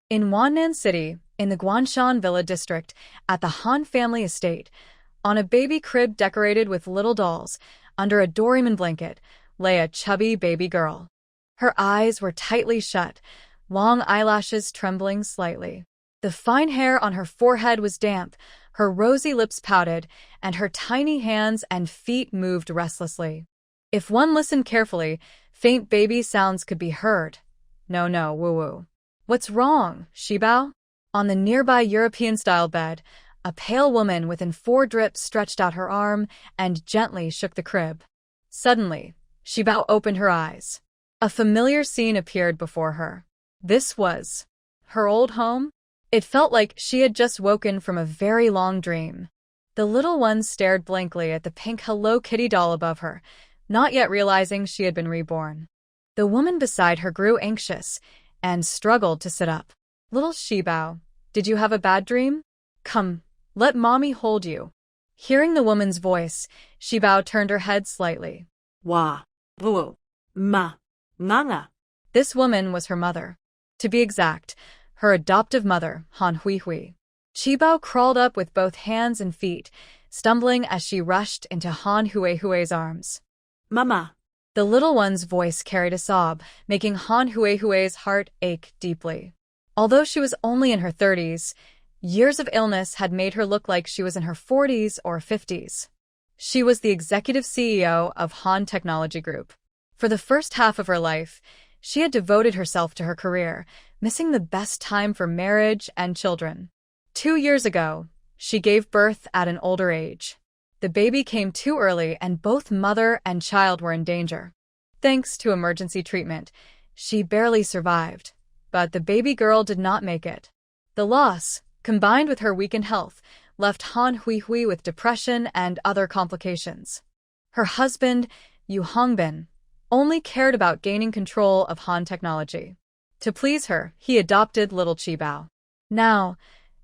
In Wannan City, in the Guanshan Villa district, at the Han family estate, on a baby crib decorated with little dolls, under a Doraemon blanket, lay a chubby baby girl. Her eyes were tightly shut, long eyelashes trembling slightly. The fine hair on her forehead was damp, her rosy lips pouted, and her tiny hands and feet moved restlessly. If one listened carefully, faint baby sounds could be heard. No, no, woo-woo. What's wrong, Shibao? On the nearby European-style bed, a pale woman within 4 drips stretched out her arm and gently shook the crib. Suddenly, Shibao opened her eyes. A familiar scene appeared before her. This was her old home? It felt like she had just woken from a very long dream. The little one stared blankly at the pink Hello Kitty doll above her, not yet realizing she had been reborn. The woman beside her grew anxious and struggled to sit up. Little Shibao, did you have a bad dream? Come, let mommy hold you. Hearing the woman's voice, Shibao turned her head slightly. Wa, bu, ma, nganga. This woman was her mother. To be exact, her adoptive mother, Han Hui. Shibao crawled up with both hands and feet, stumbling as she rushed into Han Hui's arms. Mama. The little one's voice carried a sob, making Han Hui's heart ache deeply. Although she was only in her 30s, years of illness had made her look like she was in her 40s or 50s. She was the executive CEO of Han Technology Group. For the first half of her life, she had devoted herself to her career, missing the best time for marriage and children. 2 years ago, she gave birth at an older age. The baby came too early and both mother and child were in danger. Thanks to emergency treatment, she barely survived, but the baby girl did not make it. The loss, combined with her weakened health, left Han Hui with depression and other complications. Her husband, Yu Hongbin, only cared about gaining control of Han Technology. To please her, he adopted little Qibao. Now,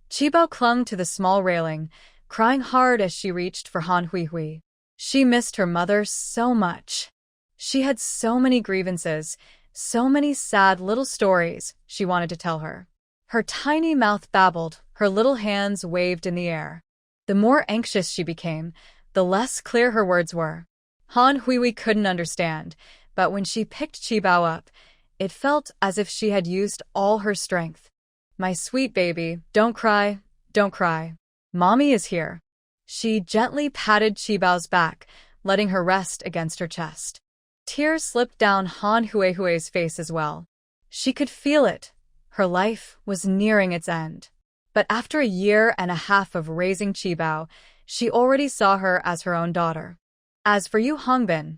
Qibao clung to the small railing, crying hard as she reached for Han Hui. She missed her mother so much. She had so many grievances, so many sad little stories she wanted to tell her. Her tiny mouth babbled, her little hands waved in the air. The more anxious she became, the less clear her words were. Han Hui couldn't understand, but when she picked Qibao up, it felt as if she had used all her strength. My sweet baby, don't cry, don't cry. Mommy is here. She gently patted Qibao's back, letting her rest against her chest. Tears slipped down Han Hui's face as well. She could feel it. Her life was nearing its end. But after a year and a half of raising Qibao, she already saw her as her own daughter. As for Yu Hongbin,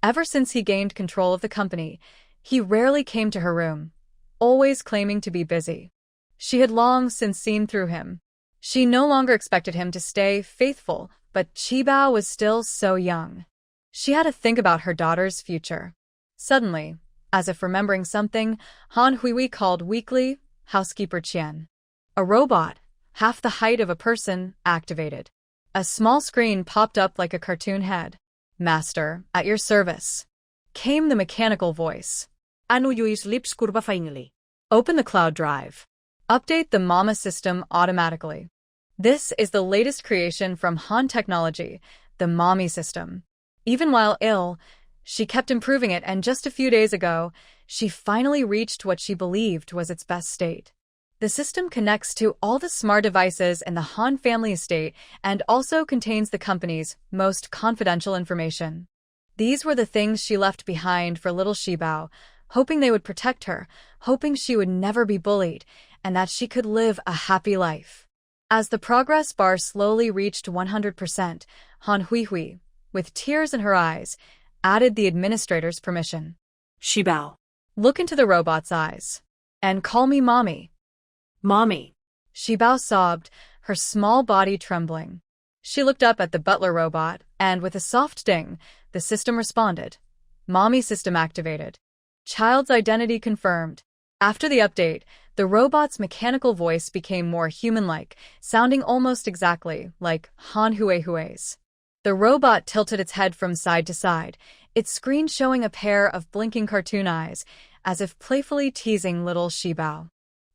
ever since he gained control of the company, he rarely came to her room, always claiming to be busy. She had long since seen through him. She no longer expected him to stay faithful, but Qibao was still so young. She had to think about her daughter's future. Suddenly, as if remembering something, Han Hui called weakly, "Housekeeper Qian." A robot, half the height of a person, activated. A small screen popped up like a cartoon head. "Master, at your service," came the mechanical voice. Ano Yui's lips curva finally. Open the cloud drive. Update the Mama system automatically. This is the latest creation from Han Technology, the Mommy system. Even while ill, she kept improving it, and just a few days ago, she finally reached what she believed was its best state. The system connects to all the smart devices in the Han family estate and also contains the company's most confidential information. These were the things she left behind for little Shibao, hoping they would protect her, hoping she would never be bullied, and that she could live a happy life. As the progress bar slowly reached 100%, Han Hui, with tears in her eyes, added the administrator's permission. Shibao. Look into the robot's eyes. And call me Mommy. Mommy. Shibao sobbed, her small body trembling. She looked up at the butler robot, and with a soft ding, the system responded. Mommy system activated. Child's identity confirmed. After the update, the robot's mechanical voice became more human-like, sounding almost exactly like Han Hui's. The robot tilted its head from side to side, its screen showing a pair of blinking cartoon eyes, as if playfully teasing little Shibao.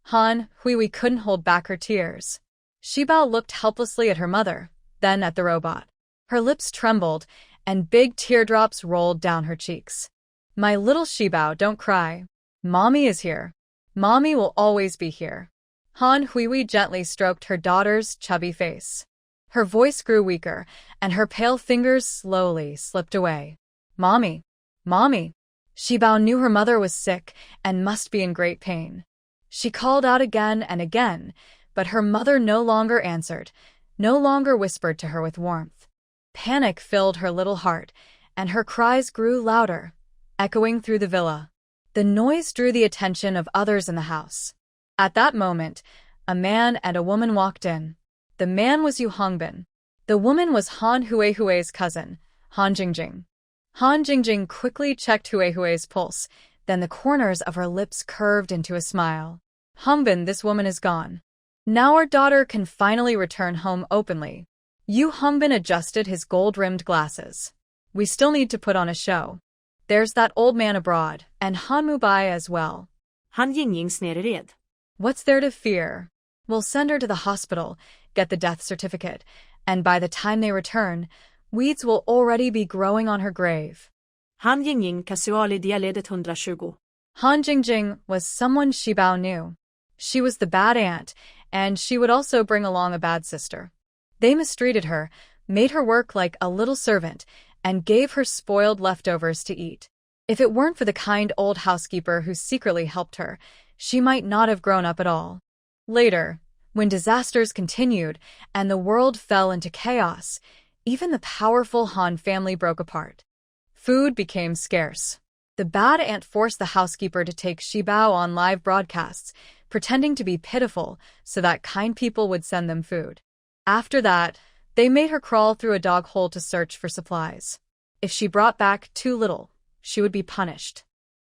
Han Huihui couldn't hold back her tears. Shibao looked helplessly at her mother, then at the robot. Her lips trembled, and big teardrops rolled down her cheeks. My little Shibao, don't cry. Mommy is here. Mommy will always be here. Han Huihui gently stroked her daughter's chubby face. Her voice grew weaker, and her pale fingers slowly slipped away. Mommy. Mommy. Shibao knew her mother was sick and must be in great pain. She called out again and again, but her mother no longer answered, no longer whispered to her with warmth. Panic filled her little heart, and her cries grew louder, echoing through the villa. The noise drew the attention of others in the house. At that moment, a man and a woman walked in. The man was Yu Hongbin. The woman was Han Huihui's cousin, Han Jingjing. Han Jingjing quickly checked Huihui's pulse, then the corners of her lips curved into a smile. Hongbin, this woman is gone. Now our daughter can finally return home openly. Yu Hongbin adjusted his gold-rimmed glasses. We still need to put on a show. There's that old man abroad, and Han Mubai as well. Han Jingjing sned. What's there to fear? We'll send her to the hospital, get the death certificate, and by the time they return, weeds will already be growing on her grave. Han Jingjing kasuali dialedet 120. Han Jingjing was someone Shibao knew. She was the bad aunt, and she would also bring along a bad sister. They mistreated her, made her work like a little servant, and gave her spoiled leftovers to eat. If it weren't for the kind old housekeeper who secretly helped her, she might not have grown up at all. Later, when disasters continued and the world fell into chaos, even the powerful Han family broke apart. Food became scarce. The bad aunt forced the housekeeper to take Shibao on live broadcasts, pretending to be pitiful so that kind people would send them food. After that, they made her crawl through a dog hole to search for supplies. If she brought back too little, she would be punished.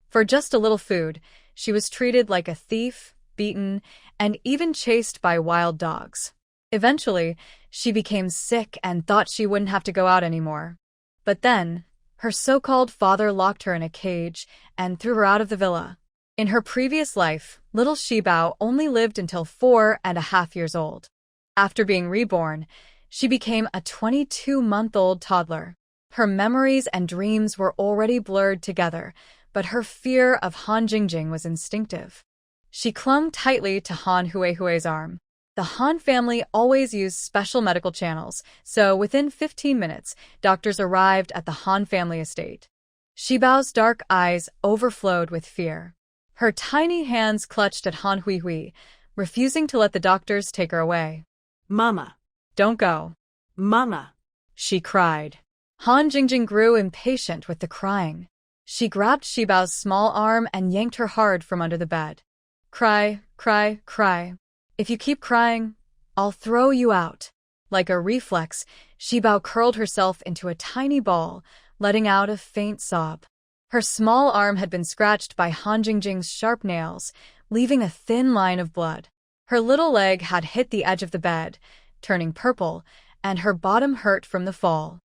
For just a little food, she was treated like a thief, beaten, and even chased by wild dogs. Eventually, she became sick and thought she wouldn't have to go out anymore. But then, her so-called father locked her in a cage and threw her out of the villa. In her previous life, little Shibao only lived until 4.5 years old. After being reborn, she became a 22-month-old toddler. Her memories and dreams were already blurred together, but her fear of Han Jingjing was instinctive. She clung tightly to Han Huihui's arm. The Han family always used special medical channels, so within 15 minutes, doctors arrived at the Han family estate. Shibao's dark eyes overflowed with fear. Her tiny hands clutched at Han Huihui, refusing to let the doctors take her away. Mama. Don't go. Mama. She cried. Han Jingjing grew impatient with the crying. She grabbed Shibao's small arm and yanked her hard from under the bed. Cry, cry, cry. If you keep crying, I'll throw you out. Like a reflex, Shibao curled herself into a tiny ball, letting out a faint sob. Her small arm had been scratched by Han Jingjing's sharp nails, leaving a thin line of blood. Her little leg had hit the edge of the bed, turning purple, and her bottom hurt from the fall.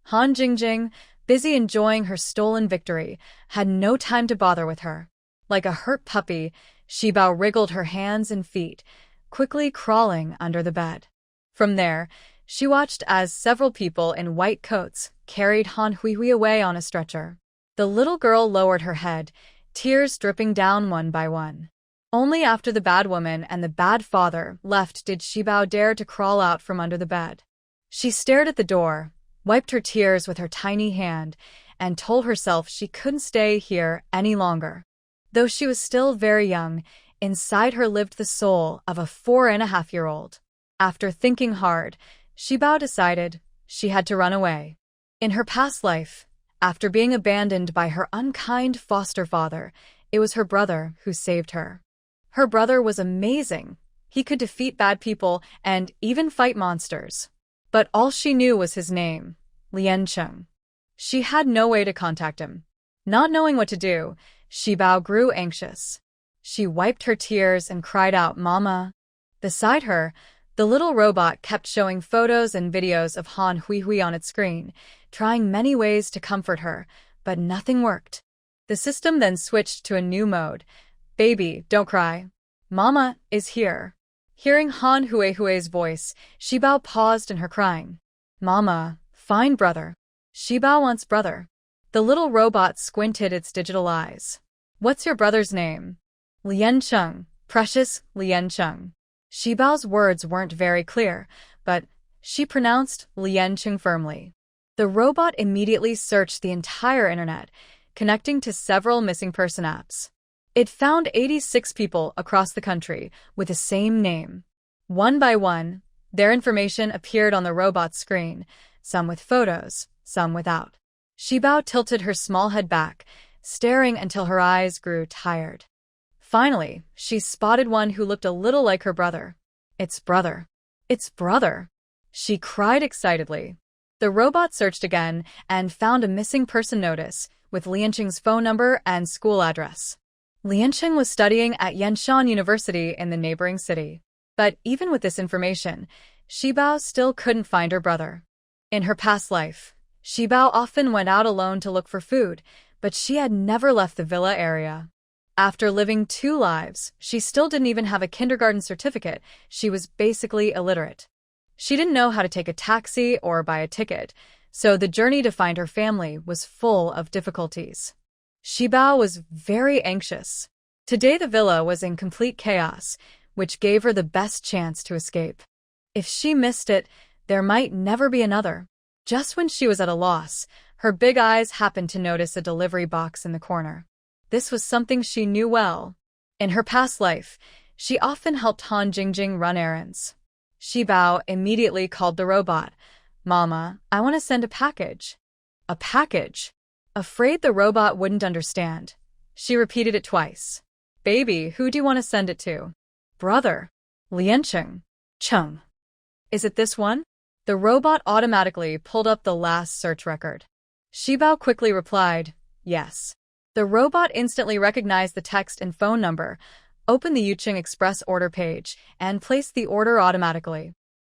Han Jingjing, busy enjoying her stolen victory, had no time to bother with her. Like a hurt puppy, Shibao wriggled her hands and feet, quickly crawling under the bed. From there, she watched as several people in white coats carried Han Huihui away on a stretcher. The little girl lowered her head, tears dripping down one by one. Only after the bad woman and the bad father left did Shibao dare to crawl out from under the bed. She stared at the door, wiped her tears with her tiny hand, and told herself she couldn't stay here any longer. Though she was still very young, inside her lived the soul of a 4.5-year-old. After thinking hard, Shibao decided she had to run away. In her past life, after being abandoned by her unkind foster father, it was her brother who saved her. Her brother was amazing. He could defeat bad people and even fight monsters. But all she knew was his name, Lian Cheng. She had no way to contact him. Not knowing what to do, Shibao grew anxious. She wiped her tears and cried out, "Mama." Beside her, the little robot kept showing photos and videos of Han Huihui on its screen, trying many ways to comfort her, but nothing worked. The system then switched to a new mode. "Baby, don't cry. Mama is here. Hearing Han Hui's voice, Shibao paused in her crying. Mama, fine brother. Shibao wants brother. The little robot squinted its digital eyes. What's your brother's name? Liancheng, precious Liancheng. Shibao's words weren't very clear, but she pronounced Liancheng firmly. The robot immediately searched the entire internet, connecting to several missing person apps. It found 86 people across the country with the same name. One by one, their information appeared on the robot's screen, some with photos, some without. Shibao tilted her small head back, staring until her eyes grew tired. Finally, she spotted one who looked a little like her brother. It's brother. It's brother. She cried excitedly. The robot searched again and found a missing person notice with Liancheng's phone number and school address. Liancheng was studying at Yanshan University in the neighboring city. But even with this information, Shibao still couldn't find her brother. In her past life, Shibao often went out alone to look for food, but she had never left the villa area. After living 2 lives, she still didn't even have a kindergarten certificate. She was basically illiterate. She didn't know how to take a taxi or buy a ticket, so the journey to find her family was full of difficulties. Shibao was very anxious. Today the villa was in complete chaos, which gave her the best chance to escape. If she missed it, there might never be another. Just when she was at a loss, her big eyes happened to notice a delivery box in the corner. This was something she knew well. In her past life, she often helped Han Jingjing run errands. Shibao immediately called the robot. Mama, I want to send a package. A package? Afraid the robot wouldn't understand, she repeated it twice. Baby, who do you want to send it to? Brother. Liancheng. Cheng. Is it this one? The robot automatically pulled up the last search record. Shibao quickly replied, yes. The robot instantly recognized the text and phone number, opened the Yucheng Express order page, and placed the order automatically.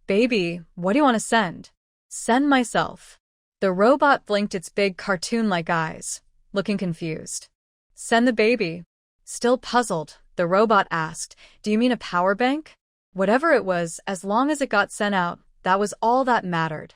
Baby, what do you want to send? Send myself. The robot blinked its big cartoon-like eyes, looking confused. Send the baby. Still puzzled, the robot asked, do you mean a power bank? Whatever it was, as long as it got sent out, that was all that mattered.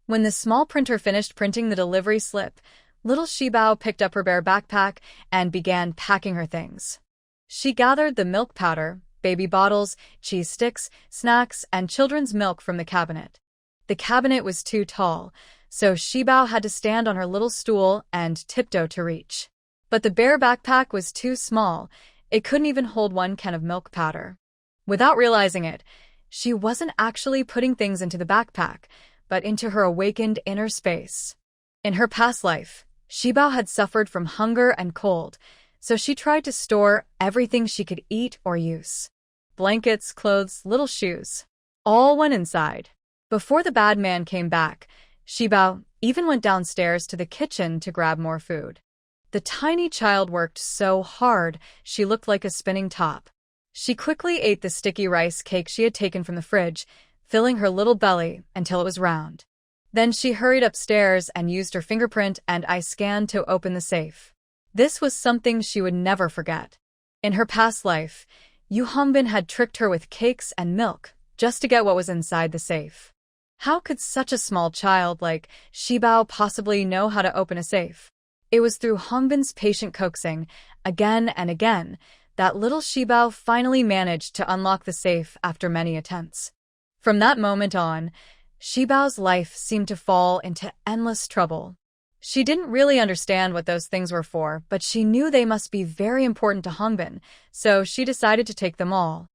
When the small printer finished printing the delivery slip, little Shibao picked up her bare backpack and began packing her things. She gathered the milk powder, baby bottles, cheese sticks, snacks, and children's milk from the cabinet. The cabinet was too tall, so Shibao had to stand on her little stool and tiptoe to reach. But the bare backpack was too small. It couldn't even hold 1 can of milk powder. Without realizing it, she wasn't actually putting things into the backpack, but into her awakened inner space. In her past life, Shibao had suffered from hunger and cold, so she tried to store everything she could eat or use. Blankets, clothes, little shoes. All went inside. Before the bad man came back, Shibao even went downstairs to the kitchen to grab more food. The tiny child worked so hard, she looked like a spinning top. She quickly ate the sticky rice cake she had taken from the fridge, filling her little belly until it was round. Then she hurried upstairs and used her fingerprint and eye scan to open the safe. This was something she would never forget. In her past life, Yu Hongbin had tricked her with cakes and milk just to get what was inside the safe. How could such a small child like Shibao possibly know how to open a safe? It was through Hongbin's patient coaxing, again and again, that little Shibao finally managed to unlock the safe after many attempts. From that moment on, Shibao's life seemed to fall into endless trouble. She didn't really understand what those things were for, but she knew they must be very important to Hongbin, so she decided to take them all.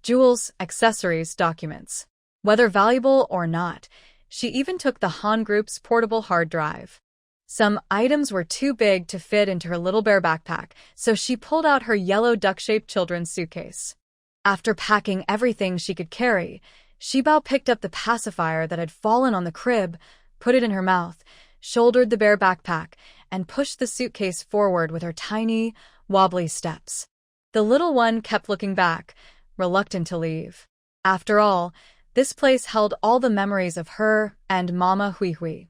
Jewels, accessories, documents. Whether valuable or not, she even took the Han Group's portable hard drive. Some items were too big to fit into her little bare backpack, so she pulled out her yellow duck-shaped children's suitcase. After packing everything she could carry, Shibao picked up the pacifier that had fallen on the crib, put it in her mouth, shouldered the bare backpack, and pushed the suitcase forward with her tiny, wobbly steps. The little one kept looking back, reluctant to leave. After all, this place held all the memories of her and Mama Hui.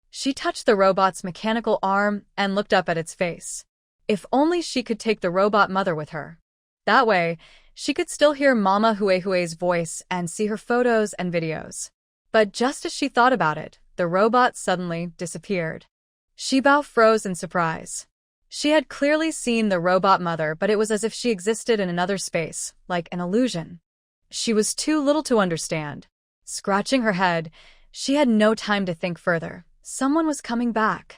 She touched the robot's mechanical arm and looked up at its face. If only she could take the robot mother with her. That way, She could still hear Mama Huehue's voice and see her photos and videos. But just as she thought about it, the robot suddenly disappeared. Shibao froze in surprise. She had clearly seen the robot mother, but it was as if she existed in another space, like an illusion. She was too little to understand. Scratching her head, she had no time to think further. Someone was coming back.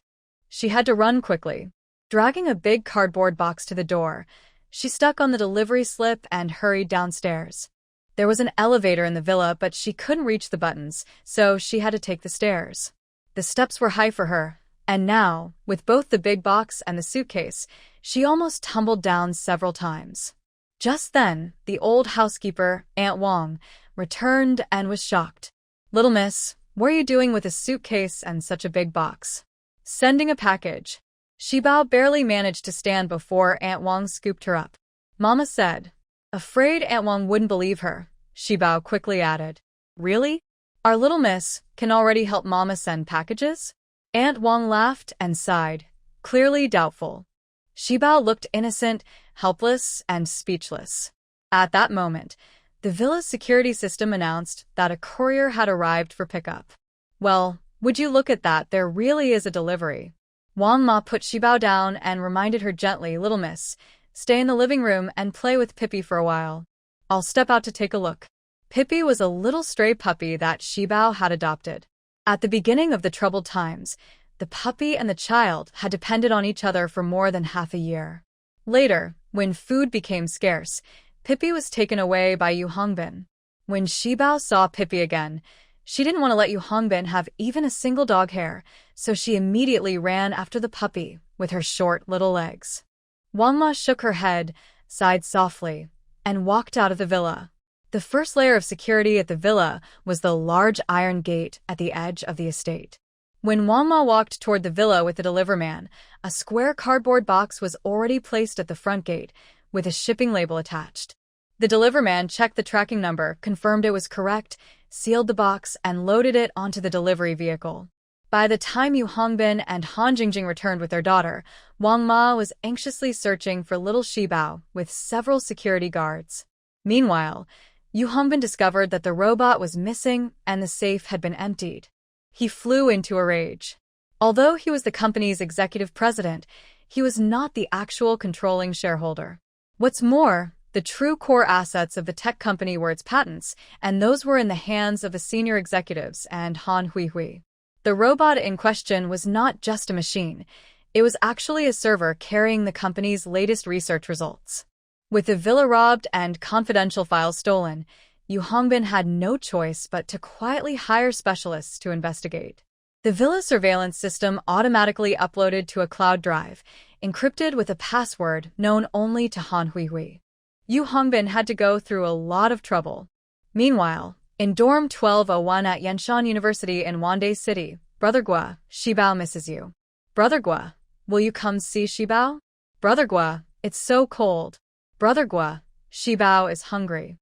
She had to run quickly. Dragging a big cardboard box to the door, she stuck on the delivery slip and hurried downstairs. There was an elevator in the villa, but she couldn't reach the buttons, so she had to take the stairs. The steps were high for her, and now, with both the big box and the suitcase, she almost tumbled down several times. Just then, the old housekeeper, Aunt Wong, returned and was shocked. "Little miss, what are you doing with a suitcase and such a big box?" "Sending a package." Shibao barely managed to stand before Aunt Wong scooped her up. Mama said. Afraid Aunt Wong wouldn't believe her, Shibao quickly added. "Really? Our little miss can already help Mama send packages?" Aunt Wong laughed and sighed, clearly doubtful. Shibao looked innocent, helpless, and speechless. At that moment, the villa's security system announced that a courier had arrived for pickup. "Well, would you look at that, there really is a delivery." Wang Ma put Shibao down and reminded her gently, "Little miss, stay in the living room and play with Pippi for a while. I'll step out to take a look." Pippi was a little stray puppy that Shibao had adopted. At the beginning of the troubled times, the puppy and the child had depended on each other for more than half a year. Later, when food became scarce, Pippi was taken away by Yu Hongbin. When Shibao saw Pippi again, she didn't want to let Yu Hongbin have even a single dog hair, so she immediately ran after the puppy with her short little legs. Wang Ma shook her head, sighed softly, and walked out of the villa. The first layer of security at the villa was the large iron gate at the edge of the estate. When Wang Ma walked toward the villa with the deliverman, a square cardboard box was already placed at the front gate, with a shipping label attached. The deliverman checked the tracking number, confirmed it was correct, sealed the box, and loaded it onto the delivery vehicle. By the time Yu Hongbin and Han Jingjing returned with their daughter, Wang Ma was anxiously searching for little Shibao with several security guards. Meanwhile, Yu Hongbin discovered that the robot was missing and the safe had been emptied. He flew into a rage. Although he was the company's executive president, he was not the actual controlling shareholder. What's more, the true core assets of the tech company were its patents, and those were in the hands of the senior executives and Han Huihui. The robot in question was not just a machine. It was actually a server carrying the company's latest research results. With the villa robbed and confidential files stolen, Yu Hongbin had no choice but to quietly hire specialists to investigate. The villa surveillance system automatically uploaded to a cloud drive, encrypted with a password known only to Han Huihui. Yu Hongbin had to go through a lot of trouble. Meanwhile, in dorm 1201 at Yanshan University in Wande City, Brother Gua, Shibao misses you. Brother Gua, will you come see Shibao? Brother Gua, it's so cold. Brother Gua, Shibao is hungry.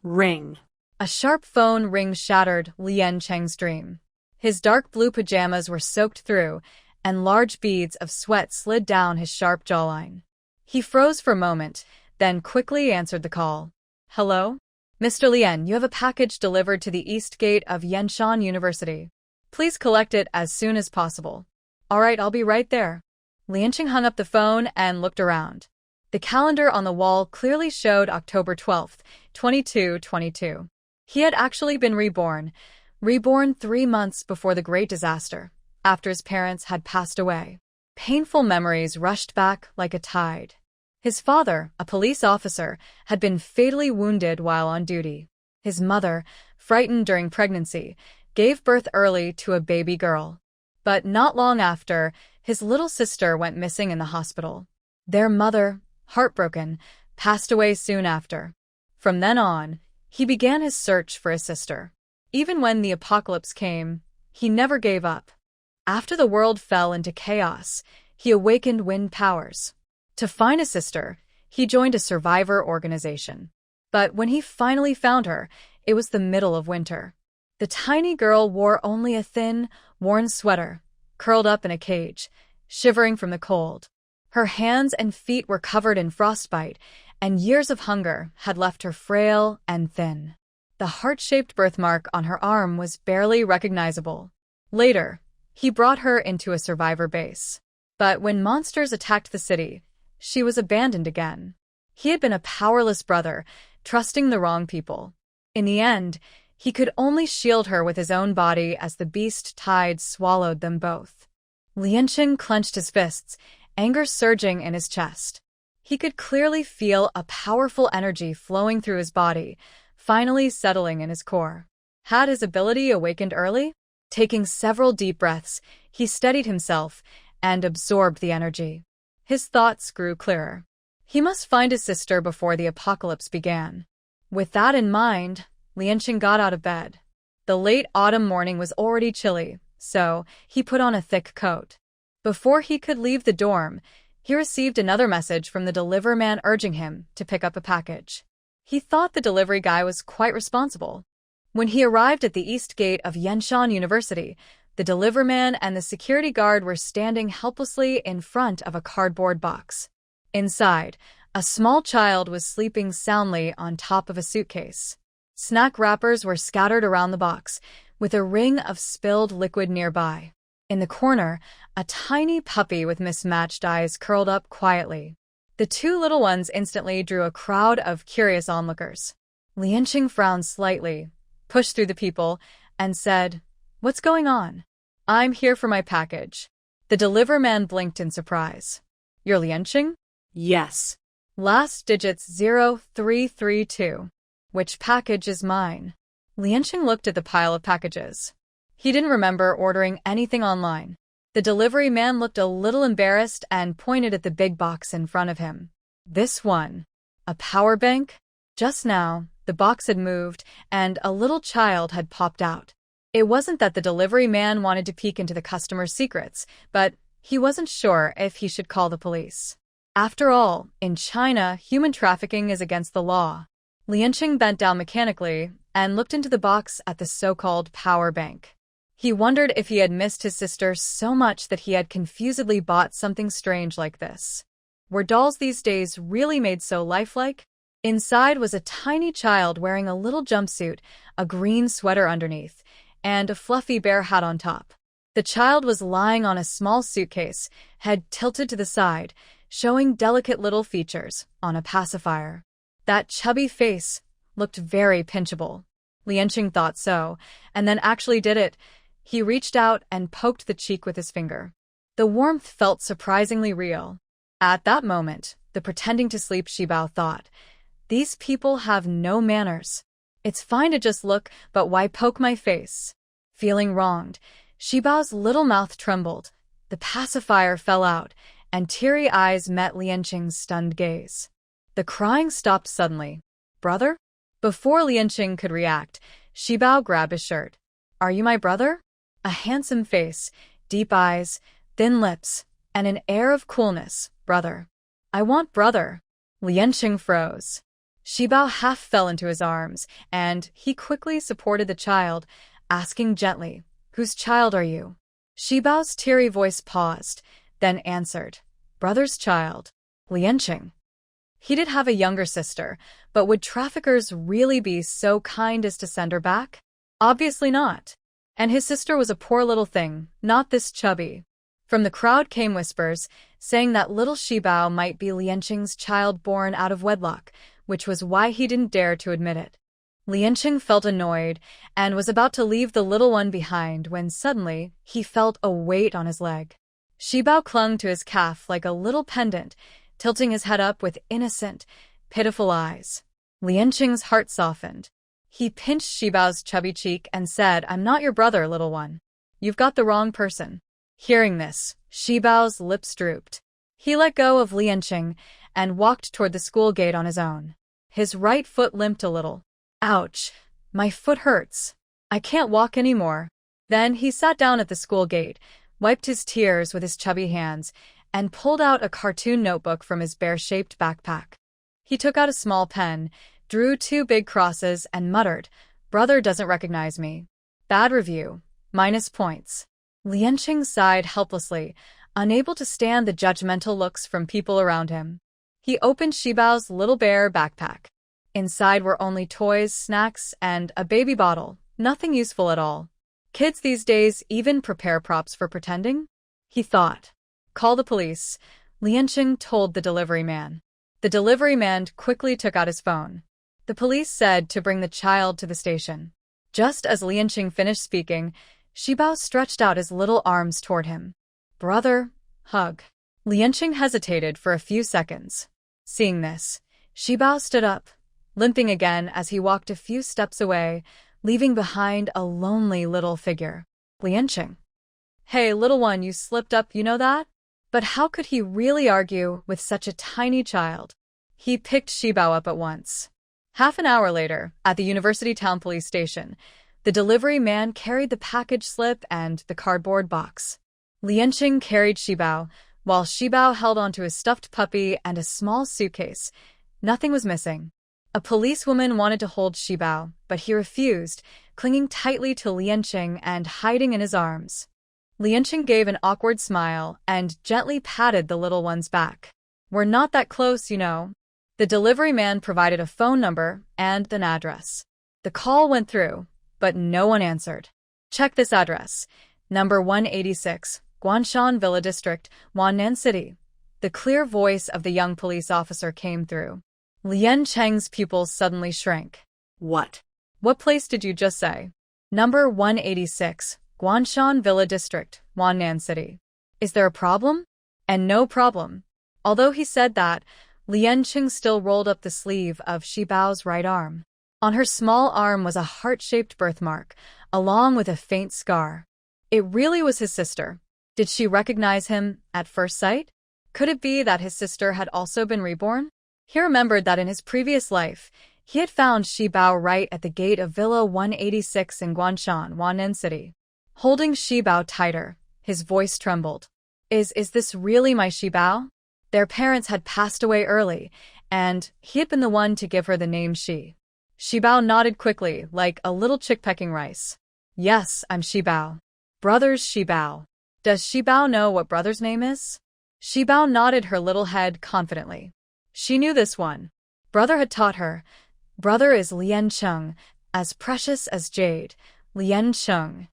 Ring. A sharp phone ring shattered Lian Cheng's dream. His dark blue pajamas were soaked through, and large beads of sweat slid down his sharp jawline. He froze for a moment, then quickly answered the call. "Hello? Mr. Lian, you have a package delivered to the east gate of Yanshan University. Please collect it as soon as possible." "All right, I'll be right there." Liancheng hung up the phone and looked around. The calendar on the wall clearly showed October 12th, 2222. He had actually been reborn 3 months before the Great Disaster, after his parents had passed away. Painful memories rushed back like a tide. His father, a police officer, had been fatally wounded while on duty. His mother, frightened during pregnancy, gave birth early to a baby girl. But not long after, his little sister went missing in the hospital. Their mother, heartbroken, passed away soon after. From then on, he began his search for his sister. Even when the apocalypse came, he never gave up. After the world fell into chaos, he awakened wind powers. To find his sister, he joined a survivor organization. But when he finally found her, it was the middle of winter. The tiny girl wore only a thin, worn sweater, curled up in a cage, shivering from the cold. Her hands and feet were covered in frostbite, and years of hunger had left her frail and thin. The heart-shaped birthmark on her arm was barely recognizable. Later, he brought her into a survivor base. But when monsters attacked the city, she was abandoned again. He had been a powerless brother, trusting the wrong people. In the end, he could only shield her with his own body as the beast tide swallowed them both. Lianqing clenched his fists, anger surging in his chest. He could clearly feel a powerful energy flowing through his body, finally settling in his core. Had his ability awakened early? Taking several deep breaths, he steadied himself and absorbed the energy. His thoughts grew clearer. He must find his sister before the apocalypse began. With that in mind, Lianqing got out of bed. The late autumn morning was already chilly, so he put on a thick coat. Before he could leave the dorm, he received another message from the delivery man urging him to pick up a package. He thought the delivery guy was quite responsible. When he arrived at the east gate of Yenshan University, the delivery man and the security guard were standing helplessly in front of a cardboard box. Inside, a small child was sleeping soundly on top of a suitcase. Snack wrappers were scattered around the box, with a ring of spilled liquid nearby. In the corner, a tiny puppy with mismatched eyes curled up quietly. The two little ones instantly drew a crowd of curious onlookers. Lianqing frowned slightly, pushed through the people, and said, "What's going on?" "I'm here for my package." The delivery man blinked in surprise. "You're Lianqing?" Yes. "Last digits 0332. Which package is mine?" Lianqing looked at the pile of packages. He didn't remember ordering anything online. The delivery man looked a little embarrassed and pointed at the big box in front of him. "This one. A power bank?" Just now, the box had moved, and a little child had popped out. It wasn't that the delivery man wanted to peek into the customer's secrets, but he wasn't sure if he should call the police. After all, in China, human trafficking is against the law. Lianqing bent down mechanically and looked into the box at the so-called power bank. He wondered if he had missed his sister so much that he had confusedly bought something strange like this. Were dolls these days really made so lifelike? Inside was a tiny child wearing a little jumpsuit, a green sweater underneath, and a fluffy bear hat on top. The child was lying on a small suitcase, head tilted to the side, showing delicate little features on a pacifier. That chubby face looked very pinchable. Lianqing thought so, and then actually did it. He reached out and poked the cheek with his finger. The warmth felt surprisingly real. At that moment, the pretending to sleep Shibao thought, "These people have no manners. It's fine to just look, but why poke my face?" Feeling wronged, Shibao's little mouth trembled. The pacifier fell out, and teary eyes met Lianqing's stunned gaze. The crying stopped suddenly. "Brother?" Before Lianqing could react, Shibao grabbed his shirt. "Are you my brother?" A handsome face, deep eyes, thin lips, and an air of coolness. "Brother." "I want brother." Lianqing froze. Shibao half fell into his arms, and he quickly supported the child, asking gently, "Whose child are you?" Shibao's teary voice paused, then answered, "Brother's child, Lianqing." He did have a younger sister, but would traffickers really be so kind as to send her back? Obviously not. And his sister was a poor little thing, not this chubby. From the crowd came whispers, saying that little Shibao might be Lianqing's child born out of wedlock, which was why he didn't dare to admit it. Lianqing felt annoyed and was about to leave the little one behind when suddenly he felt a weight on his leg. Shibao clung to his calf like a little pendant, tilting his head up with innocent, pitiful eyes. Lianqing's heart softened. He pinched Shibao's chubby cheek and said, "I'm not your brother, little one. You've got the wrong person." Hearing this, Shibao's lips drooped. He let go of Lianqing and walked toward the school gate on his own. His right foot limped a little. "Ouch, my foot hurts. I can't walk anymore." Then he sat down at the school gate, wiped his tears with his chubby hands, and pulled out a cartoon notebook from his bear-shaped backpack. He took out a small pen, drew 2 big crosses, and muttered, "Brother doesn't recognize me. Bad review. Minus points." Lianqing sighed helplessly, unable to stand the judgmental looks from people around him. He opened Shibao's little bear backpack. Inside were only toys, snacks, and a baby bottle. Nothing useful at all. Kids these days even prepare props for pretending? He thought. Call the police, Liancheng told the delivery man. The delivery man quickly took out his phone. The police said to bring the child to the station. Just as Liancheng finished speaking, Shibao stretched out his little arms toward him. Brother, hug. Liancheng hesitated for a few seconds. Seeing this, Shibao stood up, limping again as he walked a few steps away, leaving behind a lonely little figure. Liancheng. Hey, little one, you slipped up, you know that? But how could he really argue with such a tiny child? He picked Shibao up at once. Half an hour later, at the University Town Police Station, the delivery man carried the package slip and the cardboard box. Liancheng carried Shibao, while Shibao held onto his stuffed puppy and a small suitcase. Nothing was missing. A policewoman wanted to hold Shibao, but he refused, clinging tightly to Liancheng and hiding in his arms. Liancheng gave an awkward smile and gently patted the little one's back. We're not that close, you know. The delivery man provided a phone number and an address. The call went through, but no one answered. Check this address. Number 186, Guanshan Villa District, Wannan City. The clear voice of the young police officer came through. Liancheng's pupils suddenly shrank. What? What place did you just say? Number 186, Guanshan Villa District, Wannan City. Is there a problem? And no problem. Although he said that, Liancheng still rolled up the sleeve of Shibao's right arm. On her small arm was a heart-shaped birthmark, along with a faint scar. It really was his sister. Did she recognize him at first sight? Could it be that his sister had also been reborn? He remembered that in his previous life, he had found Shibao right at the gate of Villa 186 in Guanshan, Wannan City. Holding Shibao tighter, his voice trembled. Is this really my Shibao? Their parents had passed away early, and he had been the one to give her the name Shi. Shibao nodded quickly, like a little chick pecking rice. Yes, I'm Shibao. Brother's Shibao. Does Shibao know what brother's name is? Shibao nodded her little head confidently. She knew this one. Brother had taught her. Brother is Liancheng, as precious as jade. Liancheng.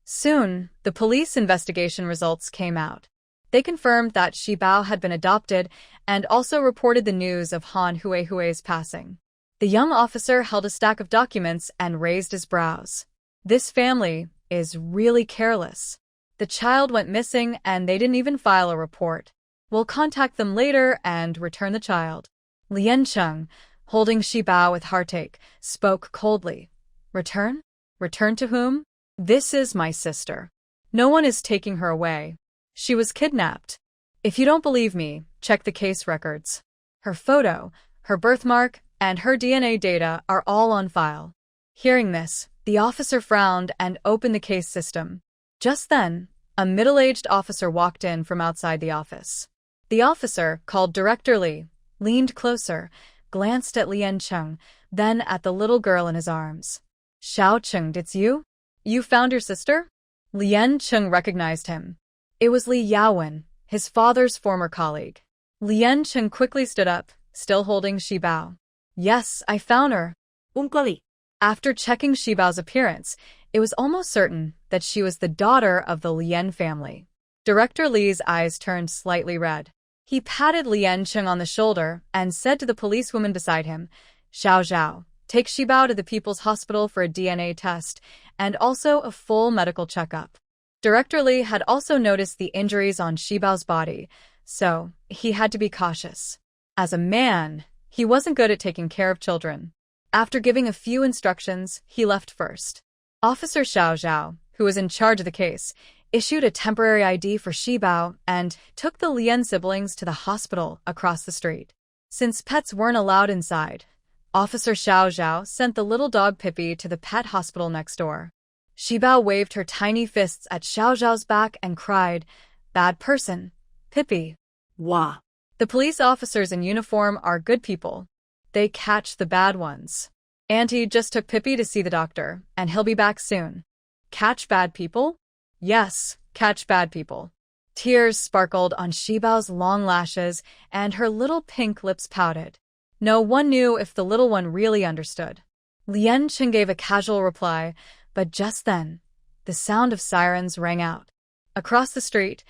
Soon, the police investigation results came out. They confirmed that Shibao had been adopted and also reported the news of Han Hui's passing. The young officer held a stack of documents and raised his brows. This family is really careless. The child went missing and they didn't even file a report. We'll contact them later and return the child. Liancheng, holding Shibao with heartache, spoke coldly. Return? Return to whom? This is my sister. No one is taking her away. She was kidnapped. If you don't believe me, check the case records. Her photo, her birthmark, and her DNA data are all on file. Hearing this, the officer frowned and opened the case system. Just then, a middle-aged officer walked in from outside the office. The officer, called Director Li, leaned closer, glanced at Liancheng, then at the little girl in his arms. Xiaocheng, it's you? You found your sister? Liancheng recognized him. It was Li Yaowen, his father's former colleague. Liancheng quickly stood up, still holding Shibao. Yes, I found her. Uncle Li. After checking Shibao's appearance, it was almost certain that she was the daughter of the Lian family. Director Li's eyes turned slightly red. He patted Liancheng on the shoulder and said to the policewoman beside him, Xiao Zhao, take Shibao to the People's Hospital for a DNA test and also a full medical checkup. Director Li had also noticed the injuries on Shibao's body, so he had to be cautious. As a man, he wasn't good at taking care of children. After giving a few instructions, he left first. Officer Xiao Zhao, who was in charge of the case, issued a temporary ID for Shibao and took the Lian siblings to the hospital across the street. Since pets weren't allowed inside, Officer Xiao Zhao sent the little dog Pippi to the pet hospital next door. Shibao waved her tiny fists at Xiao Zhao's back and cried, Bad person, Pippi. Wah. The police officers in uniform are good people. They catch the bad ones. Auntie just took Pippi to see the doctor, and he'll be back soon. Catch bad people? Yes, catch bad people. Tears sparkled on Shibao's long lashes, and her little pink lips pouted. No one knew if the little one really understood. Lien Qing gave a casual reply, but just then, the sound of sirens rang out. Across the street,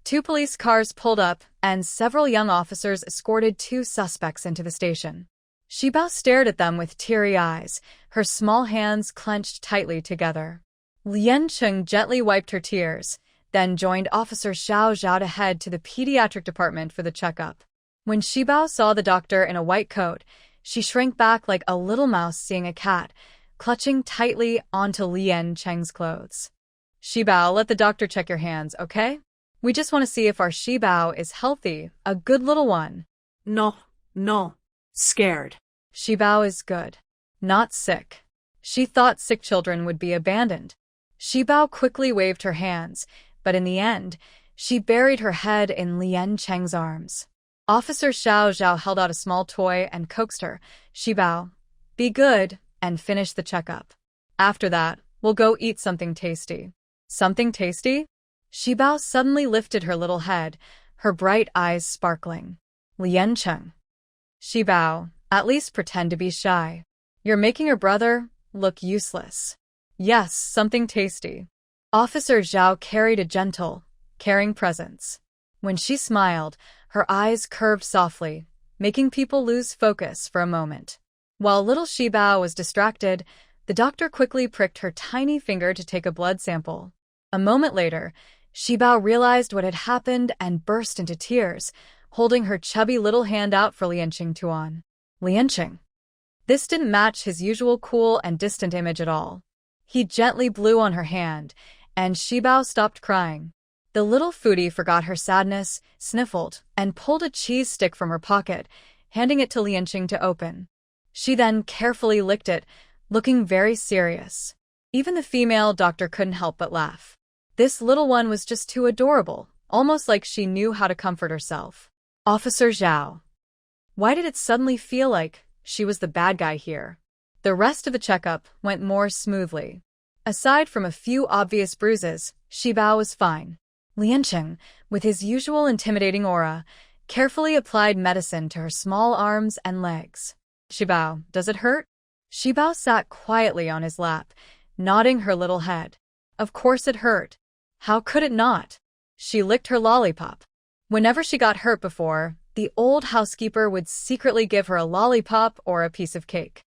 2 police cars pulled up, and several young officers escorted 2 suspects into the station. Shibao stared at them with teary eyes, her small hands clenched tightly together. Lien Qing gently wiped her tears, then joined Officer Xiao Zhao to head to the pediatric department for the checkup. When Shibao saw the doctor in a white coat, she shrank back like a little mouse seeing a cat, clutching tightly onto Lien Qing's clothes. Shibao, let the doctor check your hands, okay? We just want to see if our Shibao is healthy, a good little one. No. Scared. Shibao is good. Not sick. She thought sick children would be abandoned. Shibao quickly waved her hands, but in the end, she buried her head in Lien Qing's arms. Officer Xiao Zhao held out a small toy and coaxed her. Shibao, be good, and finish the checkup. After that, we'll go eat something tasty. Something tasty? Shibao suddenly lifted her little head, her bright eyes sparkling. Lien Qing. Shibao, at least pretend to be shy. You're making your brother look useless. Yes, something tasty. Officer Zhao carried a gentle, caring presence. When she smiled, her eyes curved softly, making people lose focus for a moment. While little Shibao was distracted, the doctor quickly pricked her tiny finger to take a blood sample. A moment later, Shibao realized what had happened and burst into tears, holding her chubby little hand out for Lien Qing to on. Lien Qing. This didn't match his usual cool and distant image at all. He gently blew on her hand, and Shibao stopped crying. The little foodie forgot her sadness, sniffled, and pulled a cheese stick from her pocket, handing it to Lien Qing to open. She then carefully licked it, looking very serious. Even the female doctor couldn't help but laugh. This little one was just too adorable, almost like she knew how to comfort herself. Officer Zhao. Why did it suddenly feel like she was the bad guy here? The rest of the checkup went more smoothly. Aside from a few obvious bruises, Shibao was fine. Lien Qing, with his usual intimidating aura, carefully applied medicine to her small arms and legs. Shibao, does it hurt? Shibao sat quietly on his lap, nodding her little head. Of course it hurt. How could it not? She licked her lollipop. Whenever she got hurt before, the old housekeeper would secretly give her a lollipop or a piece of cake.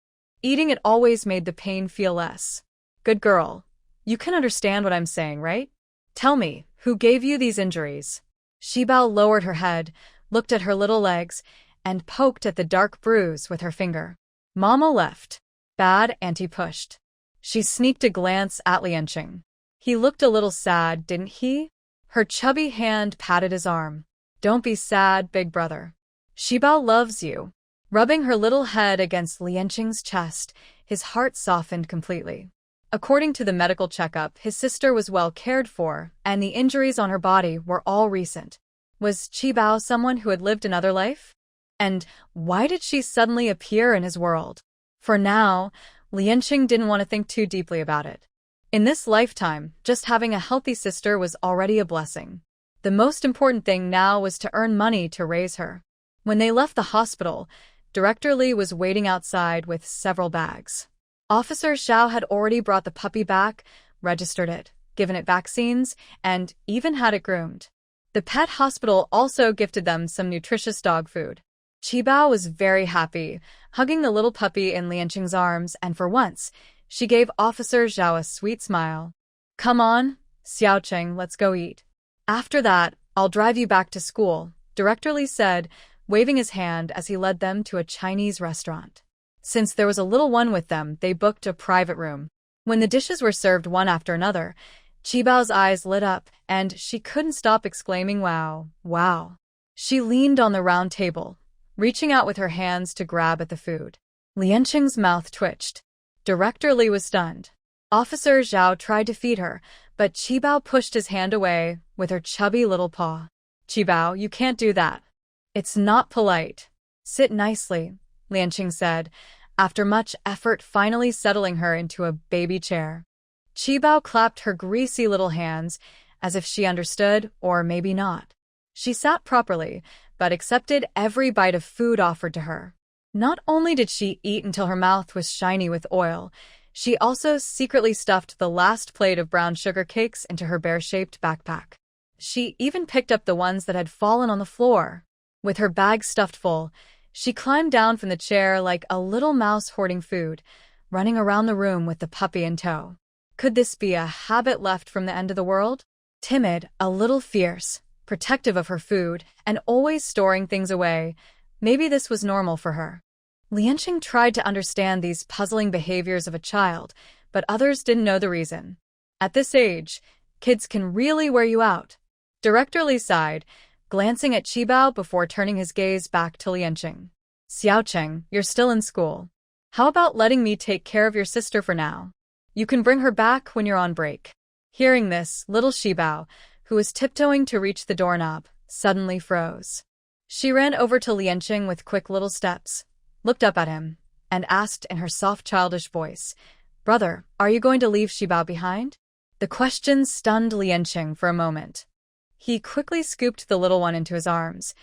Eating it always made the pain feel less. Good girl. You can understand what I'm saying, right? Tell me, who gave you these injuries? Shibao lowered her head, looked at her little legs, and poked at the dark bruise with her finger. Mama left. Bad auntie pushed. She sneaked a glance at Lien Qing. He looked a little sad, didn't he? Her chubby hand patted his arm. Don't be sad, big brother. Shibao loves you. Rubbing her little head against Lien Qing's chest, his heart softened completely. According to the medical checkup, his sister was well cared for, and the injuries on her body were all recent. Was Shibao someone who had lived another life? And why did she suddenly appear in his world? For now, Lien Qing didn't want to think too deeply about it. In this lifetime, just having a healthy sister was already a blessing. The most important thing now was to earn money to raise her. When they left the hospital, Director Li was waiting outside with several bags. Officer Xiao had already brought the puppy back, registered it, given it vaccines, and even had it groomed. The pet hospital also gifted them some nutritious dog food. Shibao was very happy, hugging the little puppy in Lien Qing's arms, and for once, she gave Officer Xiao a sweet smile. Come on, Xiao Qing, let's go eat. After that, I'll drive you back to school, Director Li said, waving his hand as he led them to a Chinese restaurant. Since there was a little one with them, they booked a private room. When the dishes were served one after another, Chibao's eyes lit up, and she couldn't stop exclaiming, wow, wow. She leaned on the round table, reaching out with her hands to grab at the food. Lien Qing's mouth twitched. Director Li was stunned. Officer Zhao tried to feed her, but Qibao pushed his hand away with her chubby little paw. Qibao, you can't do that. It's not polite. Sit nicely, Lien Qing said, after much effort finally settling her into a baby chair. Qibao clapped her greasy little hands as if she understood, or maybe not. She sat properly, but accepted every bite of food offered to her. Not only did she eat until her mouth was shiny with oil, she also secretly stuffed the last plate of brown sugar cakes into her bear-shaped backpack. She even picked up the ones that had fallen on the floor. With her bag stuffed full, she climbed down from the chair like a little mouse hoarding food, running around the room with the puppy in tow. Could this be a habit left from the end of the world? Timid, a little fierce, protective of her food, and always storing things away, maybe this was normal for her. Lianqing tried to understand these puzzling behaviors of a child, but others didn't know the reason. At this age, kids can really wear you out. Director Li sighed, glancing at Qibao before turning his gaze back to Lianqing. Xiaocheng, you're still in school. How about letting me take care of your sister for now? You can bring her back when you're on break. Hearing this, little Qibao, who was tiptoeing to reach the doorknob, suddenly froze. She ran over to Lianqing with quick little steps, looked up at him, and asked in her soft childish voice, "Brother, are you going to leave Qibao behind?" The question stunned Lianqing for a moment. He quickly scooped the little one into his arms.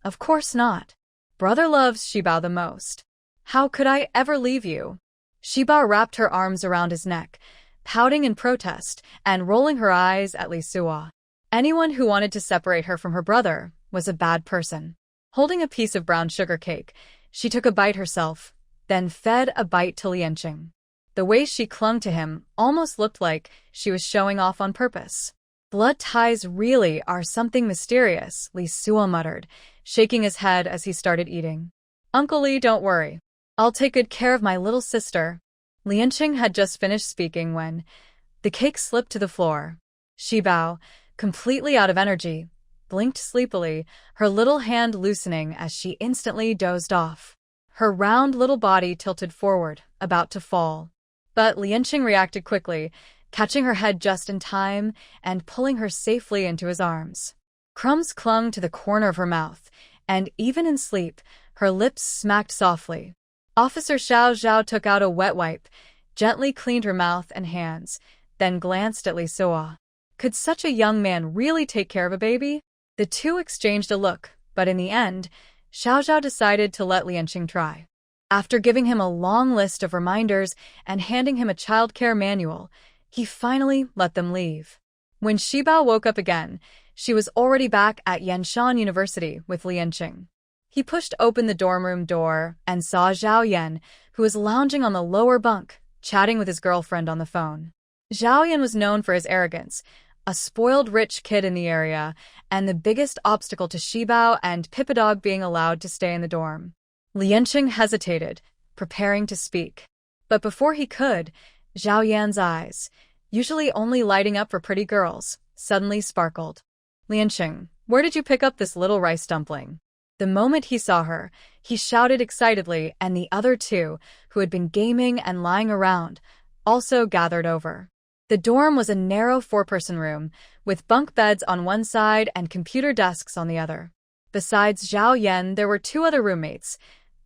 Of course not. Brother loves Qibao the most. How could I ever leave you? Qibao wrapped her arms around his neck, pouting in protest and rolling her eyes at Li Suo. Anyone who wanted to separate her from her brother was a bad person. Holding a piece of brown sugar cake, she took a bite herself, then fed a bite to Lianqing. The way she clung to him almost looked like she was showing off on purpose. Blood ties really are something mysterious, Li Suo muttered, shaking his head as he started eating. Uncle Li, don't worry. I'll take good care of my little sister. Lianqing had just finished speaking when the cake slipped to the floor. Qibao, completely out of energy, blinked sleepily, her little hand loosening as she instantly dozed off. Her round little body tilted forward, about to fall. But Lianqing reacted quickly, catching her head just in time and pulling her safely into his arms. Crumbs clung to the corner of her mouth, and even in sleep, her lips smacked softly. Officer Xiao Zhao took out a wet wipe, gently cleaned her mouth and hands, then glanced at Li Suo. Could such a young man really take care of a baby? The two exchanged a look, but in the end, Xiao Zhao decided to let Lianqing try. After giving him a long list of reminders and handing him a childcare manual, he finally let them leave. When Qibao woke up again, she was already back at Yanshan University with Lianqing. He pushed open the dorm room door and saw Zhao Yan, who was lounging on the lower bunk, chatting with his girlfriend on the phone. Zhao Yan was known for his arrogance, a spoiled rich kid in the area, and the biggest obstacle to Qibao and Pippidog being allowed to stay in the dorm. Lianqing hesitated, preparing to speak. But before he could, Zhao Yan's eyes, usually only lighting up for pretty girls, suddenly sparkled. Lianqing, where did you pick up this little rice dumpling? The moment he saw her, he shouted excitedly, and the other two, who had been gaming and lying around, also gathered over. The dorm was a narrow four-person room, with bunk beds on one side and computer desks on the other. Besides Zhao Yan, there were two other roommates,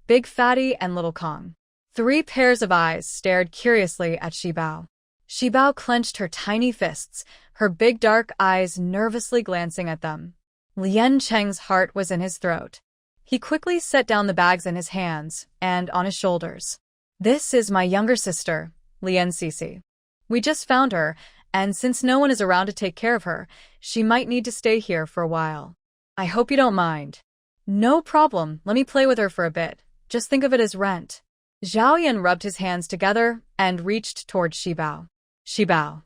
Big Fatty and Little Kong. 3 pairs of eyes stared curiously at Qibao. Qibao clenched her tiny fists, her big dark eyes nervously glancing at them. Lianqing's heart was in his throat. He quickly set down the bags in his hands and on his shoulders. This is my younger sister, Lian Cici. We just found her, and since no one is around to take care of her, she might need to stay here for a while. I hope you don't mind. No problem, let me play with her for a bit. Just think of it as rent. Zhao Yan rubbed his hands together and reached toward Qibao. Qibao.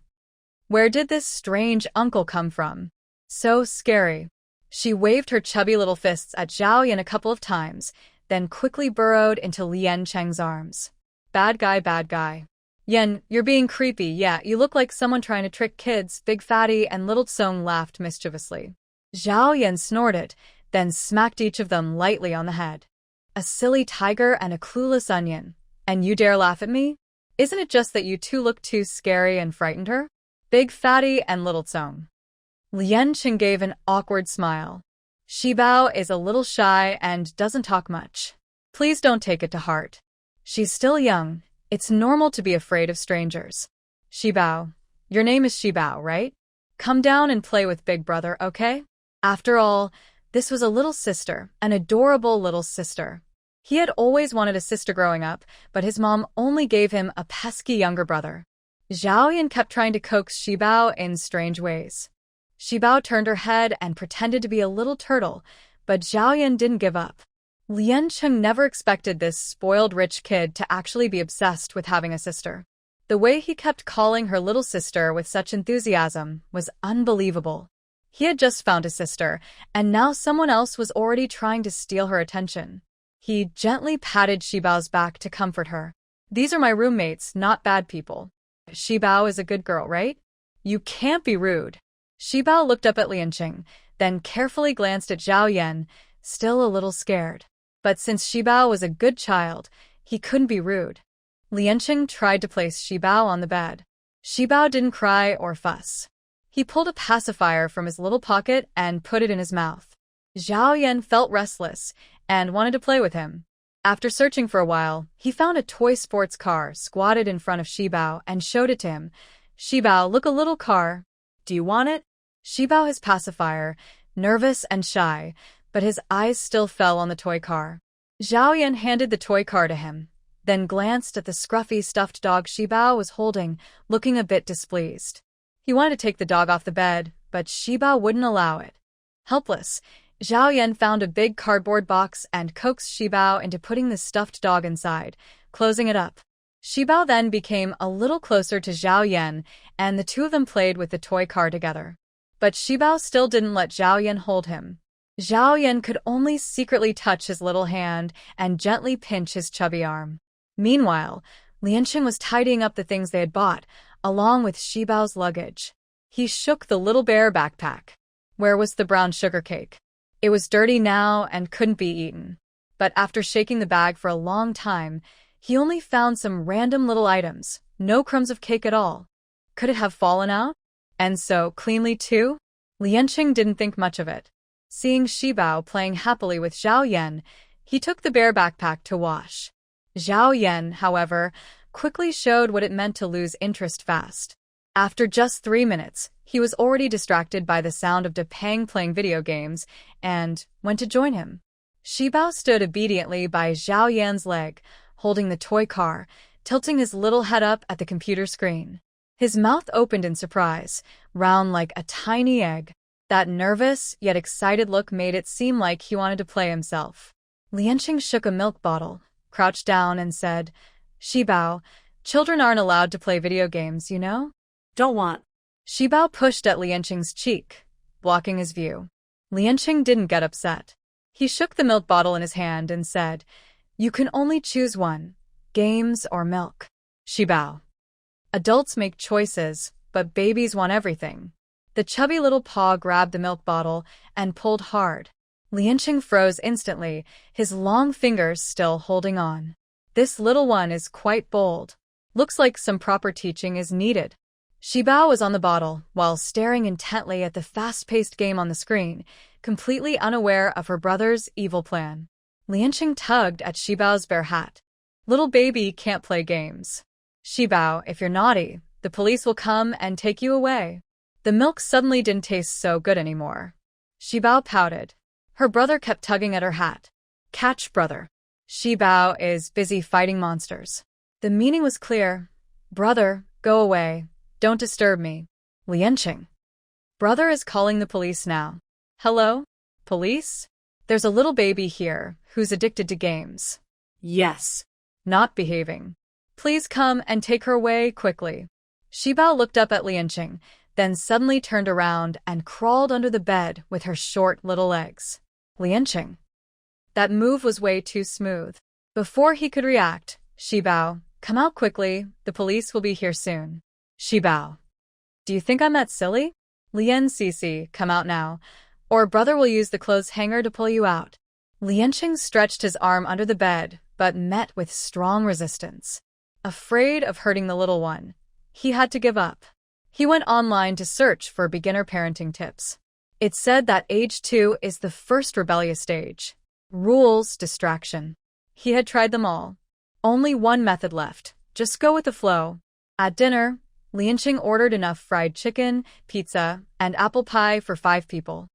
Where did this strange uncle come from? So scary. She waved her chubby little fists at Zhao Yan a couple of times, then quickly burrowed into Lianqing's arms. Bad guy, bad guy. Yan, you're being creepy, yeah, you look like someone trying to trick kids, Big Fatty and Little Tsong laughed mischievously. Zhao Yan snorted, then smacked each of them lightly on the head. A silly tiger and a clueless onion. And you dare laugh at me? Isn't it just that you two look too scary and frightened her? Big Fatty and Little Tsong. Lianqing gave an awkward smile. Qibao is a little shy and doesn't talk much. Please don't take it to heart. She's still young. It's normal to be afraid of strangers. Qibao. Your name is Qibao, right? Come down and play with Big Brother, okay? After all, this was a little sister, an adorable little sister. He had always wanted a sister growing up, but his mom only gave him a pesky younger brother. Zhao Yan kept trying to coax Shibao in strange ways. Shibao turned her head and pretended to be a little turtle, but Zhao Yan didn't give up. Liancheng never expected this spoiled rich kid to actually be obsessed with having a sister. The way he kept calling her little sister with such enthusiasm was unbelievable. He had just found a sister, and now someone else was already trying to steal her attention. He gently patted Shibao's back to comfort her. These are my roommates, not bad people. Shibao is a good girl, right? You can't be rude. Shibao looked up at Liancheng, then carefully glanced at Zhao Yan, still a little scared. But since Shibao was a good child, he couldn't be rude. Liancheng tried to place Shibao on the bed. Shibao didn't cry or fuss. He pulled a pacifier from his little pocket and put it in his mouth. Zhao Yan felt restless and wanted to play with him. After searching for a while, he found a toy sports car squatted in front of Shibao and showed it to him. Shibao, look, a little car. Do you want it? Shibao, his pacifier, nervous and shy, but his eyes still fell on the toy car. Zhao Yan handed the toy car to him, then glanced at the scruffy stuffed dog Shibao was holding, looking a bit displeased. He wanted to take the dog off the bed, but Shibao wouldn't allow it. Helpless, Zhao Yan found a big cardboard box and coaxed Shibao into putting the stuffed dog inside, closing it up. Shibao then became a little closer to Zhao Yan, and the two of them played with the toy car together. But Shibao still didn't let Zhao Yan hold him. Zhao Yan could only secretly touch his little hand and gently pinch his chubby arm. Meanwhile, Liancheng was tidying up the things they had bought, along with Shibao's luggage. He shook the little bear backpack. Where was the brown sugar cake? It was dirty now and couldn't be eaten. But after shaking the bag for a long time, he only found some random little items, no crumbs of cake at all. Could it have fallen out? And so cleanly too? Liancheng didn't think much of it. Seeing Shibao playing happily with Zhao Yan, he took the bear backpack to wash. Zhao Yan, however, quickly showed what it meant to lose interest fast. After just 3 minutes, he was already distracted by the sound of Depang playing video games and went to join him. Shibao stood obediently by Zhao Yan's leg, holding the toy car, tilting his little head up at the computer screen. His mouth opened in surprise, round like a tiny egg. That nervous yet excited look made it seem like he wanted to play himself. Liancheng shook a milk bottle, crouched down and said, Shibao, children aren't allowed to play video games, you know? Don't want. Shibao pushed at Liancheng's cheek, blocking his view. Liancheng didn't get upset. He shook the milk bottle in his hand and said, You can only choose one, games or milk. Shibao. Adults make choices, but babies want everything. The chubby little paw grabbed the milk bottle and pulled hard. Liancheng froze instantly, his long fingers still holding on. This little one is quite bold. Looks like some proper teaching is needed. Shibao was on the bottle, while staring intently at the fast-paced game on the screen, completely unaware of her brother's evil plan. Liancheng tugged at Shibao's bare hat. Little baby can't play games. Shibao, if you're naughty, the police will come and take you away. The milk suddenly didn't taste so good anymore. Shibao pouted. Her brother kept tugging at her hat. Catch, brother. Shibao is busy fighting monsters. The meaning was clear. Brother, go away. Don't disturb me. Liancheng. Brother is calling the police now. Hello? Police? There's a little baby here who's addicted to games. Yes. Not behaving. Please come and take her away quickly. Shibao looked up at Liancheng, then suddenly turned around and crawled under the bed with her short little legs. Liancheng. That move was way too smooth. Before he could react, Shibao, come out quickly, the police will be here soon. Shibao. Do you think I'm that silly? Lian Cece, come out now, or brother will use the clothes hanger to pull you out. Liancheng stretched his arm under the bed, but met with strong resistance. Afraid of hurting the little one, he had to give up. He went online to search for beginner parenting tips. It said that age 2 is the first rebellious stage. Rules, distraction. He had tried them all. Only one method left. Just go with the flow. At dinner, Lianqing ordered enough fried chicken, pizza, and apple pie for 5 people.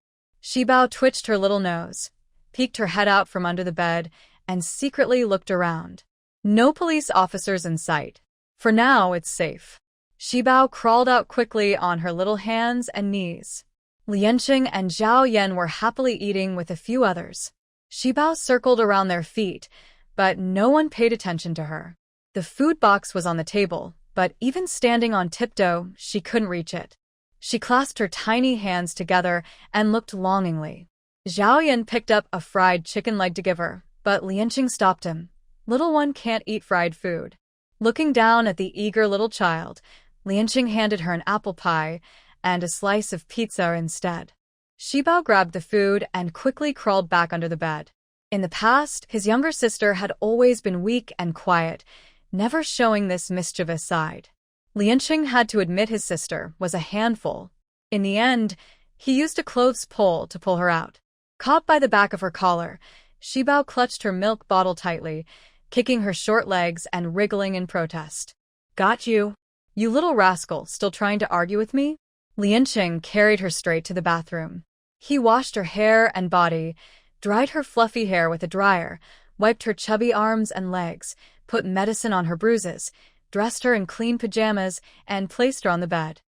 Shibao twitched her little nose, peeked her head out from under the bed, and secretly looked around. No police officers in sight. For now, it's safe. Shibao crawled out quickly on her little hands and knees. Lianqing and Zhao Yan were happily eating with a few others. Shibao circled around their feet, but no one paid attention to her. The food box was on the table, but even standing on tiptoe, she couldn't reach it. She clasped her tiny hands together and looked longingly. Zhao Yan picked up a fried chicken leg to give her, but Lianqing stopped him. Little one can't eat fried food. Looking down at the eager little child, Lianqing handed her an apple pie and a slice of pizza instead. Shibao grabbed the food and quickly crawled back under the bed. In the past, his younger sister had always been weak and quiet, never showing this mischievous side. Lianqing had to admit his sister was a handful. In the end, he used a clothes pole to pull her out. Caught by the back of her collar, Shibao clutched her milk bottle tightly, kicking her short legs and wriggling in protest. "Got you. You little rascal, still trying to argue with me?" Lianqing carried her straight to the bathroom. He washed her hair and body, dried her fluffy hair with a dryer, wiped her chubby arms and legs, put medicine on her bruises, dressed her in clean pajamas, and placed her on the bed.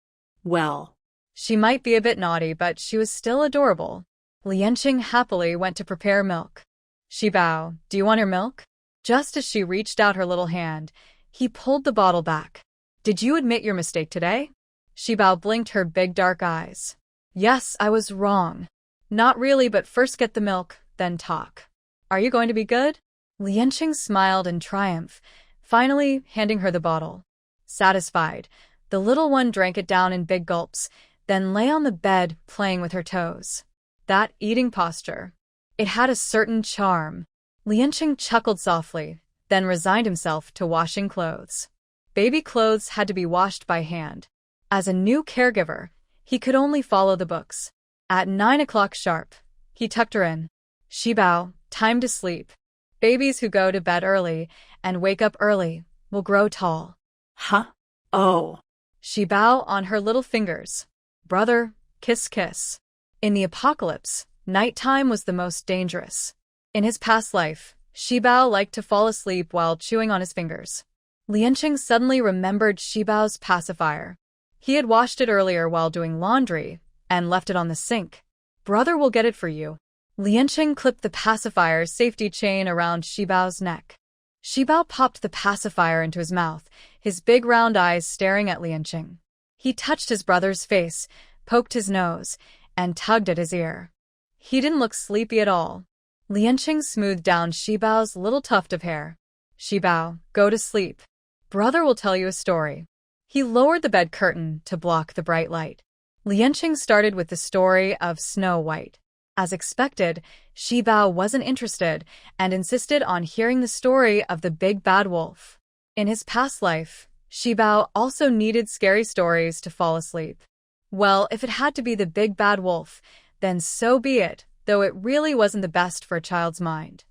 Well, She might be a bit naughty, but she was still adorable. Lianqing happily went to prepare milk. "Shibao, do you want her milk?" Just as she reached out her little hand, he pulled the bottle back. "Did you admit your mistake today?" Shibao blinked her big dark eyes. "Yes, I was wrong. Not really, but first get the milk, then talk. Are you going to be good?" Lianqing smiled in triumph, finally handing her the bottle. Satisfied, the little one drank it down in big gulps, then lay on the bed playing with her toes. That eating posture. It had a certain charm. Lianqing chuckled softly, then resigned himself to washing clothes. Baby clothes had to be washed by hand. As a new caregiver, he could only follow the books. At 9 o'clock sharp, he tucked her in. "Shibao, time to sleep. Babies who go to bed early and wake up early will grow tall." huh? Oh, Shibao on her little fingers. "Brother, kiss kiss." In the apocalypse, nighttime was the most dangerous. In his past life, Shibao liked to fall asleep while chewing on his fingers. Lianqing suddenly remembered Shibao's pacifier. He had washed it earlier while doing laundry and left it on the sink. "Brother will get it for you." Lianqing clipped the pacifier's safety chain around Shibao's neck. Shibao popped the pacifier into his mouth, his big round eyes staring at Lianqing. He touched his brother's face, poked his nose, and tugged at his ear. He didn't look sleepy at all. Lianqing smoothed down Shibao's little tuft of hair. "Shibao, go to sleep. Brother will tell you a story." He lowered the bed curtain to block the bright light. Lianqing started with the story of Snow White. As expected, Shibao wasn't interested and insisted on hearing the story of the big bad wolf. In his past life, Shibao also needed scary stories to fall asleep. Well, if it had to be the big bad wolf, then so be it, though it really wasn't the best for a child's mind.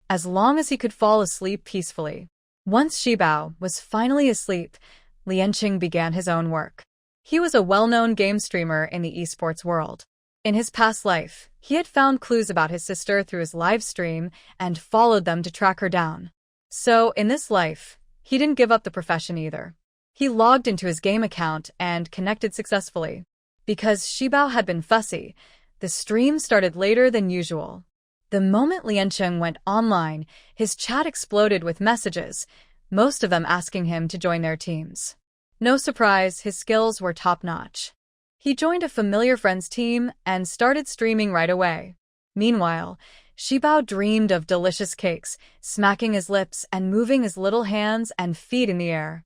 As long as he could fall asleep peacefully. Once Shibao was finally asleep, Lianqing began his own work. He was a well-known game streamer in the esports world. In his past life, he had found clues about his sister through his live stream and followed them to track her down. So, in this life, he didn't give up the profession either. He logged into his game account and connected successfully. Because Shibao had been fussy, the stream started later than usual. The moment Lianqing went online, his chat exploded with messages, most of them asking him to join their teams. No surprise, his skills were top-notch. He joined a familiar friend's team and started streaming right away. Meanwhile, Shibao dreamed of delicious cakes, smacking his lips and moving his little hands and feet in the air.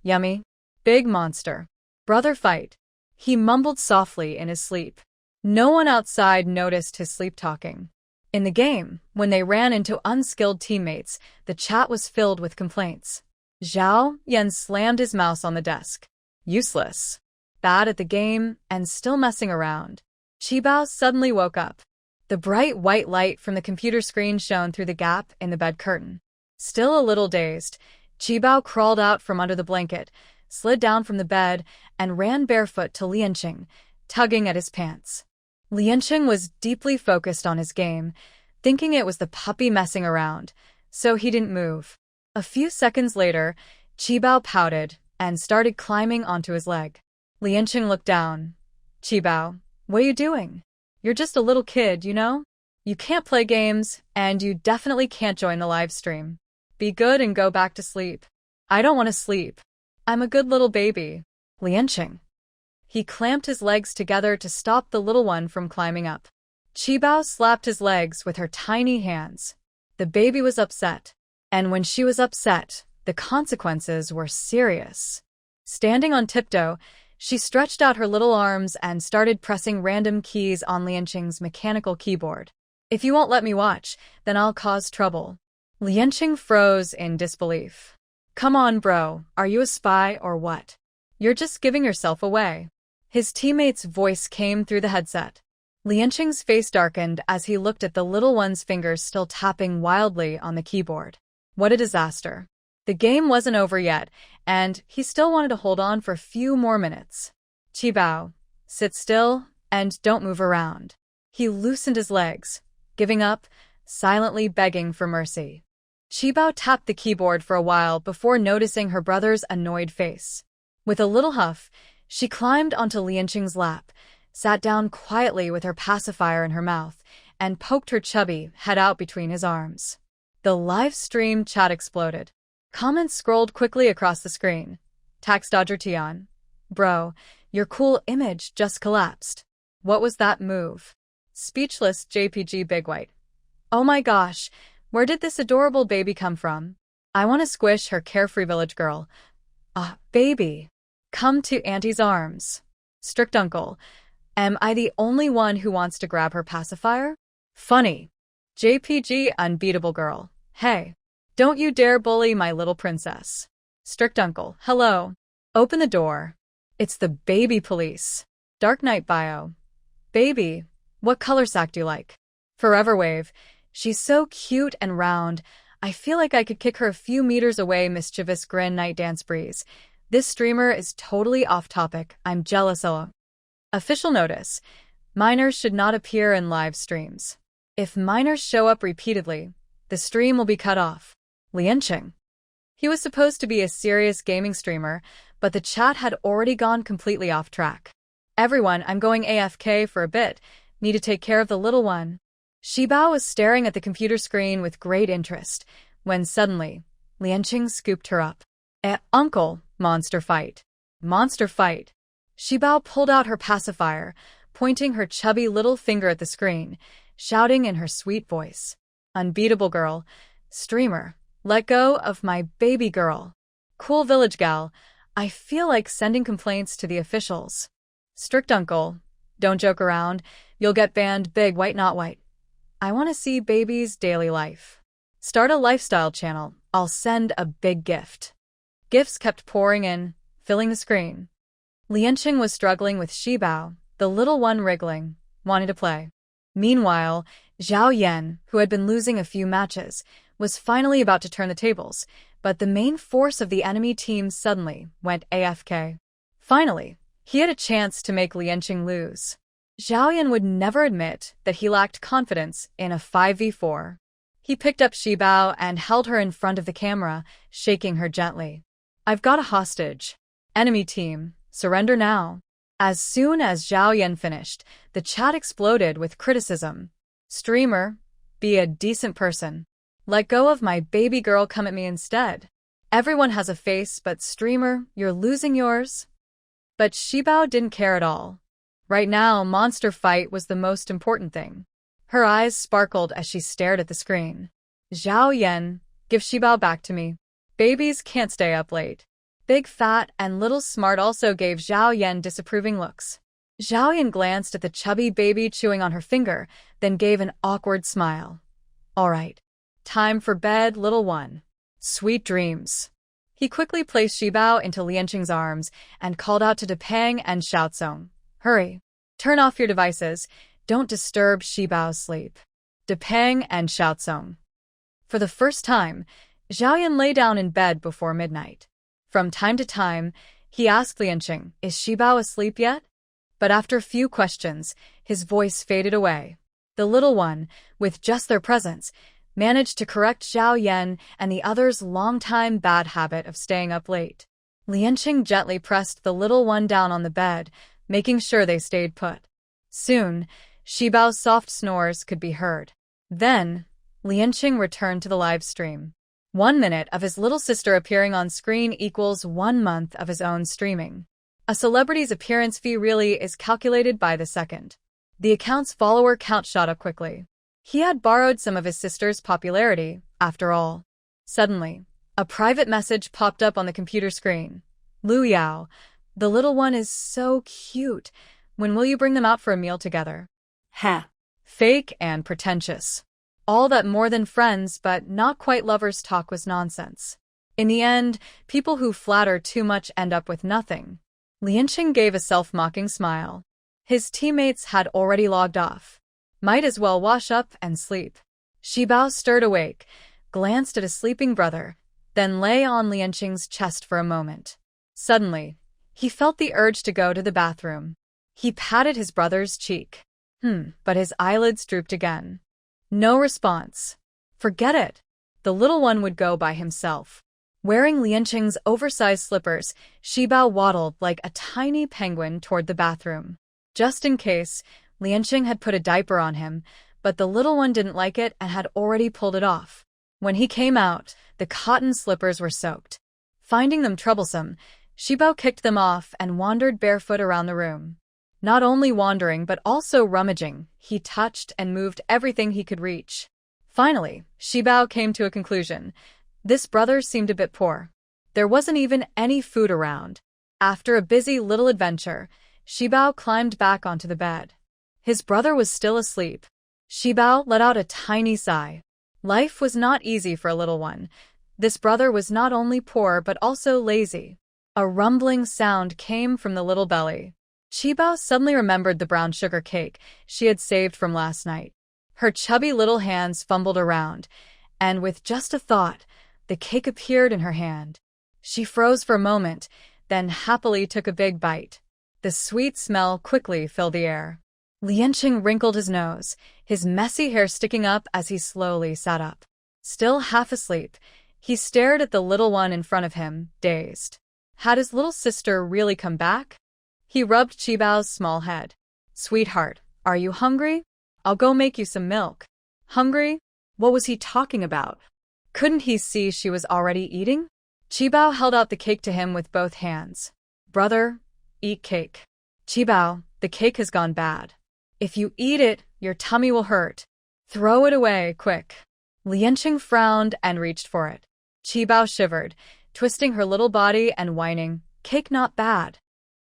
Yummy. Big monster. Brother fight. He mumbled softly in his sleep. No one outside noticed his sleep-talking. In the game, when they ran into unskilled teammates, the chat was filled with complaints. Zhao Yan slammed his mouse on the desk. Useless. Bad at the game, and still messing around. Shibao suddenly woke up. The bright white light from the computer screen shone through the gap in the bed curtain. Still a little dazed, Qibao crawled out from under the blanket, slid down from the bed, and ran barefoot to Lianqing, tugging at his pants. Lianqing was deeply focused on his game, thinking it was the puppy messing around, so he didn't move. A few seconds later, Qibao pouted and started climbing onto his leg. Lianqing looked down. Qibao, what are you doing? You're just a little kid, you know? You can't play games, and you definitely can't join the live stream. Be good and go back to sleep. I don't want to sleep. I'm a good little baby. Lianqing. He clamped his legs together to stop the little one from climbing up. Qibao slapped his legs with her tiny hands. The baby was upset. And when she was upset, the consequences were serious. Standing on tiptoe, she stretched out her little arms and started pressing random keys on Lianqing's mechanical keyboard. If you won't let me watch, then I'll cause trouble. Lianqing froze in disbelief. Come on, bro, are you a spy or what? You're just giving yourself away. His teammate's voice came through the headset. Lianqing's face darkened as he looked at the little one's fingers still tapping wildly on the keyboard. What a disaster. The game wasn't over yet, and he still wanted to hold on for a few more minutes. Qibao, sit still and don't move around. He loosened his legs, giving up, silently begging for mercy. Qibao tapped the keyboard for a while before noticing her brother's annoyed face. With a little huff, she climbed onto Lianqing's lap, sat down quietly with her pacifier in her mouth, and poked her chubby head out between his arms. The live stream chat exploded. Comments scrolled quickly across the screen. Tax Dodger Tian. Bro, your cool image just collapsed. What was that move? Speechless JPG Big White. Oh my gosh, where did this adorable baby come from? I want to squish her carefree village girl. Ah, baby. Come to Auntie's arms. Strict uncle. Am I the only one who wants to grab her pacifier? Funny. JPG Unbeatable Girl. Hey. Don't you dare bully my little princess. Strict uncle. Hello. Open the door. It's the baby police. Dark Knight Bio. Baby. What color sack do you like? Forever Wave. She's so cute and round. I feel like I could kick her a few meters away. Mischievous Grin Night Dance Breeze. This streamer is totally off topic. I'm jealous. Official notice. Minors should not appear in live streams. If minors show up repeatedly, the stream will be cut off. Lianqing. He was supposed to be a serious gaming streamer, but the chat had already gone completely off track. Everyone, I'm going AFK for a bit. Need to take care of the little one. Qibao was staring at the computer screen with great interest, when suddenly, Lianqing scooped her up. Uncle, monster fight. Monster fight. Qibao pulled out her pacifier, pointing her chubby little finger at the screen, shouting in her sweet voice. Unbeatable girl. Streamer. Let go of my baby girl. Cool village gal. I feel like sending complaints to the officials. Strict uncle. Don't joke around. You'll get banned. Big White Not White. I want to see baby's daily life. Start a lifestyle channel. I'll send a big gift. Gifts kept pouring in, filling the screen. Lianqing was struggling with Qibao, the little one wriggling, wanting to play. Meanwhile, Zhao Yan, who had been losing a few matches, was finally about to turn the tables, but the main force of the enemy team suddenly went AFK. Finally, he had a chance to make Lianqing lose. Zhao Yan would never admit that he lacked confidence in a 5v4. He picked up Qibao and held her in front of the camera, shaking her gently. I've got a hostage. Enemy team, surrender now. As soon as Zhao Yan finished, the chat exploded with criticism. Streamer, be a decent person. Let go of my baby girl, come at me instead. Everyone has a face, but streamer, you're losing yours. But Qibao didn't care at all. Right now, monster fight was the most important thing. Her eyes sparkled as she stared at the screen. Zhao Yan, give Qibao back to me. Babies can't stay up late. Big Fat and Little Smart also gave Zhao Yan disapproving looks. Zhao Yan glanced at the chubby baby chewing on her finger, then gave an awkward smile. All right. Time for bed, little one. Sweet dreams. He quickly placed Qibao into Lianqing's arms and called out to Depeng and Xiaozong. Hurry. Turn off your devices. Don't disturb Xibao's sleep. Depeng and Xiaozong. For the first time, Zhao Yan lay down in bed before midnight. From time to time, he asked Lianqing, "Is Shibao asleep yet?" But after a few questions, his voice faded away. The little one, with just their presence, managed to correct Zhao Yan and the others' long-time bad habit of staying up late. Lianqing gently pressed the little one down on the bed, making sure they stayed put. Soon, Shibao's soft snores could be heard. Then, Lianqing returned to the live stream. 1 minute of his little sister appearing on screen equals 1 month of his own streaming. A celebrity's appearance fee really is calculated by the second. The account's follower count shot up quickly. He had borrowed some of his sister's popularity, after all. Suddenly, a private message popped up on the computer screen. "Lu Yao, the little one is so cute. When will you bring them out for a meal together?" Heh. Fake and pretentious. All that more than friends but not quite lovers talk was nonsense. In the end, people who flatter too much end up with nothing. Lianqing gave a self-mocking smile. His teammates had already logged off. Might as well wash up and sleep. Shibao stirred awake, glanced at his sleeping brother, then lay on Lianqing's chest for a moment. Suddenly, he felt the urge to go to the bathroom. He patted his brother's cheek. But his eyelids drooped again. No response. Forget it. The little one would go by himself. Wearing Lianqing's oversized slippers, Shibao waddled like a tiny penguin toward the bathroom. Just in case, Lianqing had put a diaper on him, but the little one didn't like it and had already pulled it off. When he came out, the cotton slippers were soaked. Finding them troublesome, Shibao kicked them off and wandered barefoot around the room. Not only wandering but also rummaging, he touched and moved everything he could reach. Finally, Shibao came to a conclusion. This brother seemed a bit poor. There wasn't even any food around. After a busy little adventure, Shibao climbed back onto the bed. His brother was still asleep. Shibao let out a tiny sigh. Life was not easy for a little one. This brother was not only poor but also lazy. A rumbling sound came from the little belly. Shibao suddenly remembered the brown sugar cake she had saved from last night. Her chubby little hands fumbled around, and with just a thought, the cake appeared in her hand. She froze for a moment, then happily took a big bite. The sweet smell quickly filled the air. Lianqing wrinkled his nose, his messy hair sticking up as he slowly sat up. Still half asleep, he stared at the little one in front of him, dazed. Had his little sister really come back? He rubbed Shibao's small head. "Sweetheart, are you hungry? I'll go make you some milk." Hungry? What was he talking about? Couldn't he see she was already eating? Shibao held out the cake to him with both hands. "Brother, eat cake." "Shibao, the cake has gone bad. If you eat it, your tummy will hurt. Throw it away, quick." Lianqing frowned and reached for it. Shibao shivered, twisting her little body and whining, "Cake not bad."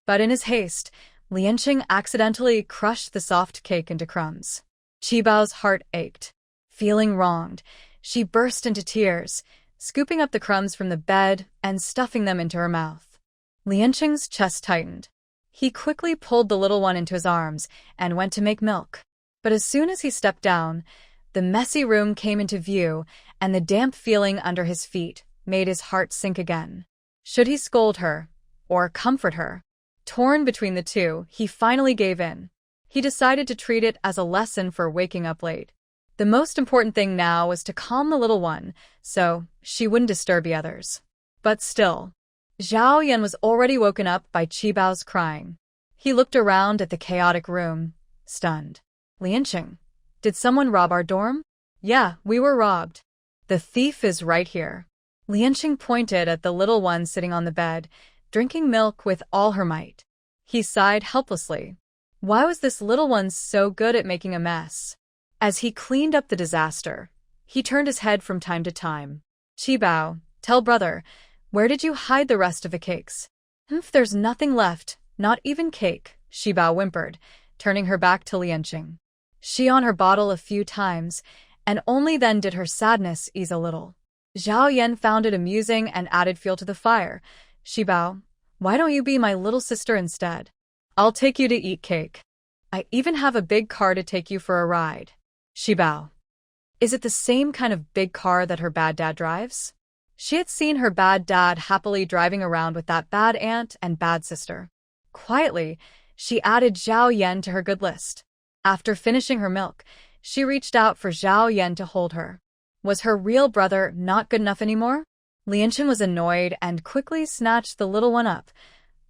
But in his haste, Lianqing accidentally crushed the soft cake into crumbs. Shibao's heart ached. Feeling wronged, she burst into tears, scooping up the crumbs from the bed and stuffing them into her mouth. Lianqing's chest tightened. He quickly pulled the little one into his arms and went to make milk. But as soon as he stepped down, the messy room came into view, and the damp feeling under his feet made his heart sink again. Should he scold her or comfort her? Torn between the two, he finally gave in. He decided to treat it as a lesson for waking up late. The most important thing now was to calm the little one, so she wouldn't disturb the others. But still, Zhao Yan was already woken up by Qibao's crying. He looked around at the chaotic room, stunned. "Lianqing, did someone rob our dorm?" "Yeah, we were robbed. The thief is right here." Lianqing pointed at the little one sitting on the bed, drinking milk with all her might. He sighed helplessly. Why was this little one so good at making a mess? As he cleaned up the disaster, he turned his head from time to time. "Qibao, tell brother, where did you hide the rest of the cakes?" There's nothing left, not even cake," Qibao whimpered, turning her back to Lianqing. She on her bottle a few times, and only then did her sadness ease a little. Zhao Yan found it amusing and added fuel to the fire. "Qibao, why don't you be my little sister instead? I'll take you to eat cake. I even have a big car to take you for a ride." "Qibao, is it the same kind of big car that her bad dad drives?" She had seen her bad dad happily driving around with that bad aunt and bad sister. Quietly, she added Zhao Yan to her good list. After finishing her milk, she reached out for Zhao Yan to hold her. Was her real brother not good enough anymore? Lianchen was annoyed and quickly snatched the little one up.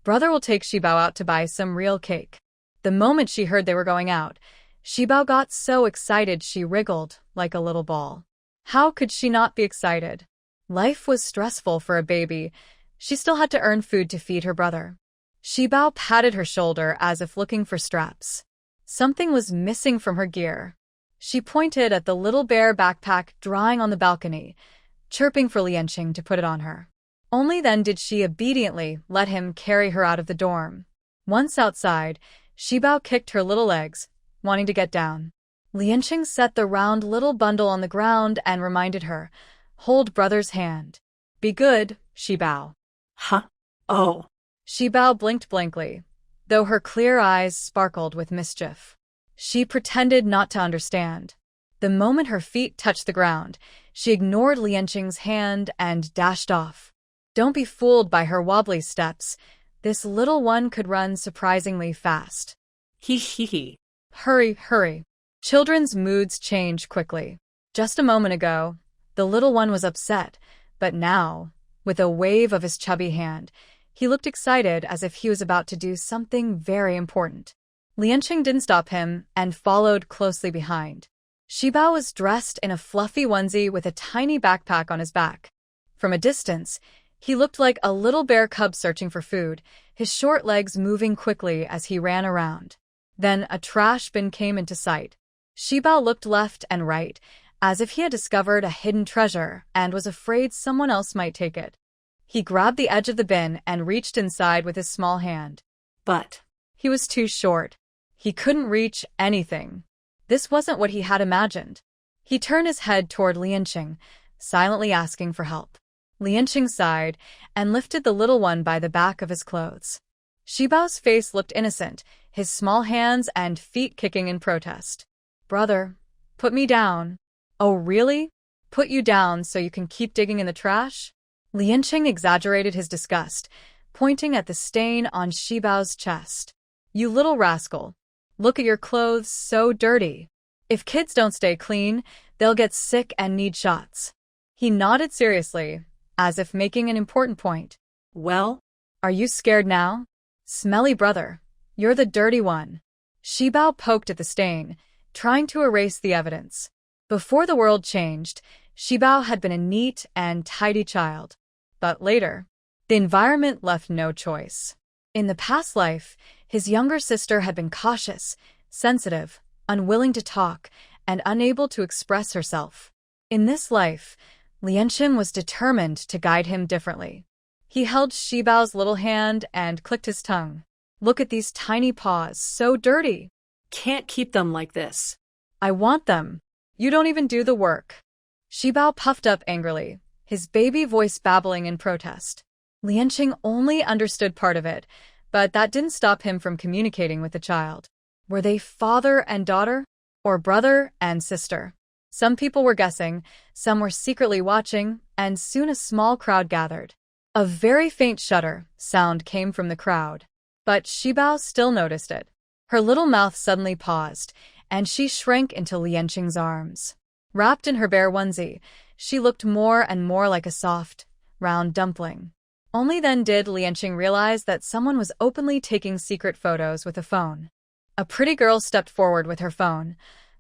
Brother will take Shibao out to buy some real cake. The moment she heard they were going out, Shibao got so excited she wriggled like a little ball. How could she not be excited? Life was stressful for a baby. She still had to earn food to feed her brother. Shibao patted her shoulder as if looking for straps. Something was missing from her gear. She pointed at the little bear backpack drying on the balcony, chirping for Lianqing to put it on her. Only then did she obediently let him carry her out of the dorm. Once outside, Shibao kicked her little legs, wanting to get down. Lianqing set the round little bundle on the ground and reminded her, "Hold brother's hand. Be good, Shibao." Huh? Oh. Shibao blinked blankly, though her clear eyes sparkled with mischief. She pretended not to understand. The moment her feet touched the ground, she ignored Lianqing's hand and dashed off. Don't be fooled by her wobbly steps. This little one could run surprisingly fast. Hee. Hurry, hurry. Children's moods change quickly. Just a moment ago, the little one was upset, but now, with a wave of his chubby hand, he looked excited as if he was about to do something very important. Lianqing didn't stop him and followed closely behind. Shibao was dressed in a fluffy onesie with a tiny backpack on his back. From a distance, he looked like a little bear cub searching for food, his short legs moving quickly as he ran around. Then a trash bin came into sight. Shibao looked left and right, as if he had discovered a hidden treasure and was afraid someone else might take it. He grabbed the edge of the bin and reached inside with his small hand. But he was too short. He couldn't reach anything. This wasn't what he had imagined. He turned his head toward Lianqing, silently asking for help. Lianqing sighed and lifted the little one by the back of his clothes. Shibao's face looked innocent, his small hands and feet kicking in protest. "Brother, put me down." "Oh, really? Put you down so you can keep digging in the trash?" Lianqing exaggerated his disgust, pointing at the stain on Shibao's chest. "You little rascal. Look at your clothes, so dirty. If kids don't stay clean, they'll get sick and need shots." He nodded seriously, as if making an important point. Well? "Are you scared now? Smelly brother, you're the dirty one." Shibao poked at the stain, trying to erase the evidence. Before the world changed, Shibao had been a neat and tidy child. But later, the environment left no choice. In the past life, his younger sister had been cautious, sensitive, unwilling to talk, and unable to express herself. In this life, Lianqing was determined to guide him differently. He held Shibao's little hand and clicked his tongue. "Look at these tiny paws, so dirty." Can't keep them like this. "I want them. You don't even do the work." Shibao puffed up angrily, his baby voice babbling in protest. Lianqing only understood part of it, but that didn't stop him from communicating with the child. Were they father and daughter, or brother and sister? Some people were guessing, some were secretly watching, and soon a small crowd gathered. A very faint shudder sound came from the crowd, but Shibao still noticed it. Her little mouth suddenly paused, and she shrank into Lianqing's arms. Wrapped in her bear onesie, she looked more and more like a soft, round dumpling. Only then did Lianqing realize that someone was openly taking secret photos with a phone. A pretty girl stepped forward with her phone.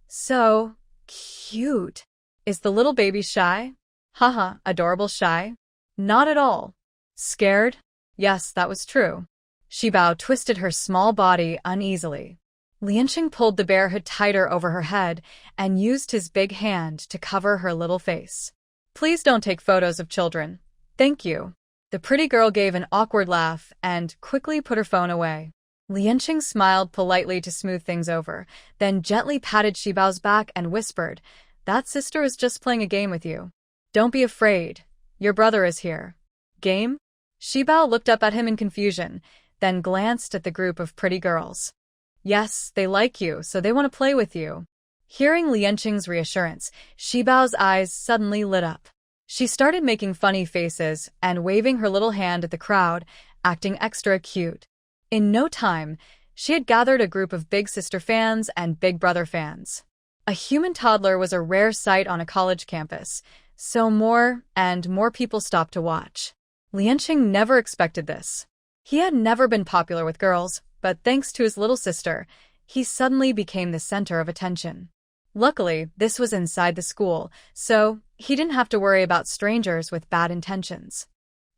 "So cute. Is the little baby shy?" "Haha, adorable shy?" "Not at all." "Scared?" Yes, that was true. Shibao twisted her small body uneasily. Lianqing pulled the bear hood tighter over her head and used his big hand to cover her little face. "Please don't take photos of children. Thank you." The pretty girl gave an awkward laugh and quickly put her phone away. Lianqing smiled politely to smooth things over, then gently patted Shibao's back and whispered, "That sister is just playing a game with you. Don't be afraid. Your brother is here." "Game?" Shibao looked up at him in confusion, then glanced at the group of pretty girls. "Yes, they like you, so they want to play with you." Hearing Lianqing's reassurance, Shibao's eyes suddenly lit up. She started making funny faces and waving her little hand at the crowd, acting extra cute. In no time, she had gathered a group of Big Sister fans and Big Brother fans. A human toddler was a rare sight on a college campus, so more and more people stopped to watch. Lianqing never expected this. He had never been popular with girls, but thanks to his little sister, he suddenly became the center of attention. Luckily, this was inside the school, so he didn't have to worry about strangers with bad intentions.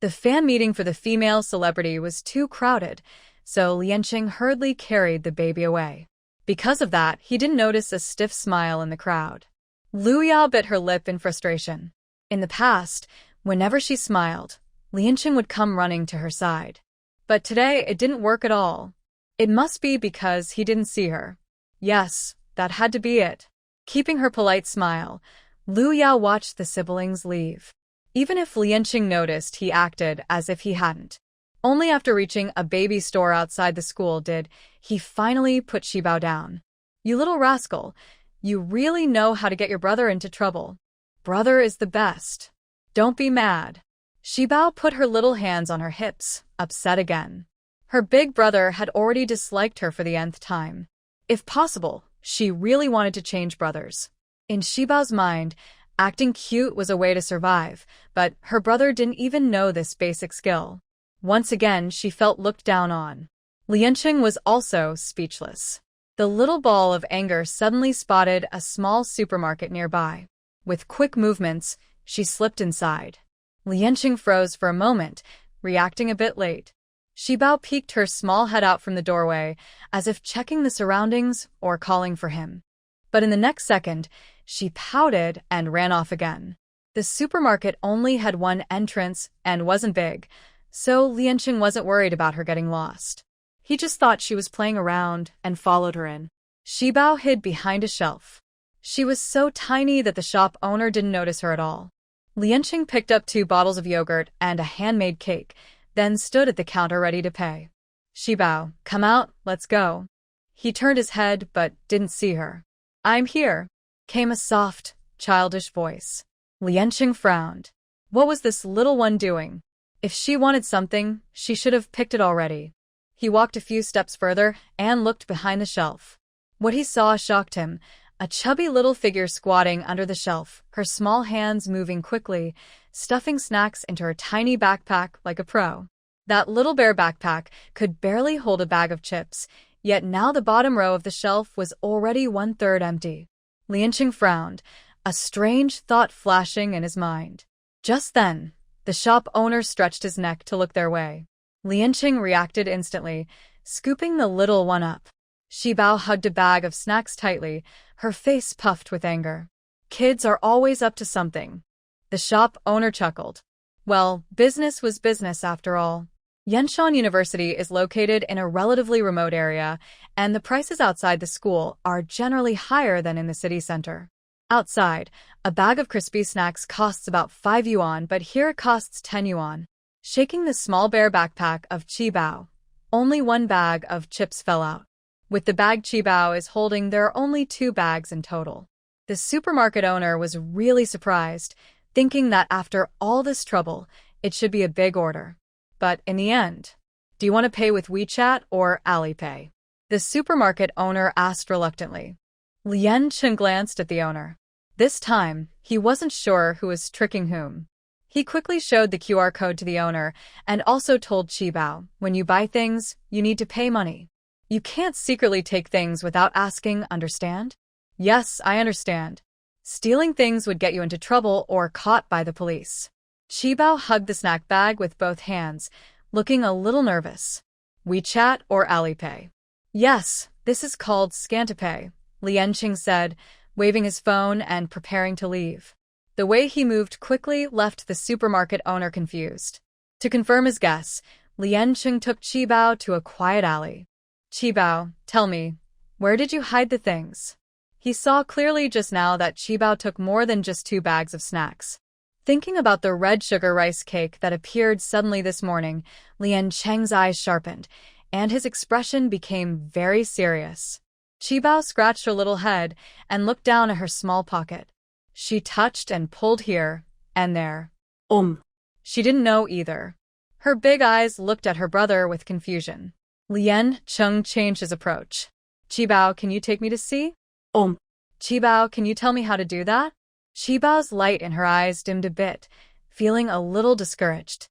The fan meeting for the female celebrity was too crowded, so Lianqing hurriedly carried the baby away. Because of that, he didn't notice a stiff smile in the crowd. Luya bit her lip in frustration. In the past, whenever she smiled, Lianqing would come running to her side. But today, it didn't work at all. It must be because he didn't see her. Yes, that had to be it. Keeping her polite smile, Luya watched the siblings leave. Even if Lianqing noticed, he acted as if he hadn't. Only after reaching a baby store outside the school did he finally put Shibao down. You little rascal, you really know how to get your brother into trouble. Brother is the best. Don't be mad. Shibao put her little hands on her hips, upset again. Her big brother had already disliked her for the nth time. If possible, she really wanted to change brothers. In Shibao's mind, acting cute was a way to survive, but her brother didn't even know this basic skill. Once again, she felt looked down on. Lianqing was also speechless. The little ball of anger suddenly spotted a small supermarket nearby. With quick movements, she slipped inside. Lianqing froze for a moment, reacting a bit late. Shibao peeked her small head out from the doorway, as if checking the surroundings or calling for him. But in the next second, she pouted and ran off again. The supermarket only had one entrance and wasn't big, so Lianqing wasn't worried about her getting lost. He just thought she was playing around and followed her in. Shibao hid behind a shelf. She was so tiny that the shop owner didn't notice her at all. Lianqing picked up 2 bottles of yogurt and a handmade cake, then stood at the counter ready to pay. Shibao, come out, let's go. He turned his head but didn't see her. I'm here, came a soft, childish voice. Lianqing frowned. What was this little one doing? If she wanted something, she should have picked it already. He walked a few steps further and looked behind the shelf. What he saw shocked him. A chubby little figure squatting under the shelf, her small hands moving quickly, stuffing snacks into her tiny backpack like a pro. That little bare backpack could barely hold a bag of chips, yet now the bottom row of the shelf was already 1/3 empty. Lianqing frowned, a strange thought flashing in his mind. Just then, the shop owner stretched his neck to look their way. Lianqing reacted instantly, scooping the little one up. Shibao hugged a bag of snacks tightly, her face puffed with anger. Kids are always up to something. The shop owner chuckled. Well, business was business after all. Yenshan University is located in a relatively remote area, and the prices outside the school are generally higher than in the city center. Outside, a bag of crispy snacks costs about 5 yuan, but here it costs 10 yuan. Shaking the small bare backpack of Qibao, only 1 bag of chips fell out. With the bag Qibao is holding, there are only 2 bags in total. The supermarket owner was really surprised, thinking that after all this trouble, it should be a big order. But in the end, do you want to pay with WeChat or Alipay? The supermarket owner asked reluctantly. Lianqing glanced at the owner. This time, he wasn't sure who was tricking whom. He quickly showed the QR code to the owner and also told Qibao, when you buy things, you need to pay money. You can't secretly take things without asking, understand? Yes, I understand. Stealing things would get you into trouble or caught by the police. Qibao hugged the snack bag with both hands, looking a little nervous. WeChat or Alipay? Yes, this is called Scan-to-Pay, Lianqing said, waving his phone and preparing to leave. The way he moved quickly left the supermarket owner confused. To confirm his guess, Lianqing took Qibao to a quiet alley. Qibao, tell me, where did you hide the things? He saw clearly just now that Qibao took more than just 2 bags of snacks. Thinking about the red sugar rice cake that appeared suddenly this morning, Lianqing's eyes sharpened, and his expression became very serious. Qibao scratched her little head and looked down at her small pocket. She touched and pulled here, And there. Um. She didn't know either. Her big eyes looked at her brother with confusion. Lien Chung changed his approach. Qibao, can you take me to see? Um. Qibao, can you tell me how to do that? Qibao's light in her eyes dimmed a bit, feeling a little discouraged.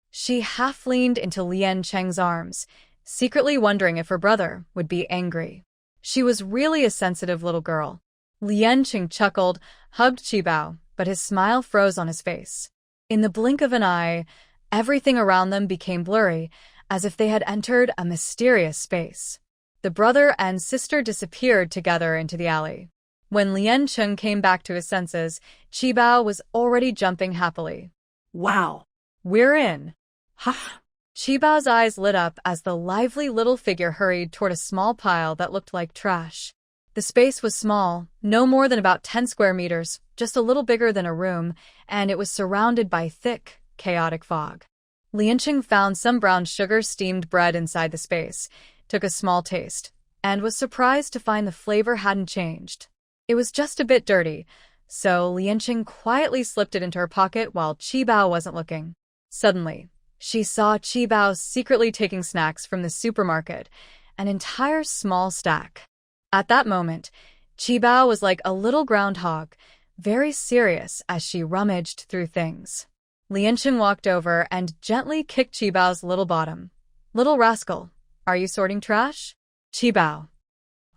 She half leaned into Lien Cheng's arms, secretly wondering if her brother would be angry. She was really a sensitive little girl. Lien Cheng chuckled, hugged Qibao, but his smile froze on his face. In the blink of an eye, everything around them became blurry, as if they had entered a mysterious space. The brother and sister disappeared together into the alley. When Lien Cheng came back to his senses, Qibao was already jumping happily. Wow. We're in. Ha. Qibao's eyes lit up as the lively little figure hurried toward a small pile that looked like trash. The space was small, no more than about 10 square meters, just a little bigger than a room, and it was surrounded by thick, chaotic fog. Lianqing found some brown sugar-steamed bread inside the space, took a small taste, and was surprised to find the flavor hadn't changed. It was just a bit dirty, so Lianqing quietly slipped it into her pocket while Qibao wasn't looking. Suddenly, she saw Qibao secretly taking snacks from the supermarket, an entire small stack. At that moment, Qibao was like a little groundhog, very serious as she rummaged through things. Lianqing walked over and gently kicked Qibao's little bottom. "Little rascal, are you sorting trash?" Qibao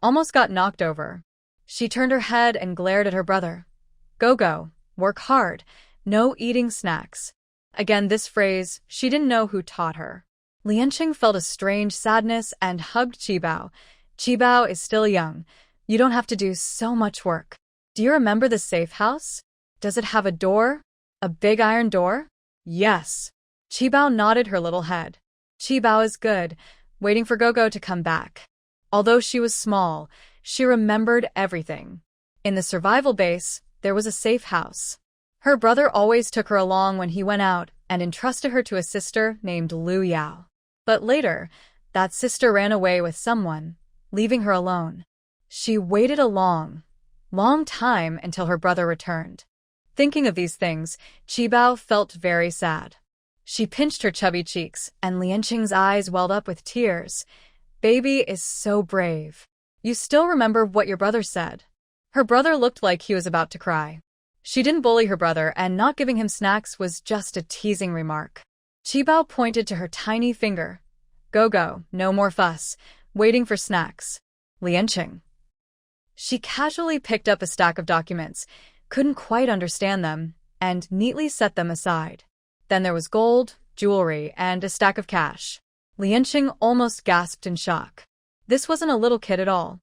almost got knocked over. She turned her head and glared at her brother. Go, work hard, no eating snacks. Again this phrase, she didn't know who taught her. Lianqing felt a strange sadness and hugged Qibao. Qibao is still young. You don't have to do so much work. Do you remember the safe house? Does it have a door? A big iron door? Yes. Qibao nodded her little head. Qibao is good, waiting for Gogo to come back. Although she was small, she remembered everything. In the survival base, there was a safe house. Her brother always took her along when he went out and entrusted her to a sister named Lu Yao. But later, that sister ran away with someone, leaving her alone. She waited a long time until her brother returned. Thinking of these things, Qibao felt very sad. She pinched her chubby cheeks, and Lianqing's eyes welled up with tears. Baby is so brave. You still remember what your brother said? Her brother looked like he was about to cry. She didn't bully her brother, and not giving him snacks was just a teasing remark. Qibao pointed to her tiny finger. Go, no more fuss, waiting for snacks. Lianqing. She casually picked up a stack of documents, couldn't quite understand them, and neatly set them aside. Then there was gold, jewelry, and a stack of cash. Lianqing almost gasped in shock. This wasn't a little kid at all.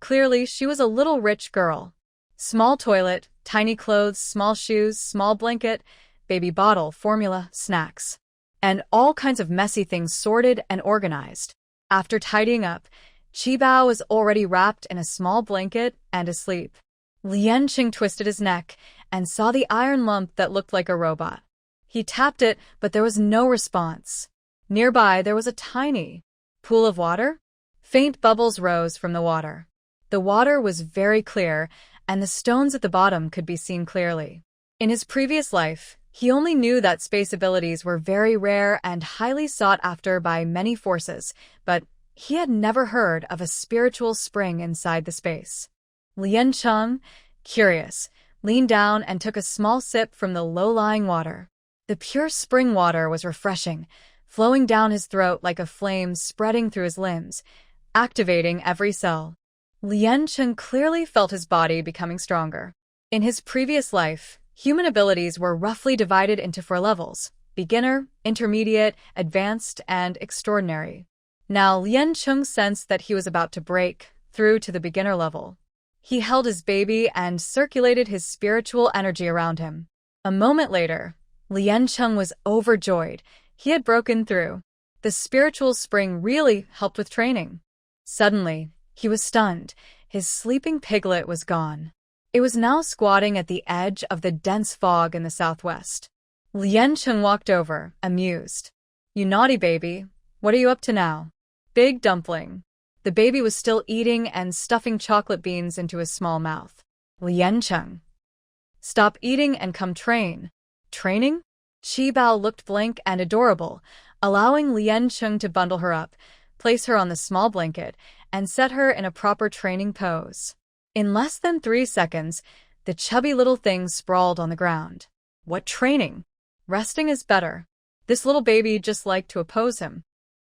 Clearly, she was a little rich girl. Small toilet, tiny clothes, small shoes, small blanket, baby bottle, formula, snacks. And all kinds of messy things sorted and organized. After tidying up, Qibao was already wrapped in a small blanket and asleep. Lianqing twisted his neck and saw the iron lump that looked like a robot. He tapped it, but there was no response. Nearby, there was a tiny pool of water. Faint bubbles rose from the water. The water was very clear, and the stones at the bottom could be seen clearly. In his previous life, he only knew that space abilities were very rare and highly sought after by many forces, but he had never heard of a spiritual spring inside the space. Lianqing, curious, leaned down and took a small sip from the low-lying water. The pure spring water was refreshing, flowing down his throat like a flame spreading through his limbs, activating every cell. Lianqing clearly felt his body becoming stronger. In his previous life, human abilities were roughly divided into 4 levels: beginner, intermediate, advanced, and extraordinary. Now Lianqing sensed that he was about to break through to the beginner level. He held his baby and circulated his spiritual energy around him. A moment later, Lianqing was overjoyed. He had broken through. The spiritual spring really helped with training. Suddenly, he was stunned. His sleeping piglet was gone. It was now squatting at the edge of the dense fog in the southwest. Lianqing walked over, amused. "You naughty baby. What are you up to now?" "Big dumpling." The baby was still eating and stuffing chocolate beans into his small mouth. "Lianqing, stop eating and come train." Training? Qi Bao looked blank and adorable, allowing Lien Cheng to bundle her up, place her on the small blanket, and set her in a proper training pose. In less than 3 seconds, the chubby little thing sprawled on the ground. What training? Resting is better. This little baby just liked to oppose him.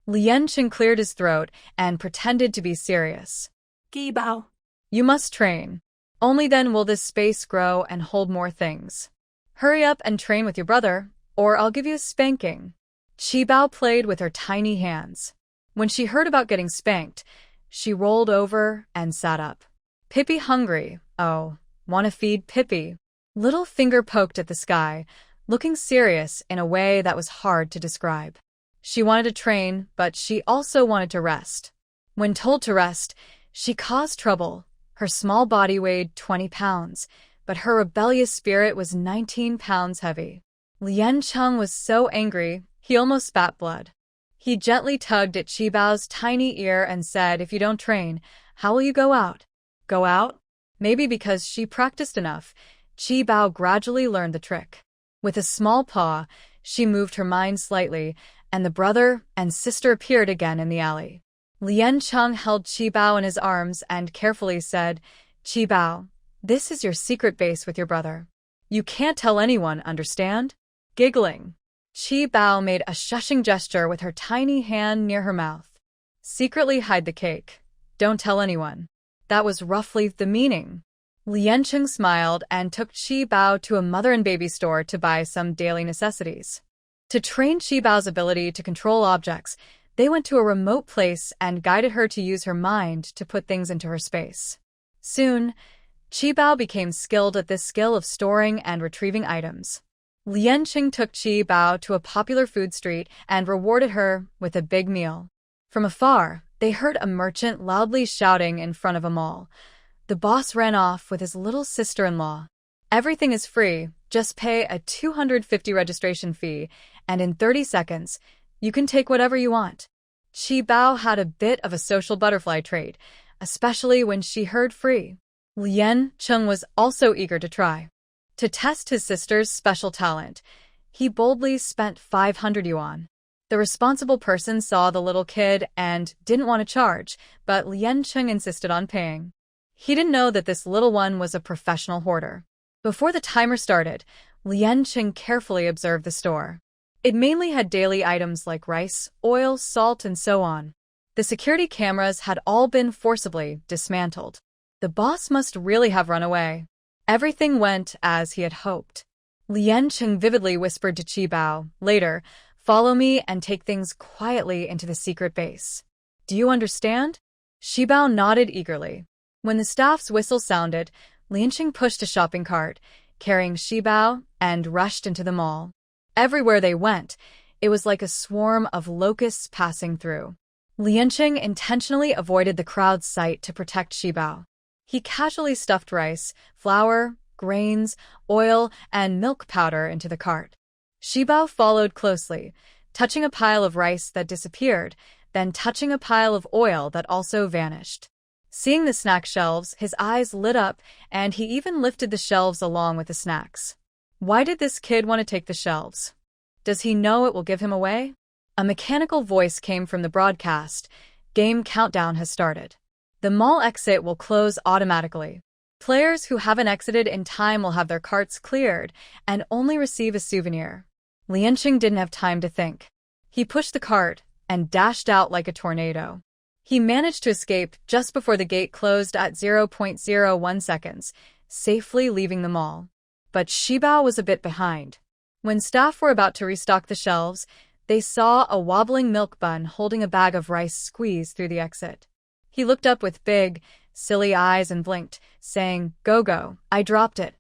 Lien Cheng cleared his throat and pretended to be serious. Qi Bao. You must train. Only then will this space grow and hold more things. Hurry up and train with your brother, or I'll give you a spanking. Qi Bao played with her tiny hands. When she heard about getting spanked, she rolled over and sat up. Pippi hungry. Oh, wanna feed Pippi. Little finger poked at the sky, looking serious in a way that was hard to describe. She wanted to train, but she also wanted to rest. When told to rest, she caused trouble. Her small body weighed 20 pounds, but her rebellious spirit was 19 pounds heavy. Lien Cheng was so angry, he almost spat blood. He gently tugged at Qi Bao's tiny ear and said, if you don't train, how will you go out? Go out? Maybe because she practiced enough, Qi Bao gradually learned the trick. With a small paw, she moved her mind slightly, and the brother and sister appeared again in the alley. Lien Cheng held Qi Bao in his arms and carefully said, Qi Bao, this is your secret base with your brother. You can't tell anyone, understand? Giggling, Qi Bao made a shushing gesture with her tiny hand near her mouth. Secretly hide the cake. Don't tell anyone. That was roughly the meaning. Lien Cheng smiled and took Qi Bao to a mother and baby store to buy some daily necessities. To train Qi Bao's ability to control objects, they went to a remote place and guided her to use her mind to put things into her space. Soon, Qi Bao became skilled at this skill of storing and retrieving items. Lien Cheng took Qi Bao to a popular food street and rewarded her with a big meal. From afar, they heard a merchant loudly shouting in front of a mall. The boss ran off with his little sister-in-law. Everything is free, just pay a 250 registration fee, and in 30 seconds, you can take whatever you want. Qi Bao had a bit of a social butterfly trait, especially when she heard free. Lien Cheng was also eager to try. To test his sister's special talent, he boldly spent 500 yuan. The responsible person saw the little kid and didn't want to charge, but Lien Cheng insisted on paying. He didn't know that this little one was a professional hoarder. Before the timer started, Lien Cheng carefully observed the store. It mainly had daily items like rice, oil, salt, and so on. The security cameras had all been forcibly dismantled. The boss must really have run away. Everything went as he had hoped. Lien Cheng vividly whispered to Qi Bao, later, follow me and take things quietly into the secret base. Do you understand? Qi Bao nodded eagerly. When the staff's whistle sounded, Lien Cheng pushed a shopping cart, carrying Qi Bao, and rushed into the mall. Everywhere they went, it was like a swarm of locusts passing through. Lien Cheng intentionally avoided the crowd's sight to protect Qi Bao. He casually stuffed rice, flour, grains, oil, and milk powder into the cart. Qi Bao followed closely, touching a pile of rice that disappeared, then touching a pile of oil that also vanished. Seeing the snack shelves, his eyes lit up, and he even lifted the shelves along with the snacks. Why did this kid want to take the shelves? Does he know it will give him away? A mechanical voice came from the broadcast. Game countdown has started. The mall exit will close automatically. Players who haven't exited in time will have their carts cleared and only receive a souvenir. Lien Cheng didn't have time to think. He pushed the cart and dashed out like a tornado. He managed to escape just before the gate closed at 0.01 seconds, safely leaving the mall. But Qi Bao was a bit behind. When staff were about to restock the shelves, they saw a wobbling milk bun holding a bag of rice squeeze through the exit. He looked up with big, silly eyes and blinked, saying, "Go, go, I dropped it."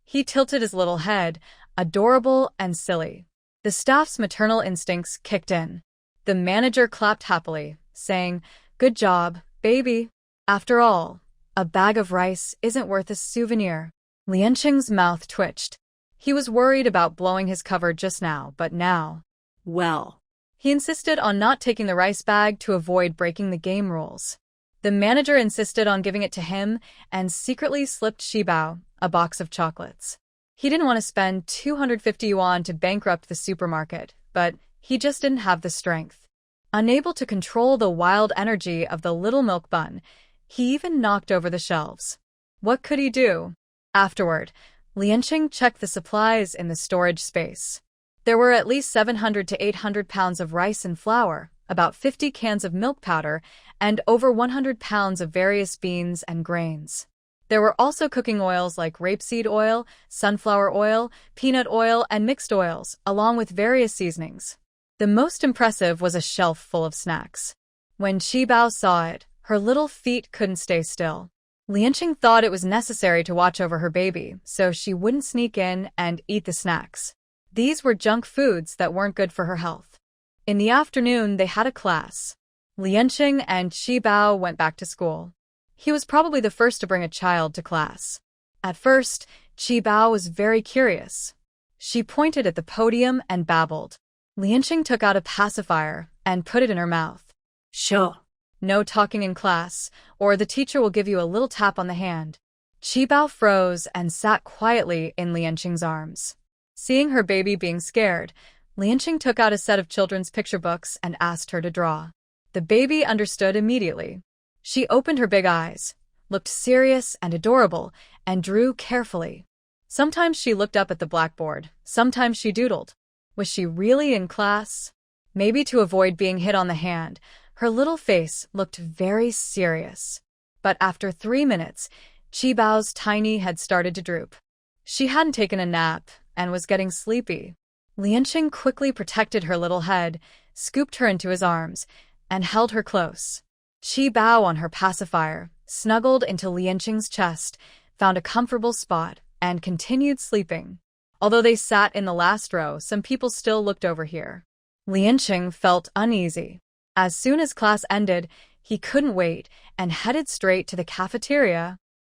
He tilted his little head, adorable and silly. The staff's maternal instincts kicked in. The manager clapped happily, saying, "Good job, baby." After all, a bag of rice isn't worth a souvenir. Lien Cheng's mouth twitched. He was worried about blowing his cover just now, but now... Well. He insisted on not taking the rice bag to avoid breaking the game rules. The manager insisted on giving it to him and secretly slipped Qi Bao a box of chocolates. He didn't want to spend 250 yuan to bankrupt the supermarket, but he just didn't have the strength. Unable to control the wild energy of the little milk bun, he even knocked over the shelves. What could he do? Afterward, Lianqing checked the supplies in the storage space. There were at least 700 to 800 pounds of rice and flour, about 50 cans of milk powder, and over 100 pounds of various beans and grains. There were also cooking oils like rapeseed oil, sunflower oil, peanut oil, and mixed oils, along with various seasonings. The most impressive was a shelf full of snacks. When Qibao saw it, her little feet couldn't stay still. Lianqing thought it was necessary to watch over her baby, so she wouldn't sneak in and eat the snacks. These were junk foods that weren't good for her health. In the afternoon, they had a class. Lianqing and Qibao went back to school. He was probably the first to bring a child to class. At first, Qibao was very curious. She pointed at the podium and babbled. Lianqing took out a pacifier and put it in her mouth. Sure. No talking in class, or the teacher will give you a little tap on the hand. Qibao froze and sat quietly in Lianqing's arms. Seeing her baby being scared, Lianqing took out a set of children's picture books and asked her to draw. The baby understood immediately. She opened her big eyes, looked serious and adorable, and drew carefully. Sometimes she looked up at the blackboard, sometimes she doodled. Was she really in class? Maybe to avoid being hit on the hand, her little face looked very serious. But after 3 minutes, Qibao's tiny head started to droop. She hadn't taken a nap and was getting sleepy. Lianqing quickly protected her little head, scooped her into his arms, and held her close. Qibao on her pacifier, snuggled into Lianqing's chest, found a comfortable spot, and continued sleeping. Although they sat in the last row, some people still looked over here. Lianqing felt uneasy. As soon as class ended, he couldn't wait and headed straight to the cafeteria.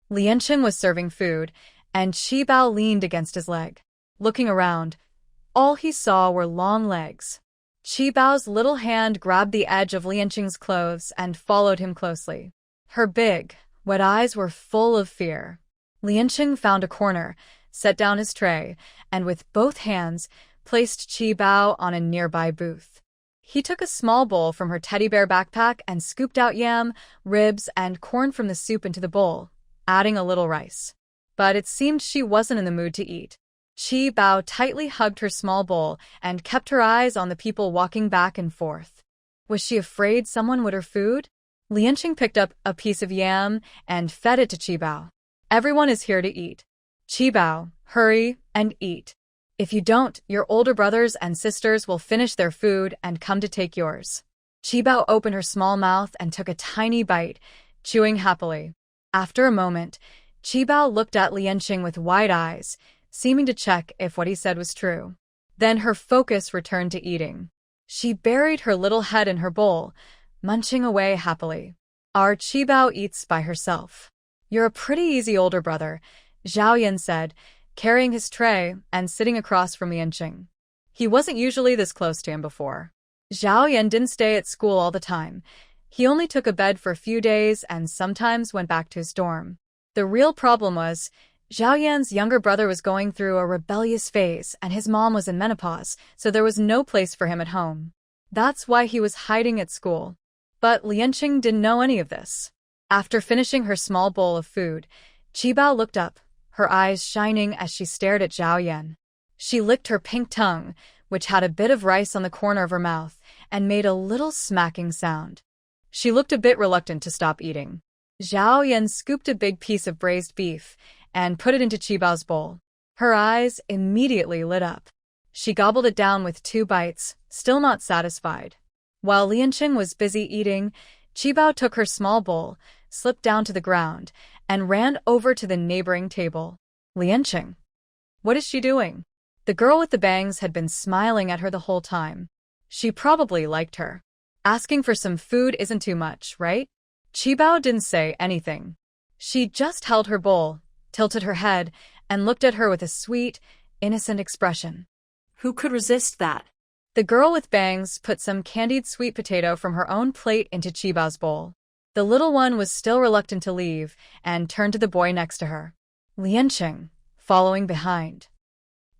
Lianqing was serving food, and Qibao leaned against his leg. Looking around, all he saw were long legs. Qibao's little hand grabbed the edge of Lianqing's clothes and followed him closely. Her big, wet eyes were full of fear. Lianqing found a corner, set down his tray, and with both hands, placed Qibao on a nearby booth. He took a small bowl from her teddy bear backpack and scooped out yam, ribs, and corn from the soup into the bowl, adding a little rice. But it seemed she wasn't in the mood to eat. Qibao tightly hugged her small bowl and kept her eyes on the people walking back and forth. Was she afraid someone would her food? Lianqing picked up a piece of yam and fed it to Qibao. Everyone is here to eat. Qibao, hurry and eat. If you don't, your older brothers and sisters will finish their food and come to take yours. Qibao opened her small mouth and took a tiny bite, chewing happily. After a moment, Qibao looked at Lianqing with wide eyes, seeming to check if what he said was true. Then her focus returned to eating. She buried her little head in her bowl, munching away happily. Our Qibao eats by herself. You're a pretty easy older brother, Zhao said, carrying his tray and sitting across from Lianqing. He wasn't usually this close to him before. Zhao didn't stay at school all the time. He only took a bed for a few days and sometimes went back to his dorm. The real problem was, Zhao younger brother was going through a rebellious phase and his mom was in menopause, so there was no place for him at home. That's why he was hiding at school. But Lianqing didn't know any of this. After finishing her small bowl of food, Qibao looked up, her eyes shining as she stared at Zhao. She licked her pink tongue, which had a bit of rice on the corner of her mouth, and made a little smacking sound. She looked a bit reluctant to stop eating. Zhao scooped a big piece of braised beef and put it into Qibao's bowl. Her eyes immediately lit up. She gobbled it down with 2 bites, still not satisfied. While Lianqing was busy eating, Qibao took her small bowl, slipped down to the ground, and ran over to the neighboring table. Lianqing. What is she doing? The girl with the bangs had been smiling at her the whole time. She probably liked her. Asking for some food isn't too much, right? Qibao didn't say anything. She just held her bowl, tilted her head, and looked at her with a sweet, innocent expression. Who could resist that? The girl with bangs put some candied sweet potato from her own plate into Qibao's bowl. The little one was still reluctant to leave and turned to the boy next to her. Lianqing, following behind.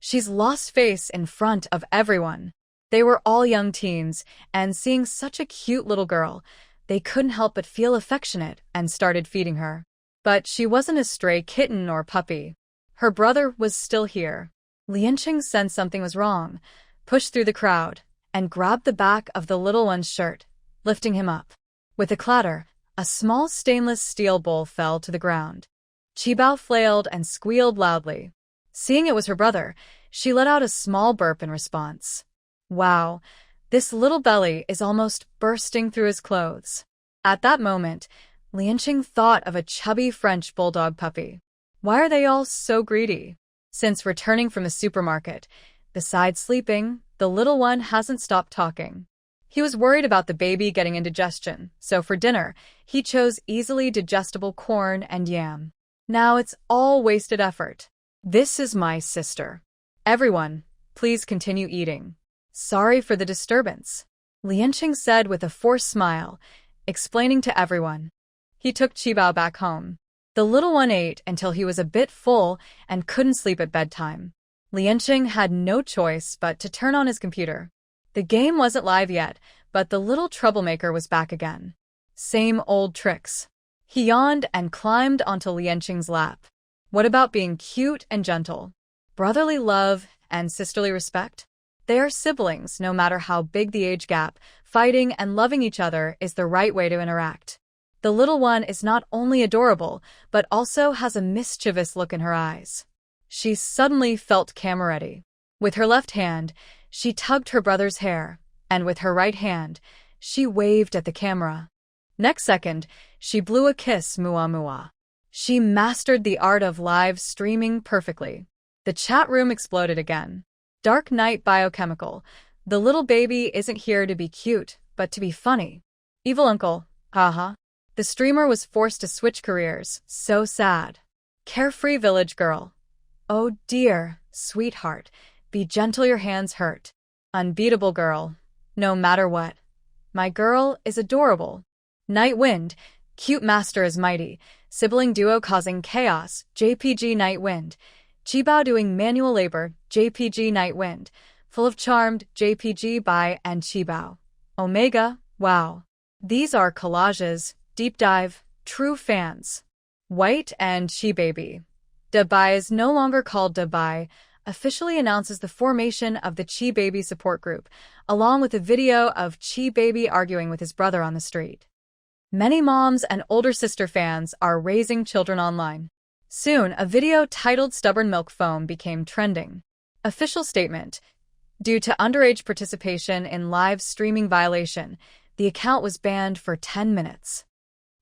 She's lost face in front of everyone. They were all young teens, and seeing such a cute little girl, they couldn't help but feel affectionate and started feeding her. But she wasn't a stray kitten or puppy. Her brother was still here. Lianqing sensed something was wrong, pushed through the crowd, and grabbed the back of the little one's shirt, lifting him up. With a clatter, a small stainless steel bowl fell to the ground. Qibao flailed and squealed loudly. Seeing it was her brother, she let out a small burp in response. Wow, this little belly is almost bursting through his clothes. At that moment, Lianqing thought of a chubby French bulldog puppy. Why are they all so greedy? Since returning from the supermarket, besides sleeping, the little one hasn't stopped talking. He was worried about the baby getting indigestion, so for dinner, he chose easily digestible corn and yam. Now it's all wasted effort. This is my sister. Everyone, please continue eating. Sorry for the disturbance, Lianqing said with a forced smile, explaining to everyone. He took Qibao back home. The little one ate until he was a bit full and couldn't sleep at bedtime. Lianqing had no choice but to turn on his computer. The game wasn't live yet, but the little troublemaker was back again. Same old tricks. He yawned and climbed onto Lianqing's lap. What about being cute and gentle? Brotherly love and sisterly respect? They are siblings, no matter how big the age gap. Fighting and loving each other is the right way to interact. The little one is not only adorable, but also has a mischievous look in her eyes. She suddenly felt camera-ready. With her left hand, she tugged her brother's hair, and with her right hand, she waved at the camera. Next second, she blew a kiss mua mua. She mastered the art of live streaming perfectly. The chat room exploded again. Dark Knight Biochemical. The little baby isn't here to be cute, but to be funny. Evil uncle, haha. The streamer was forced to switch careers, so sad. Carefree village girl. Oh dear, sweetheart, be gentle, your hands hurt. Unbeatable girl, no matter what. My girl is adorable. Night Wind, cute master is mighty. Sibling duo causing chaos, JPG Night Wind. Qibao doing manual labor, JPG Night Wind. Full of charmed, JPG Bai and Qibao. Omega, wow. These are collages, deep dive, true fans. White and Chi Baby. Da Bai is no longer called Da Bai, officially announces the formation of the Chi Baby support group, along with a video of Chi Baby arguing with his brother on the street. Many moms and older sister fans are raising children online. Soon, a video titled Stubborn Milk Foam became trending. Official statement. Due to underage participation in live streaming violation, the account was banned for 10 minutes.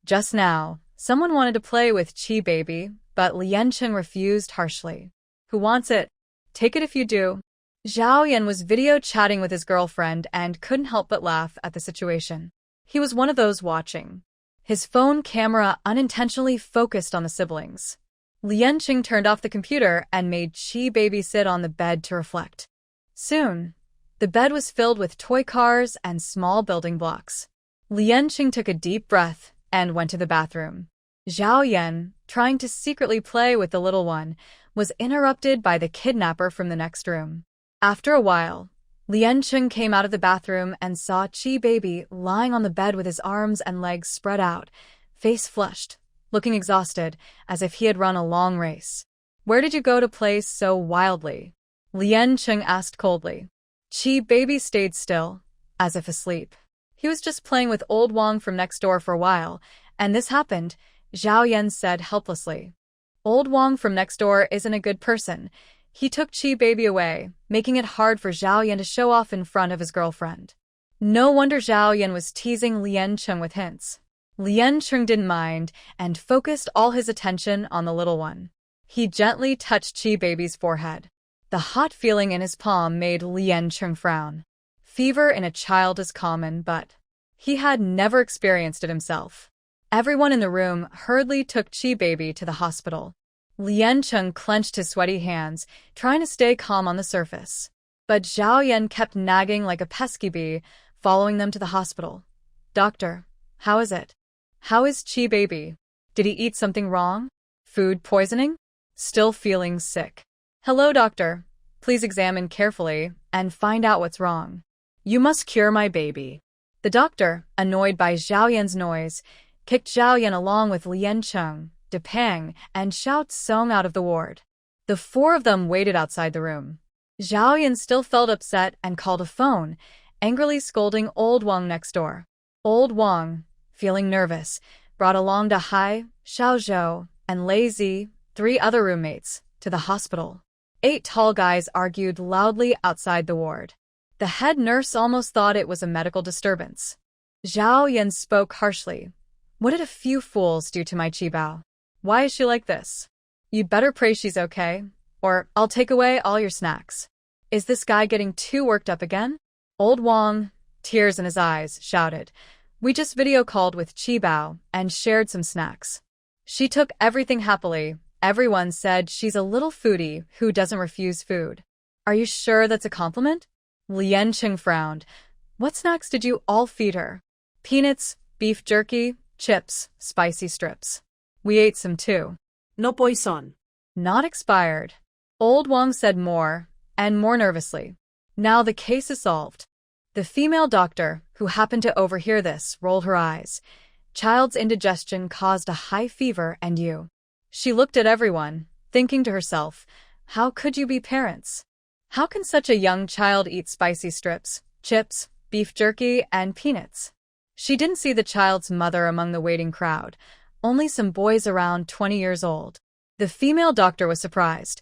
Just now, someone wanted to play with Chi Baby, but Lianqing refused harshly. Who wants it? Take it if you do. Zhao Yan was video chatting with his girlfriend and couldn't help but laugh at the situation. He was one of those watching. His phone camera unintentionally focused on the siblings. Lianqing turned off the computer and made Chi Baby sit on the bed to reflect. Soon, the bed was filled with toy cars and small building blocks. Lianqing took a deep breath and went to the bathroom. Zhao Yan, trying to secretly play with the little one, was interrupted by the kidnapper from the next room. After a while, Lianqing came out of the bathroom and saw Chi Baby lying on the bed with his arms and legs spread out, face flushed, looking exhausted, as if he had run a long race. Where did you go to play so wildly? Lianqing asked coldly. Chi Baby stayed still, as if asleep. He was just playing with old Wang from next door for a while, and this happened, Zhao Yan said helplessly. Old Wang from next door isn't a good person. He took Chi Baby away, making it hard for Zhao Yan to show off in front of his girlfriend. No wonder Zhao Yan was teasing Lianqing with hints. Lianqing didn't mind and focused all his attention on the little one. He gently touched Chi Baby's forehead. The hot feeling in his palm made Lianqing frown. Fever in a child is common, but he had never experienced it himself. Everyone in the room hurriedly took Chi Baby to the hospital. Lianqing clenched his sweaty hands, trying to stay calm on the surface. But Zhao Yan kept nagging like a pesky bee, following them to the hospital. Doctor, how is it? How is Chi Baby? Did he eat something wrong? Food poisoning? Still feeling sick. Hello, doctor. Please examine carefully and find out what's wrong. You must cure my baby. The doctor, annoyed by Zhao Yan's noise, kicked Zhao Yan along with Lien Cheng, De Peng, and Xiao Tsong out of the ward. The four of them waited outside the room. Zhao Yan still felt upset and called a phone, angrily scolding Old Wang next door. Old Wang, feeling nervous, brought along Da Hai, Xiao Zhou, and Lei Zi, 3 other roommates, to the hospital. 8 tall guys argued loudly outside the ward. The head nurse almost thought it was a medical disturbance. Zhao Yan spoke harshly. What did a few fools do to my Qibao? Why is she like this? You'd better pray she's okay, or I'll take away all your snacks. Is this guy getting too worked up again? Old Wang, tears in his eyes, shouted. We just video called with Qibao and shared some snacks. She took everything happily. Everyone said she's a little foodie who doesn't refuse food. Are you sure that's a compliment? Lien Cheng frowned. What snacks did you all feed her? Peanuts, beef jerky, chips, spicy strips. We ate some too. No poison. Not expired. Old Wang said more, and more nervously. Now the case is solved. The female doctor, who happened to overhear this, rolled her eyes. Child's indigestion caused a high fever and you. She looked at everyone, thinking to herself, how could you be parents? How can such a young child eat spicy strips, chips, beef jerky, and peanuts? She didn't see the child's mother among the waiting crowd, only some boys around 20 years old. The female doctor was surprised.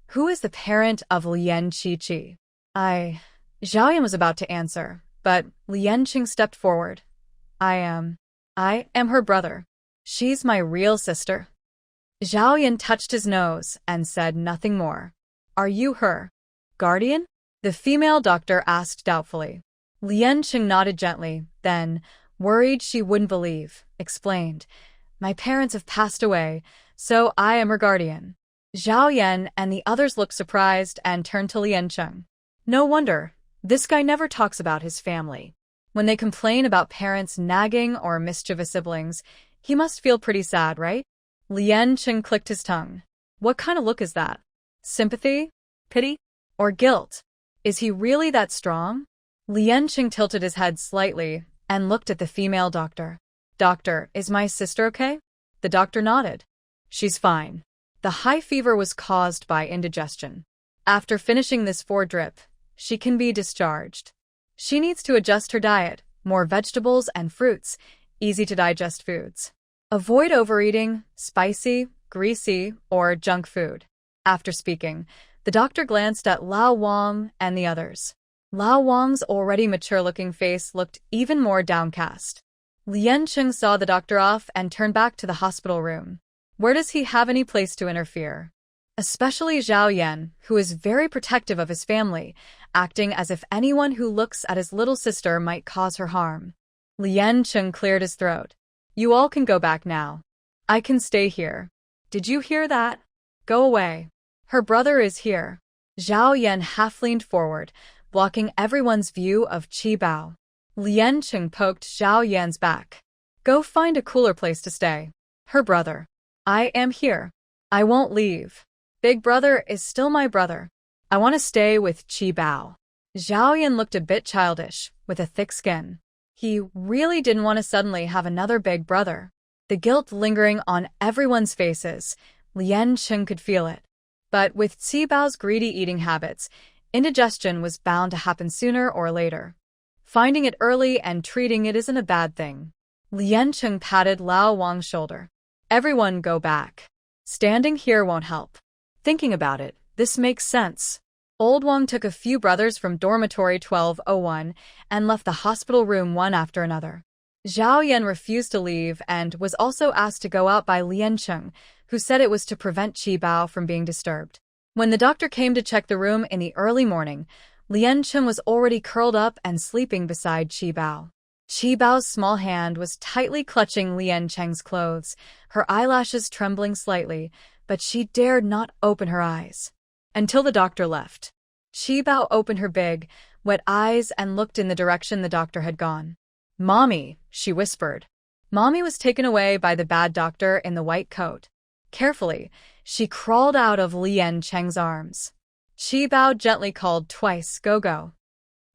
Who is the parent of Lien Chi? Zhao Yan was about to answer, but Lien Cheng stepped forward. I am her brother. She's my real sister. Zhao Yan touched his nose and said nothing more. Are you her guardian? The female doctor asked doubtfully. Lien Cheng nodded gently, then, worried she wouldn't believe, explained. My parents have passed away, so I am her guardian. Zhao Yan and the others looked surprised and turned to Lien Cheng. No wonder. This guy never talks about his family. When they complain about parents nagging or mischievous siblings, he must feel pretty sad, right? Lien Cheng clicked his tongue. What kind of look is that? Sympathy? Pity? Or guilt? Is he really that strong? Lien Cheng tilted his head slightly and looked at the female doctor. Doctor, is my sister okay? The doctor nodded. She's fine. The high fever was caused by indigestion. After finishing this 4-drip, she can be discharged. She needs to adjust her diet, more vegetables and fruits, easy-to-digest foods. Avoid overeating, spicy, greasy, or junk food. After speaking, the doctor glanced at Lao Wang and the others. Lao Wang's already mature-looking face looked even more downcast. Lien Cheng saw the doctor off and turned back to the hospital room. Where does he have any place to interfere? Especially Zhao Yan, who is very protective of his family, acting as if anyone who looks at his little sister might cause her harm. Lien Cheng cleared his throat. You all can go back now. I can stay here. Did you hear that? Go away. Her brother is here. Zhao Yan half leaned forward, blocking everyone's view of Qibao. Lien Cheng poked Zhao Yan's back. Go find a cooler place to stay. Her brother. I am here. I won't leave. Big brother is still my brother. I want to stay with Qibao. Zhao Yan looked a bit childish, with a thick skin. He really didn't want to suddenly have another big brother. The guilt lingering on everyone's faces, Lien Cheng could feel it. But with Qibao's greedy eating habits, indigestion was bound to happen sooner or later. Finding it early and treating it isn't a bad thing. Lien Cheng patted Lao Wang's shoulder. Everyone go back. Standing here won't help. Thinking about it, this makes sense. Old Wang took a few brothers from dormitory 1201 and left the hospital room one after another. Zhao Yan refused to leave and was also asked to go out by Lien Cheng, who said it was to prevent Qibao from being disturbed. When the doctor came to check the room in the early morning, Lien Cheng was already curled up and sleeping beside Qibao. Qibao's small hand was tightly clutching Lien Cheng's clothes, her eyelashes trembling slightly, but she dared not open her eyes. Until the doctor left. Qibao opened her big, wet eyes and looked in the direction the doctor had gone. Mommy, she whispered. Mommy was taken away by the bad doctor in the white coat. Carefully, she crawled out of Lien Cheng's arms. Qi Bao gently called twice, "Go go.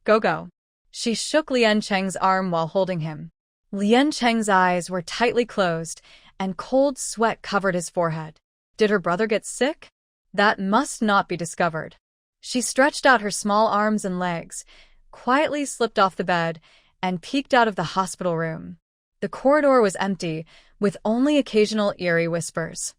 Go go." She shook Lien Cheng's arm while holding him. Lien Cheng's eyes were tightly closed, and cold sweat covered his forehead. Did her brother get sick? That must not be discovered. She stretched out her small arms and legs, quietly slipped off the bed, and peeked out of the hospital room. The corridor was empty, with only occasional eerie whispers.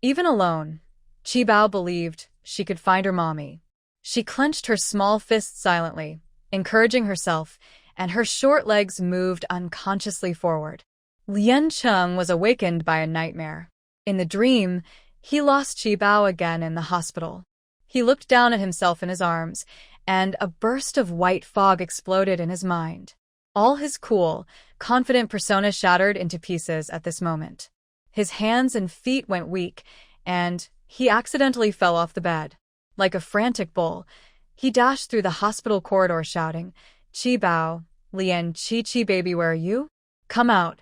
Even alone, Qi Bao believed she could find her mommy. She clenched her small fists silently, encouraging herself, and her short legs moved unconsciously forward. Lien Cheng was awakened by a nightmare. In the dream, he lost Qi Bao again in the hospital. He looked down at himself in his arms, and a burst of white fog exploded in his mind. All his cool, confident persona shattered into pieces at this moment. His hands and feet went weak, and he accidentally fell off the bed. Like a frantic bull, he dashed through the hospital corridor shouting, "Qi Bao, Lien Chi baby, where are you? Come out.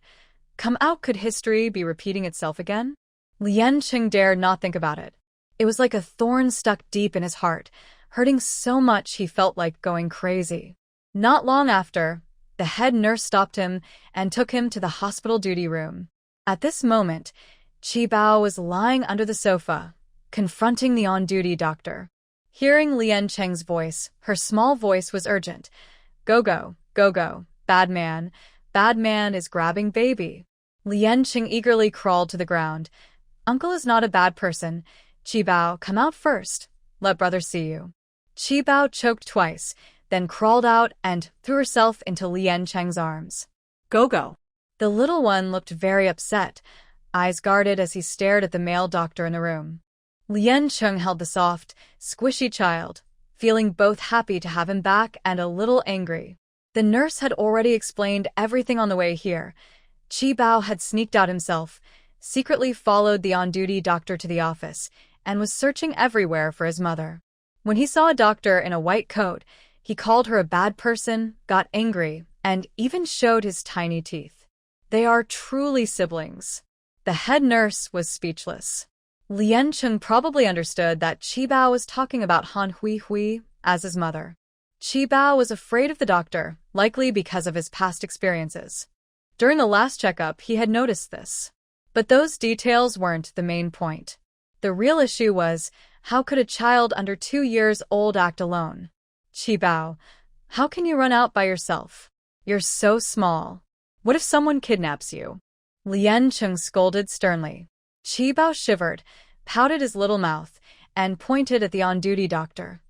Come out." Could history be repeating itself again? Lien Cheng dared not think about it. It was like a thorn stuck deep in his heart, hurting so much he felt like going crazy. Not long after, the head nurse stopped him and took him to the hospital duty room. At this moment, Qi Bao was lying under the sofa, confronting the on-duty doctor. Hearing Lien Cheng's voice, her small voice was urgent. "Go go, go go, bad man is grabbing baby." Lien Cheng eagerly crawled to the ground. "Uncle is not a bad person. Qi Bao, come out first. Let brother see you." Qi Bao choked twice, then crawled out and threw herself into Lien Cheng's arms. Go go. The little one looked very upset, eyes guarded as he stared at the male doctor in the room. Lien Cheng held the soft, squishy child, feeling both happy to have him back and a little angry. The nurse had already explained everything on the way here. Qi Bao had sneaked out himself, secretly followed the on-duty doctor to the office, and was searching everywhere for his mother. When he saw a doctor in a white coat, he called her a bad person, got angry, and even showed his tiny teeth. They are truly siblings. The head nurse was speechless. Lien Cheng probably understood that Qi Bao was talking about Han Hui Hui as his mother. Qi Bao was afraid of the doctor, likely because of his past experiences. During the last checkup, he had noticed this. But those details weren't the main point. The real issue was, how could a child under 2 years old act alone? "Qi Bao, how can you run out by yourself? You're so small. What if someone kidnaps you?" Lien Cheng scolded sternly. Qi Bao shivered, pouted his little mouth, and pointed at the on-duty doctor.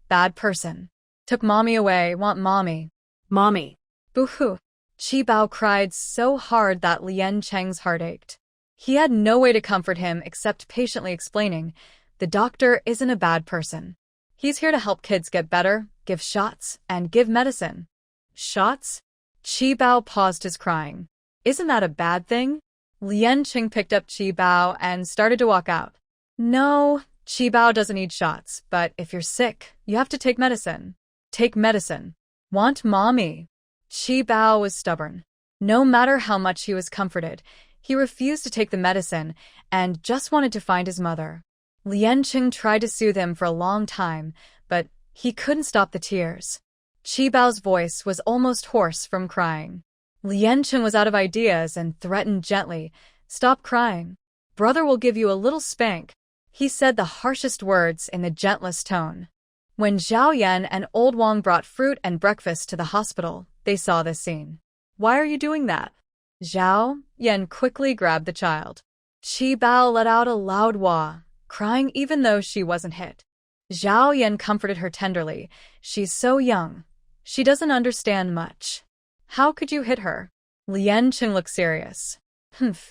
"Bad person. Took mommy away, want mommy." Mommy. "Boo-hoo." Qi Bao cried so hard that Lien Cheng's heart ached. He had no way to comfort him except patiently explaining, "The doctor isn't a bad person. He's here to help kids get better, give shots, and give medicine." "Shots?" Qi Bao paused his crying. "Isn't that a bad thing?" Lien Cheng picked up Qi Bao and started to walk out. "No, Qi Bao doesn't need shots, but if you're sick, you have to take medicine." "Take medicine. Want mommy." Qi Bao was stubborn. No matter how much he was comforted, he refused to take the medicine and just wanted to find his mother. Lien Cheng tried to soothe him for a long time, but he couldn't stop the tears. Qi Bao's voice was almost hoarse from crying. Lien Cheng was out of ideas and threatened gently, "Stop crying. Brother will give you a little spank." He said the harshest words in the gentlest tone. When Zhao Yan and Old Wang brought fruit and breakfast to the hospital, they saw this scene. "Why are you doing that?" Zhao Yan quickly grabbed the child. Qi Bao let out a loud wah, crying even though she wasn't hit. Zhao Yan comforted her tenderly. "She's so young. She doesn't understand much." "How could you hit her?" Lien Cheng looked serious.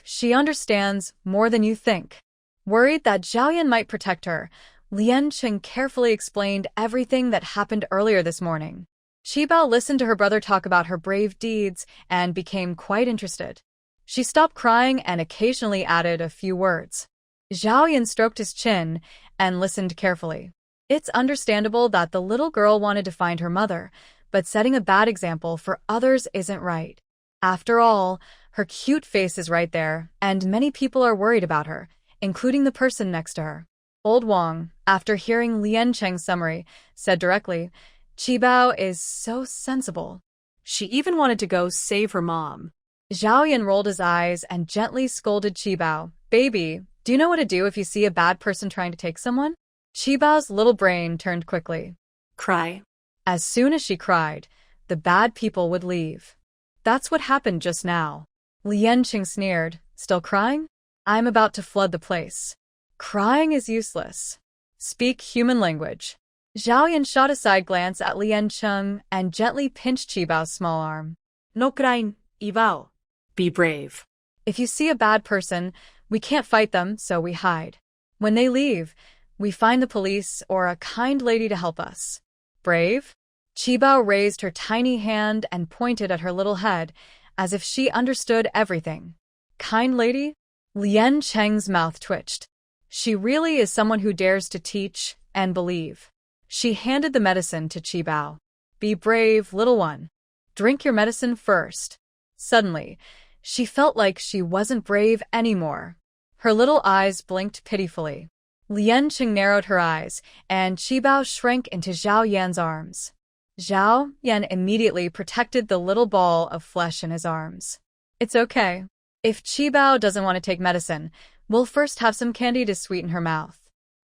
She understands more than you think." Worried that Zhao Yan might protect her, Lien Cheng carefully explained everything that happened earlier this morning. Qi Bao listened to her brother talk about her brave deeds and became quite interested. She stopped crying and occasionally added a few words. Zhao Yan stroked his chin and listened carefully. It's understandable that the little girl wanted to find her mother, but setting a bad example for others isn't right. After all, her cute face is right there, and many people are worried about her, including the person next to her. Old Wang, after hearing Lian Cheng's summary, said directly, Qibao is so sensible. She even wanted to go save her mom. Zhao Yan rolled his eyes and gently scolded Qibao. Baby, do you know what to do if you see a bad person trying to take someone? Qibao's little brain turned quickly. Cry. As soon as she cried, the bad people would leave. That's what happened just now. Lian Qing sneered. Still crying? I'm about to flood the place. Crying is useless. Speak human language. Zhao Yan shot a side glance at Lian Cheng and gently pinched Qibao's small arm. No crying, Ibao. Be brave. If you see a bad person, we can't fight them, so we hide. When they leave, we find the police or a kind lady to help us. Brave? Qibao raised her tiny hand and pointed at her little head, as if she understood everything. Kind lady? Lian Cheng's mouth twitched. She really is someone who dares to teach and believe. She handed the medicine to Qibao. Be brave, little one. Drink your medicine first. Suddenly, she felt like she wasn't brave anymore. Her little eyes blinked pitifully. Lian Qing narrowed her eyes, and Qibao shrank into Zhao Yan's arms. Zhao Yan immediately protected the little ball of flesh in his arms. It's okay. If Qibao doesn't want to take medicine, we'll first have some candy to sweeten her mouth.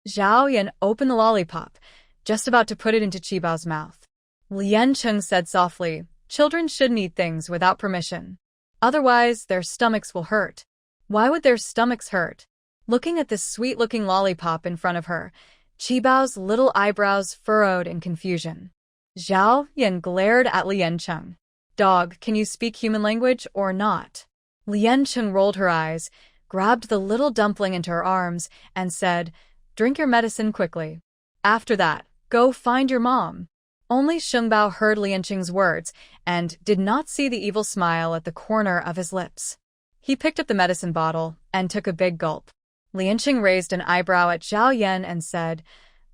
Zhao Yan opened the lollipop, just about to put it into Qibao's mouth. Lian Cheng said softly, children shouldn't eat things without permission. Otherwise, their stomachs will hurt. Why would their stomachs hurt? Looking at this sweet-looking lollipop in front of her, Qibao's little eyebrows furrowed in confusion. Zhao Yan glared at Lian Cheng. Dog, can you speak human language or not? Lian Cheng rolled her eyes, grabbed the little dumpling into her arms, and said, drink your medicine quickly. After that, go find your mom. Only Shungbao heard Lian Cheng's words and did not see the evil smile at the corner of his lips. He picked up the medicine bottle and took a big gulp. Lian Cheng raised an eyebrow at Zhao Yan and said,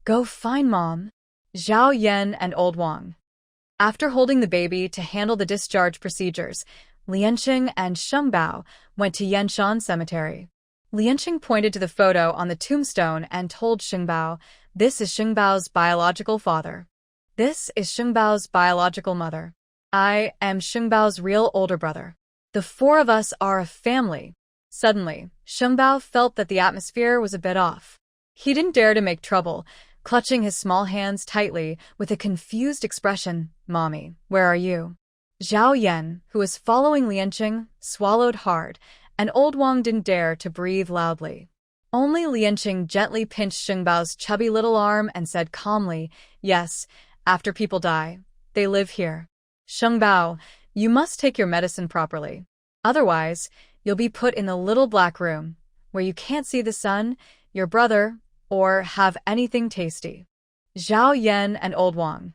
go find mom. Zhao Yan and Old Wang. After holding the baby to handle the discharge procedures, Lian Cheng and Shungbao went to Yanshan Cemetery. Lian Cheng pointed to the photo on the tombstone and told Shungbao, this is Shungbao's biological father. This is Shungbao's biological mother. I am Shungbao's real older brother. The four of us are a family. Suddenly, Shungbao felt that the atmosphere was a bit off. He didn't dare to make trouble, clutching his small hands tightly with a confused expression. Mommy, where are you? Zhao Yan, who was following Lian Cheng, swallowed hard, and Old Wang didn't dare to breathe loudly. Only Lian Cheng gently pinched Shungbao's chubby little arm and said calmly, yes, after people die, they live here. Shungbao, you must take your medicine properly. Otherwise, you'll be put in the little black room, where you can't see the sun, your brother, or have anything tasty. Zhao Yan and Old Wang.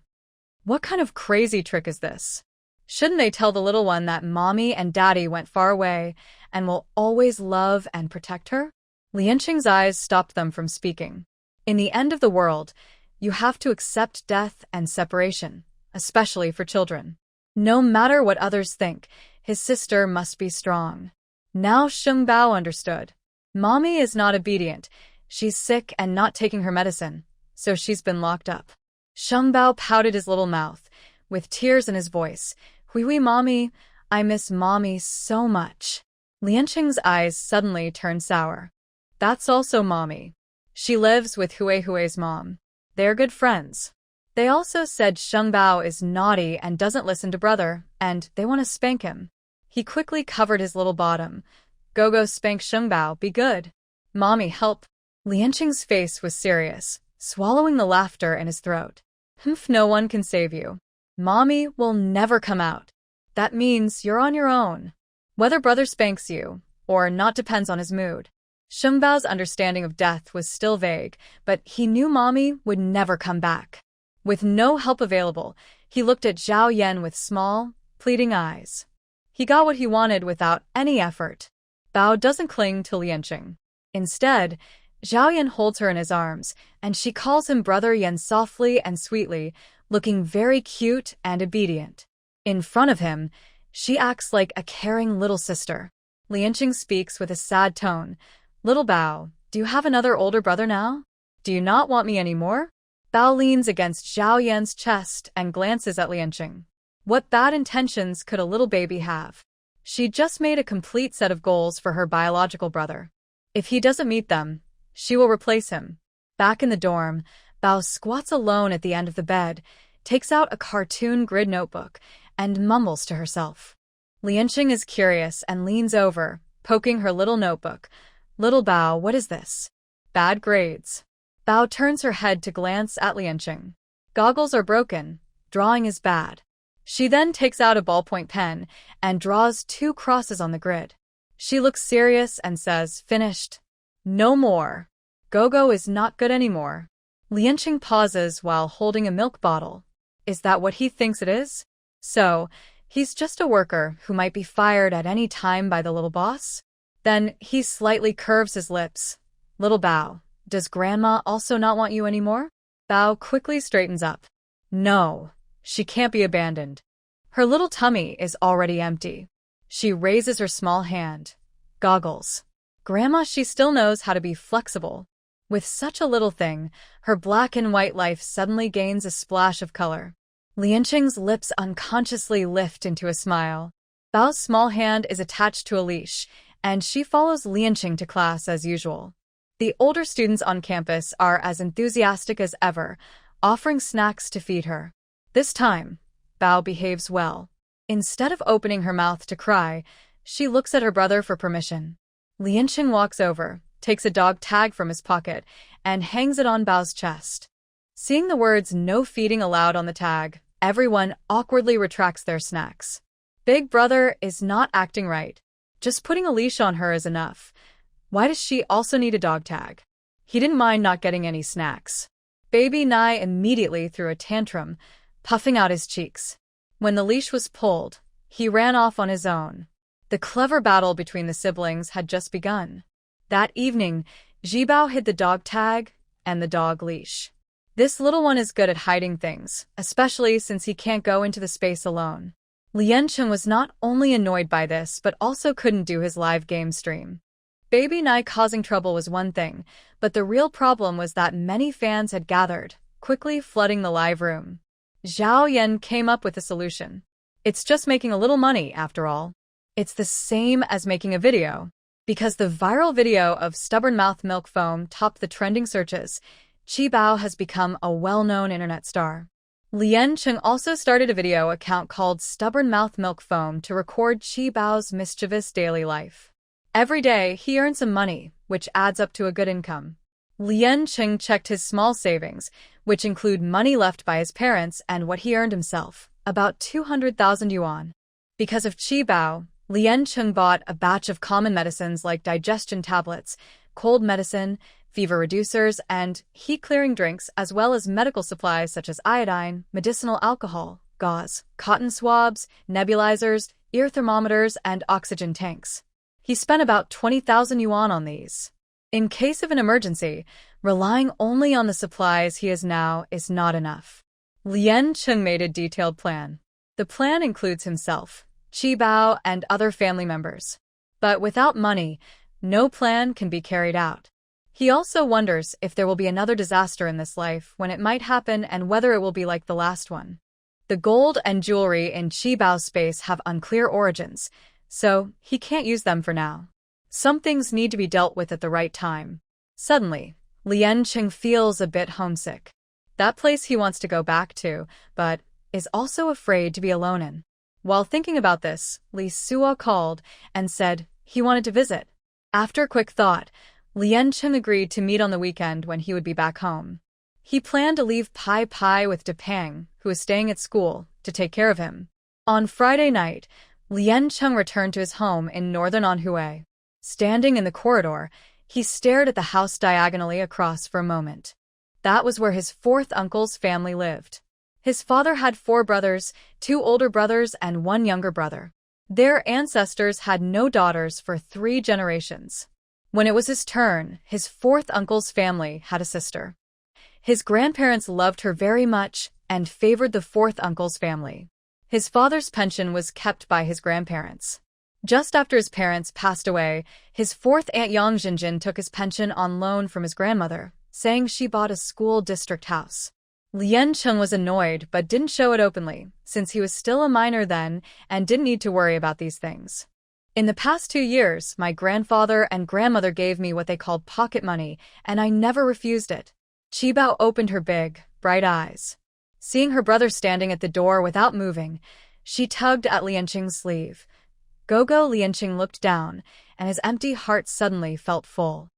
What kind of crazy trick is this? Shouldn't they tell the little one that mommy and daddy went far away and will always love and protect her? Lian Cheng's eyes stopped them from speaking. In the end of the world, you have to accept death and separation, especially for children. No matter what others think, his sister must be strong. Now Shungbao understood. Mommy is not obedient. She's sick and not taking her medicine, so she's been locked up. Shungbao pouted his little mouth, with tears in his voice. Hui, mommy, I miss mommy so much. Lian Cheng's eyes suddenly turned sour. That's also mommy. She lives with Hui's mom. They're good friends. They also said Shungbao is naughty and doesn't listen to brother, and they want to spank him. He quickly covered his little bottom. Go spank Shungbao, be good. Mommy, help. Lian Cheng's face was serious, swallowing the laughter in his throat. No one can save you. Mommy will never come out. That means you're on your own. Whether brother spanks you or not depends on his mood. Shungbao's understanding of death was still vague, but he knew mommy would never come back. With no help available, he looked at Zhao Yan with small, pleading eyes. He got what he wanted without any effort. Bao doesn't cling to Lian Cheng. Instead, Zhao Yan holds her in his arms, and she calls him Brother Yan softly and sweetly, looking very cute and obedient. In front of him, she acts like a caring little sister. Lian Cheng speaks with a sad tone. Little Bao, do you have another older brother now? Do you not want me anymore? Bao leans against Zhao Yan's chest and glances at Lianqing. What bad intentions could a little baby have? She just made a complete set of goals for her biological brother. If he doesn't meet them, she will replace him. Back in the dorm, Bao squats alone at the end of the bed, takes out a cartoon grid notebook, and mumbles to herself. Lianqing is curious and leans over, poking her little notebook. Little Bao, what is this? Bad grades. Bao turns her head to glance at Lianqing. Goggles are broken. Drawing is bad. She then takes out a ballpoint pen and draws 2 crosses on the grid. She looks serious and says, finished. No more. Gogo is not good anymore. Lianqing pauses while holding a milk bottle. Is that what he thinks it is? So, he's just a worker who might be fired at any time by the little boss? Then he slightly curves his lips. Little Bao, does Grandma also not want you anymore? Bao quickly straightens up. No, she can't be abandoned. Her little tummy is already empty. She raises her small hand. Goggles. Grandma, she still knows how to be flexible. With such a little thing, her black and white life suddenly gains a splash of color. Lianqing's lips unconsciously lift into a smile. Bao's small hand is attached to a leash, and she follows Lianqing to class as usual. The older students on campus are as enthusiastic as ever, offering snacks to feed her. This time, Bao behaves well. Instead of opening her mouth to cry, she looks at her brother for permission. Lianqing walks over, takes a dog tag from his pocket, and hangs it on Bao's chest. Seeing the words "no feeding allowed" on the tag, everyone awkwardly retracts their snacks. Big brother is not acting right. Just putting a leash on her is enough. Why does she also need a dog tag? He didn't mind not getting any snacks. Baby Nai immediately threw a tantrum, puffing out his cheeks. When the leash was pulled, he ran off on his own. The clever battle between the siblings had just begun. That evening, Jibao hid the dog tag and the dog leash. This little one is good at hiding things, especially since he can't go into the space alone. Lianqing was not only annoyed by this but also couldn't do his live game stream. Baby Nai causing trouble was one thing, but the real problem was that many fans had gathered, quickly flooding the live room. Zhao Yan came up with a solution. It's just making a little money, after all. It's the same as making a video. Because the viral video of Stubborn Mouth Milk Foam topped the trending searches, Qi Bao has become a well-known internet star. Lianqing also started a video account called Stubborn Mouth Milk Foam to record Qi Bao's mischievous daily life. Every day, he earned some money, which adds up to a good income. Lianqing checked his small savings, which include money left by his parents and what he earned himself, about 200,000 yuan. Because of Qi Bao, Lianqing bought a batch of common medicines like digestion tablets, cold medicine, fever reducers, and heat-clearing drinks, as well as medical supplies such as iodine, medicinal alcohol, gauze, cotton swabs, nebulizers, ear thermometers, and oxygen tanks. He spent about 20,000 yuan on these. In case of an emergency, relying only on the supplies he has now is not enough. Lianqing made a detailed plan. The plan includes himself, Qi Bao, and other family members. But without money, no plan can be carried out. He also wonders if there will be another disaster in this life, when it might happen, and whether it will be like the last one. The gold and jewelry in Qi Bao's space have unclear origins, so he can't use them for now. Some things need to be dealt with at the right time. Suddenly, Lianqing feels a bit homesick. That place he wants to go back to, but is also afraid to be alone in. While thinking about this, Li Suo called and said he wanted to visit. After quick thought, Lianqing agreed to meet on the weekend when he would be back home. He planned to leave Pai Pai with Depang, who was staying at school, to take care of him. On Friday night, Lianqing returned to his home in northern Anhui. Standing in the corridor, he stared at the house diagonally across for a moment. That was where his fourth uncle's family lived. His father had 4 brothers, 2 older brothers and 1 younger brother. Their ancestors had no daughters for 3 generations. When it was his turn, his 4th uncle's family had a sister. His grandparents loved her very much and favored the 4th uncle's family. His father's pension was kept by his grandparents. Just after his parents passed away, his 4th aunt Yang Jinjin took his pension on loan from his grandmother, saying she bought a school district house. Lien Chung was annoyed but didn't show it openly, since he was still a minor then and didn't need to worry about these things. In the past 2 years, my grandfather and grandmother gave me what they called pocket money, and I never refused it. Qibao opened her big, bright eyes. Seeing her brother standing at the door without moving, she tugged at Lianqing's sleeve. Gogo Lianqing looked down, and his empty heart suddenly felt full.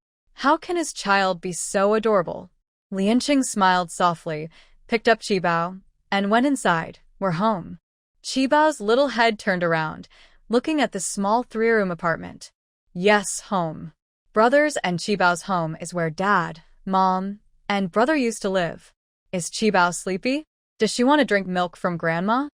How can his child be so adorable? Lianqing smiled softly, picked up Qibao, and went inside. We're home. Qibao's little head turned around, looking at the small 3-room apartment. Yes, home. Brother's and Qibao's home is where Dad, Mom, and brother used to live. Is Qibao sleepy? Does she want to drink milk from Grandma?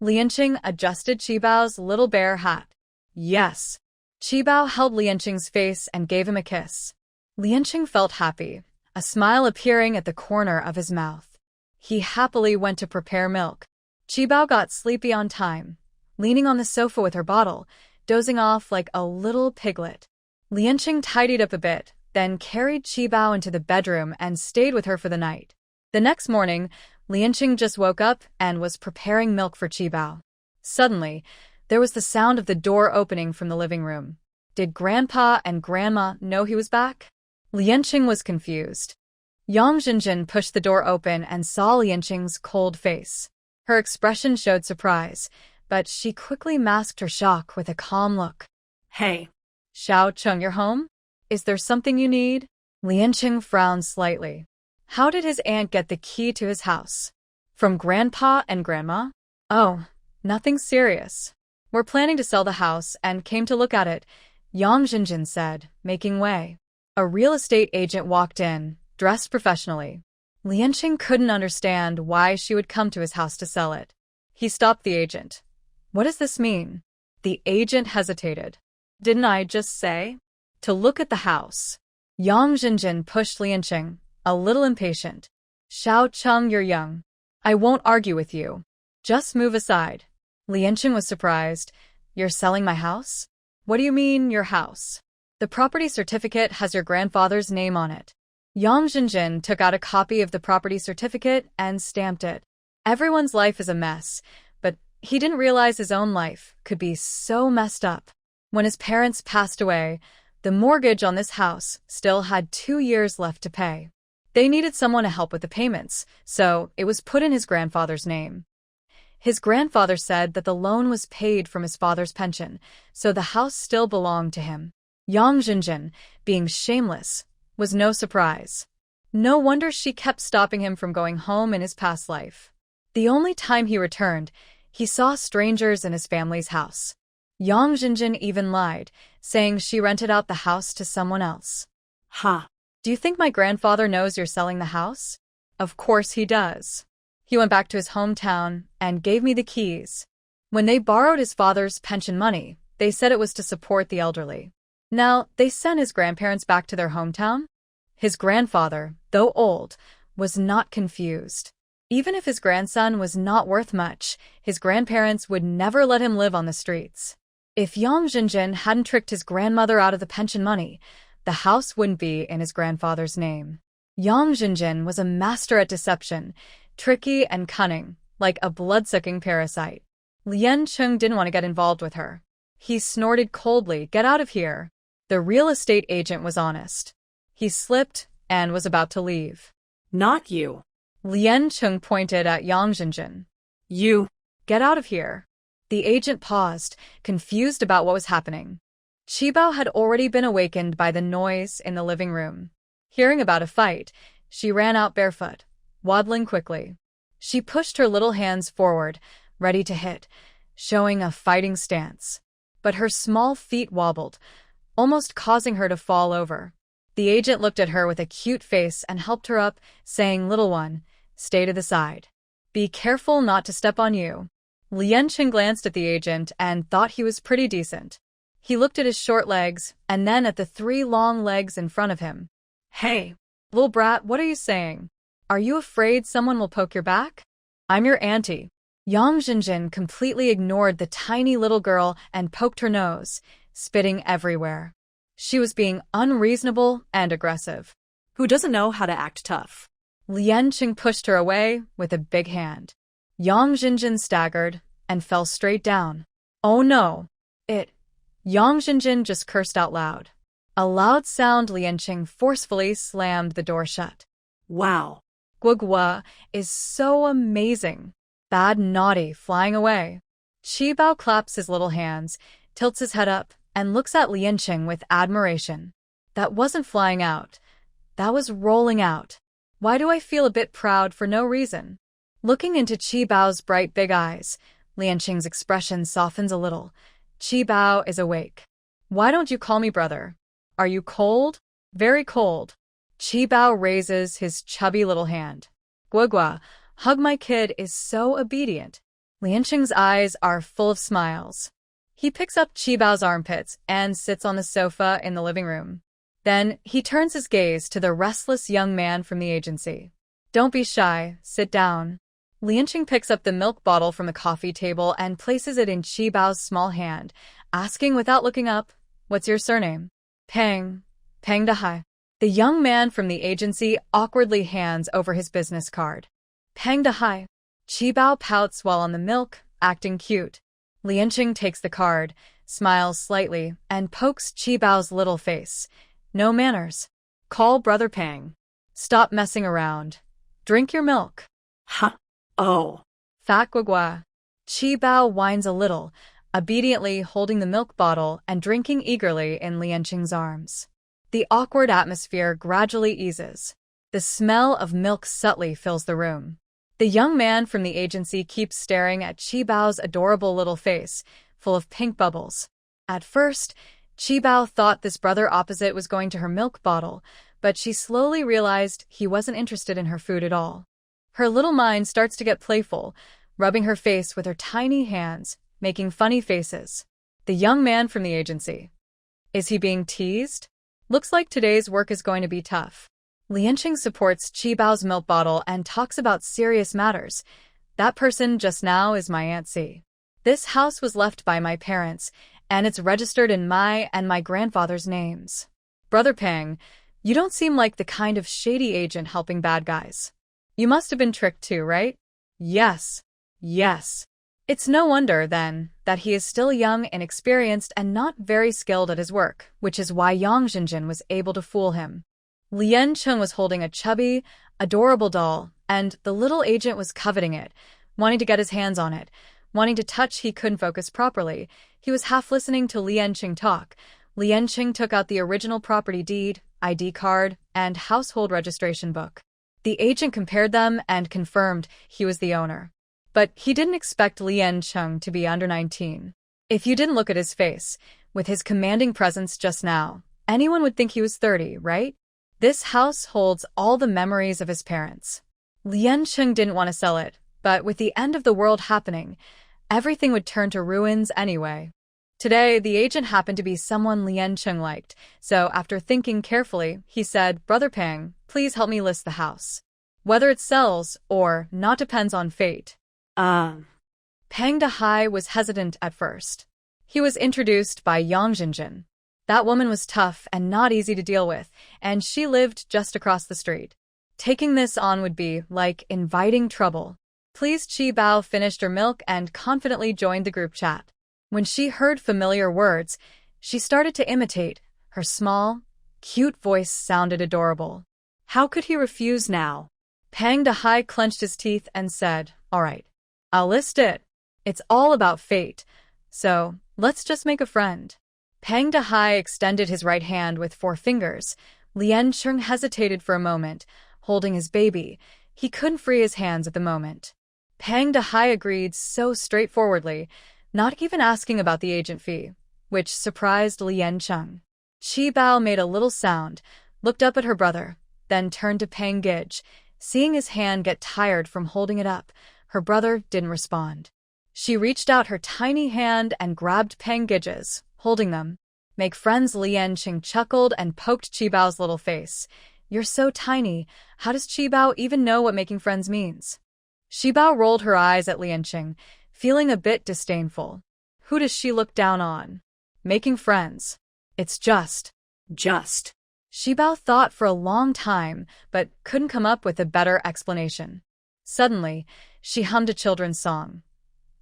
Lianqing adjusted Qibao's little bear hat. Yes. Qibao held Lianqing's face and gave him a kiss. Lianqing felt happy, a smile appearing at the corner of his mouth. He happily went to prepare milk. Qibao got sleepy on time, leaning on the sofa with her bottle, dozing off like a little piglet. Lianqing tidied up a bit, then carried Qibao into the bedroom and stayed with her for the night. The next morning, Lianqing just woke up and was preparing milk for Qibao. Suddenly, there was the sound of the door opening from the living room. Did Grandpa and Grandma know he was back? Lianqing was confused. Yang Jinjin pushed the door open and saw Lianqing's cold face. Her expression showed surprise, but she quickly masked her shock with a calm look. Hey. Xiao Chung, you're home? Is there something you need? Lianqing frowned slightly. How did his aunt get the key to his house? From Grandpa and Grandma? Oh, nothing serious. We're planning to sell the house and came to look at it, Yang Jinjin said, making way. A real estate agent walked in, dressed professionally. Lianqing couldn't understand why she would come to his house to sell it. He stopped the agent. What does this mean? The agent hesitated. Didn't I just say? To look at the house. Yang Jinjin pushed Lianqing, a little impatient. Xiao Chung, you're young. I won't argue with you. Just move aside. Lianqing was surprised. You're selling my house? What do you mean, your house? The property certificate has your grandfather's name on it. Yang Jinjin took out a copy of the property certificate and stamped it. Everyone's life is a mess, but he didn't realize his own life could be so messed up. When his parents passed away, the mortgage on this house still had 2 years left to pay. They needed someone to help with the payments, so it was put in his grandfather's name. His grandfather said that the loan was paid from his father's pension, so the house still belonged to him. Yang Jinjin, being shameless, was no surprise. No wonder she kept stopping him from going home in his past life. The only time he returned, he saw strangers in his family's house. Yang Jinjin even lied, saying she rented out the house to someone else. Ha. Do you think my grandfather knows you're selling the house? Of course he does. He went back to his hometown and gave me the keys. When they borrowed his father's pension money, they said it was to support the elderly. Now, they sent his grandparents back to their hometown? His grandfather, though old, was not confused. Even if his grandson was not worth much, his grandparents would never let him live on the streets. If Yang Jinjin hadn't tricked his grandmother out of the pension money, the house wouldn't be in his grandfather's name. Yang Jinjin was a master at deception, tricky and cunning, like a blood-sucking parasite. Lianqing didn't want to get involved with her. He snorted coldly, "Get out of here." The real estate agent was honest. He slipped and was about to leave. Not you. Lianqing pointed at Yang Jinjin. You. Get out of here. The agent paused, confused about what was happening. Qibao had already been awakened by the noise in the living room. Hearing about a fight, she ran out barefoot, waddling quickly. She pushed her little hands forward, ready to hit, showing a fighting stance. But her small feet wobbled, almost causing her to fall over. The agent looked at her with a cute face and helped her up, saying, "Little one, stay to the side. Be careful not to step on you." Lianqing glanced at the agent and thought he was pretty decent. He looked at his short legs and then at the 3 long legs in front of him. "Hey, little brat, what are you saying? Are you afraid someone will poke your back? I'm your auntie." Yang Jinjin completely ignored the tiny little girl and poked her nose, spitting everywhere. She was being unreasonable and aggressive. Who doesn't know how to act tough? Lian Qing pushed her away with a big hand. Yang Jinjin staggered and fell straight down. Oh no! Yang Jinjin just cursed out loud. A loud sound. Lian Qing forcefully slammed the door shut. Wow. Guogua is so amazing. Bad naughty flying away. Qi Bao claps his little hands, tilts his head up, and looks at Lian Qing with admiration. That wasn't flying out. That was rolling out. Why do I feel a bit proud for no reason? Looking into Qi Bao's bright big eyes, Lian Qing's expression softens a little. Qi Bao is awake. Why don't you call me brother? Are you cold? Very cold. Qi Bao raises his chubby little hand. Guogua, hug my kid is so obedient. Lian Qing's eyes are full of smiles. He picks up Qi Bao's armpits and sits on the sofa in the living room. Then he turns his gaze to the restless young man from the agency. Don't be shy, sit down. Lian Qing picks up the milk bottle from the coffee table and places it in Qi Bao's small hand, asking without looking up, what's your surname? Pang Dahai. The young man from the agency awkwardly hands over his business card. Pang Dahai. Qi Bao pouts while on the milk, acting cute. Lian Qing takes the card, smiles slightly, and pokes Qi Bao's little face. No manners. Call Brother Pang. Stop messing around. Drink your milk. Huh. Oh. Fat Guogua. Qi Bao whines a little, obediently holding the milk bottle and drinking eagerly in Lian Qing's arms. The awkward atmosphere gradually eases. The smell of milk subtly fills the room. The young man from the agency keeps staring at Qi Bao's adorable little face, full of pink bubbles. At first, Qi Bao thought this brother opposite was going to her milk bottle, but she slowly realized he wasn't interested in her food at all. Her little mind starts to get playful, rubbing her face with her tiny hands, making funny faces. The young man from the agency. Is he being teased? Looks like today's work is going to be tough. Lian Qing supports Qi Bao's milk bottle and talks about serious matters. That person just now is my Aunt C. This house was left by my parents, and it's registered in my and my grandfather's names. Brother Pang, you don't seem like the kind of shady agent helping bad guys. You must have been tricked too, right? Yes. It's no wonder, then, that he is still young, inexperienced, and not very skilled at his work, which is why Yang Jinjin was able to fool him. Lian Qing was holding a chubby, adorable doll, and the little agent was coveting it, wanting to get his hands on it, wanting to touch. He couldn't focus properly. He was half listening to Lian Qing talk. Lian Qing took out the original property deed, ID card, and household registration book. The agent compared them and confirmed he was the owner. But he didn't expect Lian Qing to be under 19. If you didn't look at his face, with his commanding presence just now, anyone would think he was 30, right? This house holds all the memories of his parents. Lian Qing didn't want to sell it, but with the end of the world happening, everything would turn to ruins anyway. Today, the agent happened to be someone Lian Qing liked, so after thinking carefully, he said, Brother Pang, please help me list the house. Whether it sells or not depends on fate. Pang Dahai was hesitant at first. He was introduced by Yang Jinjin. That woman was tough and not easy to deal with, and she lived just across the street. Taking this on would be like inviting trouble. Please. Qi Bao finished her milk and confidently joined the group chat. When she heard familiar words, she started to imitate. Her small, cute voice sounded adorable. How could he refuse now? Pang Dahai clenched his teeth and said, All right, I'll list it. It's all about fate, so let's just make a friend. Pang Dahai extended his right hand with 4 fingers. Lian Qing hesitated for a moment, holding his baby. He couldn't free his hands at the moment. Pang Dahai agreed so straightforwardly, not even asking about the agent fee, which surprised Lian Qing. Qi Bao made a little sound, looked up at her brother, then turned to Pang Gij. Seeing his hand get tired from holding it up, her brother didn't respond. She reached out her tiny hand and grabbed Pang Gij's, holding them. Make friends. Lian Qing chuckled and poked Qi Bao's little face. You're so tiny. How does Qi Bao even know what making friends means? Qi Bao rolled her eyes at Lian Qing, feeling a bit disdainful. Who does she look down on? Making friends. It's just. Shibao thought for a long time, but couldn't come up with a better explanation. Suddenly, she hummed a children's song.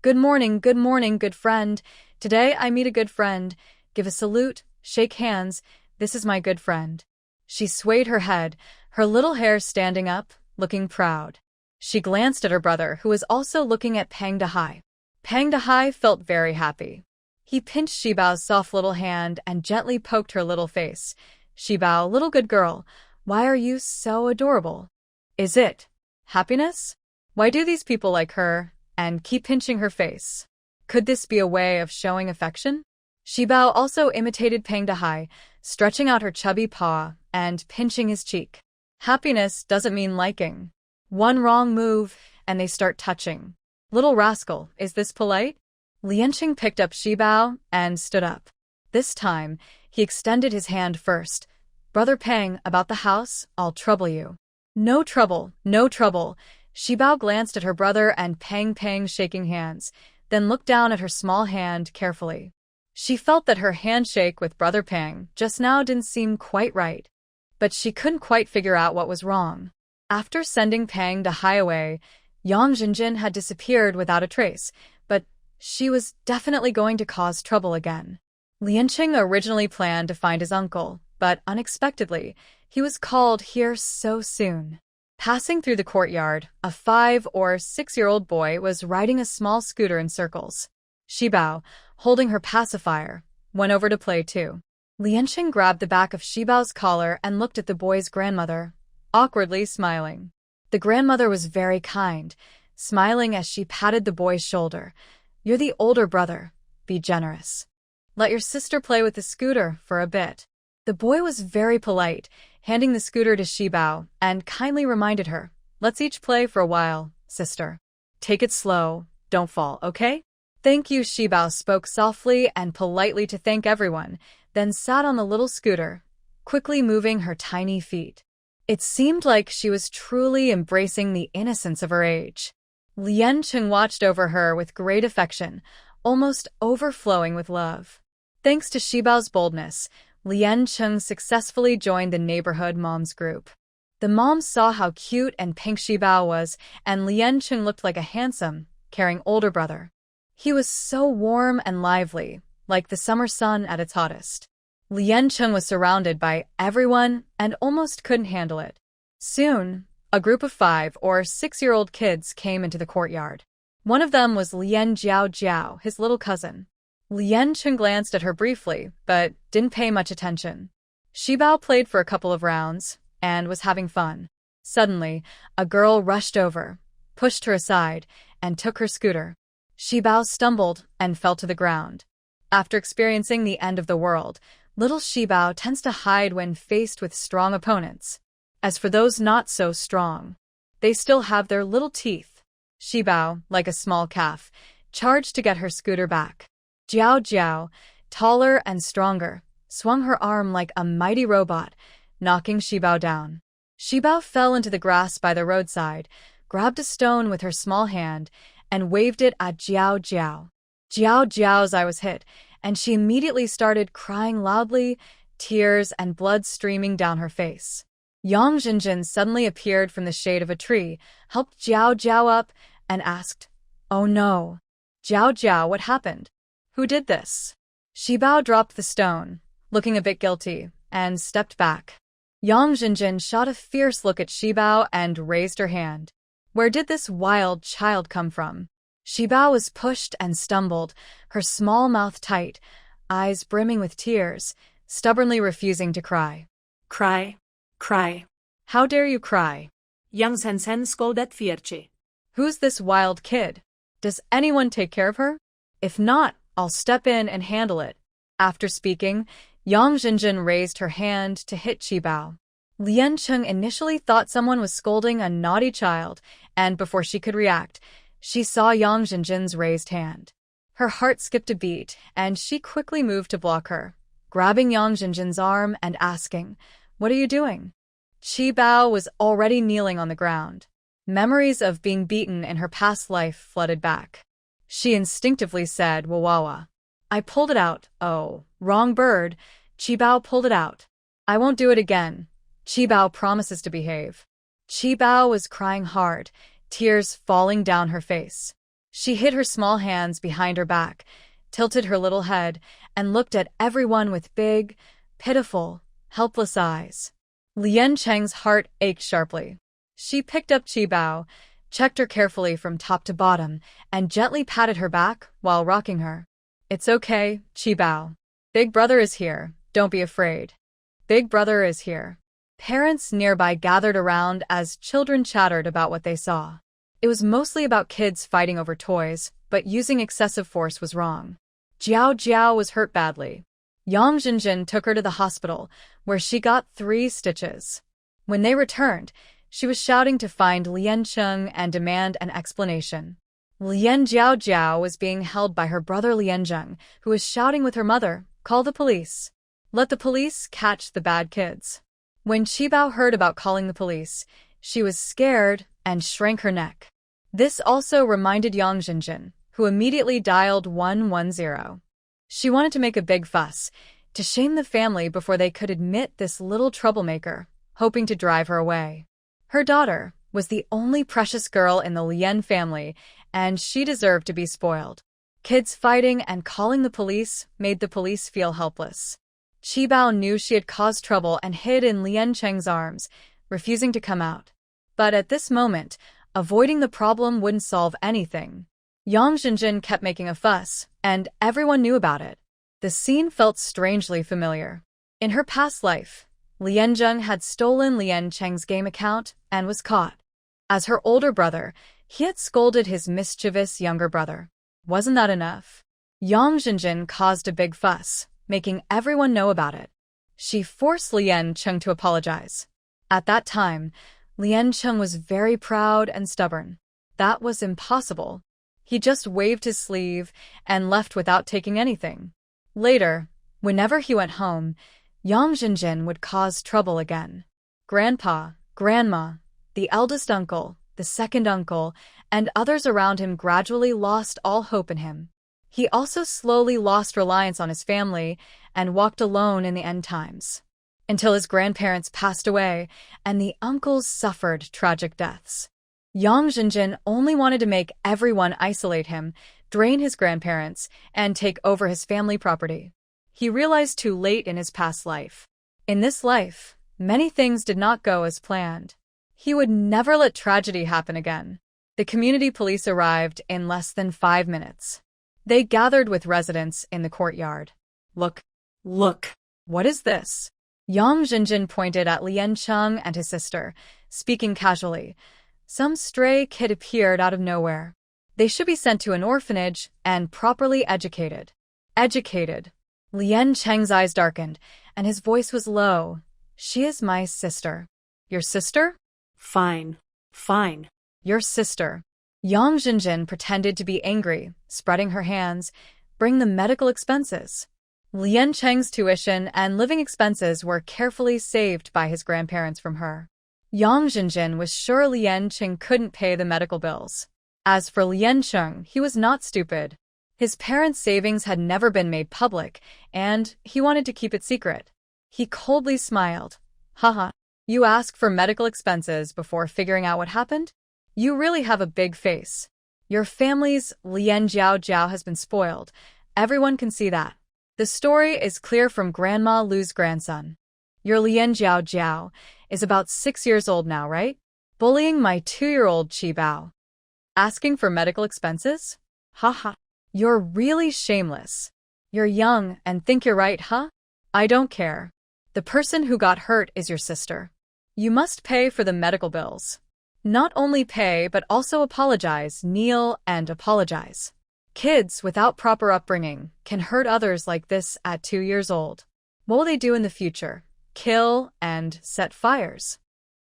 Good morning, good friend. Today I meet a good friend. Give a salute, shake hands. This is my good friend. She swayed her head, her little hair standing up, looking proud. She glanced at her brother, who was also looking at Pang Dahai. Pang Dahai felt very happy. He pinched Shibao's soft little hand and gently poked her little face. Shibao, little good girl, why are you so adorable? Is it happiness? Why do these people like her and keep pinching her face? Could this be a way of showing affection? Shibao also imitated Pang Dahai, stretching out her chubby paw and pinching his cheek. Happiness doesn't mean liking. One wrong move, and they start touching. Little rascal, is this polite? Lianqing picked up Shibao and stood up. This time, he extended his hand first. Brother Pang, about the house, I'll trouble you. No trouble, no trouble. Shibao glanced at her brother and Pang shaking hands, then looked down at her small hand carefully. She felt that her handshake with Brother Pang just now didn't seem quite right, but she couldn't quite figure out what was wrong. After sending Pang Dahai away, Yang Jinjin had disappeared without a trace, but she was definitely going to cause trouble again. Lianqing originally planned to find his uncle, but unexpectedly, he was called here so soon. Passing through the courtyard, a 5 or 6-year-old boy was riding a small scooter in circles. Shibao, holding her pacifier, went over to play too. Lianqing grabbed the back of Shibao's collar and looked at the boy's grandmother, awkwardly smiling. The grandmother was very kind, smiling as she patted the boy's shoulder. You're the older brother. Be generous. Let your sister play with the scooter for a bit. The boy was very polite, handing the scooter to Shibao and kindly reminded her, let's each play for a while, sister. Take it slow, don't fall, okay? Thank you, Shibao spoke softly and politely to thank everyone, then sat on the little scooter, quickly moving her tiny feet. It seemed like she was truly embracing the innocence of her age. Lianqing watched over her with great affection, almost overflowing with love. Thanks to Shibao's boldness, Lianqing successfully joined the neighborhood moms group. The moms saw how cute and pink Shibao was, and Lianqing looked like a handsome, caring older brother. He was so warm and lively, like the summer sun at its hottest. Lianqing was surrounded by everyone and almost couldn't handle it. Soon, a group of 5 or 6-year-old kids came into the courtyard. One of them was Lian Jiao, his little cousin. Lianqing glanced at her briefly, but didn't pay much attention. Shibao played for a couple of rounds and was having fun. Suddenly, a girl rushed over, pushed her aside, and took her scooter. Shibao stumbled and fell to the ground. After experiencing the end of the world, little Shibao tends to hide when faced with strong opponents. As for those not so strong, they still have their little teeth. Shibao, like a small calf, charged to get her scooter back. Jiao, taller and stronger, swung her arm like a mighty robot, knocking Shibao down. Shibao fell into the grass by the roadside, grabbed a stone with her small hand, and waved it at Jiao. Jiao's eye was hit, and she immediately started crying loudly, tears and blood streaming down her face. Yang Jinjin suddenly appeared from the shade of a tree, helped Jiao up, and asked, Oh no. Jiao, what happened? Who did this? Shibao dropped the stone, looking a bit guilty, and stepped back. Yang Jinjin shot a fierce look at Shibao and raised her hand. Where did this wild child come from? Shibao was pushed and stumbled, her small mouth tight, eyes brimming with tears, stubbornly refusing to cry. Cry. How dare you cry? Yang Sen scolded fierce. Who's this wild kid? Does anyone take care of her? If not, I'll step in and handle it. After speaking, Yang Jinjin raised her hand to hit Shibao. Lianqing initially thought someone was scolding a naughty child, and before she could react, she saw Yang Jinjin's raised hand. Her heart skipped a beat, and she quickly moved to block her, grabbing Yang Jinjin's arm and asking, What are you doing? Shibao was already kneeling on the ground. Memories of being beaten in her past life flooded back. She instinctively said, Wawawa. I pulled it out. Oh, wrong bird. Shibao pulled it out. I won't do it again. Qibao promises to behave. Qibao was crying hard, tears falling down her face. She hid her small hands behind her back, tilted her little head, and looked at everyone with big, pitiful, helpless eyes. Lian Cheng's heart ached sharply. She picked up Qibao, checked her carefully from top to bottom, and gently patted her back while rocking her. It's okay, Qibao. Big brother is here, don't be afraid. Big brother is here. Parents nearby gathered around as children chattered about what they saw. It was mostly about kids fighting over toys, but using excessive force was wrong. Jiao Jiao was hurt badly. Yang Jinjin took her to the hospital, where she got 3 stitches. When they returned, she was shouting to find Lian Cheng and demand an explanation. Lian Jiao Jiao was being held by her brother Lian Zheng, who was shouting with her mother, "Call the police. Let the police catch the bad kids." When Qibao heard about calling the police, she was scared and shrank her neck. This also reminded Yang Jinjin, who immediately dialed 110. She wanted to make a big fuss, to shame the family before they could admit this little troublemaker, hoping to drive her away. Her daughter was the only precious girl in the Lian family, and she deserved to be spoiled. Kids fighting and calling the police made the police feel helpless. Qibao knew she had caused trouble and hid in Lian Cheng's arms, refusing to come out. But at this moment, avoiding the problem wouldn't solve anything. Yang Jinjin kept making a fuss, and everyone knew about it. The scene felt strangely familiar. In her past life, Lian Zheng had stolen Lian Cheng's game account and was caught. As her older brother, he had scolded his mischievous younger brother. Wasn't that enough? Yang Jinjin caused a big fuss, making everyone know about it. She forced Lian Cheng to apologize. At that time, Lian Cheng was very proud and stubborn. That was impossible. He just waved his sleeve and left without taking anything. Later, whenever he went home, Yang Jinjin would cause trouble again. Grandpa, Grandma, the eldest uncle, the second uncle, and others around him gradually lost all hope in him. He also slowly lost reliance on his family and walked alone in the end times, until his grandparents passed away and the uncles suffered tragic deaths. Yang Jinjin only wanted to make everyone isolate him, drain his grandparents, and take over his family property. He realized too late in his past life. In this life, many things did not go as planned. He would never let tragedy happen again. The community police arrived in less than 5 minutes. They gathered with residents in the courtyard. Look. What is this? Yang Jinjin pointed at Lian Cheng and his sister, speaking casually. Some stray kid appeared out of nowhere. They should be sent to an orphanage and properly educated. Educated. Lian Cheng's eyes darkened, and his voice was low. She is my sister. Your sister? Fine. Your sister. Yang Jinjin pretended to be angry, spreading her hands. Bring the medical expenses. Lian Cheng's tuition and living expenses were carefully saved by his grandparents from her. Yang Jinjin was sure Lian Cheng couldn't pay the medical bills. As for Lian Cheng, he was not stupid. His parents' savings had never been made public, and he wanted to keep it secret. He coldly smiled. Haha, you ask for medical expenses before figuring out what happened? You really have a big face. Your family's Lian Jiao Jiao has been spoiled. Everyone can see that. The story is clear from Grandma Lu's grandson. Your Lian Jiao Jiao is about 6 years old now, right? Bullying my 2-year-old Qibao. Asking for medical expenses? Haha. You're really shameless. You're young and think you're right, huh? I don't care. The person who got hurt is your sister. You must pay for the medical bills. Not only pay, but also apologize, kneel, and apologize. Kids without proper upbringing can hurt others like this at 2 years old. What will they do in the future? Kill and set fires.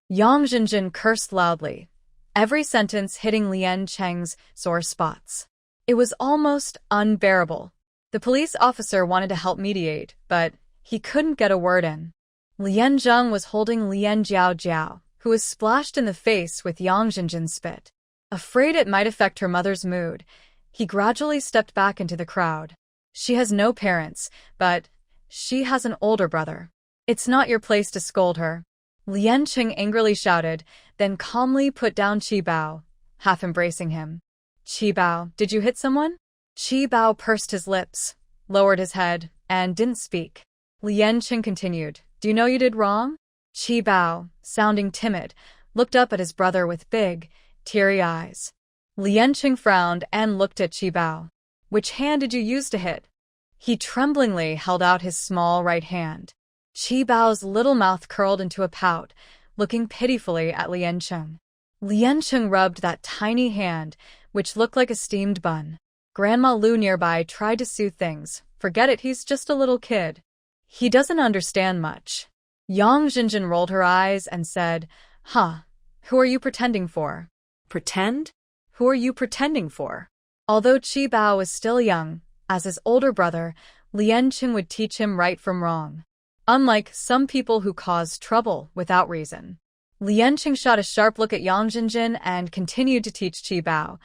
Yang Jinjin cursed loudly, every sentence hitting Lian Cheng's sore spots. It was almost unbearable. The police officer wanted to help mediate, but he couldn't get a word in. Lian Zheng was holding Lian Jiao Jiao, who was splashed in the face with Yang Jinjin's spit. Afraid it might affect her mother's mood, he gradually stepped back into the crowd. She has no parents, but she has an older brother. It's not your place to scold her. Lien Qing angrily shouted, then calmly put down Qi Bao, half embracing him. Qi Bao, did you hit someone? Qi Bao pursed his lips, lowered his head, and didn't speak. Lien Qing continued, do you know you did wrong? Qi Bao, sounding timid, looked up at his brother with big, teary eyes. Lien Qing frowned and looked at Qi Bao. Which hand did you use to hit? He tremblingly held out his small right hand. Qi Bao's little mouth curled into a pout, looking pitifully at Lien Qing. Lien Qing rubbed that tiny hand, which looked like a steamed bun. Grandma Lu nearby tried to soothe things. Forget it, he's just a little kid. He doesn't understand much. Yang Jinjin rolled her eyes and said, Huh, who are you pretending for? Pretend? Who are you pretending for? Although Qi Bao was still young, as his older brother, Lien Qing would teach him right from wrong. Unlike some people who cause trouble without reason. Lien Qing shot a sharp look at Yang Jinjin and continued to teach Qi Bao.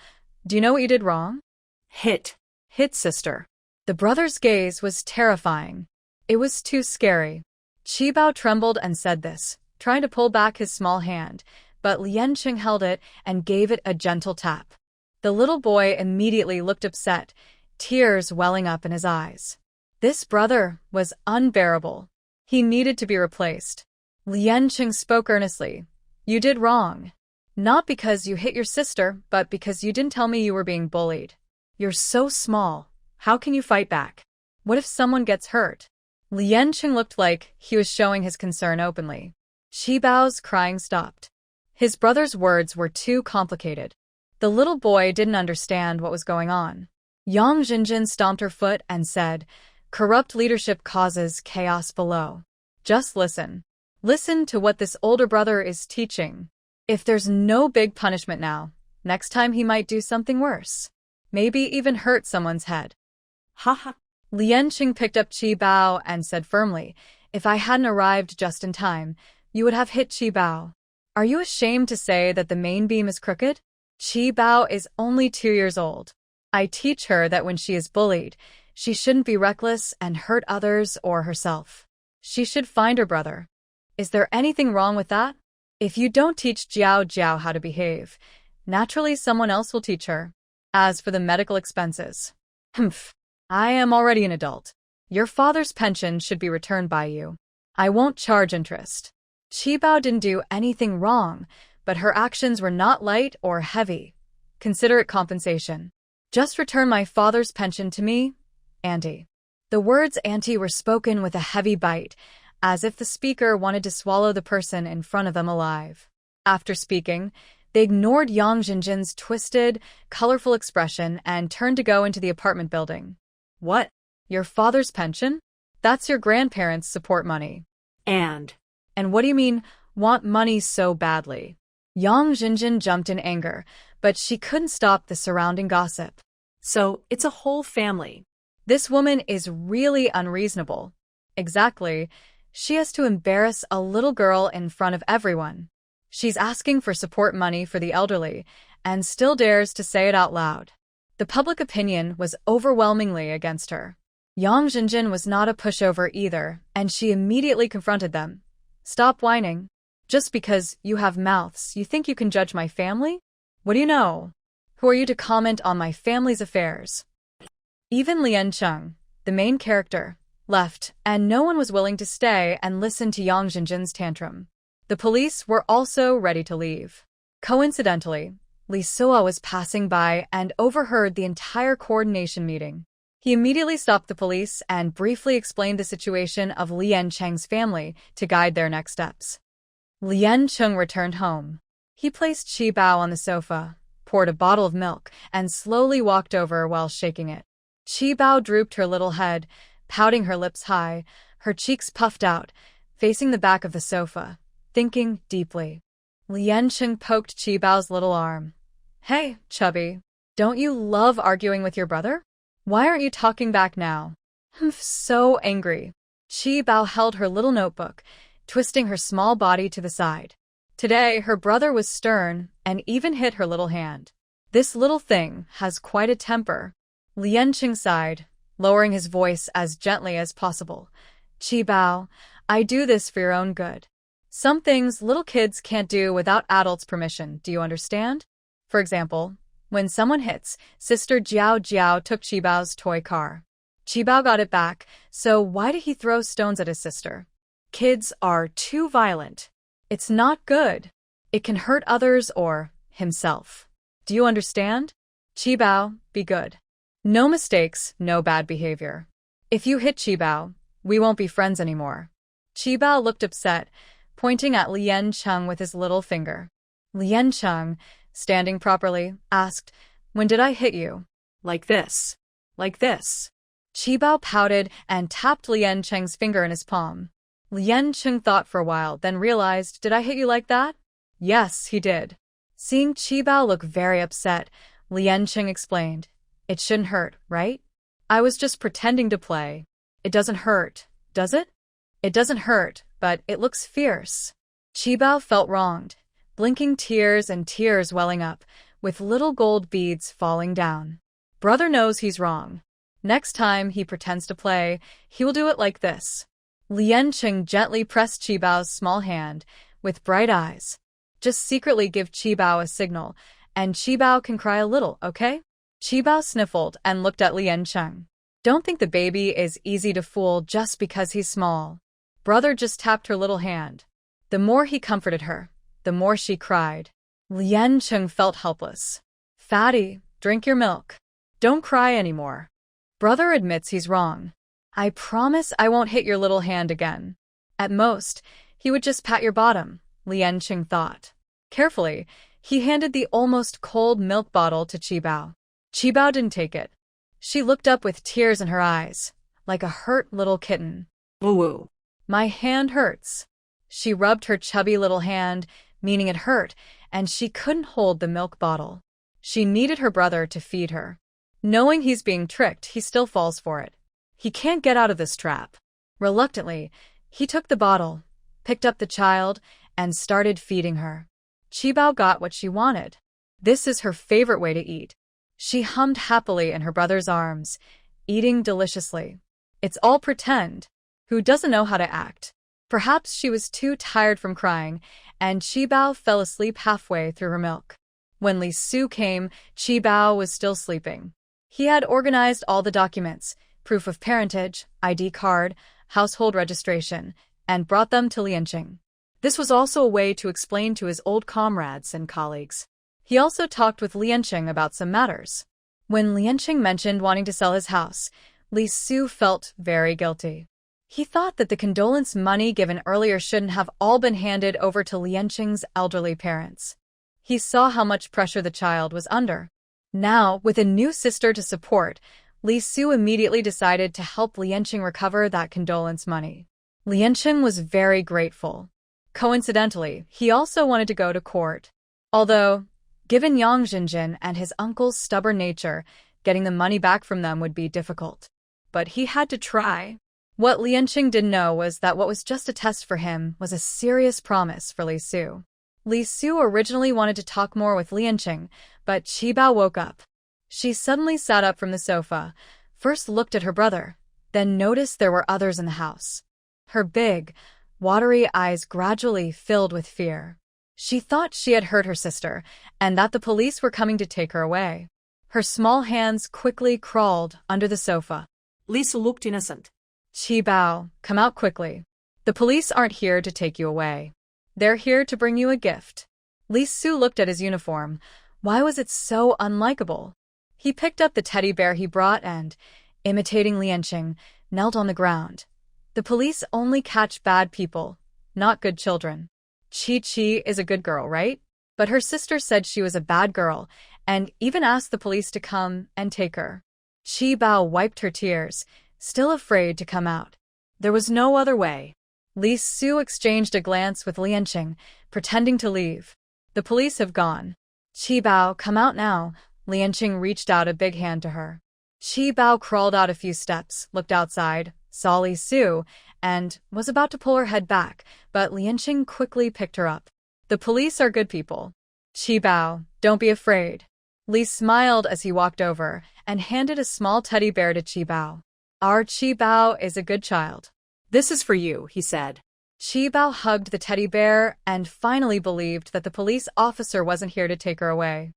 Do you know what you did wrong? Hit. Hit, sister. The brother's gaze was terrifying. It was too scary. Qi Bao trembled and said this, trying to pull back his small hand, but Lien Qing held it and gave it a gentle tap. The little boy immediately looked upset, tears welling up in his eyes. This brother was unbearable. He needed to be replaced. Lien Qing spoke earnestly. You did wrong. Not because you hit your sister, but because you didn't tell me you were being bullied. You're so small. How can you fight back? What if someone gets hurt? Lien Qing looked like he was showing his concern openly. Qi Bao's crying stopped. His brother's words were too complicated. The little boy didn't understand what was going on. Yang Jinjin stomped her foot and said, Corrupt leadership causes chaos below. Just listen. Listen to what this older brother is teaching. If there's no big punishment now, next time he might do something worse. Maybe even hurt someone's head. Haha. Lien Qing picked up Qi Bao and said firmly, If I hadn't arrived just in time, you would have hit Qi Bao. Are you ashamed to say that the main beam is crooked? Qi Bao is only 2 years old. I teach her that when she is bullied, she shouldn't be reckless and hurt others or herself. She should find her brother. Is there anything wrong with that? If you don't teach Jiao Jiao how to behave, naturally someone else will teach her. As for the medical expenses, I am already an adult. Your father's pension should be returned by you. I won't charge interest. Qi Bao didn't do anything wrong, but her actions were not light or heavy. Consider it compensation. Just return my father's pension to me, Auntie. The words auntie were spoken with a heavy bite, as if the speaker wanted to swallow the person in front of them alive. After speaking, they ignored Yang Jinjin's twisted, colorful expression and turned to go into the apartment building. What? Your father's pension? That's your grandparents' support money. And what do you mean, want money so badly? Yang Jinjin jumped in anger, but she couldn't stop the surrounding gossip. So, it's a whole family. This woman is really unreasonable. Exactly. She has to embarrass a little girl in front of everyone. She's asking for support money for the elderly, and still dares to say it out loud. The public opinion was overwhelmingly against her. Yang Jinjin was not a pushover either, and she immediately confronted them. Stop whining. Just because you have mouths, you think you can judge my family? What do you know? Who are you to comment on my family's affairs? Even Lien Qing, the main character, left, and no one was willing to stay and listen to Yang Jinjin's tantrum. The police were also ready to leave. Coincidentally, Li Suo was passing by and overheard the entire coordination meeting. He immediately stopped the police and briefly explained the situation of Lien Qing's family to guide their next steps. Lien Qing returned home. He placed Qi Bao on the sofa, poured a bottle of milk, and slowly walked over while shaking it. Qi Bao drooped her little head, pouting her lips high, her cheeks puffed out, facing the back of the sofa, thinking deeply. Lien Qing poked Qi Bao's little arm. Hey, chubby, don't you love arguing with your brother? Why aren't you talking back now? I'm so angry. Qi Bao held her little notebook, twisting her small body to the side. Today, her brother was stern and even hit her little hand. This little thing has quite a temper. Lien Qing sighed, lowering his voice as gently as possible. Qi Bao, I do this for your own good. Some things little kids can't do without adults' permission, do you understand? For example, when someone hits, Sister Jiao Jiao took Qibao's toy car. Qibao got it back, so why did he throw stones at his sister? Kids are too violent. It's not good. It can hurt others or himself. Do you understand? Qibao, be good. No mistakes, no bad behavior. If you hit Qibao, we won't be friends anymore. Qibao looked upset, pointing at Lian Cheng with his little finger. Lian Cheng, standing properly, asked, "When did I hit you?" Like this. Like this. Qibao pouted and tapped Lian Cheng's finger in his palm. Lian Cheng thought for a while, then realized, "Did I hit you like that?" Yes, he did. Seeing Qibao look very upset, Lian Cheng explained, "It shouldn't hurt, right? I was just pretending to play. It doesn't hurt, does it?" "It doesn't hurt, but it looks fierce." Qibao felt wronged, blinking tears and tears welling up, with little gold beads falling down. Brother knows he's wrong. Next time he pretends to play, he will do it like this. Lian Cheng gently pressed Qibao's small hand, with bright eyes. "Just secretly give Qibao a signal, and Qibao can cry a little, okay?" Qibao sniffled and looked at Lian Cheng. "Don't think the baby is easy to fool just because he's small." Brother just tapped her little hand. The more he comforted her, the more she cried. Lian Cheng felt helpless. "Fatty, drink your milk. Don't cry anymore." Brother admits he's wrong. "I promise I won't hit your little hand again." At most, he would just pat your bottom, Lian Cheng thought. Carefully, he handed the almost cold milk bottle to Qibao. Qibao didn't take it. She looked up with tears in her eyes, like a hurt little kitten. Woo-woo. "My hand hurts." She rubbed her chubby little hand, meaning it hurt, and she couldn't hold the milk bottle. She needed her brother to feed her. Knowing he's being tricked, he still falls for it. He can't get out of this trap. Reluctantly, he took the bottle, picked up the child, and started feeding her. Qibao got what she wanted. This is her favorite way to eat. She hummed happily in her brother's arms, eating deliciously. It's all pretend. Who doesn't know how to act? Perhaps she was too tired from crying, and Qibao fell asleep halfway through her milk. When Li Su came, Qibao was still sleeping. He had organized all the documents, proof of parentage, ID card, household registration, and brought them to Lianqing. This was also a way to explain to his old comrades and colleagues. He also talked with Lianqing about some matters. When Lianqing mentioned wanting to sell his house, Li Su felt very guilty. He thought that the condolence money given earlier shouldn't have all been handed over to Lianqing's elderly parents. He saw how much pressure the child was under. Now, with a new sister to support, Li Su immediately decided to help Lianqing recover that condolence money. Lianqing was very grateful. Coincidentally, he also wanted to go to court. Although, given Yang Jinjin and his uncle's stubborn nature, getting the money back from them would be difficult. But he had to try. What Lianqing didn't know was that what was just a test for him was a serious promise for Li Su. Li Su originally wanted to talk more with Lianqing, but Qibao woke up. She suddenly sat up from the sofa, first looked at her brother, then noticed there were others in the house. Her big, watery eyes gradually filled with fear. She thought she had hurt her sister, and that the police were coming to take her away. Her small hands quickly crawled under the sofa. Lisa looked innocent. "Qibao, come out quickly. The police aren't here to take you away. They're here to bring you a gift." Li Su looked at his uniform. Why was it so unlikable? He picked up the teddy bear he brought and, imitating Lianqing, knelt on the ground. The police only catch bad people, not good children. Chi-Chi is a good girl, right? But her sister said she was a bad girl, and even asked the police to come and take her. Qibao wiped her tears, still afraid to come out. There was no other way. Li Su exchanged a glance with Lianqing, pretending to leave. "The police have gone." "Qibao, come out now." Lianqing reached out a big hand to her. Qibao crawled out a few steps, looked outside, saw Li Su, and was about to pull her head back, but Lianqing quickly picked her up. "The police are good people. Qibao, don't be afraid." Li smiled as he walked over and handed a small teddy bear to Qibao. "Our Qibao is a good child." This is for you, he said. Qibao hugged the teddy bear and finally believed that the police officer wasn't here to take her away.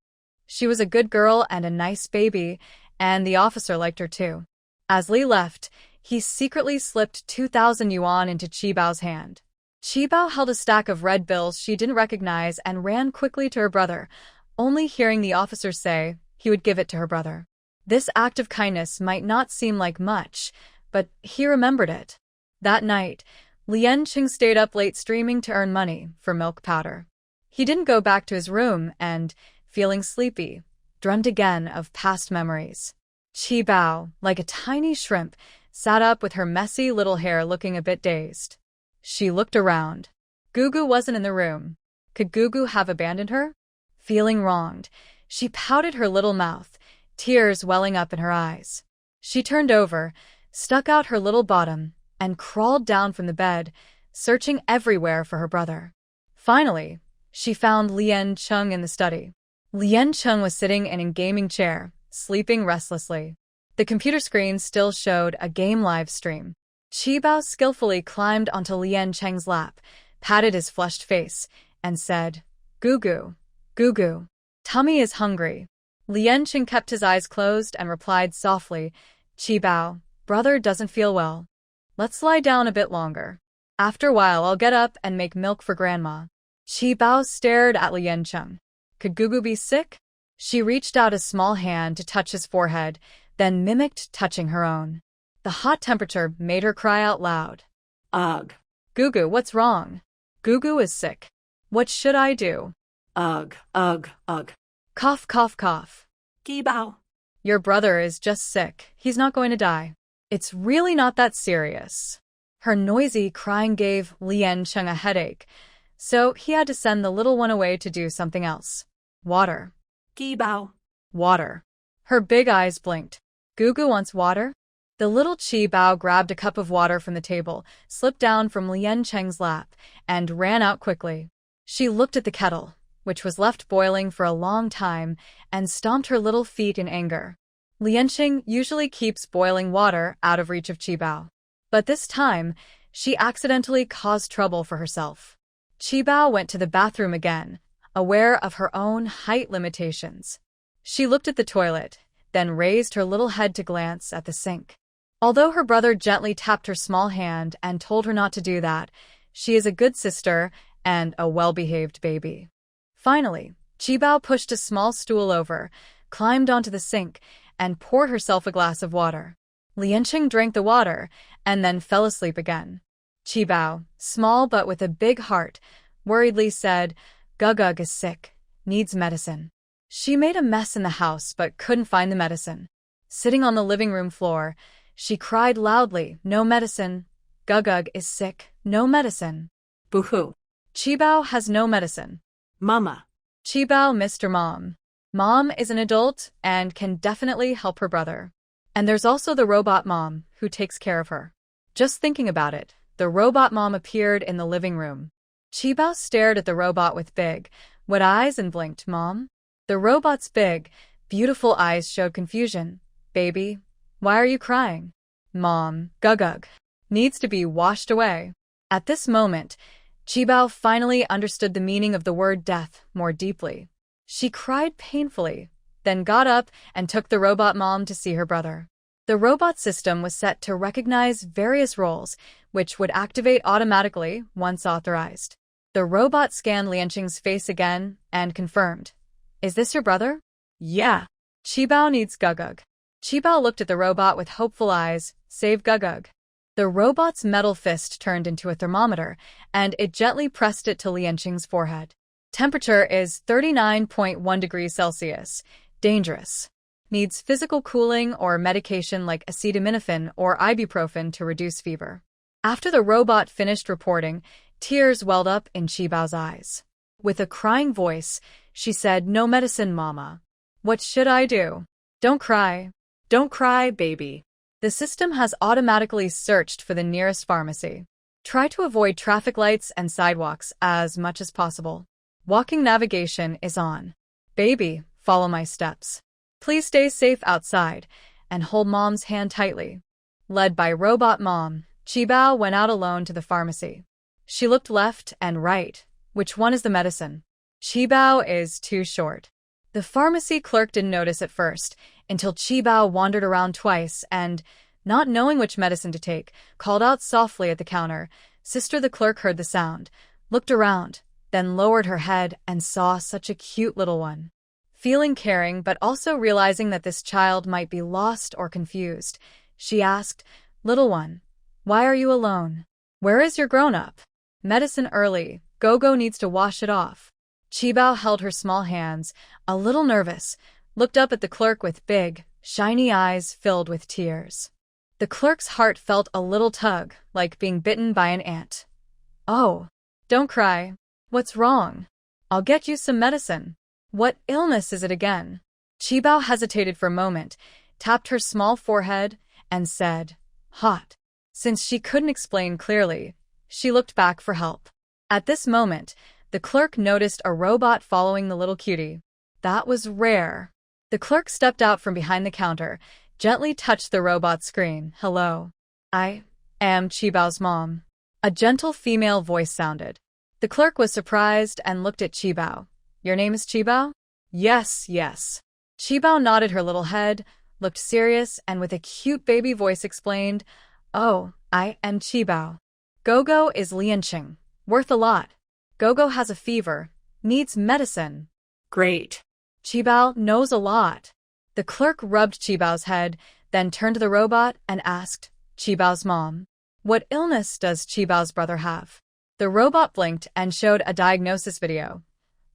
She was a good girl and a nice baby, and the officer liked her too. As Li left, he secretly slipped 2,000 yuan into Qibao's hand. Qibao held a stack of red bills she didn't recognize and ran quickly to her brother, only hearing the officer say he would give it to her brother. This act of kindness might not seem like much, but he remembered it. That night, Lianqing stayed up late streaming to earn money for milk powder. He didn't go back to his room and, feeling sleepy, dreamed again of past memories. Qibao, like a tiny shrimp, sat up with her messy little hair looking a bit dazed. She looked around. Gugu wasn't in the room. Could Gugu have abandoned her? Feeling wronged, she pouted her little mouth, tears welling up in her eyes. She turned over, stuck out her little bottom, and crawled down from the bed, searching everywhere for her brother. Finally, she found Lianqing in the study. Lianqing was sitting in a gaming chair, sleeping restlessly. The computer screen still showed a game live stream. Qibao skillfully climbed onto Lianqing's lap, patted his flushed face, and said, "Gugu, Gugu, tummy is hungry." Lianqing kept his eyes closed and replied softly, "Qibao, brother doesn't feel well. Let's lie down a bit longer. After a while I'll get up and make milk for grandma." Qibao stared at Lianqing. Could Gugu be sick? She reached out a small hand to touch his forehead, then mimicked touching her own. The hot temperature made her cry out loud. Ugh. "Gugu, what's wrong?" "Gugu is sick. What should I do?" Ugh, ugh, ugh. Cough, cough, cough. Qibao. "Your brother is just sick. He's not going to die. It's really not that serious." Her noisy crying gave Lianqing a headache, so he had to send the little one away to do something else. Water. Qibao. Water. Her big eyes blinked. "Gugu wants water?" The little Qibao grabbed a cup of water from the table, slipped down from Lianqing's lap, and ran out quickly. She looked at the kettle, which was left boiling for a long time, and stomped her little feet in anger. Lianqing usually keeps boiling water out of reach of Qibao. But this time, she accidentally caused trouble for herself. Qibao went to the bathroom again, aware of her own height limitations. She looked at the toilet, then raised her little head to glance at the sink. Although her brother gently tapped her small hand and told her not to do that, she is a good sister and a well-behaved baby. Finally, Qibao pushed a small stool over, climbed onto the sink, and poured herself a glass of water. Lianqing drank the water and then fell asleep again. Qibao, small but with a big heart, worriedly said, "Gugug is sick, needs medicine." She made a mess in the house but couldn't find the medicine. Sitting on the living room floor, she cried loudly, "No medicine. Gugug is sick, no medicine." Boo-hoo. Qibao has no medicine. Mama. Qibao missed her mom. Mom is an adult and can definitely help her brother. And there's also the robot mom, who takes care of her. Just thinking about it, the robot mom appeared in the living room. Qibao stared at the robot with big, wet eyes and blinked, "Mom?" The robot's big, beautiful eyes showed confusion. "Baby, why are you crying?" "Mom, Gugug, needs to be washed away." At this moment, Qibao finally understood the meaning of the word death more deeply. She cried painfully, then got up and took the robot mom to see her brother. The robot system was set to recognize various roles, which would activate automatically once authorized. The robot scanned Lianqing's face again and confirmed, "Is this your brother?" "Yeah." "Qibao needs Gugug." Qibao looked at the robot with hopeful eyes, "Save Gugug." The robot's metal fist turned into a thermometer, and it gently pressed it to Lianqing's forehead. Temperature is 39.1 degrees Celsius. Dangerous. Needs physical cooling or medication like acetaminophen or ibuprofen to reduce fever. After the robot finished reporting, tears welled up in Qibao's eyes. With a crying voice, she said, "No medicine, Mama. What should I do?" "Don't cry. Don't cry, baby. The system has automatically searched for the nearest pharmacy. Try to avoid traffic lights and sidewalks as much as possible. Walking navigation is on. Baby, follow my steps. Please stay safe outside and hold Mom's hand tightly." Led by Robot Mom, Qibao went out alone to the pharmacy. She looked left and right. Which one is the medicine? Qibao is too short. The pharmacy clerk didn't notice at first, until Qibao wandered around twice and, not knowing which medicine to take, called out softly at the counter. Sister, the clerk heard the sound, looked around, then lowered her head and saw such a cute little one. Feeling caring but also realizing that this child might be lost or confused, she asked, "Little one, why are you alone? Where is your grown-up? Medicine early. Gogo needs to wash it off." Qibao held her small hands, a little nervous, looked up at the clerk with big, shiny eyes filled with tears. The clerk's heart felt a little tug, like being bitten by an ant. "Oh, don't cry. What's wrong? I'll get you some medicine. What illness is it again?" Qibao hesitated for a moment, tapped her small forehead, and said, "Hot." Since she couldn't explain clearly, she looked back for help. At this moment, the clerk noticed a robot following the little cutie. That was rare. The clerk stepped out from behind the counter, gently touched the robot's screen. "Hello. I am Qibao's mom." A gentle female voice sounded. The clerk was surprised and looked at Qibao. "Your name is Qibao?" "Yes, yes." Qibao nodded her little head, looked serious, and with a cute baby voice explained, "Oh, I am Qibao. Gogo is Lianqing. Worth a lot. Gogo has a fever. Needs medicine." Great. Qibao knows a lot. The clerk rubbed Qibao's head, then turned to the robot and asked, "Qibao's mom, what illness does Qibao's brother have?" The robot blinked and showed a diagnosis video.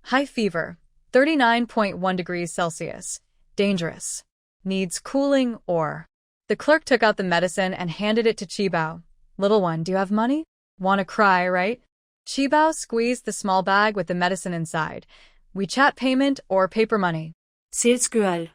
"High fever, 39.1 degrees Celsius. Dangerous. Needs cooling or..." The clerk took out the medicine and handed it to Qibao. "Little one, do you have money? Wanna cry, right?" Qibao squeezed the small bag with the medicine inside. "WeChat payment or paper money?" Silskual,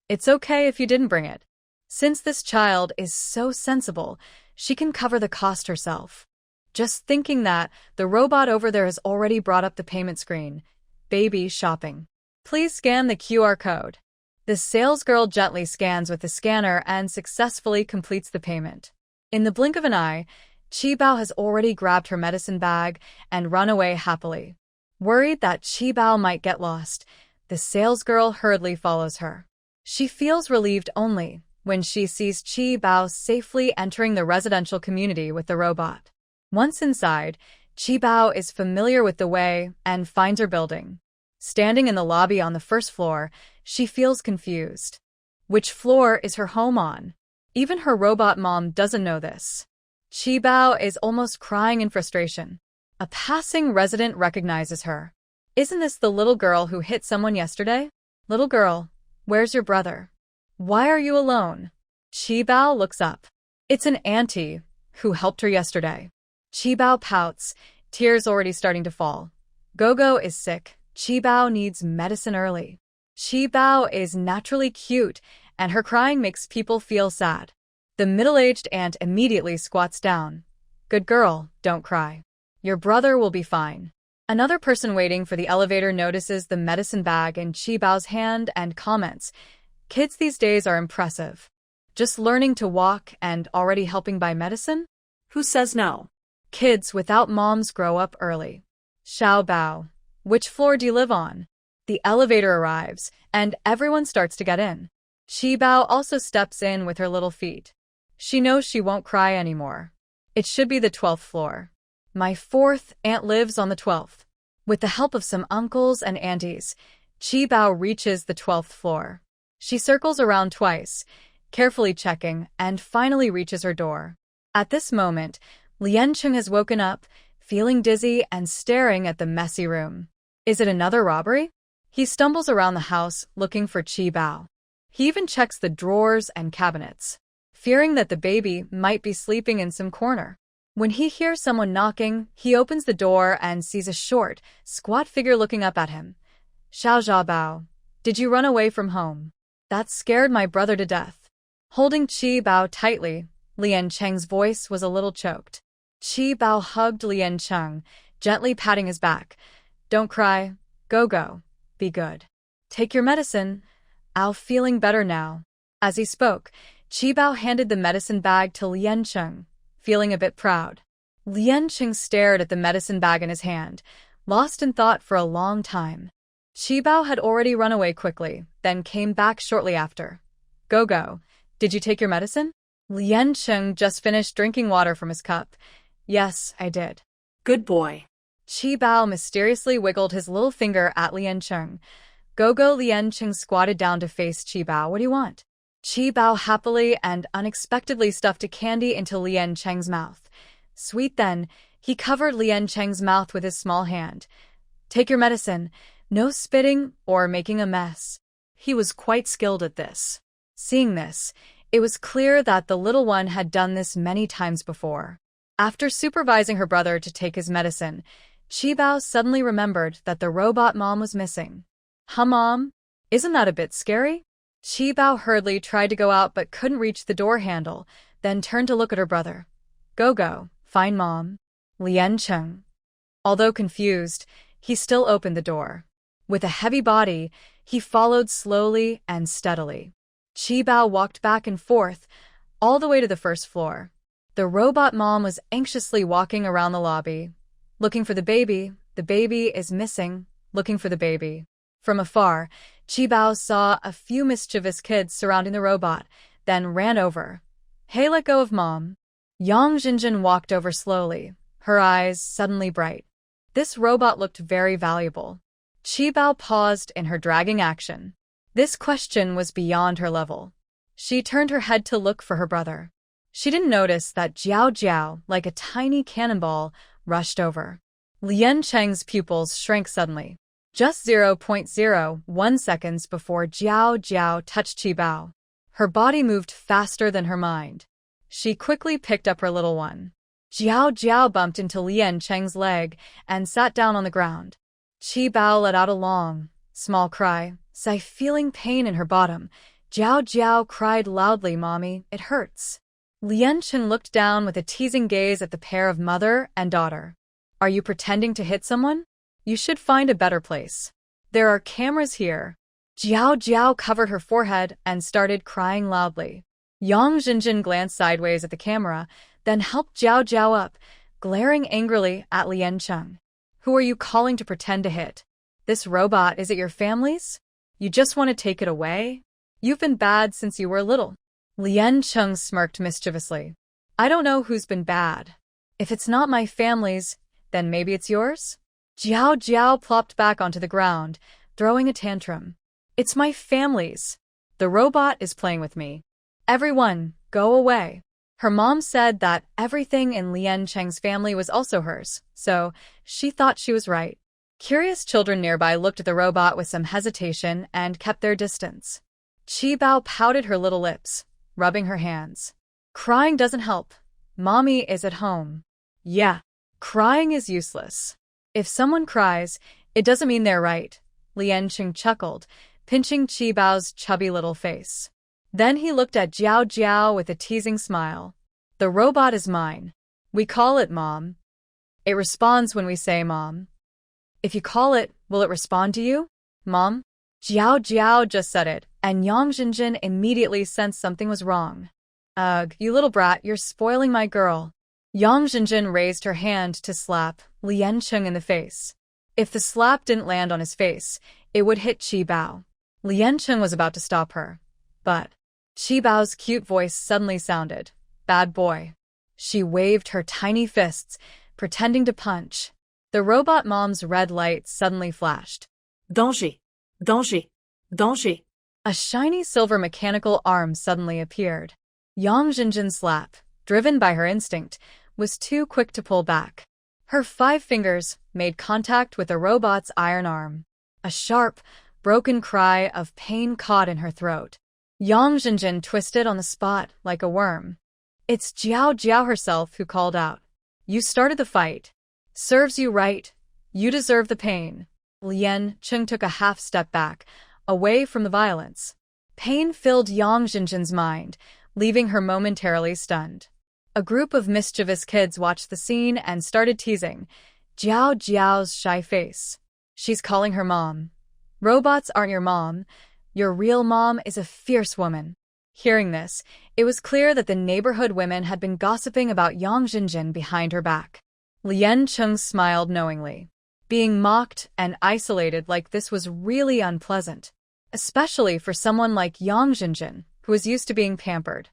"It's okay if you didn't bring it. Since this child is so sensible, she can cover the cost herself." Just thinking that, the robot over there has already brought up the payment screen. "Baby shopping. Please scan the QR code." The salesgirl gently scans with the scanner and successfully completes the payment. In the blink of an eye, Qibao has already grabbed her medicine bag and run away happily. Worried that Qibao might get lost, the salesgirl hurriedly follows her. She feels relieved only when she sees Qibao safely entering the residential community with the robot. Once inside, Qibao is familiar with the way and finds her building. Standing in the lobby on the first floor, she feels confused. Which floor is her home on? Even her robot mom doesn't know this. Qibao is almost crying in frustration. A passing resident recognizes her. "Isn't this the little girl who hit someone yesterday? Little girl, where's your brother? Why are you alone?" Qibao looks up. It's an auntie who helped her yesterday. Qibao pouts, tears already starting to fall. Gogo is sick. Qibao needs medicine early. Qibao is naturally cute, and her crying makes people feel sad. The middle-aged aunt immediately squats down. "Good girl, don't cry. Your brother will be fine." Another person waiting for the elevator notices the medicine bag in Qibao's hand and comments, "Kids these days are impressive. Just learning to walk and already helping buy medicine? Who says no? Kids without moms grow up early." Xiao Bao, "Which floor do you live on?" The elevator arrives, and everyone starts to get in. Qibao also steps in with her little feet. She knows she won't cry anymore. "It should be the 12th floor. My fourth aunt lives on the 12th. With the help of some uncles and aunties, Qibao reaches the 12th floor. She circles around twice, carefully checking, and finally reaches her door. At this moment, Lianqing has woken up, feeling dizzy and staring at the messy room. Is it another robbery? He stumbles around the house looking for Qibao. He even checks the drawers and cabinets, fearing that the baby might be sleeping in some corner. When he hears someone knocking, he opens the door and sees a short, squat figure looking up at him. "Xiao Zhabao, did you run away from home? That scared my brother to death." Holding Qibao tightly, Liancheng's voice was a little choked. Qibao hugged Liancheng, gently patting his back. "Don't cry. Go. Be good. Take your medicine. I'll feeling better now." As he spoke, Qibao handed the medicine bag to Liancheng. feeling a bit proud. Lian Qing stared at the medicine bag in his hand, lost in thought for a long time. Qibao had already run away quickly, then came back shortly after. Go, did you take your medicine? Lian Qing just finished drinking water from his cup. Yes, I did. Good boy. Qibao mysteriously wiggled his little finger at Lian Qing. Go, Lian Qing squatted down to face Qibao. What do you want? Qibao happily and unexpectedly stuffed a candy into Lian Qing's mouth. Sweet then, he covered Lian Qing's mouth with his small hand. Take your medicine. No spitting or making a mess. He was quite skilled at this. Seeing this, it was clear that the little one had done this many times before. After supervising her brother to take his medicine, Qibao suddenly remembered that the robot mom was missing. Huh, Mom? Isn't that a bit scary? Qibao hurriedly tried to go out but couldn't reach the door handle, then turned to look at her brother. Go, fine Mom. Lian Qing. Although confused, he still opened the door. With a heavy body, he followed slowly and steadily. Qibao walked back and forth, all the way to the first floor. The robot mom was anxiously walking around the lobby. Looking for the baby is missing, looking for the baby. From afar, Qibao saw a few mischievous kids surrounding the robot, then ran over. Hey, let go of Mom. Yang Jinjin walked over slowly, her eyes suddenly bright. This robot looked very valuable. Qibao paused in her dragging action. This question was beyond her level. She turned her head to look for her brother. She didn't notice that Jiao, like a tiny cannonball, rushed over. Lian Cheng's pupils shrank suddenly. Just 0.01 seconds before Jiao touched Qibao. Her body moved faster than her mind. She quickly picked up her little one. Jiao bumped into Lian Cheng's leg and sat down on the ground. Qibao let out a long, small cry, feeling pain in her bottom. Jiao cried loudly, Mommy, it hurts. Lian Cheng looked down with a teasing gaze at the pair of mother and daughter. Are you pretending to hit someone? You should find a better place. There are cameras here. Jiao covered her forehead and started crying loudly. Yang Jinjin glanced sideways at the camera, then helped Jiao up, glaring angrily at Lian Cheng. Who are you calling to pretend to hit? This robot, is it your family's? You just want to take it away? You've been bad since you were little. Lian Cheng smirked mischievously. I don't know who's been bad. If it's not my family's, then maybe it's yours? Jiao plopped back onto the ground, throwing a tantrum. It's my family's. The robot is playing with me. Everyone, go away. Her mom said that everything in Lian Cheng's family was also hers, so she thought she was right. Curious children nearby looked at the robot with some hesitation and kept their distance. Qibao pouted her little lips, rubbing her hands. Crying doesn't help. Mommy is at home. Yeah, crying is useless. If someone cries, it doesn't mean they're right. Lian Cheng chuckled, pinching Qibao's chubby little face. Then he looked at Jiao with a teasing smile. The robot is mine. We call it Mom. It responds when we say Mom. If you call it, will it respond to you? Mom? Jiao just said it, and Yang Jinjin immediately sensed something was wrong. Ugh, you little brat, you're spoiling my girl. Yang Jinjin raised her hand to slap Lian Cheng in the face. If the slap didn't land on his face, it would hit Qibao. Lian Cheng was about to stop her, but Qibao's cute voice suddenly sounded. Bad boy. She waved her tiny fists, pretending to punch. The robot mom's red light suddenly flashed. Danger! A shiny silver mechanical arm suddenly appeared. Yang Jinjin's slap, driven by her instinct, was too quick to pull back. Her 5 fingers made contact with the robot's iron arm. A sharp, broken cry of pain caught in her throat. Yang Jinjin twisted on the spot like a worm. It's Jiao herself who called out. You started the fight. Serves you right. You deserve the pain. Lian Cheng took a half step back, away from the violence. Pain filled Yang Jinjin's mind, leaving her momentarily stunned. A group of mischievous kids watched the scene and started teasing Jiao's shy face. She's calling her mom. Robots aren't your mom. Your real mom is a fierce woman. Hearing this, it was clear that the neighborhood women had been gossiping about Yang Jinjin behind her back. Lien Cheng smiled knowingly. Being mocked and isolated like this was really unpleasant, especially for someone like Yang Jinjin, who was used to being pampered.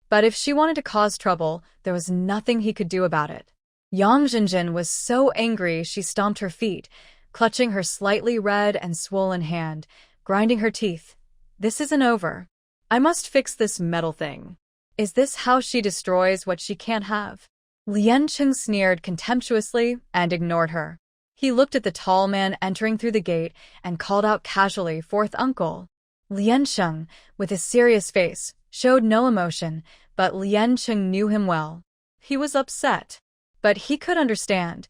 But if she wanted to cause trouble, there was nothing he could do about it. Yang Jinjin was so angry she stomped her feet, clutching her slightly red and swollen hand, grinding her teeth. This isn't over. I must fix this metal thing. Is this how she destroys what she can't have? Lien Cheng sneered contemptuously and ignored her. He looked at the tall man entering through the gate and called out casually, "Fourth uncle." Lien Cheng, with his serious face, showed no emotion, but Lien Cheng knew him well. He was upset. But he could understand.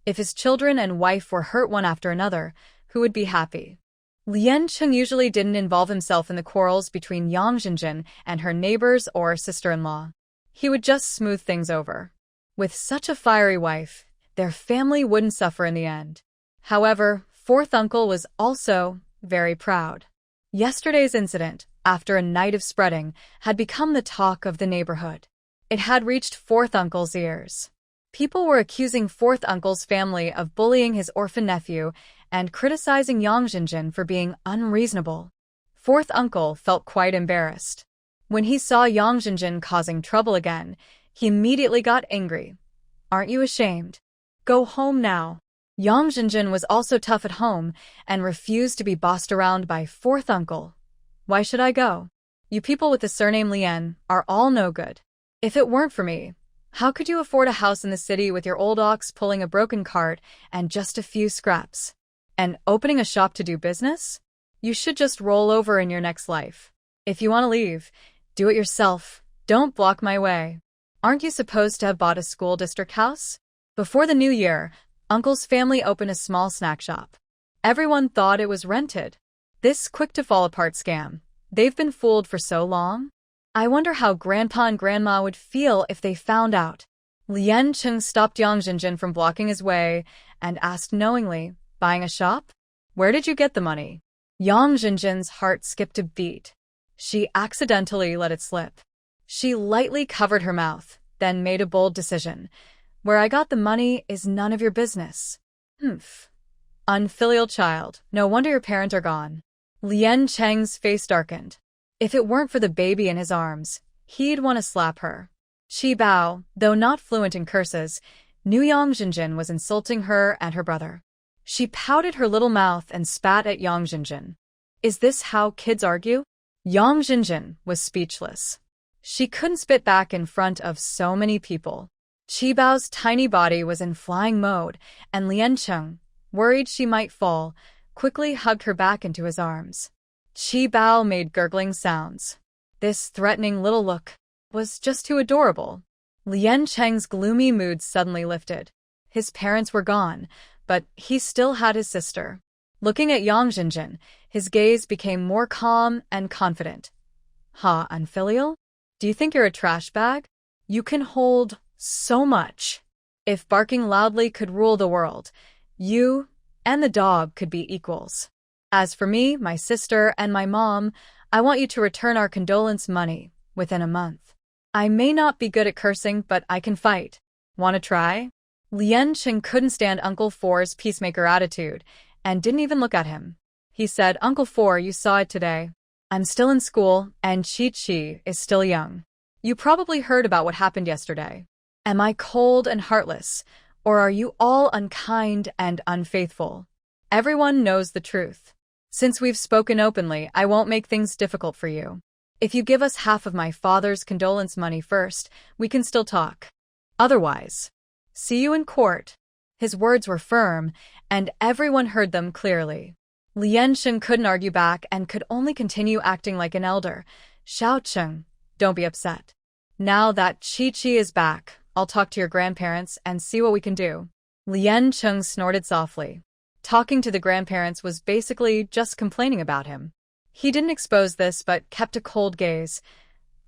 If his children and wife were hurt one after another, who would be happy? Lien Cheng usually didn't involve himself in the quarrels between Yang Jinjin and her neighbors or sister-in-law. He would just smooth things over. With such a fiery wife, their family wouldn't suffer in the end. However, fourth uncle was also very proud. Yesterday's incident, after a night of spreading, had become the talk of the neighborhood. It had reached fourth uncle's ears. People were accusing fourth uncle's family of bullying his orphan nephew and criticizing Yang Jinjin for being unreasonable. Fourth uncle felt quite embarrassed. When he saw Yang Jinjin causing trouble again, he immediately got angry. "Aren't you ashamed? Go home now." Yang Jinjin was also tough at home and refused to be bossed around by fourth uncle. "Why should I go? You people with the surname Lien are all no good. If it weren't for me, how could you afford a house in the city with your old ox pulling a broken cart and just a few scraps? And opening a shop to do business? You should just roll over in your next life. If you want to leave, do it yourself. Don't block my way. Aren't you supposed to have bought a school district house?" Before the new year, Uncle's family opened a small snack shop. Everyone thought it was rented. This quick-to-fall-apart scam. They've been fooled for so long. I wonder how Grandpa and Grandma would feel if they found out. Lien Cheng stopped Yang Jinjin from blocking his way and asked knowingly, "Buying a shop? Where did you get the money?" Yang Jinjin's heart skipped a beat. She accidentally let it slip. She lightly covered her mouth, then made a bold decision. "Where I got the money is none of your business." "Humph. Unfilial child. No wonder your parents are gone." Lien Cheng's face darkened. If it weren't for the baby in his arms, he'd want to slap her. Qi Bao, though not fluent in curses, knew Yang Jinjin was insulting her and her brother. She pouted her little mouth and spat at Yang Jinjin. Is this how kids argue? Yang Jinjin was speechless. She couldn't spit back in front of so many people. Qi Bao's tiny body was in flying mode, and Lien Cheng, worried she might fall, quickly hugged her back into his arms. Qi Bao made gurgling sounds. This threatening little look was just too adorable. Lien Cheng's gloomy mood suddenly lifted. His parents were gone, but he still had his sister. Looking at Yang Jinjin, his gaze became more calm and confident. "Ha, unfilial? Do you think you're a trash bag? You can hold so much. If barking loudly could rule the world, you and the dog could be equals. As for me, my sister, and my mom, I want you to return our condolence money within a month. I may not be good at cursing, but I can fight. Want to try?" Lien Cheng couldn't stand Uncle Four's peacemaker attitude and didn't even look at him. He said, "Uncle Four, you saw it today. I'm still in school, and Chi is still young. You probably heard about what happened yesterday. Am I cold and heartless, or are you all unkind and unfaithful? Everyone knows the truth. Since we've spoken openly, I won't make things difficult for you. If you give us half of my father's condolence money first, we can still talk. Otherwise, see you in court." His words were firm, and everyone heard them clearly. Lien Cheng couldn't argue back and could only continue acting like an elder. "Xiao Cheng, don't be upset. Now that Chi is back, I'll talk to your grandparents and see what we can do." Lien Cheng snorted softly. Talking to the grandparents was basically just complaining about him. He didn't expose this but kept a cold gaze.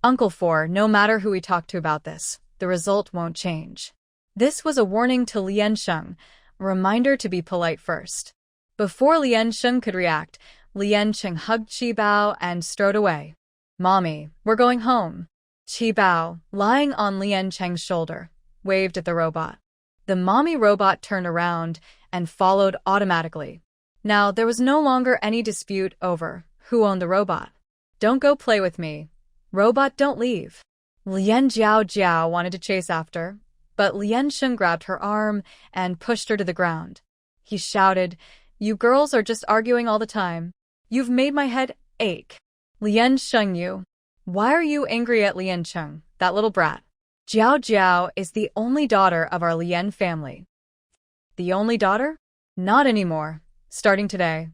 "Uncle Four, no matter who we talk to about this, the result won't change." This was a warning to Lien Cheng, a reminder to be polite first. Before Lien Cheng could react, Lien Cheng hugged Qi Bao and strode away. Mommy, we're going home. Qi Bao, lying on Lien Cheng's shoulder, waved at the robot. The mommy robot turned around and followed automatically. Now, there was no longer any dispute over who owned the robot. Don't go play with me. Robot, don't leave. Lien Jiao wanted to chase after, but Lien Sheng grabbed her arm and pushed her to the ground. He shouted, "You girls are just arguing all the time. You've made my head ache." Lien Sheng, you. Why are you angry at Lien Cheng, that little brat? Jiao is the only daughter of our Lien family. The only daughter? Not anymore. Starting today.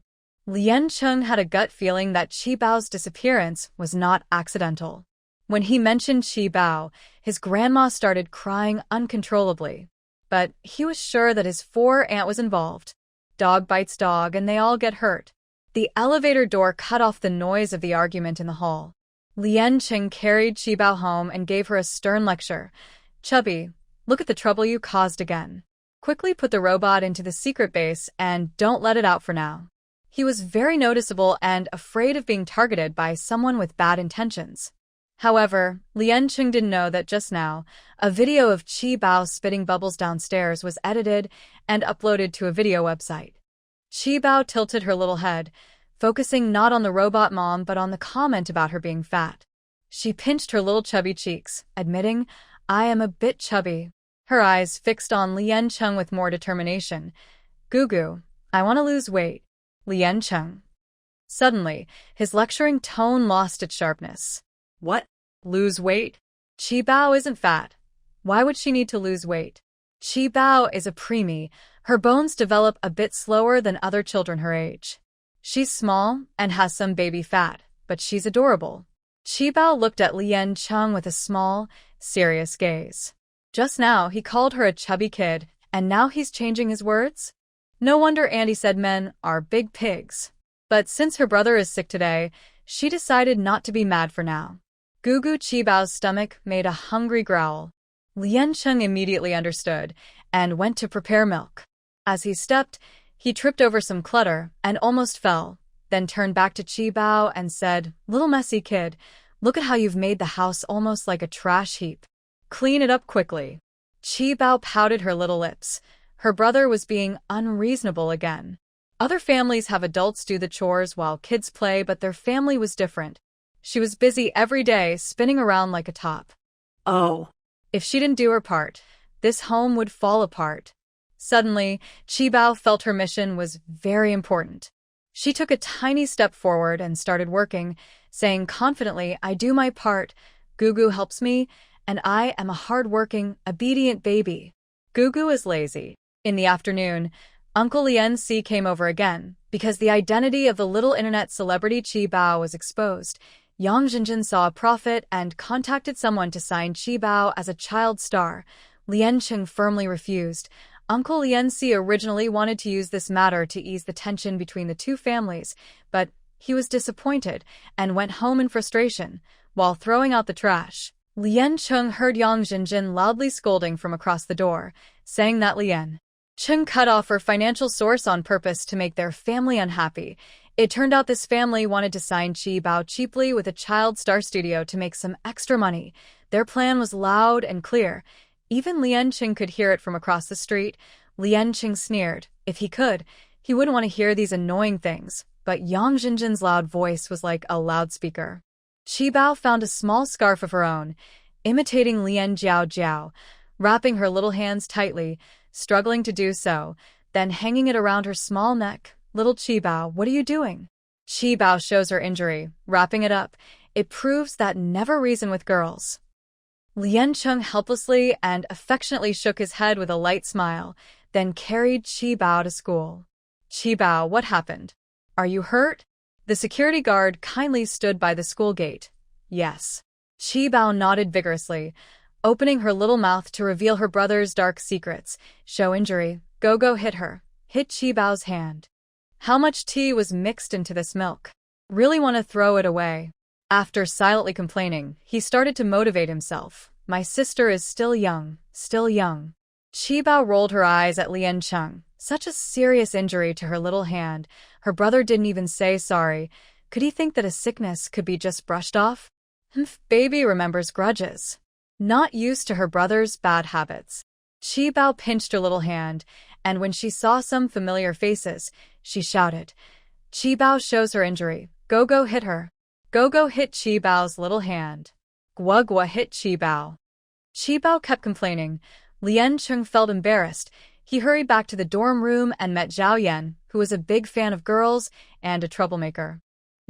Lien Cheng had a gut feeling that Qi Bao's disappearance was not accidental. When he mentioned Qi Bao, his grandma started crying uncontrollably. But he was sure that his aunt was involved. Dog bites dog and they all get hurt. The elevator door cut off the noise of the argument in the hall. Lien Cheng carried Qi Bao home and gave her a stern lecture. "Chubby, look at the trouble you caused again. Quickly put the robot into the secret base and don't let it out for now." He was very noticeable and afraid of being targeted by someone with bad intentions. However, Lien Cheng didn't know that just now, a video of Qi Bao spitting bubbles downstairs was edited and uploaded to a video website. Qi Bao tilted her little head, focusing not on the robot mom but on the comment about her being fat. She pinched her little chubby cheeks, admitting, "I am a bit chubby." Her eyes fixed on Lien Cheng with more determination. "Gugu, I want to lose weight." Lien Cheng. Suddenly, his lecturing tone lost its sharpness. What? Lose weight? Qi Bao isn't fat. Why would she need to lose weight? Qi Bao is a preemie. Her bones develop a bit slower than other children her age. She's small and has some baby fat, but she's adorable. Qi Bao looked at Lien Cheng with a small, serious gaze. Just now, he called her a chubby kid, and now he's changing his words? No wonder Andy said men are big pigs. But since her brother is sick today, she decided not to be mad for now. Gugu Qi Bao's stomach made a hungry growl. Lien Cheng immediately understood and went to prepare milk. As he stepped, he tripped over some clutter and almost fell, then turned back to Qi Bao and said, "Little messy kid, look at how you've made the house almost like a trash heap. Clean it up quickly." Qi Bao pouted her little lips. Her brother was being unreasonable again. Other families have adults do the chores while kids play, but their family was different. She was busy every day, spinning around like a top. Oh. If she didn't do her part, this home would fall apart. Suddenly, Qi Bao felt her mission was very important. She took a tiny step forward and started working, saying confidently, "I do my part, Gugu helps me, and I am a hard-working, obedient baby." Gugu is lazy. In the afternoon, Uncle Lien Si came over again, because the identity of the little internet celebrity Qi Bao was exposed. Yang Jinjin saw a profit and contacted someone to sign Qi Bao as a child star. Lien Cheng firmly refused. Uncle Lien Si originally wanted to use this matter to ease the tension between the two families, but he was disappointed and went home in frustration. While throwing out the trash, Lien Cheng heard Yang Jinjin loudly scolding from across the door, saying that Lien Cheng cut off her financial source on purpose to make their family unhappy. It turned out this family wanted to sign Qi Bao cheaply with a child star studio to make some extra money. Their plan was loud and clear. Even Lien Cheng could hear it from across the street. Lien Cheng sneered. If he could, he wouldn't want to hear these annoying things. But Yang Jinjin's loud voice was like a loudspeaker. Qi Bao found a small scarf of her own, imitating Lien Jiao, wrapping her little hands tightly, struggling to do so, then hanging it around her small neck. "Little Qi Bao, what are you doing?" Qi Bao shows her injury, wrapping it up. It proves that never reason with girls. Lien Cheng helplessly and affectionately shook his head with a light smile, then carried Qi Bao to school. "Qi Bao, what happened? Are you hurt?" The security guard kindly stood by the school gate. "Yes." Qi Bao nodded vigorously, opening her little mouth to reveal her brother's dark secrets. "Show injury. Go hit her." Hit Qi Bao's hand. How much tea was mixed into this milk? Really want to throw it away. After silently complaining, he started to motivate himself. "My sister is still young, still young." Qi Bao rolled her eyes at Lien Cheng. Such a serious injury to her little hand. Her brother didn't even say sorry. Could he think that a sickness could be just brushed off? Baby remembers grudges. Not used to her brother's bad habits. Chi Bao pinched her little hand, and when she saw some familiar faces, she shouted. Chi Bao shows her injury. Go hit her. Go hit Chi Bao's little hand. Gua hit Chi Bao. Chi Bao kept complaining. Lien Chung felt embarrassed. He hurried back to the dorm room and met Zhao Yan, who was a big fan of girls and a troublemaker.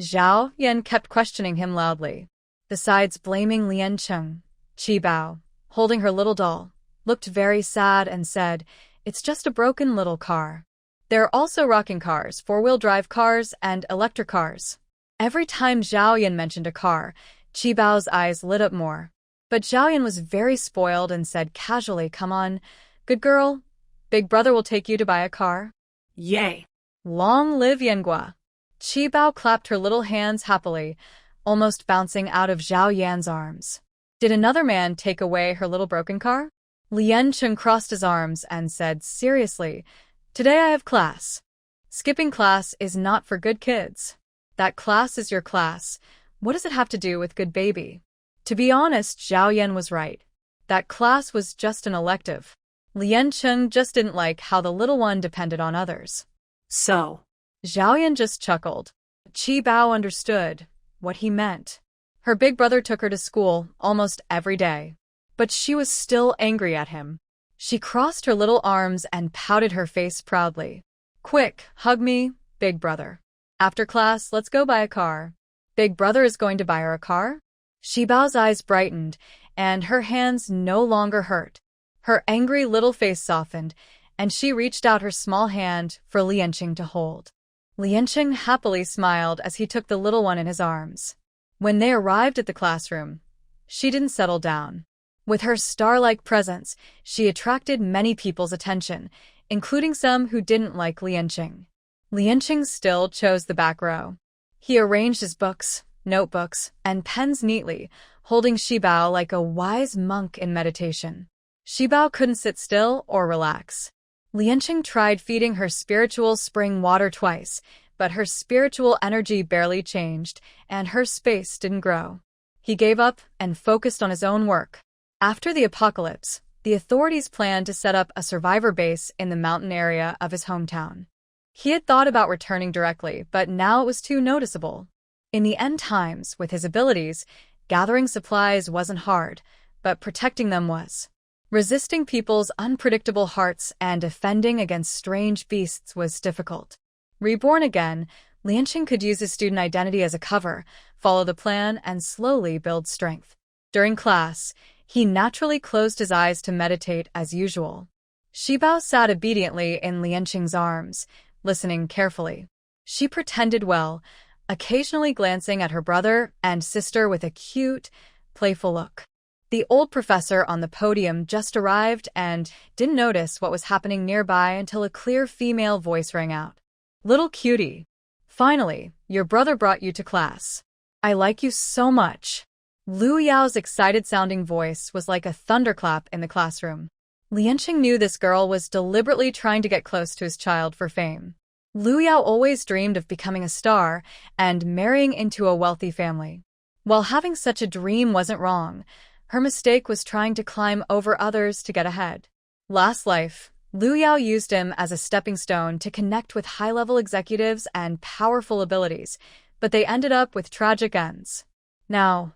Zhao Yan kept questioning him loudly. Besides blaming Lien Chung, Chi Bao, holding her little doll, looked very sad and said, "It's just a broken little car." There are also rocking cars, four-wheel drive cars, and electric cars. Every time Zhao Yan mentioned a car, Chi Bao's eyes lit up more. But Zhao Yan was very spoiled and said casually, "Come on, good girl. Big brother will take you to buy a car." Yay! Long live Yanhua. Chi Bao clapped her little hands happily, almost bouncing out of Zhao Yan's arms. Did another man take away her little broken car? Lien Chung crossed his arms and said seriously, "Today I have class. Skipping class is not for good kids. That class is your class. What does it have to do with good baby?" To be honest, Zhao Yan was right. That class was just an elective. Lien Chung just didn't like how the little one depended on others. So, Zhao Yan just chuckled. Chi Bao understood what he meant. Her big brother took her to school almost every day. But she was still angry at him. She crossed her little arms and pouted her face proudly. "Quick, hug me, big brother. After class, let's go buy a car." Big brother is going to buy her a car? Chi Bao's eyes brightened, and her hands no longer hurt. Her angry little face softened, and she reached out her small hand for Lien Chung to hold. Lien Chung happily smiled as he took the little one in his arms. When they arrived at the classroom, she didn't settle down. With her star-like presence, she attracted many people's attention, including some who didn't like Lien Chung. Lien Chung still chose the back row. He arranged his books, notebooks, and pens neatly, holding Chi Bao like a wise monk in meditation. Chi Bao couldn't sit still or relax. Lien Chung tried feeding her spiritual spring water twice, but her spiritual energy barely changed, and her space didn't grow. He gave up and focused on his own work. After the apocalypse, the authorities planned to set up a survivor base in the mountain area of his hometown. He had thought about returning directly, but now it was too noticeable. In the end times, with his abilities, gathering supplies wasn't hard, but protecting them was. Resisting people's unpredictable hearts and defending against strange beasts was difficult. Reborn again, Lien Chung could use his student identity as a cover, follow the plan, and slowly build strength. During class, he naturally closed his eyes to meditate as usual. Chi Bao sat obediently in Lien Chung's arms, listening carefully. She pretended well, occasionally glancing at her brother and sister with a cute, playful look. The old professor on the podium just arrived and didn't notice what was happening nearby until a clear female voice rang out. "Little cutie. Finally, your brother brought you to class. I like you so much." Lu Yao's excited-sounding voice was like a thunderclap in the classroom. Lien Chung knew this girl was deliberately trying to get close to his child for fame. Lu Yao always dreamed of becoming a star and marrying into a wealthy family. While having such a dream wasn't wrong, her mistake was trying to climb over others to get ahead. Last life, Lu Yao used him as a stepping stone to connect with high-level executives and powerful abilities, but they ended up with tragic ends. Now,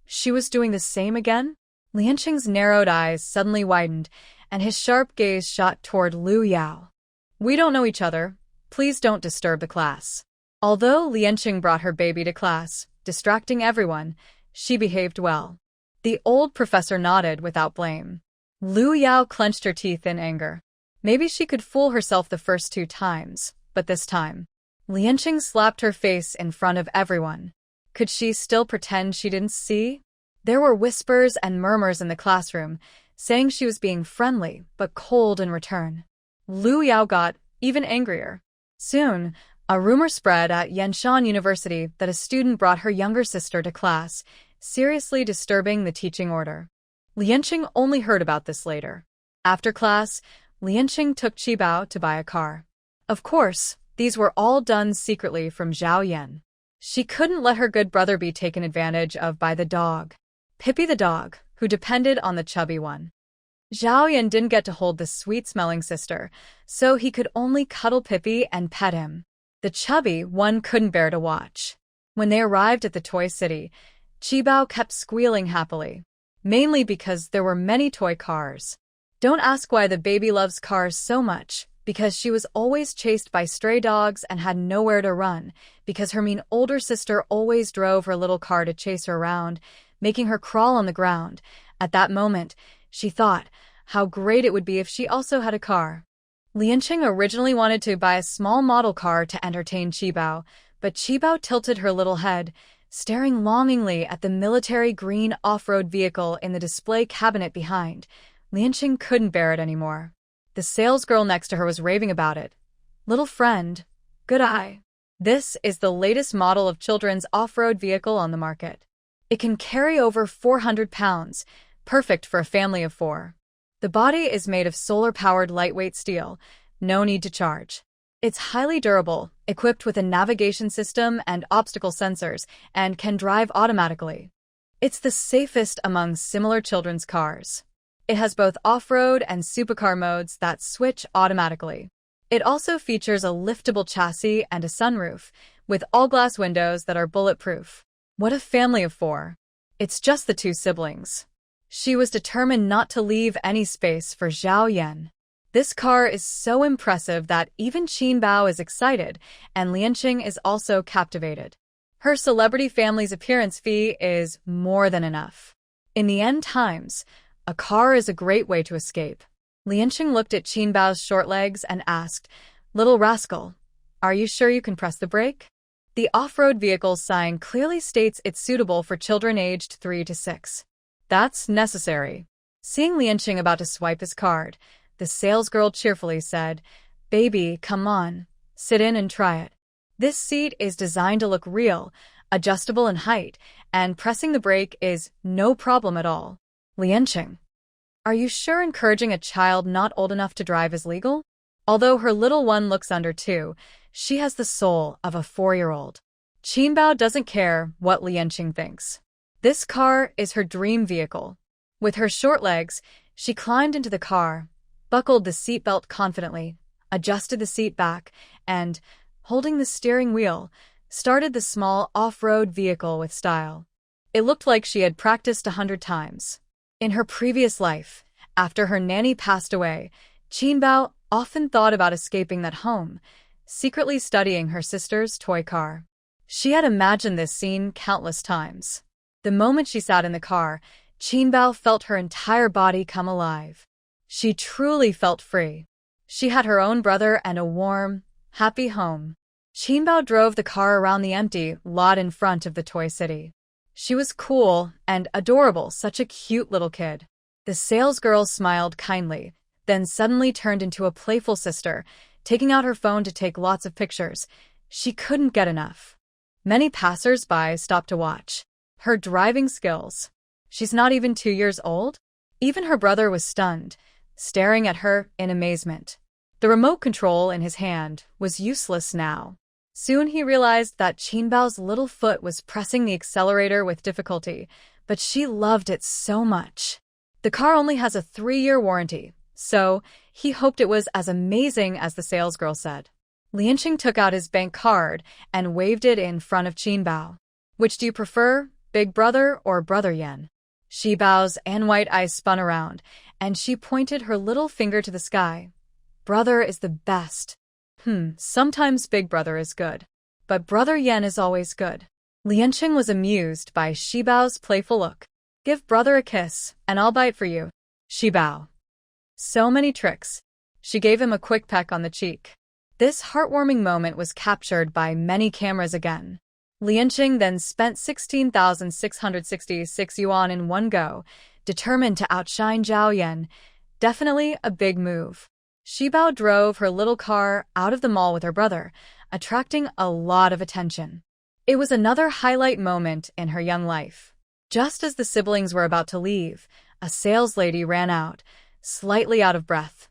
she was doing the same again? Lien Chung's narrowed eyes suddenly widened, and his sharp gaze shot toward Lu Yao. "We don't know each other. Please don't disturb the class." Although Lien Chung brought her baby to class, distracting everyone, she behaved well. The old professor nodded without blame. Lu Yao clenched her teeth in anger. Maybe she could fool herself the first 2 times, but this time, Lien Chung slapped her face in front of everyone. Could she still pretend she didn't see? There were whispers and murmurs in the classroom, saying she was being friendly but cold in return. Lu Yao got even angrier. Soon, a rumor spread at Yanshan University that a student brought her younger sister to class, seriously disturbing the teaching order. Lien Chung only heard about this later. After class, Lien Chung took Chi Bao to buy a car. Of course, these were all done secretly from Zhao Yan. She couldn't let her good brother be taken advantage of by the dog. Pippi the dog, who depended on the chubby one. Zhao Yan didn't get to hold the sweet-smelling sister, so he could only cuddle Pippi and pet him. The chubby one couldn't bear to watch. When they arrived at the toy city, Qibao kept squealing happily, mainly because there were many toy cars. Don't ask why the baby loves cars so much, because she was always chased by stray dogs and had nowhere to run, because her mean older sister always drove her little car to chase her around, making her crawl on the ground. At that moment, she thought how great it would be if she also had a car. Lianqing originally wanted to buy a small model car to entertain Qibao, but Qibao tilted her little head, staring longingly at the military green off-road vehicle in the display cabinet behind. Lianqing couldn't bear it anymore. The salesgirl next to her was raving about it. Little friend, good eye. This is the latest model of children's off-road vehicle on the market. It can carry over 400 pounds, perfect for a family of 4. The body is made of solar-powered lightweight steel, no need to charge. It's highly durable, equipped with a navigation system and obstacle sensors, and can drive automatically. It's the safest among similar children's cars. It has both off-road and supercar modes that switch automatically. It also features a liftable chassis and a sunroof, with all-glass windows that are bulletproof. What a family of 4. It's just the 2 siblings. She was determined not to leave any space for Zhao Yan. This car is so impressive that even Qin Bao is excited, and Lianqing is also captivated. Her celebrity family's appearance fee is more than enough. In the end times, a car is a great way to escape. Lianqing looked at Qin Bao's short legs and asked, "Little rascal, are you sure you can press the brake?" The off-road vehicle sign clearly states it's suitable for children aged 3 to 6. That's necessary. Seeing Lianqing about to swipe his card, the salesgirl cheerfully said, "Baby, come on, sit in and try it. This seat is designed to look real, adjustable in height, and pressing the brake is no problem at all." Lianqing, are you sure encouraging a child not old enough to drive is legal? Although her little one looks under 2, she has the soul of a 4-year-old. Qin Bao doesn't care what Lianqing thinks. This car is her dream vehicle. With her short legs, she climbed into the car, buckled the seatbelt confidently, adjusted the seat back, and, holding the steering wheel, started the small off-road vehicle with style. It looked like she had practiced 100 times. In her previous life, after her nanny passed away, Qin Bao often thought about escaping that home, secretly studying her sister's toy car. She had imagined this scene countless times. The moment she sat in the car, Qin Bao felt her entire body come alive. She truly felt free. She had her own brother and a warm, happy home. Qin Bao drove the car around the empty lot in front of the toy city. She was cool and adorable, such a cute little kid. The salesgirl smiled kindly, then suddenly turned into a playful sister, taking out her phone to take lots of pictures. She couldn't get enough. Many passers-by stopped to watch her driving skills. She's not even 2 years old? Even her brother was stunned, staring at her in amazement. The remote control in his hand was useless now. Soon he realized that Qin Bao's little foot was pressing the accelerator with difficulty, but she loved it so much. The car only has a 3-year warranty, so he hoped it was as amazing as the salesgirl said. Lianqing took out his bank card and waved it in front of Qin Bao. "Which do you prefer, Big Brother or Brother Yan?" Qin Bao's white eyes spun around, and she pointed her little finger to the sky. "Brother is the best. Sometimes Big Brother is good, but Brother Yan is always good." Lianqing was amused by Qin Bao's playful look. "Give brother a kiss, and I'll bite for you." Qin Bao. So many tricks. She gave him a quick peck on the cheek. This heartwarming moment was captured by many cameras again. Lianqing then spent 16,666 yuan in one go, determined to outshine Zhao Yan. Definitely a big move. Qin Bao drove her little car out of the mall with her brother, attracting a lot of attention. It was another highlight moment in her young life. Just as the siblings were about to leave, a saleslady ran out, slightly out of breath.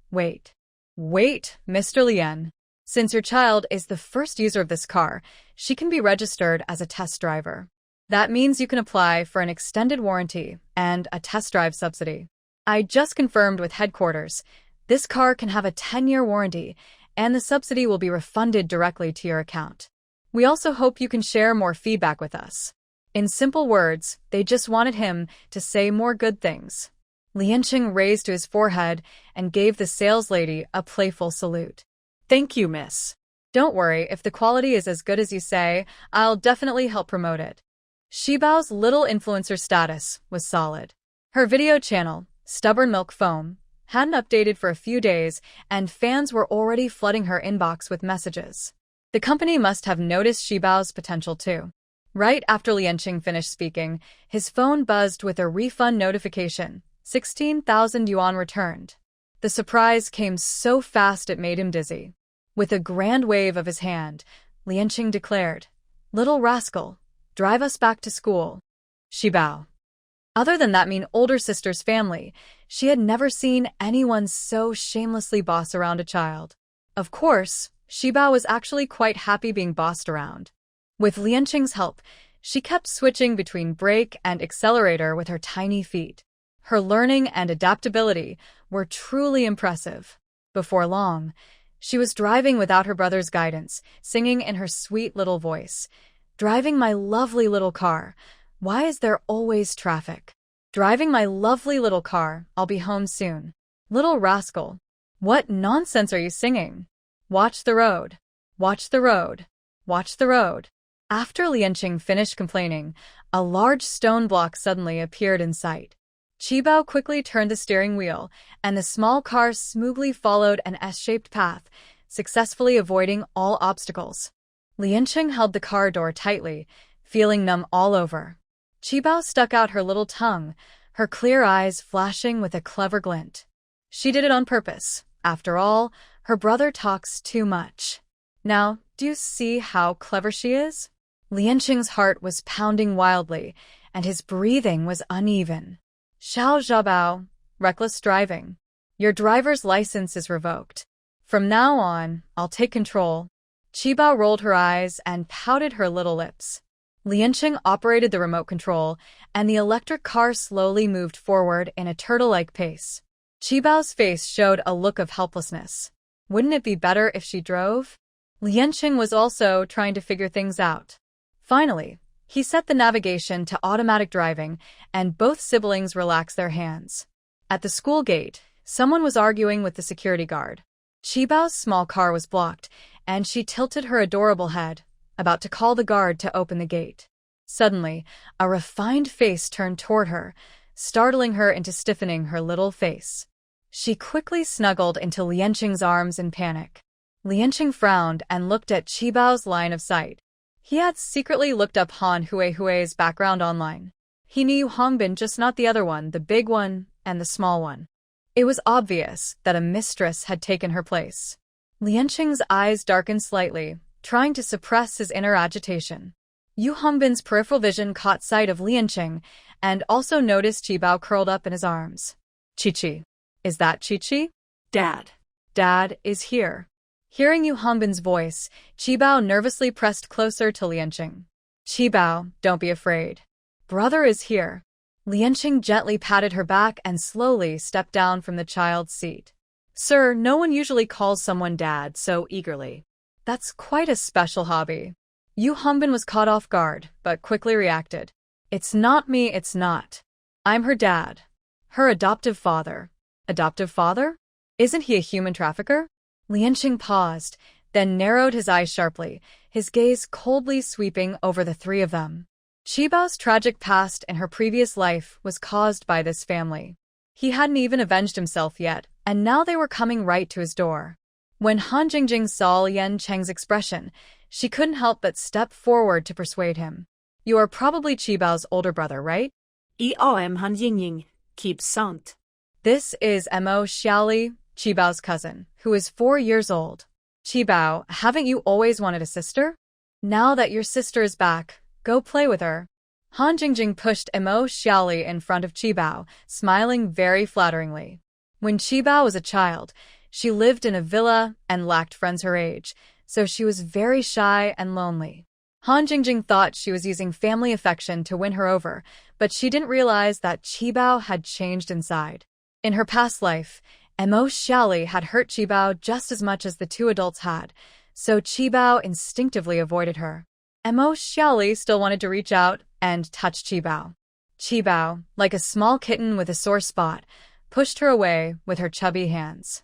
Wait, Mr. Lian. Since your child is the first user of this car, she can be registered as a test driver. That means you can apply for an extended warranty and a test drive subsidy. I just confirmed with headquarters. This car can have a 10-year warranty, and the subsidy will be refunded directly to your account. We also hope you can share more feedback with us. In simple words, they just wanted him to say more good things. Lianqing raised to his forehead and gave the saleslady a playful salute. Thank you, miss. Don't worry, if the quality is as good as you say, I'll definitely help promote it. Shibao's little influencer status was solid. Her video channel, Stubborn Milk Foam, hadn't updated for a few days, and fans were already flooding her inbox with messages. The company must have noticed Shibao's potential too. Right after Lianqing finished speaking, his phone buzzed with a refund notification, 16,000 yuan returned. The surprise came so fast it made him dizzy. With a grand wave of his hand, Lianqing declared, "Little rascal, drive us back to school." Shibao. Other than that mean older sister's family, she had never seen anyone so shamelessly boss around a child. Of course, Shibao was actually quite happy being bossed around. With Lianqing's help, she kept switching between brake and accelerator with her tiny feet. Her learning and adaptability were truly impressive. Before long, she was driving without her brother's guidance, singing in her sweet little voice, "Driving my lovely little car. Why is there always traffic? Driving my lovely little car, I'll be home soon. Little rascal. What nonsense are you singing? Watch the road. Watch the road. Watch the road." After Lianqing finished complaining, a large stone block suddenly appeared in sight. Shibao quickly turned the steering wheel, and the small car smoothly followed an S-shaped path, successfully avoiding all obstacles. Lianqing held the car door tightly, feeling numb all over. Shibao stuck out her little tongue, her clear eyes flashing with a clever glint. She did it on purpose. After all, her brother talks too much. Now, do you see how clever she is? Lianqing's heart was pounding wildly, and his breathing was uneven. "Xiao Zhabao, reckless driving. Your driver's license is revoked. From now on, I'll take control." Shibao rolled her eyes and pouted her little lips. Lianqing operated the remote control, and the electric car slowly moved forward in a turtle-like pace. Shibao's face showed a look of helplessness. Wouldn't it be better if she drove? Lianqing was also trying to figure things out. Finally, he set the navigation to automatic driving, and both siblings relaxed their hands. At the school gate, someone was arguing with the security guard. Shibao's small car was blocked, and she tilted her adorable head, about to call the guard to open the gate. Suddenly, a refined face turned toward her, startling her into stiffening her little face. She quickly snuggled into Lianqing's arms in panic. Lianqing frowned and looked at Shibao's line of sight. He had secretly looked up Han Hui's background online. He knew Hongbin, just not the other one, the big one and the small one. It was obvious that a mistress had taken her place. Lianqing's eyes darkened slightly, trying to suppress his inner agitation. Yu Hongbin's peripheral vision caught sight of Lianqing and also noticed Shibao curled up in his arms. "Chi-Chi. Is that Chi-Chi?" Dad. "Dad is here." Hearing Yu Hongbin's voice, Shibao nervously pressed closer to Lianqing. "Shibao, don't be afraid. Brother is here." Lianqing gently patted her back and slowly stepped down from the child's seat. "Sir, no one usually calls someone dad so eagerly. That's quite a special hobby." Yu Hongbin was caught off guard, but quickly reacted. "It's not me, it's not. I'm her dad. Her adoptive father." "Adoptive father? Isn't he a human trafficker?" Lianqing paused, then narrowed his eyes sharply, his gaze coldly sweeping over the three of them. Shibao's tragic past in her previous life was caused by this family. He hadn't even avenged himself yet, and now they were coming right to his door. When Han Jingjing saw Lianqing's expression, she couldn't help but step forward to persuade him. "You are probably Shibao's older brother, right?" "I'm Han Yingying. Keep sant." "This is Mo Xiaoli, Shibao's cousin, who is 4 years old." "Shibao, haven't you always wanted a sister? Now that your sister is back, go play with her." Han Jingjing pushed Mo Xiaoli in front of Shibao, smiling very flatteringly. When Shibao was a child, She lived in a villa and lacked friends her age, so she was very shy and lonely. Han Jingjing thought she was using family affection to win her over, but she didn't realize that Qibao had changed inside. In her past life, Mo Xiaoli had hurt Qibao just as much as the two adults had, so Qibao instinctively avoided her. Mo Xiaoli still wanted to reach out and touch Qibao. Qibao, like a small kitten with a sore spot, pushed her away with her chubby hands.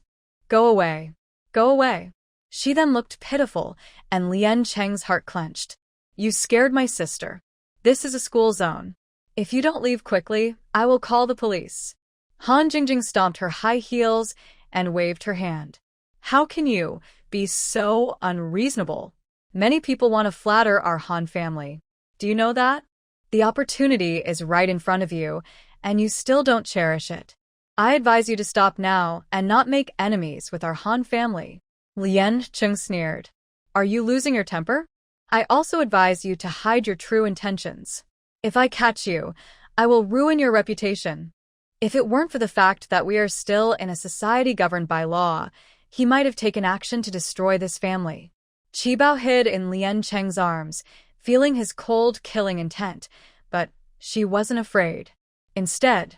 Go away. Go away. She then looked pitiful, and Lien Cheng's heart clenched. You scared my sister. This is a school zone. If you don't leave quickly, I will call the police. Han Jingjing stomped her high heels and waved her hand. How can you be so unreasonable? Many people want to flatter our Han family. Do you know that? The opportunity is right in front of you, and you still don't cherish it. I advise you to stop now and not make enemies with our Han family. Lien Cheng sneered. Are you losing your temper? I also advise you to hide your true intentions. If I catch you, I will ruin your reputation. If it weren't for the fact that we are still in a society governed by law, he might have taken action to destroy this family. Qibao hid in Lien Cheng's arms, feeling his cold, killing intent, but she wasn't afraid. Instead,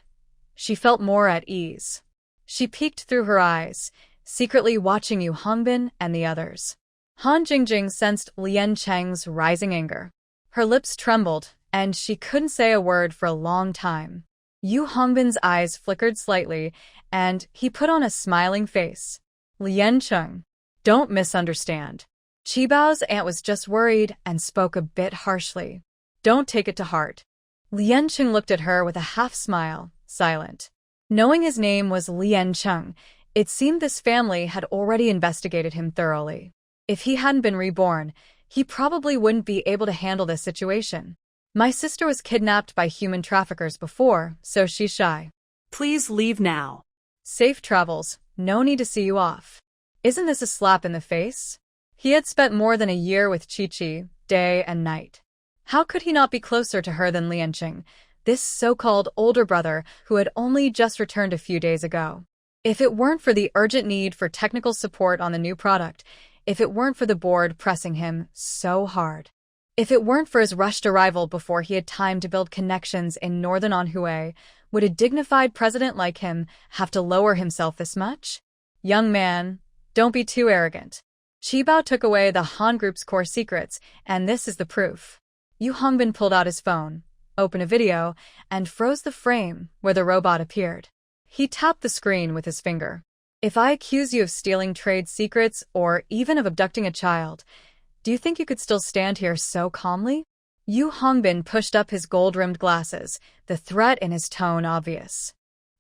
she felt more at ease. She peeked through her eyes, secretly watching Yu Hongbin and the others. Han Jingjing sensed Lien Cheng's rising anger. Her lips trembled, and she couldn't say a word for a long time. Yu Hongbin's eyes flickered slightly, and he put on a smiling face. Lien Cheng, don't misunderstand. Qibao's aunt was just worried and spoke a bit harshly. Don't take it to heart. Lien Cheng looked at her with a half-smile, silent. Knowing his name was Lien Cheng, it seemed this family had already investigated him thoroughly. If he hadn't been reborn, he probably wouldn't be able to handle this situation. My sister was kidnapped by human traffickers before, so she's shy. Please leave now. Safe travels, no need to see you off. Isn't this a slap in the face? He had spent more than a year with Chi-Chi, day and night. How could he not be closer to her than Lianqing, this so-called older brother who had only just returned a few days ago? If it weren't for the urgent need for technical support on the new product, if it weren't for the board pressing him so hard, if it weren't for his rushed arrival before he had time to build connections in northern Anhui, would a dignified president like him have to lower himself this much? Young man, don't be too arrogant. Qibao took away the Han Group's core secrets, and this is the proof. Yu Hongbin pulled out his phone, opened a video, and froze the frame where the robot appeared. He tapped the screen with his finger. If I accuse you of stealing trade secrets or even of abducting a child, do you think you could still stand here so calmly? Yu Hongbin pushed up his gold-rimmed glasses, the threat in his tone obvious.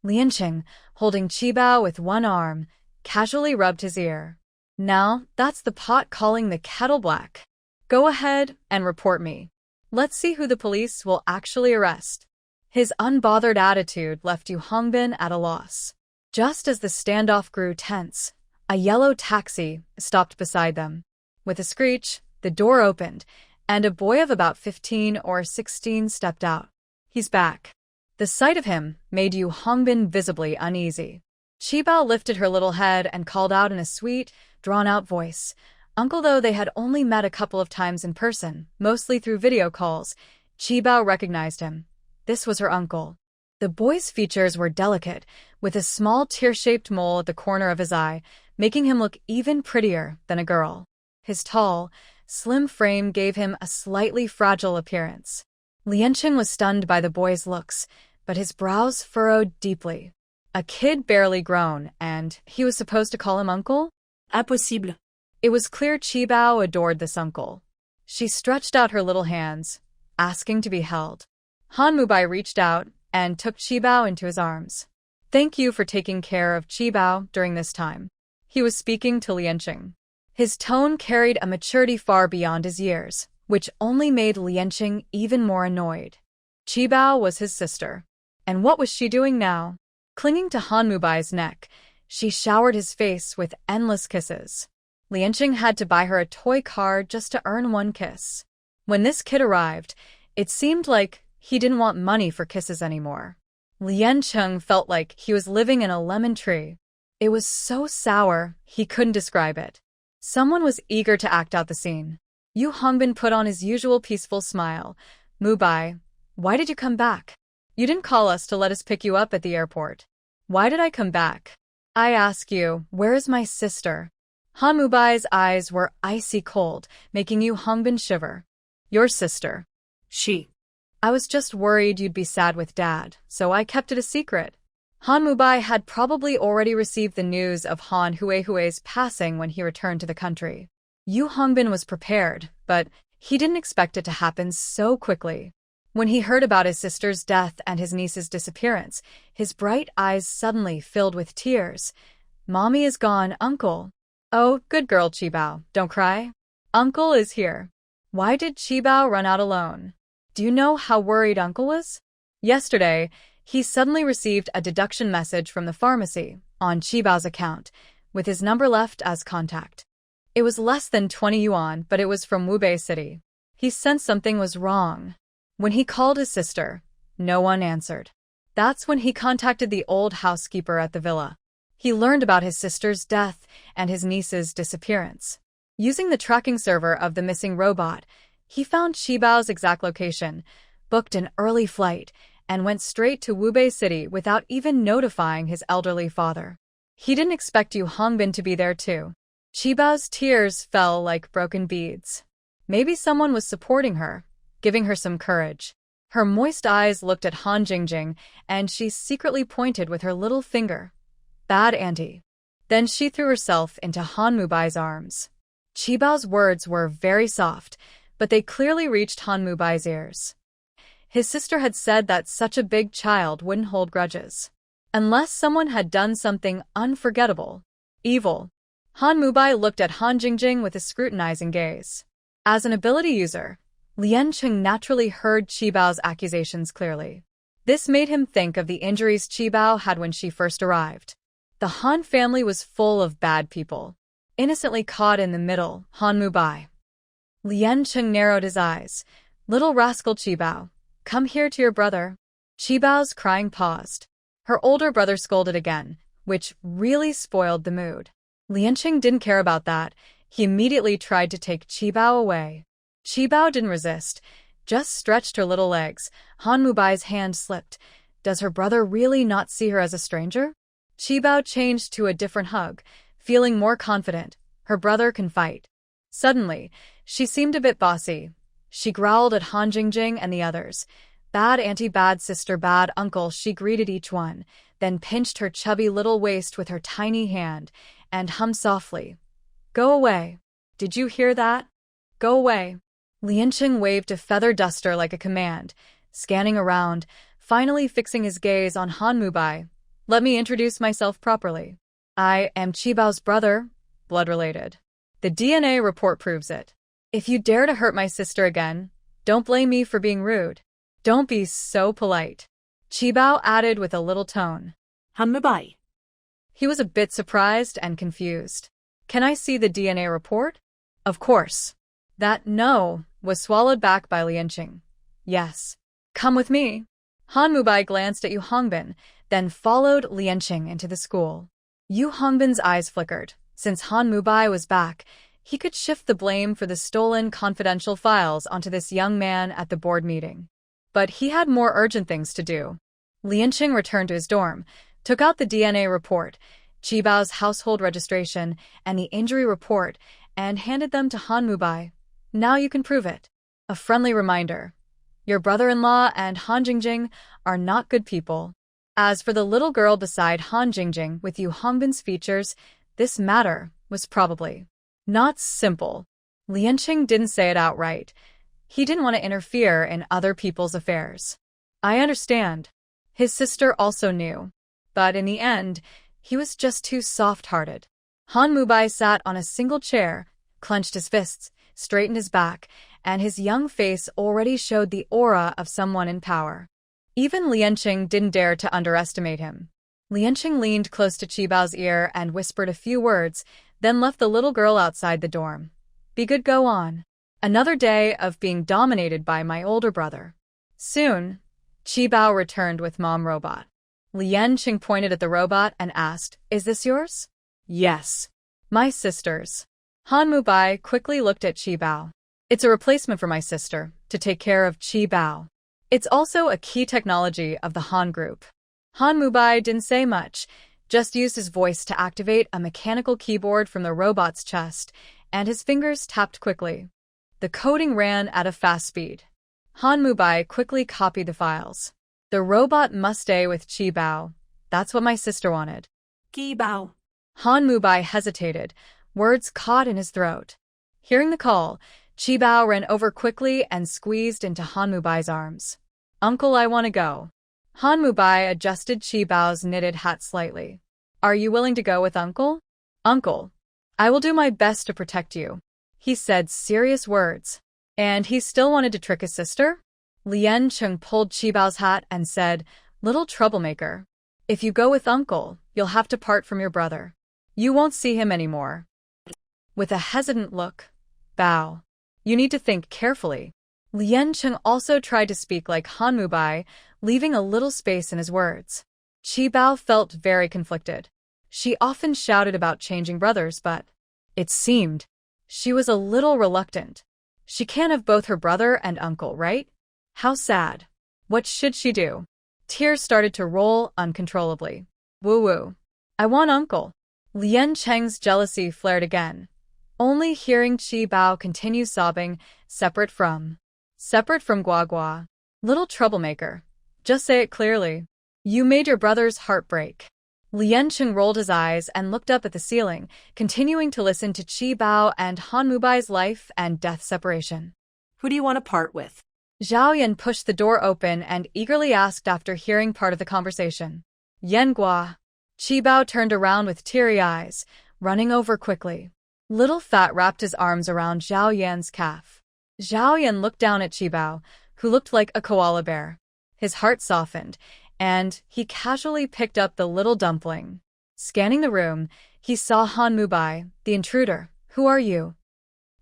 Lianqing, holding Qibao with one arm, casually rubbed his ear. Now, that's the pot calling the kettle black. Go ahead and report me. Let's see who the police will actually arrest. His unbothered attitude left Yu Hongbin at a loss. Just as the standoff grew tense, a yellow taxi stopped beside them. With a screech, the door opened, and a boy of about 15 or 16 stepped out. He's back. The sight of him made Yu Hongbin visibly uneasy. Qibao lifted her little head and called out in a sweet, drawn-out voice. Uncle, though they had only met a couple of times in person, mostly through video calls, Qibao recognized him. This was her uncle. The boy's features were delicate, with a small tear-shaped mole at the corner of his eye, making him look even prettier than a girl. His tall, slim frame gave him a slightly fragile appearance. Lianqing was stunned by the boy's looks, but his brows furrowed deeply. A kid barely grown, and he was supposed to call him uncle? Impossible. It was clear Qibao adored this uncle. She stretched out her little hands, asking to be held. Han Mubai reached out and took Qibao into his arms. Thank you for taking care of Qibao during this time. He was speaking to Lianqing. His tone carried a maturity far beyond his years, which only made Lianqing even more annoyed. Qibao was his sister. And what was she doing now? Clinging to Han Mubai's neck, she showered his face with endless kisses. Lianqing had to buy her a toy car just to earn one kiss. When this kid arrived, it seemed like he didn't want money for kisses anymore. Lianqing felt like he was living in a lemon tree. It was so sour, he couldn't describe it. Someone was eager to act out the scene. Yu Hongbin put on his usual peaceful smile. Mubai, why did you come back? You didn't call us to let us pick you up at the airport. Why did I come back? I ask you, where is my sister? Han Mubai's eyes were icy cold, making Yu Hongbin shiver. Your sister. I was just worried you'd be sad with Dad, so I kept it a secret. Han Mubai had probably already received the news of Han Hui's passing when he returned to the country. Yu Hongbin was prepared, but he didn't expect it to happen so quickly. When he heard about his sister's death and his niece's disappearance, his bright eyes suddenly filled with tears. Mommy is gone, Uncle. Oh, good girl, Qibao, don't cry. Uncle is here. Why did Qibao run out alone? Do you know how worried Uncle was? Yesterday, he suddenly received a deduction message from the pharmacy on Qibao's account, with his number left as contact. It was less than 20 yuan, but it was from Wubei City. He sensed something was wrong. When he called his sister, no one answered. That's when he contacted the old housekeeper at the villa. He learned about his sister's death and his niece's disappearance. Using the tracking server of the missing robot, he found Qibao's exact location, booked an early flight, and went straight to Wubei City without even notifying his elderly father. He didn't expect Yu Hongbin to be there too. Qibao's tears fell like broken beads. Maybe someone was supporting her, giving her some courage. Her moist eyes looked at Han Jingjing, and she secretly pointed with her little finger. Bad auntie. Then she threw herself into Han Mubai's arms. Qibao's words were very soft, but they clearly reached Han Mubai's ears. His sister had said that such a big child wouldn't hold grudges. Unless someone had done something unforgettable. Evil. Han Mubai looked at Han Jingjing with a scrutinizing gaze. As an ability user, Lian Cheng naturally heard Qibao's accusations clearly. This made him think of the injuries Qibao had when she first arrived. The Han family was full of bad people. Innocently caught in the middle, Han Mubai. Lian Cheng narrowed his eyes. Little rascal Qibao, come here to your brother. Qibao's crying paused. Her older brother scolded again, which really spoiled the mood. Lianqing didn't care about that. He immediately tried to take Qibao away. Qibao didn't resist, just stretched her little legs. Han Mubai's hand slipped. Does her brother really not see her as a stranger? Qibao changed to a different hug, feeling more confident. Her brother can fight. Suddenly, she seemed a bit bossy. She growled at Han Jingjing and the others. Bad auntie, bad sister, bad uncle, she greeted each one, then pinched her chubby little waist with her tiny hand, and hummed softly. Go away. Did you hear that? Go away. Lianqing waved a feather duster like a command, scanning around, finally fixing his gaze on Han Mubai. Let me introduce myself properly. I am Qibao's brother, blood-related. The DNA report proves it. If you dare to hurt my sister again, don't blame me for being rude. Don't be so polite. Qibao added with a little tone. Han Mubai. He was a bit surprised and confused. Can I see the DNA report? Of course. That no was swallowed back by Lianqing. Yes. Come with me. Han Mubai glanced at Yu Hongbin, then followed Lianqing into the school. Yu Hongbin's eyes flickered. Since Han Mubai was back, he could shift the blame for the stolen confidential files onto this young man at the board meeting. But he had more urgent things to do. Lianqing returned to his dorm, took out the DNA report, Qibao's household registration, and the injury report, and handed them to Han Mubai. Now you can prove it. A friendly reminder. Your brother-in-law and Han Jingjing are not good people. As for the little girl beside Han Jingjing with Yu Hongbin's features, this matter was probably not simple. Lianqing didn't say it outright. He didn't want to interfere in other people's affairs. I understand. His sister also knew. But in the end, he was just too soft-hearted. Han Mubai sat on a single chair, clenched his fists, straightened his back, and his young face already showed the aura of someone in power. Even Lianqing didn't dare to underestimate him. Lianqing leaned close to Qibao's ear and whispered a few words, then left the little girl outside the dorm. Be good, go on. Another day of being dominated by my older brother. Soon, Qibao returned with Mom Robot. Lien Qing pointed at the robot and asked, "Is this yours?" Yes. "My sister's." Han Mubai quickly looked at Qi Bao. "It's a replacement for my sister, to take care of Qi Bao. It's also a key technology of the Han group." Han Mubai didn't say much, just used his voice to activate a mechanical keyboard from the robot's chest, and his fingers tapped quickly. The coding ran at a fast speed. Han Mubai quickly copied the files. "The robot must stay with Qi Bao. That's what my sister wanted." Qi Bao. Han Mubai hesitated, words caught in his throat. Hearing the call, Qi Bao ran over quickly and squeezed into Han Mubai's arms. "Uncle, I want to go." Han Mubai adjusted Qi Bao's knitted hat slightly. "Are you willing to go with Uncle?" "Uncle, I will do my best to protect you." He said serious words. And he still wanted to trick his sister? Lien Qing pulled Qi Bao's hat and said, "Little troublemaker. If you go with Uncle, you'll have to part from your brother. You won't see him anymore." With a hesitant look, "Bao, you need to think carefully." Lien Qing also tried to speak like Han Mubai, leaving a little space in his words. Qi Bao felt very conflicted. She often shouted about changing brothers, but it seemed she was a little reluctant. She can't have both her brother and uncle, right? How sad. What should she do? Tears started to roll uncontrollably. "Woo-woo. I want Uncle." Lien Cheng's jealousy flared again. Only hearing Qi Bao continue sobbing, separate from Guagua. "Little troublemaker. Just say it clearly. You made your brother's heart break." Lien Qing rolled his eyes and looked up at the ceiling, continuing to listen to Qi Bao and Han Mubai's life and death separation. Who do you want to part with? Zhao Yan pushed the door open and eagerly asked after hearing part of the conversation. "Yan Gua." Qi Bao turned around with teary eyes, running over quickly. Little Fat wrapped his arms around Zhao Yan's calf. Zhao Yan looked down at Qi Bao, who looked like a koala bear. His heart softened, and he casually picked up the little dumpling. Scanning the room, he saw Han Mubai, the intruder. "Who are you?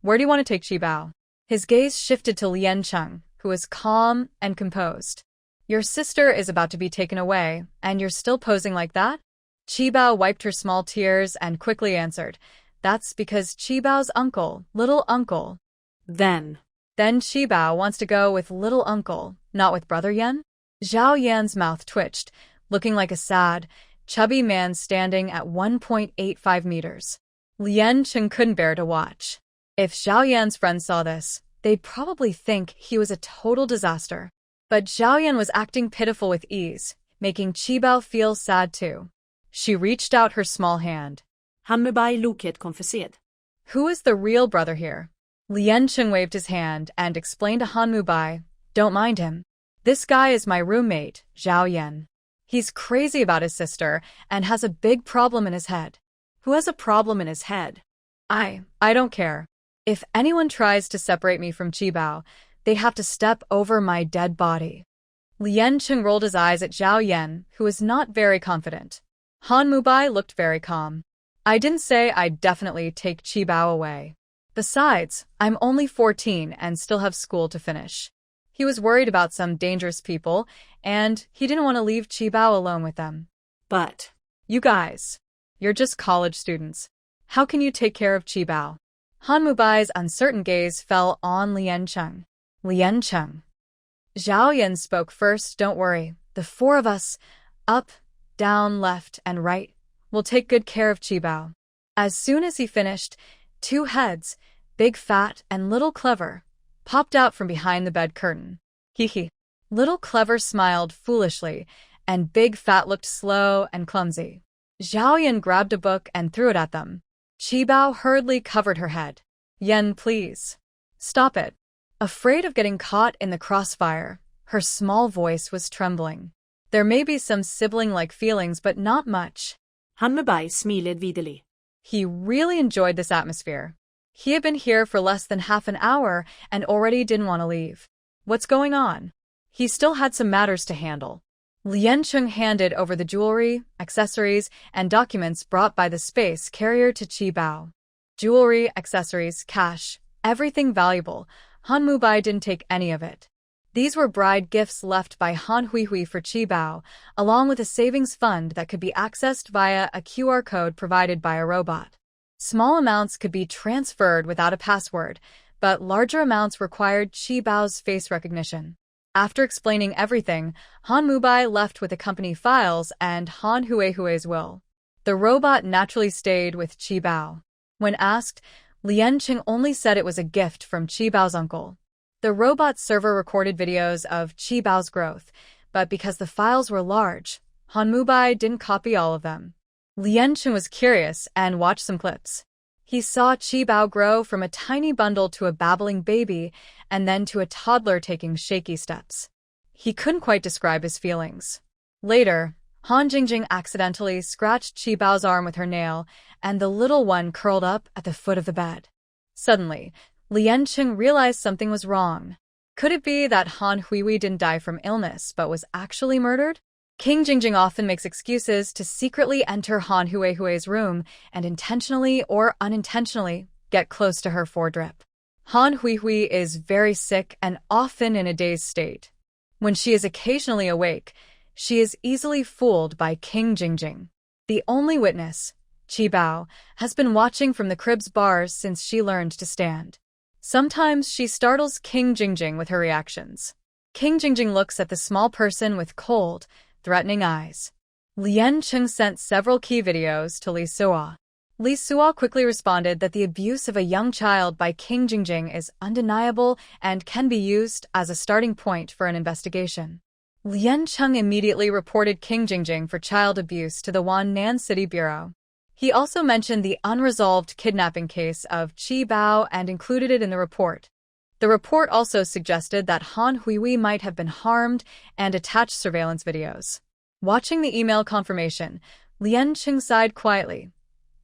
Where do you want to take Qi Bao?" His gaze shifted to Lien Qing, who was calm and composed. "Your sister is about to be taken away, and you're still posing like that?" Qi Bao wiped her small tears and quickly answered, "That's because Qi Bao's uncle, little uncle." Then Qi Bao wants to go with little uncle, not with brother Yan? Zhao Yan's mouth twitched, looking like a sad, chubby man standing at 1.85 meters. Lien Qing couldn't bear to watch. If Zhao Yan's friends saw this, they'd probably think he was a total disaster. But Zhao Yan was acting pitiful with ease, making Qi Bao feel sad too. She reached out her small hand. Han Mubai Luket konfesed. "Who is the real brother here?" Lien Qing waved his hand and explained to Han Mubai, "Don't mind him. This guy is my roommate, Zhao Yan. He's crazy about his sister and has a big problem in his head." Who has a problem in his head? I don't care. If anyone tries to separate me from Qi Bao, they have to step over my dead body." Lien Qing rolled his eyes at Zhao Yan, who was not very confident. Han Mubai looked very calm. "I didn't say I'd definitely take Qi Bao away. Besides, I'm only 14 and still have school to finish." He was worried about some dangerous people, and he didn't want to leave Qi Bao alone with them. But "You guys, you're just college students. How can you take care of Qi Bao?" Han Mubai's uncertain gaze fell on Lien Qing. "Lien Qing." Zhao Yan spoke first. "Don't worry. The four of us, up, down, left, and right, will take good care of Qi Bao." As soon as he finished, two heads, Big Fat and Little Clever, popped out from behind the bed curtain. Hee. Little Clever smiled foolishly, and Big Fat looked slow and clumsy. Zhao Yan grabbed a book and threw it at them. Qi Bao hurriedly covered her head. "Yan, please. Stop it." Afraid of getting caught in the crossfire, her small voice was trembling. There may be some sibling-like feelings, but not much. Han Mubai smiled videlig. He really enjoyed this atmosphere. He had been here for less than half an hour and already didn't want to leave. What's going on? He still had some matters to handle. Lien Qing handed over the jewelry, accessories, and documents brought by the space carrier to Qi Bao. Jewelry, accessories, cash, everything valuable. Han Mubai didn't take any of it. These were bride gifts left by Han Huihui for Qibao, along with a savings fund that could be accessed via a QR code provided by a robot. Small amounts could be transferred without a password, but larger amounts required Qibao's face recognition. After explaining everything, Han Mubai left with the company files and Han Huihui's will. The robot naturally stayed with Qibao. When asked, Lian Qing only said it was a gift from Qibao's uncle. The robot server recorded videos of Qibao's growth, but because the files were large, Han Mubai didn't copy all of them. Lian Qing was curious and watched some clips. He saw Qibao grow from a tiny bundle to a babbling baby and then to a toddler taking shaky steps. He couldn't quite describe his feelings. Later, Han Jingjing accidentally scratched Qibao's arm with her nail, and the little one curled up at the foot of the bed. Suddenly, Lian Qing realized something was wrong. Could it be that Han Huihui didn't die from illness but was actually murdered? King Jingjing often makes excuses to secretly enter Han Huihui's room and intentionally or unintentionally get close to her for drip. Han Huihui is very sick and often in a dazed state. When she is occasionally awake, she is easily fooled by King Jingjing. The only witness, Qibao, has been watching from the crib's bars since she learned to stand. Sometimes she startles King Jingjing with her reactions. King Jingjing looks at the small person with cold, threatening eyes. Lian Qing sent several key videos to Li Suo. Li Suo quickly responded that the abuse of a young child by King Jingjing is undeniable and can be used as a starting point for an investigation. Lian Qing immediately reported King Jingjing for child abuse to the Wannan City Bureau. He also mentioned the unresolved kidnapping case of Qibao and included it in the report. The report also suggested that Han Huihui might have been harmed and attached surveillance videos. Watching the email confirmation, Lian Qing sighed quietly.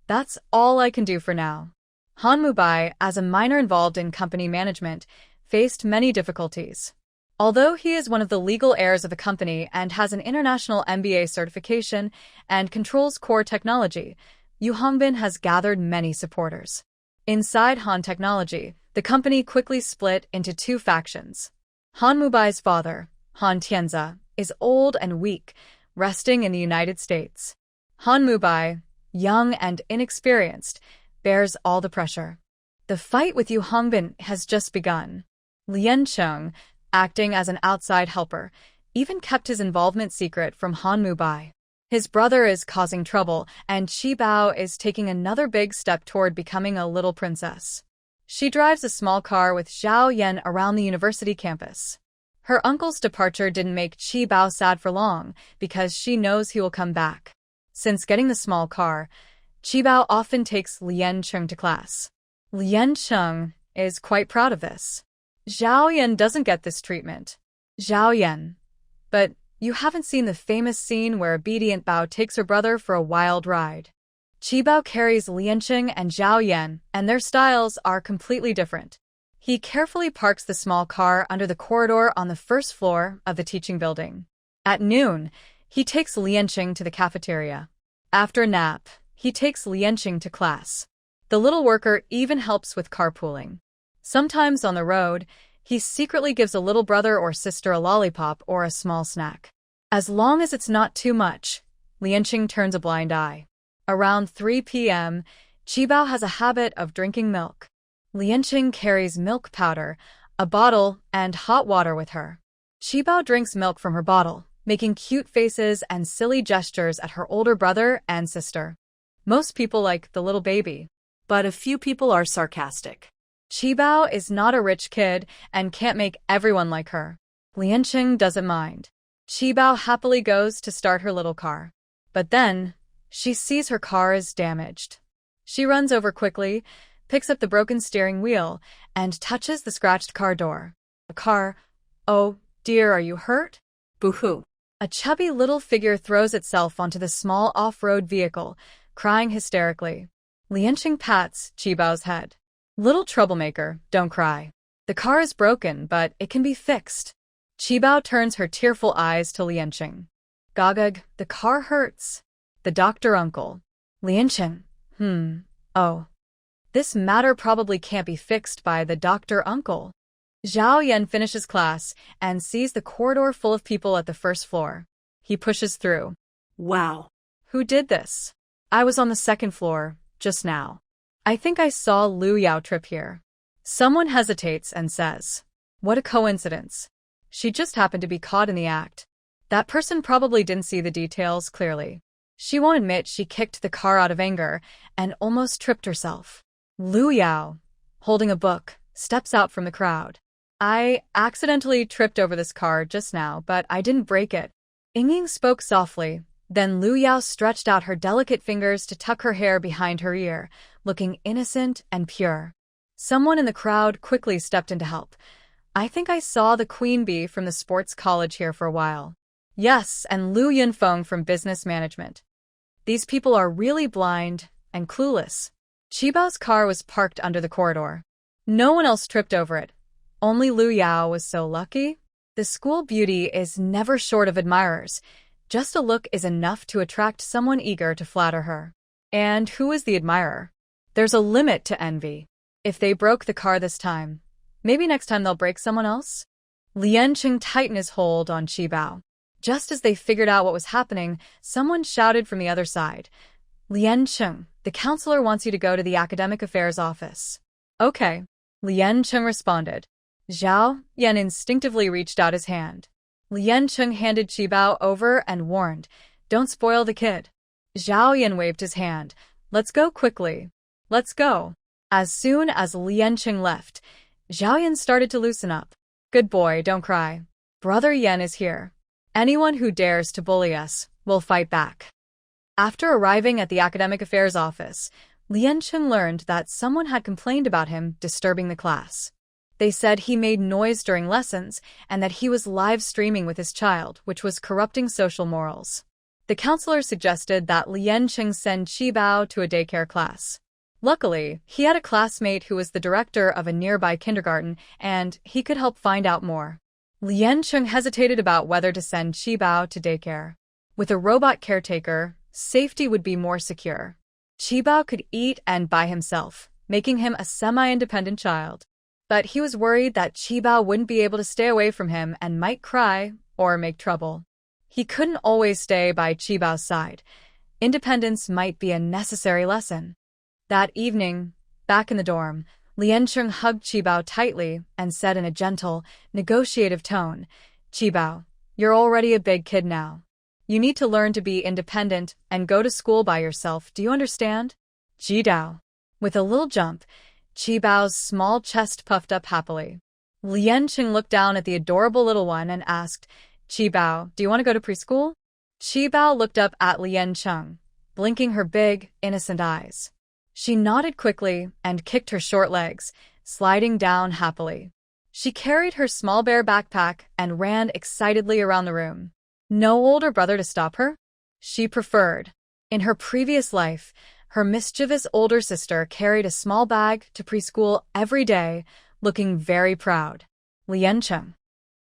That's all I can do for now. Han Mubai, as a minor involved in company management, faced many difficulties. Although he is one of the legal heirs of the company and has an international MBA certification and controls core technology, Yu Hongbin has gathered many supporters. Inside Han Technology, the company quickly split into two factions. Han Mubai's father, Han Tianze, is old and weak, resting in the United States. Han Mubai, young and inexperienced, bears all the pressure. The fight with Yu Hongbin has just begun. Lian Qing, acting as an outside helper, even kept his involvement secret from Han Mubai. His brother is causing trouble, and Qibao is taking another big step toward becoming a little princess. She drives a small car with Zhao Yan around the university campus. Her uncle's departure didn't make Qibao sad for long, because she knows he will come back. Since getting the small car, Qibao often takes Lian Qing to class. Lian Qing is quite proud of this. Zhao Yan doesn't get this treatment. Zhao Yan. But you haven't seen the famous scene where obedient Bao takes her brother for a wild ride. Qibao carries Lian Qing and Zhao Yan, and their styles are completely different. He carefully parks the small car under the corridor on the first floor of the teaching building. At noon, he takes Lian Qing to the cafeteria. After a nap, he takes Lian Qing to class. The little worker even helps with carpooling. Sometimes on the road, he secretly gives a little brother or sister a lollipop or a small snack. As long as it's not too much, Lian Qing turns a blind eye. Around 3 p.m., Qibao has a habit of drinking milk. Lian Qing carries milk powder, a bottle, and hot water with her. Qibao drinks milk from her bottle, making cute faces and silly gestures at her older brother and sister. Most people like the little baby, but a few people are sarcastic. Qibao is not a rich kid and can't make everyone like her. Lian Qing doesn't mind. Qibao happily goes to start her little car. But then, she sees her car is damaged. She runs over quickly, picks up the broken steering wheel, and touches the scratched car door. The car, oh dear, are you hurt? Boo-hoo. A chubby little figure throws itself onto the small off-road vehicle, crying hysterically. Lian Qing pats Qibao's head. Little troublemaker, don't cry. The car is broken, but it can be fixed. Qibao turns her tearful eyes to Lian Qing. Gagag, the car hurts. The doctor uncle. Lian Qing, oh. This matter probably can't be fixed by the doctor uncle. Zhao Yan finishes class and sees the corridor full of people at the first floor. He pushes through. Wow. Who did this? I was on the second floor, just now. I think I saw Liu Yao trip here. Someone hesitates and says, "What a coincidence. She just happened to be caught in the act." That person probably didn't see the details clearly. She won't admit she kicked the car out of anger and almost tripped herself. Liu Yao, holding a book, steps out from the crowd. "I accidentally tripped over this car just now, but I didn't break it." Ying spoke softly. Then Liu Yao stretched out her delicate fingers to tuck her hair behind her ear, looking innocent and pure. Someone in the crowd quickly stepped in to help. "I think I saw the queen bee from the sports college here for a while." Yes, and Liu Yunfeng from business management. These people are really blind and clueless. Qibao's car was parked under the corridor. No one else tripped over it. Only Liu Yao was so lucky. The school beauty is never short of admirers. Just a look is enough to attract someone eager to flatter her. And who is the admirer? There's a limit to envy. If they broke the car this time, maybe next time they'll break someone else? Lian Cheng tightened his hold on Qibao. Just as they figured out what was happening, someone shouted from the other side, "Lian Cheng, the counselor wants you to go to the academic affairs office." "Okay," Lian Cheng responded. Zhao Yan instinctively reached out his hand. Lian Cheng handed Qibao over and warned, "Don't spoil the kid." Zhao Yan waved his hand. "Let's go quickly. Let's go." As soon as Lian Cheng left, Zhao Yan started to loosen up. "Good boy, don't cry. Brother Yan is here. Anyone who dares to bully us will fight back." After arriving at the academic affairs office, Lian Cheng learned that someone had complained about him disturbing the class. They said he made noise during lessons and that he was live streaming with his child, which was corrupting social morals. The counselor suggested that Lian Cheng send Qibao to a daycare class. Luckily, he had a classmate who was the director of a nearby kindergarten, and he could help find out more. Lian Cheng hesitated about whether to send Qibao to daycare. With a robot caretaker, safety would be more secure. Qibao could eat and buy himself, making him a semi-independent child. But he was worried that Qibao wouldn't be able to stay away from him and might cry or make trouble. He couldn't always stay by Qibao's side. Independence might be a necessary lesson. That evening, back in the dorm, Lian Cheng hugged Qibao tightly and said in a gentle, negotiative tone, "Qibao, you're already a big kid now. You need to learn to be independent and go to school by yourself, do you understand?" "Jidao." With a little jump, Qibao's small chest puffed up happily. Lian Cheng looked down at the adorable little one and asked, "Qibao, do you want to go to preschool?" Qibao looked up at Lian Cheng, blinking her big, innocent eyes. She nodded quickly and kicked her short legs, sliding down happily. She carried her small bear backpack and ran excitedly around the room. No older brother to stop her? She preferred. In her previous life, her mischievous older sister carried a small bag to preschool every day, looking very proud. Lian Cheng.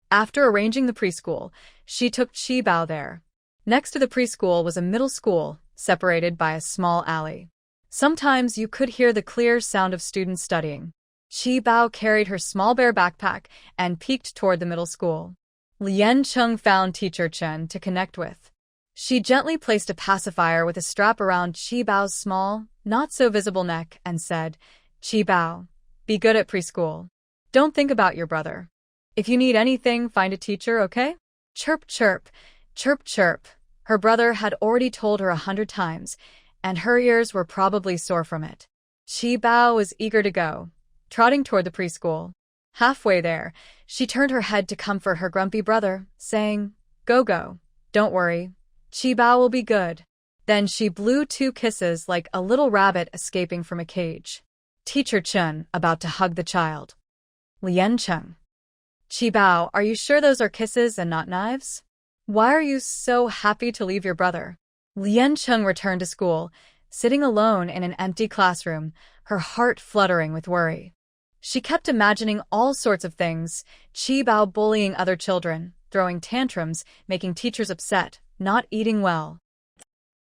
After arranging the preschool, she took Qibao there. Next to the preschool was a middle school, separated by a small alley. Sometimes you could hear the clear sound of students studying. Qibao carried her small bear backpack and peeked toward the middle school. Lian Cheng found Teacher Chen to connect with. She gently placed a pacifier with a strap around Qibao's small, not-so-visible neck and said, "Qibao, be good at preschool. Don't think about your brother. If you need anything, find a teacher, okay?" Chirp, chirp, chirp, chirp. Her brother had already told her 100 times, and her ears were probably sore from it. Qibao was eager to go, trotting toward the preschool. Halfway there, she turned her head to comfort her grumpy brother, saying, "Go, go. Don't worry. Qibao will be good." Then she blew 2 kisses like a little rabbit escaping from a cage. Teacher Chen about to hug the child. Lian Cheng. "Qibao, are you sure those are kisses and not knives? Why are you so happy to leave your brother?" Lian Cheng returned to school, sitting alone in an empty classroom, her heart fluttering with worry. She kept imagining all sorts of things, Qibao bullying other children, throwing tantrums, making teachers upset, not eating well.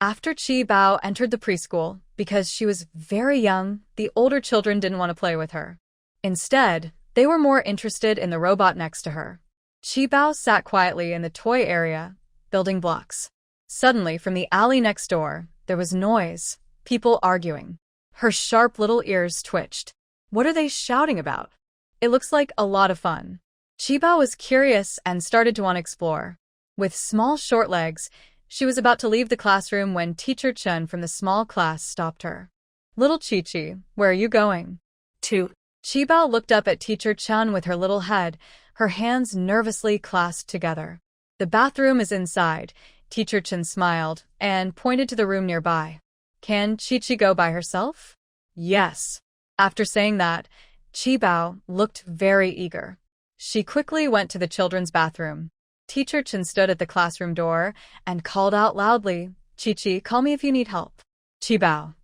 After Qibao entered the preschool, because she was very young, the older children didn't want to play with her. Instead, They were more interested in the robot next to her. Qibao sat quietly in the toy area, building blocks. Suddenly, from the alley next door, there was noise, people arguing. Her sharp little ears twitched. What are they shouting about? It looks like a lot of fun. Qibao was curious and started to want to explore. With small short legs, she was about to leave the classroom when Teacher Chen from the small class stopped her. Little Chi-Chi, where are you going? To. Qibao looked up at Teacher Chen with her little head, her hands nervously clasped together. The bathroom is inside. Teacher Chen smiled and pointed to the room nearby. Can Chi-Chi go by herself? Yes. After saying that, Qibao looked very eager. She quickly went to the children's bathroom. Teacher Chen stood at the classroom door and called out loudly, Chi-Chi, call me if you need help. Qibao.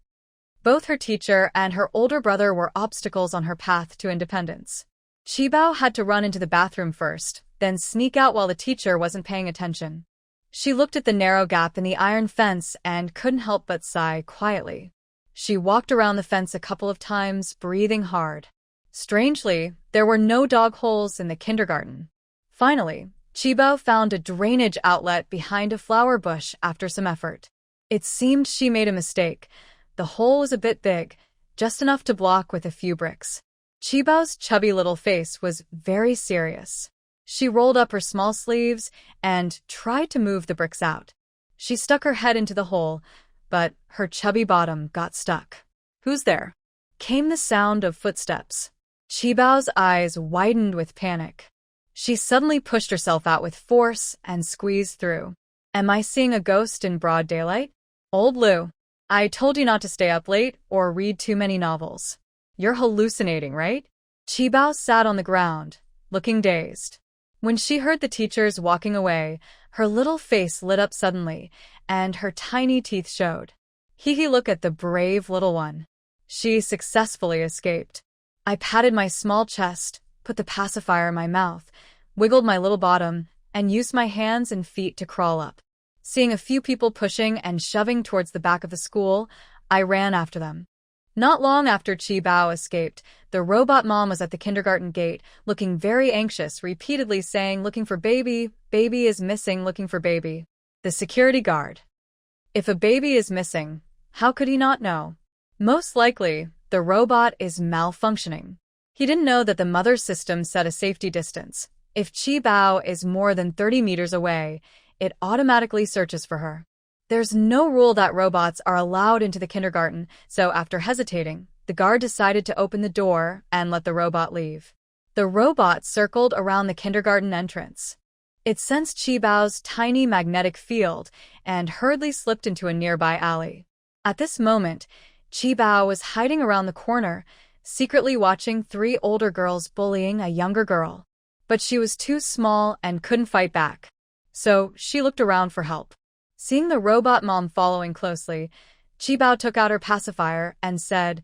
Both her teacher and her older brother were obstacles on her path to independence. Qibao had to run into the bathroom first, then sneak out while the teacher wasn't paying attention. She looked at the narrow gap in the iron fence and couldn't help but sigh quietly. She walked around the fence a couple of times, breathing hard. Strangely, there were no dog holes in the kindergarten. Finally, Qibao found a drainage outlet behind a flower bush after some effort. It seemed she made a mistake. The hole was a bit big, just enough to block with a few bricks. Qibao's chubby little face was very serious. She rolled up her small sleeves and tried to move the bricks out. She stuck her head into the hole, but her chubby bottom got stuck. Who's there? Came the sound of footsteps. Qibao's eyes widened with panic. She suddenly pushed herself out with force and squeezed through. Am I seeing a ghost in broad daylight? Old Lou, I told you not to stay up late or read too many novels. You're hallucinating, right? Qibao sat on the ground, looking dazed. When she heard the teachers walking away, her little face lit up suddenly, and her tiny teeth showed. Hee look at the brave little one. She successfully escaped. I patted my small chest, put the pacifier in my mouth, wiggled my little bottom, and used my hands and feet to crawl up. Seeing a few people pushing and shoving towards the back of the school, I ran after them. Not long after Qibao escaped, the robot mom was at the kindergarten gate, looking very anxious, repeatedly saying, looking for baby, baby is missing, looking for baby. The security guard. If a baby is missing, how could he not know? Most likely, the robot is malfunctioning. He didn't know that the mother's system set a safety distance. If Qibao is more than 30 meters away, it automatically searches for her. There's no rule that robots are allowed into the kindergarten, so after hesitating, the guard decided to open the door and let the robot leave. The robot circled around the kindergarten entrance. It sensed Qibao's tiny magnetic field and hurriedly slipped into a nearby alley. At this moment, Qibao was hiding around the corner, secretly watching 3 older girls bullying a younger girl. But she was too small and couldn't fight back. So she looked around for help. Seeing the robot mom following closely, Qibao took out her pacifier and said,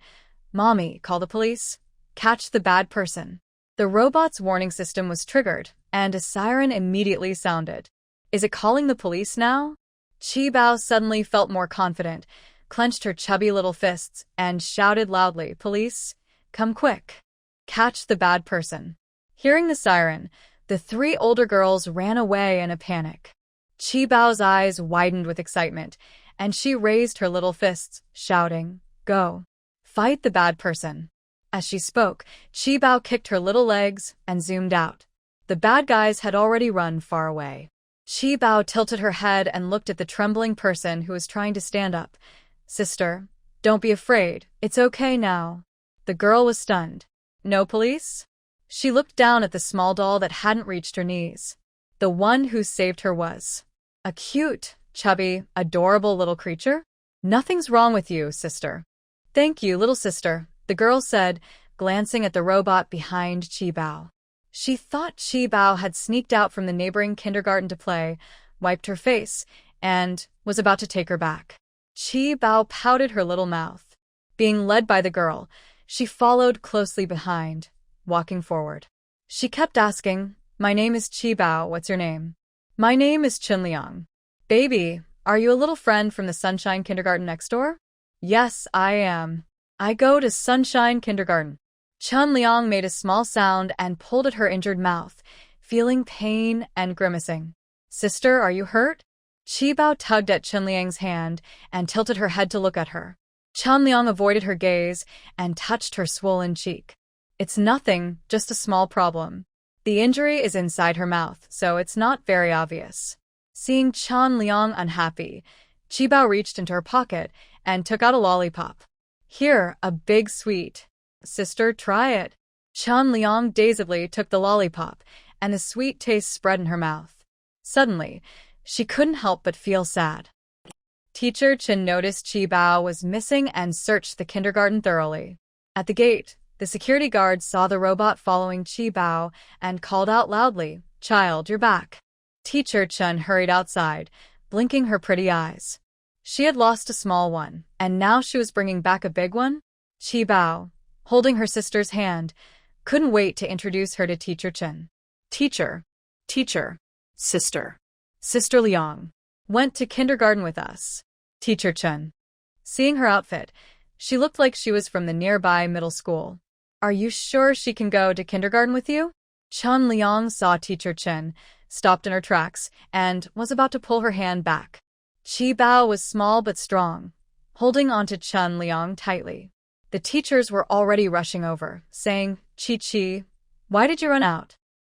Mommy, call the police. Catch the bad person. The robot's warning system was triggered, and a siren immediately sounded. Is it calling the police now? Qibao suddenly felt more confident, clenched her chubby little fists, and shouted loudly, Police, come quick. Catch the bad person. Hearing the siren, the 3 older girls ran away in a panic. Qibao's eyes widened with excitement, and she raised her little fists, shouting, Go. Fight the bad person. As she spoke, Qibao kicked her little legs and zoomed out. The bad guys had already run far away. Qibao tilted her head and looked at the trembling person who was trying to stand up. Sister, don't be afraid. It's okay now. The girl was stunned. No police? She looked down at the small doll that hadn't reached her knees. The one who saved her was a cute, chubby, adorable little creature. Nothing's wrong with you, sister. Thank you, little sister, the girl said, glancing at the robot behind Qibao. She thought Qibao had sneaked out from the neighboring kindergarten to play, wiped her face, and was about to take her back. Qibao pouted her little mouth. Being led by the girl, she followed closely behind, walking forward. She kept asking, My name is Qibao, what's your name? My name is Qinliang. Baby, are you a little friend from the Sunshine Kindergarten next door? Yes, I am. I go to Sunshine Kindergarten. Chun Liang made a small sound and pulled at her injured mouth, feeling pain and grimacing. Sister, are you hurt? Qi Bao tugged at Chun Liang's hand and tilted her head to look at her. Chun Liang avoided her gaze and touched her swollen cheek. It's nothing, just a small problem. The injury is inside her mouth, so it's not very obvious. Seeing Chun Liang unhappy, Qi Bao reached into her pocket and took out a lollipop. Here, a big sweet. Sister, try it. Chun Liang dazedly took the lollipop, and the sweet taste spread in her mouth. Suddenly, she couldn't help but feel sad. Teacher Chen noticed Qi Bao was missing and searched the kindergarten thoroughly. At the gate, the security guard saw the robot following Qi Bao and called out loudly, "Child, you're back." Teacher Chen hurried outside, blinking her pretty eyes. She had lost a small one, and now she was bringing back a big one? Qi Bao, holding her sister's hand, couldn't wait to introduce her to Teacher Chen. Teacher, Sister. Sister Liang, went to kindergarten with us. Teacher Chen. Seeing her outfit, she looked like she was from the nearby middle school. Are you sure she can go to kindergarten with you? Chun Liang saw Teacher Chen, stopped in her tracks, and was about to pull her hand back. Qi Bao was small but strong, holding onto Chun Liang tightly. The teachers were already rushing over, saying, Chi, why did you run out?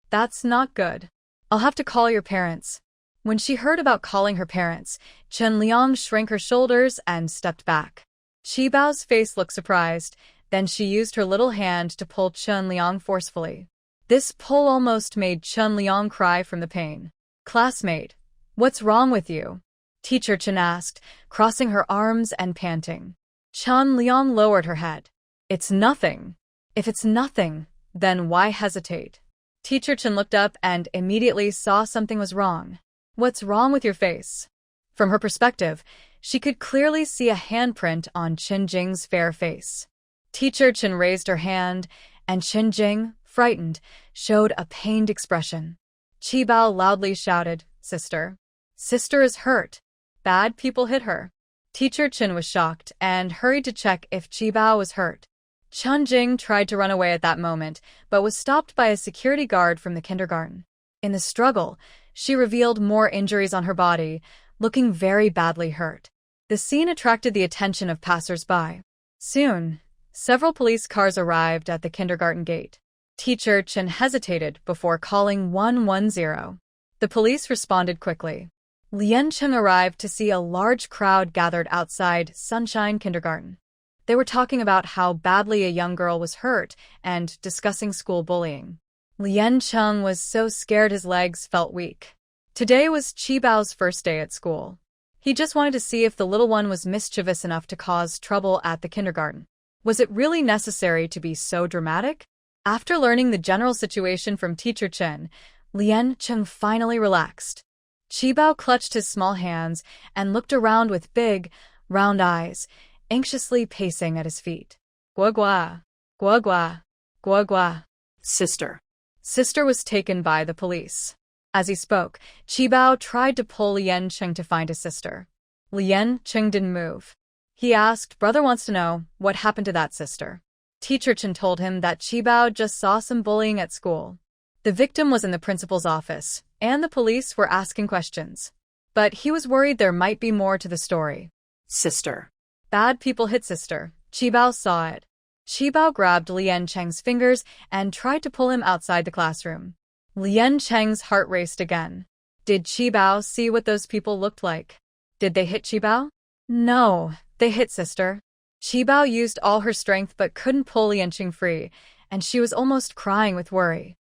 That's not good. I'll have to call your parents. When she heard about calling her parents, Chun Liang shrank her shoulders and stepped back. Qi Bao's face looked surprised, then she used her little hand to pull Chun Liang forcefully. This pull almost made Chun Liang cry from the pain. Classmate, what's wrong with you? Teacher Chen asked, crossing her arms and panting. Chun Liang lowered her head. It's nothing. If it's nothing, then why hesitate? Teacher Chen looked up and immediately saw something was wrong. What's wrong with your face? From her perspective, she could clearly see a handprint on Chen Jing's fair face. Teacher Chen raised her hand, and Chen Jing, frightened, showed a pained expression. Qi Bao loudly shouted, Sister. Sister is hurt. Bad people hit her. Teacher Chen was shocked and hurried to check if Qi Bao was hurt. Chen Jing tried to run away at that moment, but was stopped by a security guard from the kindergarten. In the struggle, she revealed more injuries on her body, looking very badly hurt. The scene attracted the attention of passers-by. Soon, several police cars arrived at the kindergarten gate. Teacher Chen hesitated before calling 110. The police responded quickly. Lian Cheng arrived to see a large crowd gathered outside Sunshine Kindergarten. They were talking about how badly a young girl was hurt and discussing school bullying. Lian Cheng was so scared his legs felt weak. Today was Qi Bao's first day at school. He just wanted to see if the little one was mischievous enough to cause trouble at the kindergarten. Was it really necessary to be so dramatic? After learning the general situation from Teacher Chen, Lian Cheng finally relaxed. Qi Bao clutched his small hands and looked around with big, round eyes, anxiously pacing at his feet. Gua gua, gua gua, gua gua. Sister. Sister was taken by the police. As he spoke, Qi Bao tried to pull Lian Cheng to find his sister. Lian Cheng didn't move. He asked, Brother wants to know, what happened to that sister? Teacher Chen told him that Qi Bao just saw some bullying at school. The victim was in the principal's office, and the police were asking questions. But he was worried there might be more to the story. Sister. Bad people hit sister. Qi Bao saw it. Qi Bao grabbed Lian Cheng's fingers and tried to pull him outside the classroom. Lian Cheng's heart raced again. Did Qi Bao see what those people looked like? Did they hit Qi Bao? No, they hit sister. Qi Bao used all her strength but couldn't pull Lian Cheng free, and she was almost crying with worry.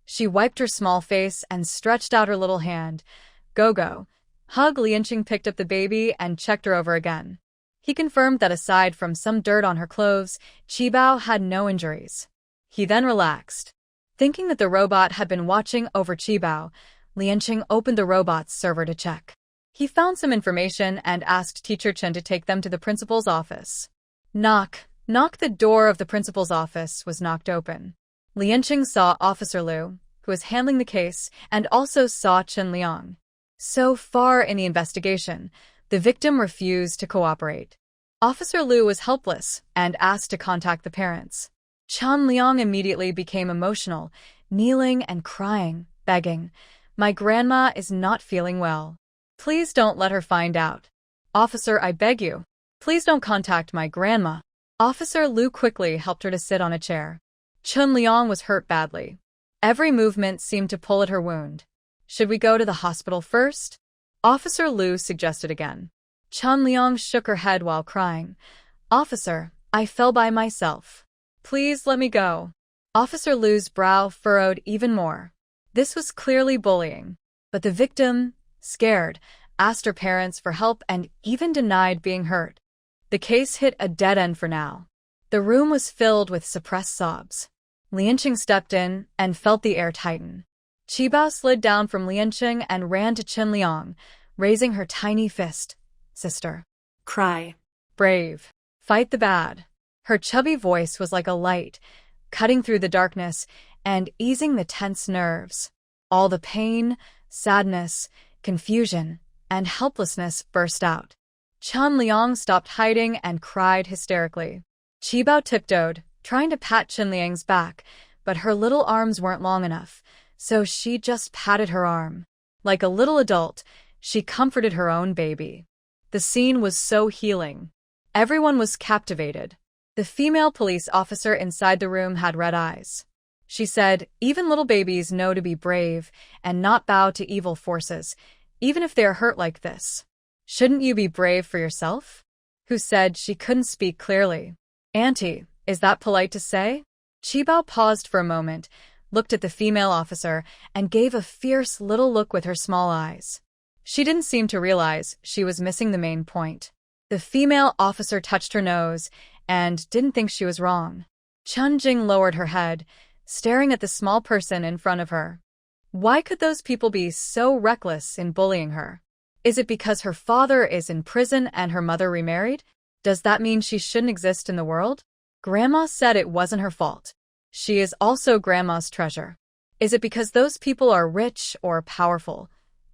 She wiped her small face and stretched out her little hand. Go. Hug Lian Cheng picked up the baby and checked her over again. He confirmed that aside from some dirt on her clothes, Qi Bao had no injuries. He then relaxed. Thinking that the robot had been watching over Qi Bao, Lian Cheng opened the robot's server to check. He found some information and asked Teacher Chen to take them to the principal's office. Knock. The door of the principal's office was knocked open. Lian Cheng saw Officer Liu, who was handling the case, and also saw Chen Liang. So far in the investigation, the victim refused to cooperate. Officer Liu was helpless and asked to contact the parents. Chen Liang immediately became emotional, kneeling and crying, begging, "My grandma is not feeling well. Please don't let her find out. Officer, I beg you. Please don't contact my grandma." Officer Lu quickly helped her to sit on a chair. Chen Liang was hurt badly. Every movement seemed to pull at her wound. "Should we go to the hospital first?" Officer Lu suggested again. Chen Liang shook her head while crying. "Officer, I fell by myself. Please let me go." Officer Lu's brow furrowed even more. This was clearly bullying. But the victim, scared, asked her parents for help and even denied being hurt. The case hit a dead end for now. The room was filled with suppressed sobs. Lianqing stepped in and felt the air tighten. Qibao slid down from Lianqing and ran to Chen Liang, raising her tiny fist. "Sister. Cry. Brave. Fight the bad." Her chubby voice was like a light, cutting through the darkness and easing the tense nerves. All the pain, sadness, confusion, and helplessness burst out. Chen Liang stopped hiding and cried hysterically. Qibao tiptoed, trying to pat Chen Liang's back, but her little arms weren't long enough, so she just patted her arm. Like a little adult, she comforted her own baby. The scene was so healing. Everyone was captivated. The female police officer inside the room had red eyes. She said, "Even little babies know to be brave and not bow to evil forces, even if they are hurt like this. Shouldn't you be brave for yourself?" Who said she couldn't speak clearly. "Auntie, is that polite to say?" Qibao paused for a moment, looked at the female officer, and gave a fierce little look with her small eyes. She didn't seem to realize she was missing the main point. The female officer touched her nose and didn't think she was wrong. Chen Jing lowered her head, staring at the small person in front of her. Why could those people be so reckless in bullying her? Is it because her father is in prison and her mother remarried? Does that mean she shouldn't exist in the world? Grandma said it wasn't her fault. She is also Grandma's treasure. Is it because those people are rich or powerful,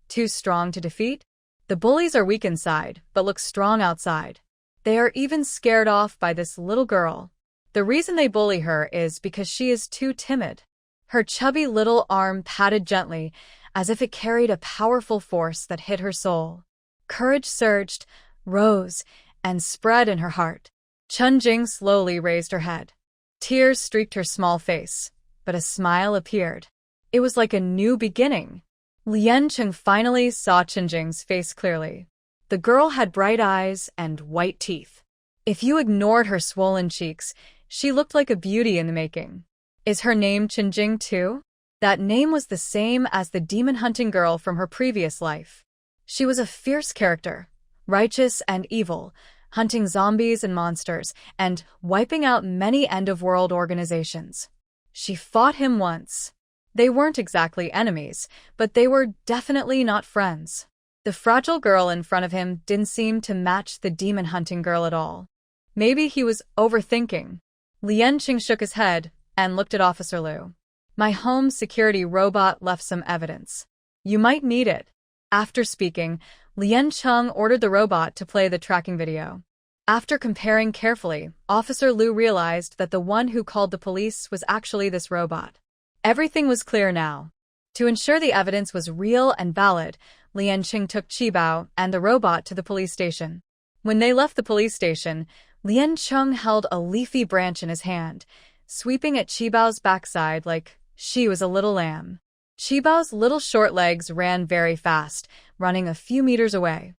too strong to defeat? The bullies are weak inside, but look strong outside. They are even scared off by this little girl. The reason they bully her is because she is too timid. Her chubby little arm patted gently, as if it carried a powerful force that hit her soul. Courage surged, rose, and spread in her heart. Chen Jing slowly raised her head. Tears streaked her small face, but a smile appeared. It was like a new beginning. Lianqing finally saw Chen Jing's face clearly. The girl had bright eyes and white teeth. If you ignored her swollen cheeks, she looked like a beauty in the making. Is her name Chen Jing too? That name was the same as the demon-hunting girl from her previous life. She was a fierce character, righteous and evil, hunting zombies and monsters, and wiping out many end-of-world organizations. She fought him once. They weren't exactly enemies, but they were definitely not friends. The fragile girl in front of him didn't seem to match the demon-hunting girl at all. Maybe he was overthinking. Lianqing shook his head and looked at Officer Lu. "My home security robot left some evidence. You might need it." After speaking, Lianqing ordered the robot to play the tracking video. After comparing carefully, Officer Lu realized that the one who called the police was actually this robot. Everything was clear now. To ensure the evidence was real and valid, Lianqing took Qibao and the robot to the police station. When they left the police station, Lianqing held a leafy branch in his hand, sweeping at Qibao's backside like she was a little lamb. Qibao's little short legs ran very fast, running a few meters away.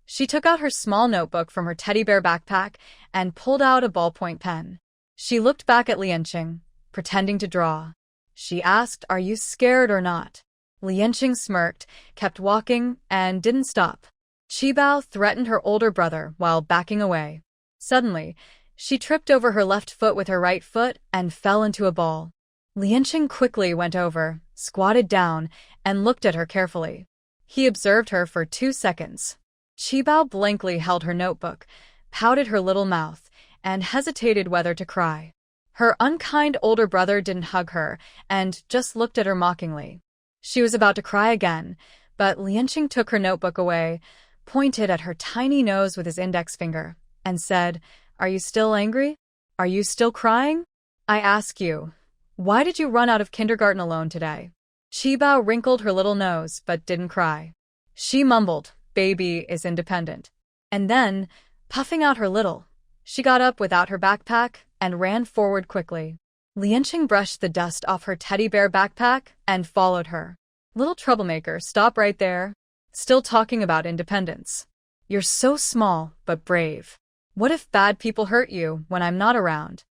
She took out her small notebook from her teddy bear backpack and pulled out a ballpoint pen. She looked back at Lianqing, pretending to draw. She asked, "Are you scared or not?" Lianqing smirked, kept walking, and didn't stop. Qibao threatened her older brother while backing away. Suddenly, she tripped over her left foot with her right foot and fell into a ball. Lianqing quickly went over, squatted down, and looked at her carefully. He observed her for 2 seconds. Qibao blankly held her notebook, pouted her little mouth, and hesitated whether to cry. Her unkind older brother didn't hug her and just looked at her mockingly. She was about to cry again, but Lianqing took her notebook away, pointed at her tiny nose with his index finger, and said, "Are you still angry? Are you still crying?" I ask you, why did you run out of kindergarten alone today? Qibao wrinkled her little nose but didn't cry. She mumbled, baby is independent. And then, puffing out her little, she got up without her backpack and ran forward quickly. Lianqing brushed the dust off her teddy bear backpack and followed her. Little troublemaker, stop right there. Still talking about independence. You're so small, but brave. What if bad people hurt you when I'm not around?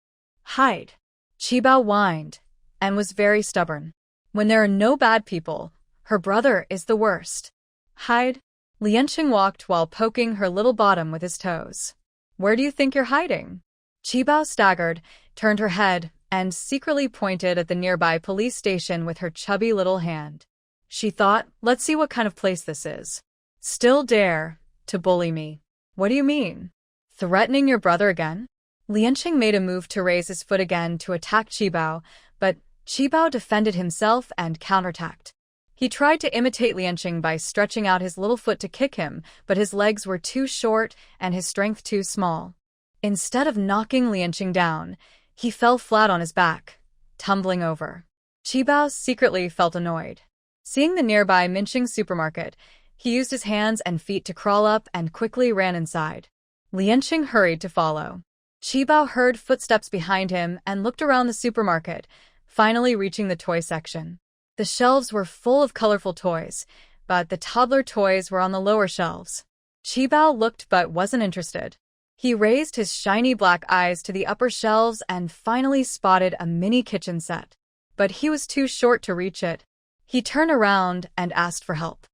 Hide. Qibao whined and was very stubborn. When there are no bad people, her brother is the worst. Hide. Lianqing walked while poking her little bottom with his toes. Where do you think you're hiding? Qibao staggered, turned her head, and secretly pointed at the nearby police station with her chubby little hand. She thought, let's see what kind of place this is. Still dare to bully me. What do you mean? Threatening your brother again? Lianqing made a move to raise his foot again to attack Qibao, but Qibao defended himself and counterattacked. He tried to imitate Lianqing by stretching out his little foot to kick him, but his legs were too short and his strength too small. Instead of knocking Lianqing down, he fell flat on his back, tumbling over. Qibao secretly felt annoyed. Seeing the nearby Minqing supermarket, he used his hands and feet to crawl up and quickly ran inside. Lianqing hurried to follow. Qibao heard footsteps behind him and looked around the supermarket, finally reaching the toy section. The shelves were full of colorful toys, but the toddler toys were on the lower shelves. Qibao looked but wasn't interested. He raised his shiny black eyes to the upper shelves and finally spotted a mini kitchen set. But he was too short to reach it. He turned around and asked for help.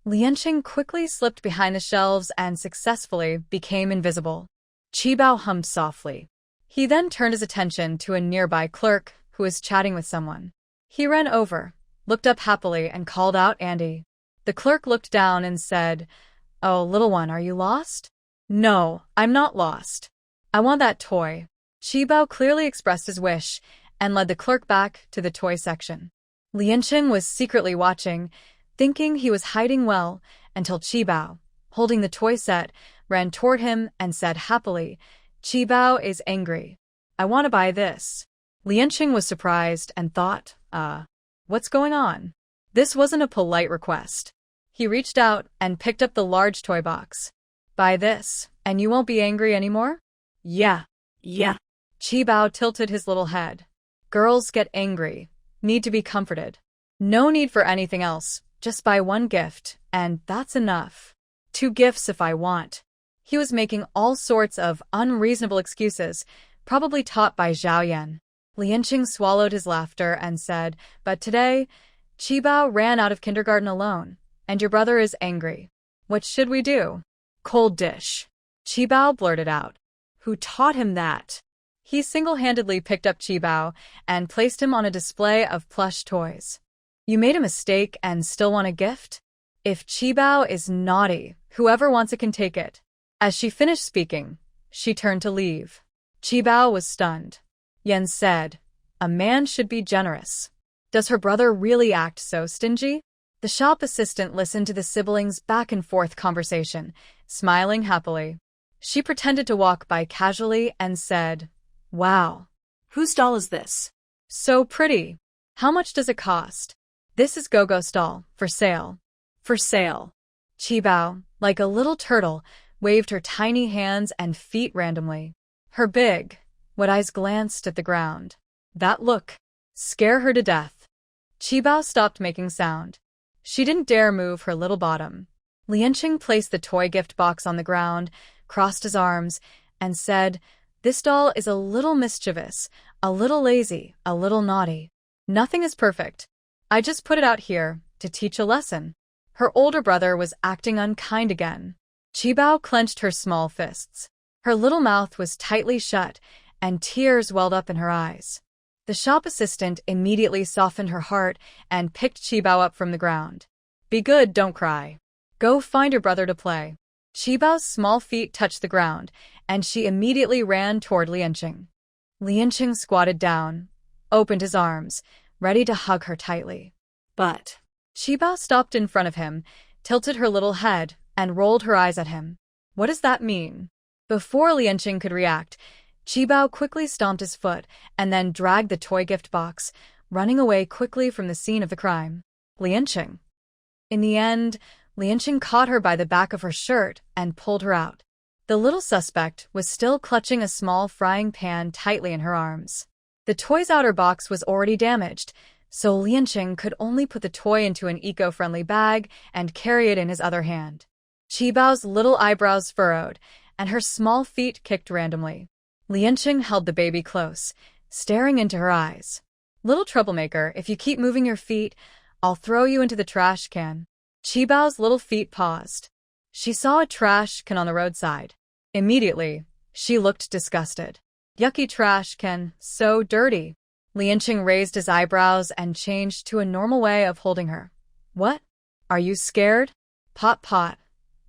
Lianqing quickly slipped behind the shelves and successfully became invisible. Qibao hummed softly. He then turned his attention to a nearby clerk who was chatting with someone. He ran over, looked up happily, and called out Andy. The clerk looked down and said, "Oh, little one, are you lost?" "No, I'm not lost. I want that toy." Qibao clearly expressed his wish and led the clerk back to the toy section. Lianqing was secretly watching, thinking he was hiding well, until Qibao, holding the toy set, ran toward him and said happily, "Qibao is angry. I want to buy this." Lianqing was surprised and thought, what's going on? This wasn't a polite request. He reached out and picked up the large toy box. "Buy this, and you won't be angry anymore?" Yeah. Qibao tilted his little head. Girls get angry, need to be comforted. No need for anything else, just buy one gift, and that's enough. 2 gifts if I want. He was making all sorts of unreasonable excuses, probably taught by Zhao Yan. Lianqing swallowed his laughter and said, "But today, Qibao ran out of kindergarten alone, and your brother is angry. What should we do?" "Cold dish." Qibao blurted out. "Who taught him that?" He single-handedly picked up Qibao and placed him on a display of plush toys. "You made a mistake and still want a gift? If Qibao is naughty, whoever wants it can take it." As she finished speaking, she turned to leave. Qibao was stunned. Yan said, "A man should be generous. Does her brother really act so stingy?" The shop assistant listened to the siblings' back-and-forth conversation, smiling happily. She pretended to walk by casually and said, "Wow. Whose doll is this?" So pretty. How much does it cost?" "This is Gogo's doll, for sale." "For sale." Qibao, like a little turtle, waved her tiny hands and feet randomly. Her big, wet eyes glanced at the ground. That look scared her to death. Qibao stopped making sound. She didn't dare move her little bottom. Lianqing placed the toy gift box on the ground, crossed his arms, and said, "This doll is a little mischievous, a little lazy, a little naughty. Nothing is perfect. I just put it out here to teach a lesson." Her older brother was acting unkind again. Qibao clenched her small fists. Her little mouth was tightly shut, and tears welled up in her eyes. The shop assistant immediately softened her heart and picked Qibao up from the ground. "Be good, don't cry. Go find your brother to play." Qibao's small feet touched the ground, and she immediately ran toward Lianqing. Lianqing squatted down, opened his arms, ready to hug her tightly. But Qibao stopped in front of him, tilted her little head, and rolled her eyes at him. "What does that mean?" Before Lianqing could react, Qibao quickly stomped his foot and then dragged the toy gift box, running away quickly from the scene of the crime. Lianqing. In the end, Lianqing caught her by the back of her shirt and pulled her out. The little suspect was still clutching a small frying pan tightly in her arms. The toy's outer box was already damaged, so Lianqing could only put the toy into an eco-friendly bag and carry it in his other hand. Qibao's little eyebrows furrowed, and her small feet kicked randomly. Lianqing held the baby close, staring into her eyes. "Little troublemaker, if you keep moving your feet, I'll throw you into the trash can." Qibao's little feet paused. She saw a trash can on the roadside. Immediately, she looked disgusted. "Yucky trash can, so dirty." Lianqing raised his eyebrows and changed to a normal way of holding her. "What? Are you scared? Pot pot.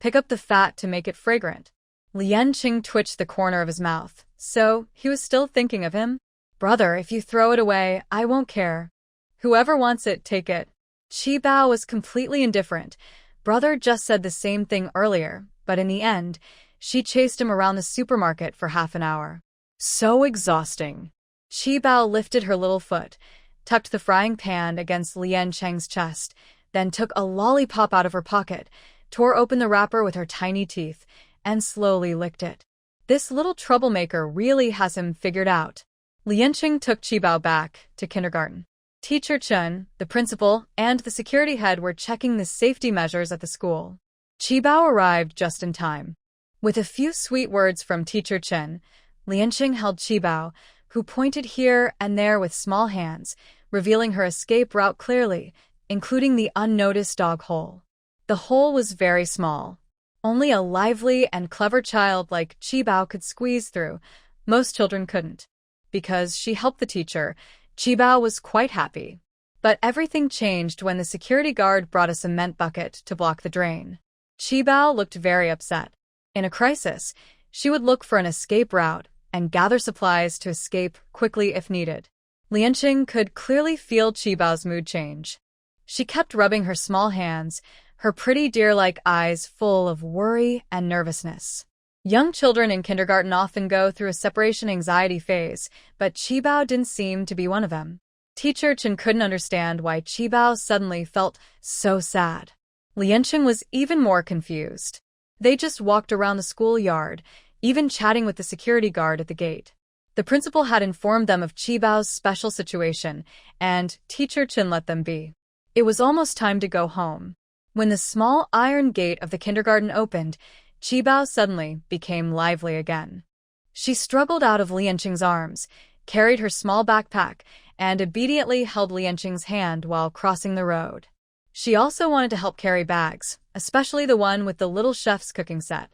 Pick up the fat to make it fragrant." Lianqing twitched the corner of his mouth, so he was still thinking of him. "Brother, if you throw it away, I won't care. Whoever wants it, take it." Qibao was completely indifferent. Brother just said the same thing earlier, but in the end, she chased him around the supermarket for half an hour. So exhausting. Qibao lifted her little foot, tucked the frying pan against Lianqing's chest, then took a lollipop out of her pocket, tore open the wrapper with her tiny teeth, and slowly licked it. This little troublemaker really has him figured out. Lianqing took Qibao back to kindergarten. Teacher Chen, the principal, and the security head were checking the safety measures at the school. Qibao arrived just in time. With a few sweet words from Teacher Chen, Lianqing held Qibao, who pointed here and there with small hands, revealing her escape route clearly, including the unnoticed dog hole. The hole was very small. Only a lively and clever child like Qibao could squeeze through. Most children couldn't. Because she helped the teacher, Qibao was quite happy. But everything changed when the security guard brought a cement bucket to block the drain. Qibao looked very upset. In a crisis, she would look for an escape route and gather supplies to escape quickly if needed. Lianqing could clearly feel Qibao's mood change. She kept rubbing her small hands, her pretty deer-like eyes full of worry and nervousness. Young children in kindergarten often go through a separation anxiety phase, but Qibao didn't seem to be one of them. Teacher Chen couldn't understand why Qibao suddenly felt so sad. Lianqing was even more confused. They just walked around the schoolyard, even chatting with the security guard at the gate. The principal had informed them of Qibao's special situation, and Teacher Chen let them be. It was almost time to go home. When the small iron gate of the kindergarten opened, Qibao suddenly became lively again. She struggled out of Lianqing's arms, carried her small backpack, and obediently held Lianqing's hand while crossing the road. She also wanted to help carry bags, especially the one with the little chef's cooking set.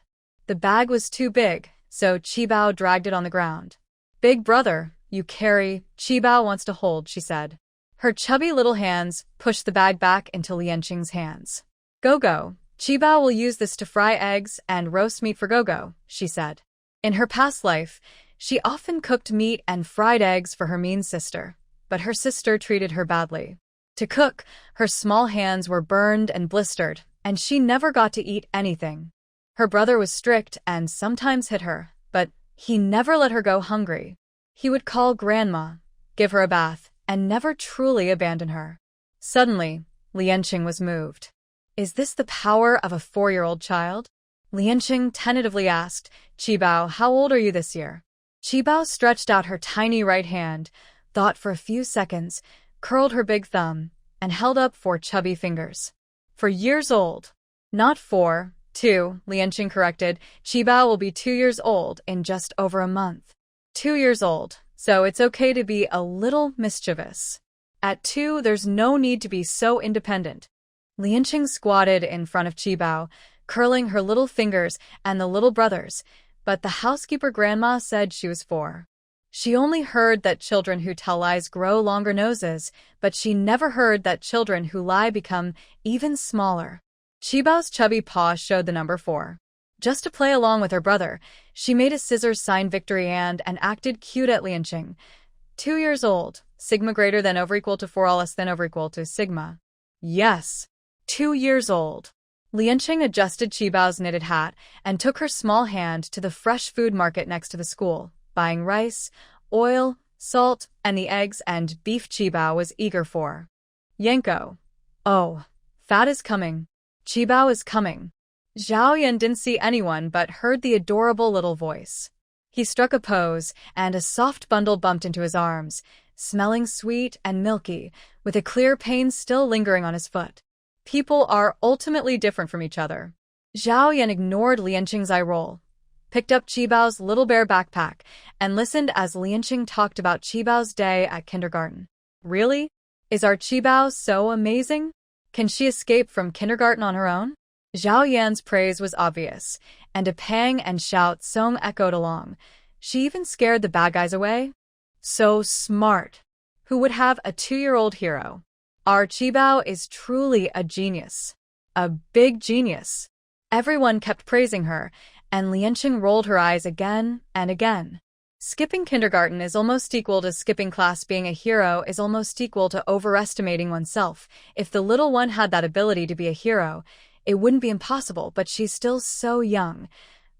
The bag was too big, so Qibao dragged it on the ground. "Big brother, you carry, Qibao wants to hold," she said. Her chubby little hands pushed the bag back into Lianqing's hands. "Go-go. Qibao will use this to fry eggs and roast meat for Gogo," she said. In her past life, she often cooked meat and fried eggs for her mean sister, but her sister treated her badly. To cook, her small hands were burned and blistered, and she never got to eat anything. Her brother was strict and sometimes hit her, but he never let her go hungry. He would call grandma, give her a bath, and never truly abandon her. Suddenly, Lianqing was moved. "Is this the power of a 4-year-old child?" Lianqing tentatively asked, "Qibao, how old are you this year?" Qibao stretched out her tiny right hand, thought for a few seconds, curled her big thumb, and held up 4 chubby fingers. "4 years old." "Not 4, 2, Lianqing corrected. "Qibao will be 2 years old in just over a month." 2 years old, so it's okay to be a little mischievous. At 2, there's no need to be so independent. Lianqing squatted in front of Qibao, curling her little fingers and the little brothers, but the housekeeper grandma said she was 4. She only heard that children who tell lies grow longer noses, but she never heard that children who lie become even smaller. Qibao's chubby paw showed the number 4. Just to play along with her brother, she made a scissors sign victory and acted cute at Lianqing. 2 years old, sigma greater than over equal to 4 all less than over equal to sigma. Yes. 2 years old. Lianqing adjusted Qibao's knitted hat and took her small hand to the fresh food market next to the school, buying rice, oil, salt, and the eggs and beef Qibao was eager for. Yanko. Oh, fat is coming. Qibao is coming. Zhao Yan didn't see anyone but heard the adorable little voice. He struck a pose, and a soft bundle bumped into his arms, smelling sweet and milky, with a clear pain still lingering on his foot. People are ultimately different from each other. Zhao Yan ignored Lianqing's eye roll, picked up Qibao's little bear backpack, and listened as Lianqing talked about Qibao's day at kindergarten. Really? Is our Qibao so amazing? Can she escape from kindergarten on her own? Zhao Yan's praise was obvious, and a pang and shout song echoed along. She even scared the bad guys away. So smart. Who would have a 2-year-old hero? Our Qibao is truly a genius. A big genius. Everyone kept praising her, and Lianqing rolled her eyes again and again. Skipping kindergarten is almost equal to skipping class. Being a hero is almost equal to overestimating oneself. If the little one had that ability to be a hero, it wouldn't be impossible, but she's still so young.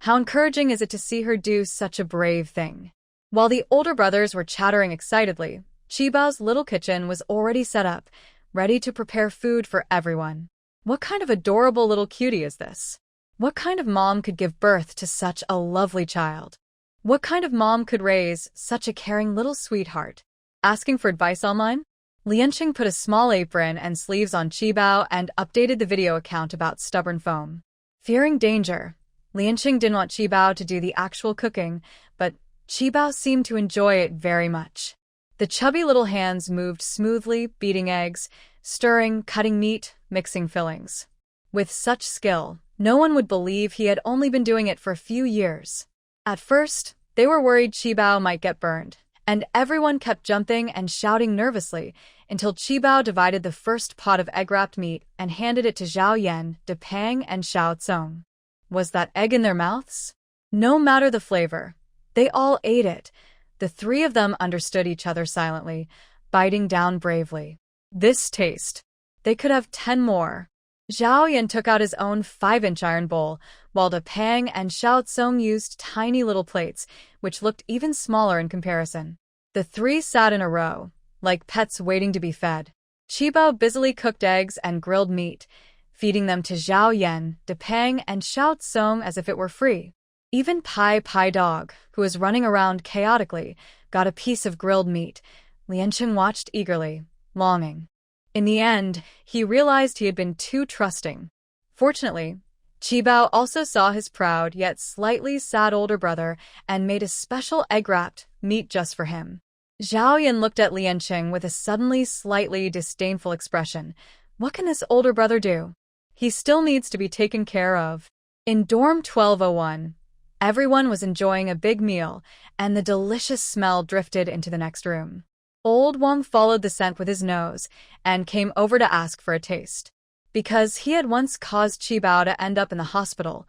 How encouraging is it to see her do such a brave thing? While the older brothers were chattering excitedly, Qibao's little kitchen was already set up, ready to prepare food for everyone. What kind of adorable little cutie is this? What kind of mom could give birth to such a lovely child? What kind of mom could raise such a caring little sweetheart? Asking for advice online? Lianqing put a small apron and sleeves on Qibao and updated the video account about stubborn foam. Fearing danger, Lianqing didn't want Qibao to do the actual cooking, but Qibao seemed to enjoy it very much. The chubby little hands moved smoothly, beating eggs, stirring, cutting meat, mixing fillings. With such skill, no one would believe he had only been doing it for a few years. At first, they were worried Qibao might get burned, and everyone kept jumping and shouting nervously until Qibao divided the first pot of egg-wrapped meat and handed it to Zhao Yan, De Pang, and Xiao Tsong. Was that egg in their mouths? No matter the flavor, they all ate it. The 3 of them understood each other silently, biting down bravely. This taste. They could have 10 more. Zhao Yan took out his own 5-inch iron bowl, while De Pang and Xiao Tsong used tiny little plates, which looked even smaller in comparison. The 3 sat in a row, like pets waiting to be fed. Qibao busily cooked eggs and grilled meat, feeding them to Zhao Yan, De Pang, and Xiao Tsong as if it were free. Even Pai Dog, who was running around chaotically, got a piece of grilled meat. Lianqing watched eagerly, longing. In the end, he realized he had been too trusting. Fortunately, Qibao also saw his proud yet slightly sad older brother and made a special egg-wrapped meat just for him. Zhao Yan looked at Lianqing with a suddenly slightly disdainful expression. What can this older brother do? He still needs to be taken care of. In dorm 1201, everyone was enjoying a big meal, and the delicious smell drifted into the next room. Old Wang followed the scent with his nose and came over to ask for a taste. Because he had once caused Qibao to end up in the hospital,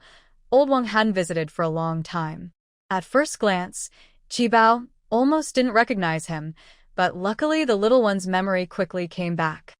Old Wang hadn't visited for a long time. At first glance, Qibao almost didn't recognize him, but luckily the little one's memory quickly came back.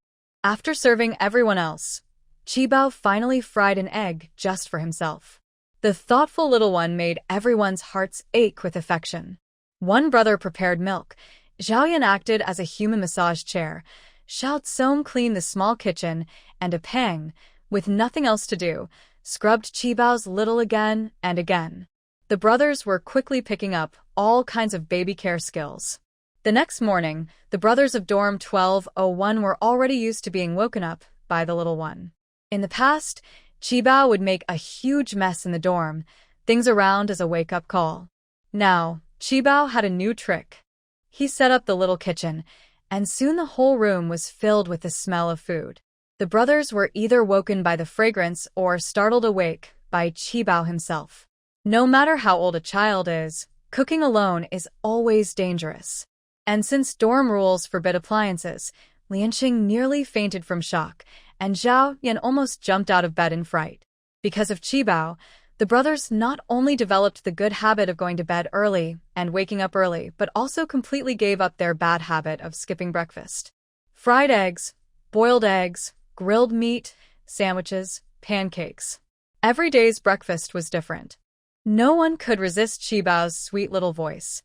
After serving everyone else, Qibao finally fried an egg just for himself. The thoughtful little one made everyone's hearts ache with affection. One brother prepared milk. Zhao Yan acted as a human massage chair. Xiao Tsong cleaned the small kitchen, and De Pang, with nothing else to do, scrubbed Qibao's little again and again. The brothers were quickly picking up all kinds of baby care skills. The next morning, the brothers of dorm 1201 were already used to being woken up by the little one. In the past, Qibao would make a huge mess in the dorm, things around as a wake-up call. Now, Qibao had a new trick. He set up the little kitchen, and soon the whole room was filled with the smell of food. The brothers were either woken by the fragrance or startled awake by Qibao himself. No matter how old a child is, cooking alone is always dangerous. And since dorm rules forbid appliances, Lianqing nearly fainted from shock, and Zhao Yan almost jumped out of bed in fright. Because of Qibao, the brothers not only developed the good habit of going to bed early and waking up early, but also completely gave up their bad habit of skipping breakfast. Fried eggs, boiled eggs, grilled meat, sandwiches, pancakes. Every day's breakfast was different. No one could resist Qibao's sweet little voice.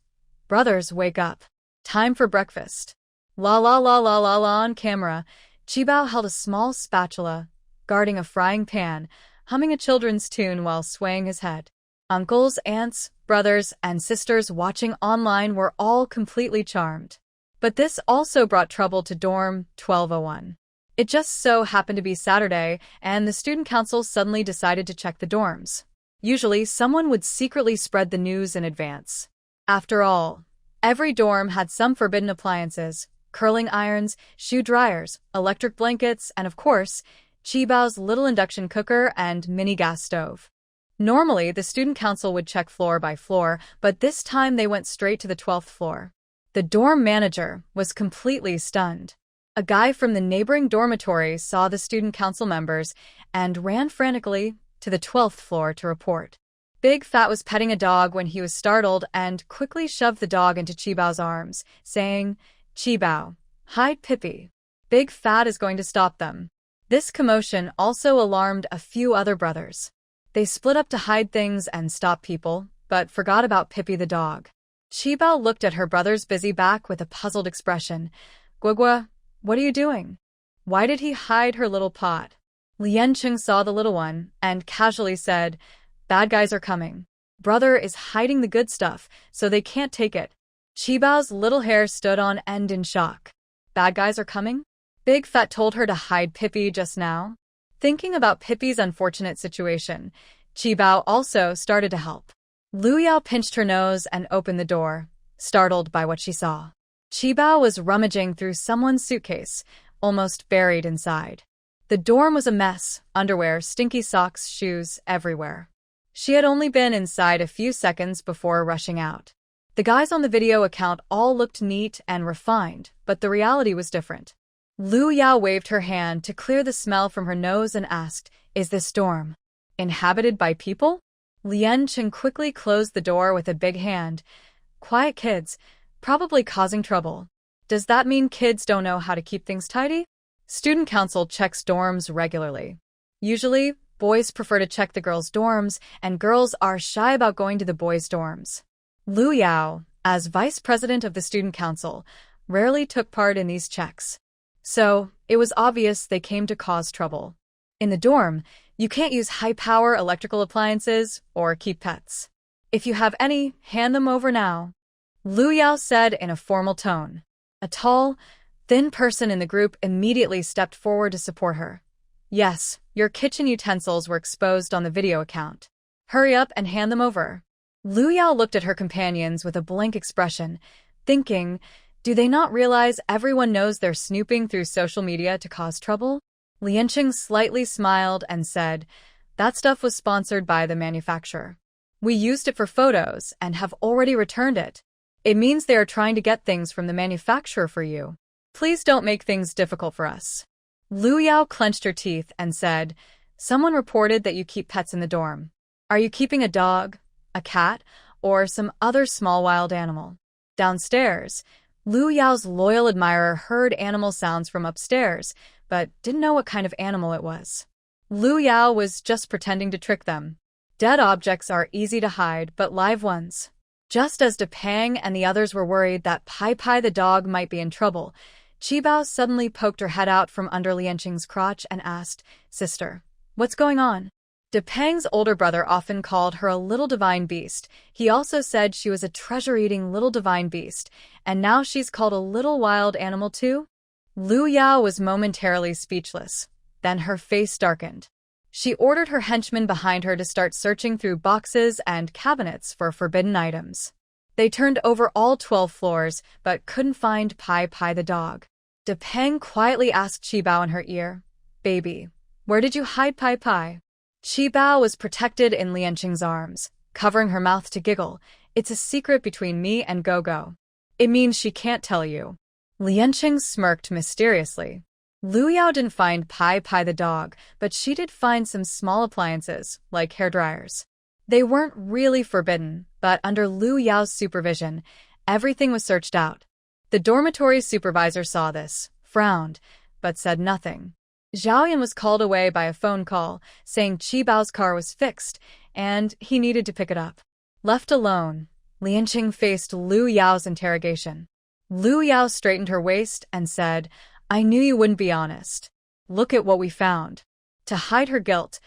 Brothers, wake up. Time for breakfast. La la la la la la on camera. Qibao held a small spatula, guarding a frying pan, humming a children's tune while swaying his head. Uncles, aunts, brothers, and sisters watching online were all completely charmed. But this also brought trouble to dorm 1201. It just so happened to be Saturday, and the student council suddenly decided to check the dorms. Usually, someone would secretly spread the news in advance. After all, every dorm had some forbidden appliances: curling irons, shoe dryers, electric blankets, and of course, Qibao's little induction cooker and mini gas stove. Normally, the student council would check floor by floor, but this time they went straight to the 12th floor. The dorm manager was completely stunned. A guy from the neighboring dormitory saw the student council members and ran frantically to the 12th floor to report. Big Fat was petting a dog when he was startled and quickly shoved the dog into Qibao's arms, saying, "Qibao, hide Pippi. Big Fat is going to stop them." This commotion also alarmed a few other brothers. They split up to hide things and stop people, but forgot about Pippi the dog. Qibao looked at her brother's busy back with a puzzled expression. "Guagua, what are you doing? Why did he hide her little pot?" Liancheng saw the little one and casually said, "Bad guys are coming. Brother is hiding the good stuff, so they can't take it." Qibao's little hair stood on end in shock. Bad guys are coming? Big Fat told her to hide Pippi just now. Thinking about Pippi's unfortunate situation, Qibao also started to help. Lu Yao pinched her nose and opened the door, startled by what she saw. Qibao was rummaging through someone's suitcase, almost buried inside. The dorm was a mess: underwear, stinky socks, shoes, everywhere. She had only been inside a few seconds before rushing out. The guys on the video account all looked neat and refined, but the reality was different. Lu Yao waved her hand to clear the smell from her nose and asked, "Is this dorm inhabited by people?" Lian Chen quickly closed the door with a big hand. "Quiet kids, probably causing trouble." "Does that mean kids don't know how to keep things tidy?" Student council checks dorms regularly. Usually, boys prefer to check the girls' dorms, and girls are shy about going to the boys' dorms. Lu Yao, as vice president of the student council, rarely took part in these checks. So, it was obvious they came to cause trouble. In the dorm, you can't use high-power electrical appliances or keep pets. If you have any, hand them over now, Lu Yao said in a formal tone. A tall, thin person in the group immediately stepped forward to support her. "Yes, your kitchen utensils were exposed on the video account. Hurry up and hand them over." Lu Yao looked at her companions with a blank expression, thinking, do they not realize everyone knows they're snooping through social media to cause trouble? Liancheng slightly smiled and said, "That stuff was sponsored by the manufacturer. We used it for photos and have already returned it. It means they are trying to get things from the manufacturer for you. Please don't make things difficult for us." Lu Yao clenched her teeth and said, "Someone reported that you keep pets in the dorm. Are you keeping a dog, a cat, or some other small wild animal?" Downstairs, Lu Yao's loyal admirer heard animal sounds from upstairs, but didn't know what kind of animal it was. Lu Yao was just pretending to trick them. Dead objects are easy to hide, but live ones. Just as Depang and the others were worried that Pai Pai the dog might be in trouble, Qibao suddenly poked her head out from under Liancheng's crotch and asked, "Sister, what's going on?" Depang's older brother often called her a little divine beast. He also said she was a treasure-eating little divine beast, and now she's called a little wild animal too? Lu Yao was momentarily speechless. Then her face darkened. She ordered her henchmen behind her to start searching through boxes and cabinets for forbidden items. They turned over all 12 floors, but couldn't find Pai Pai the dog. Depang quietly asked Qibao in her ear, "Baby, where did you hide Pai Pai?" Qibao was protected in Liancheng's arms, covering her mouth to giggle. "It's a secret between me and Gogo. It means she can't tell you." Liancheng smirked mysteriously. Lu Yao didn't find Pai Pai the dog, but she did find some small appliances, like hairdryers. They weren't really forbidden, but under Lu Yao's supervision, everything was searched out. The dormitory supervisor saw this, frowned, but said nothing. Zhaoyan was called away by a phone call, saying Qibao's car was fixed, and he needed to pick it up. Left alone, Lianqing faced Lu Yao's interrogation. Lu Yao straightened her waist and said, I knew you wouldn't be honest. Look at what we found. To hide her guilt,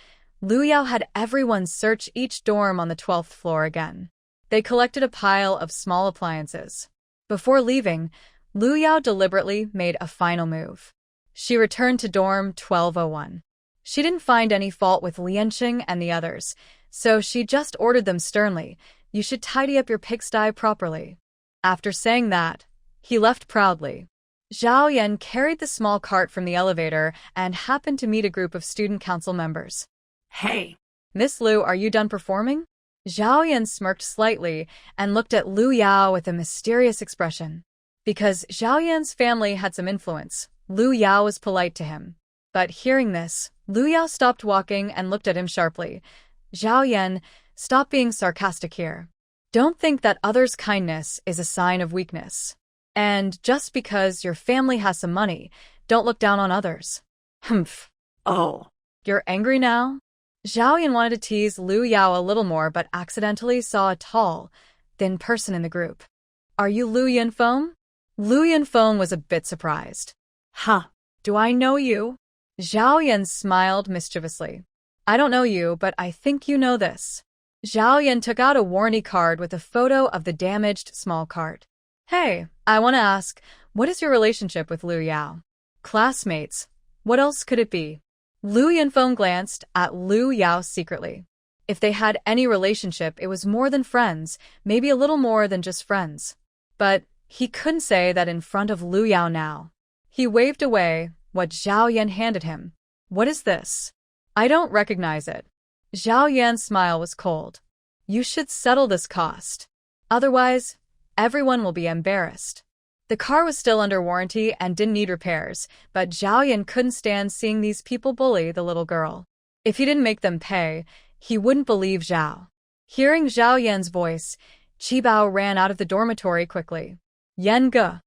Lu Yao had everyone search each dorm on the 12th floor again. They collected a pile of small appliances. Before leaving, Lu Yao deliberately made a final move. She returned to dorm 1201. She didn't find any fault with Lianqing and the others, so she just ordered them sternly, you should tidy up your pigsty properly. After saying that, he left proudly. Zhao Yan carried the small cart from the elevator and happened to meet a group of student council members. Hey. Miss Lu, are you done performing? Zhao Yan smirked slightly and looked at Lu Yao with a mysterious expression. Because Zhao Yan's family had some influence, Lu Yao was polite to him. But hearing this, Lu Yao stopped walking and looked at him sharply. Zhao Yan, stop being sarcastic here. Don't think that others' kindness is a sign of weakness. And just because your family has some money, don't look down on others. Humph. Oh. You're angry now? Zhao Yan wanted to tease Lu Yao a little more but accidentally saw a tall, thin person in the group. Are you Lu Yanfeng? Lu Yanfeng was a bit surprised. Huh. Do I know you? Zhao Yan smiled mischievously. I don't know you, but I think you know this. Zhao Yan took out a warranty card with a photo of the damaged small cart. Hey, I want to ask, what is your relationship with Lu Yao? Classmates. What else could it be? Lu Yanfeng glanced at Lu Yao secretly. If they had any relationship, it was more than friends, maybe a little more than just friends. But he couldn't say that in front of Lu Yao now. He waved away what Zhao Yan handed him. What is this? I don't recognize it. Zhao Yan's smile was cold. You should settle this cost. Otherwise, everyone will be embarrassed. The car was still under warranty and didn't need repairs, but Zhao Yan couldn't stand seeing these people bully the little girl. If he didn't make them pay, he wouldn't believe Zhao. Hearing Zhao Yan's voice, Qibao ran out of the dormitory quickly. Yan Ge,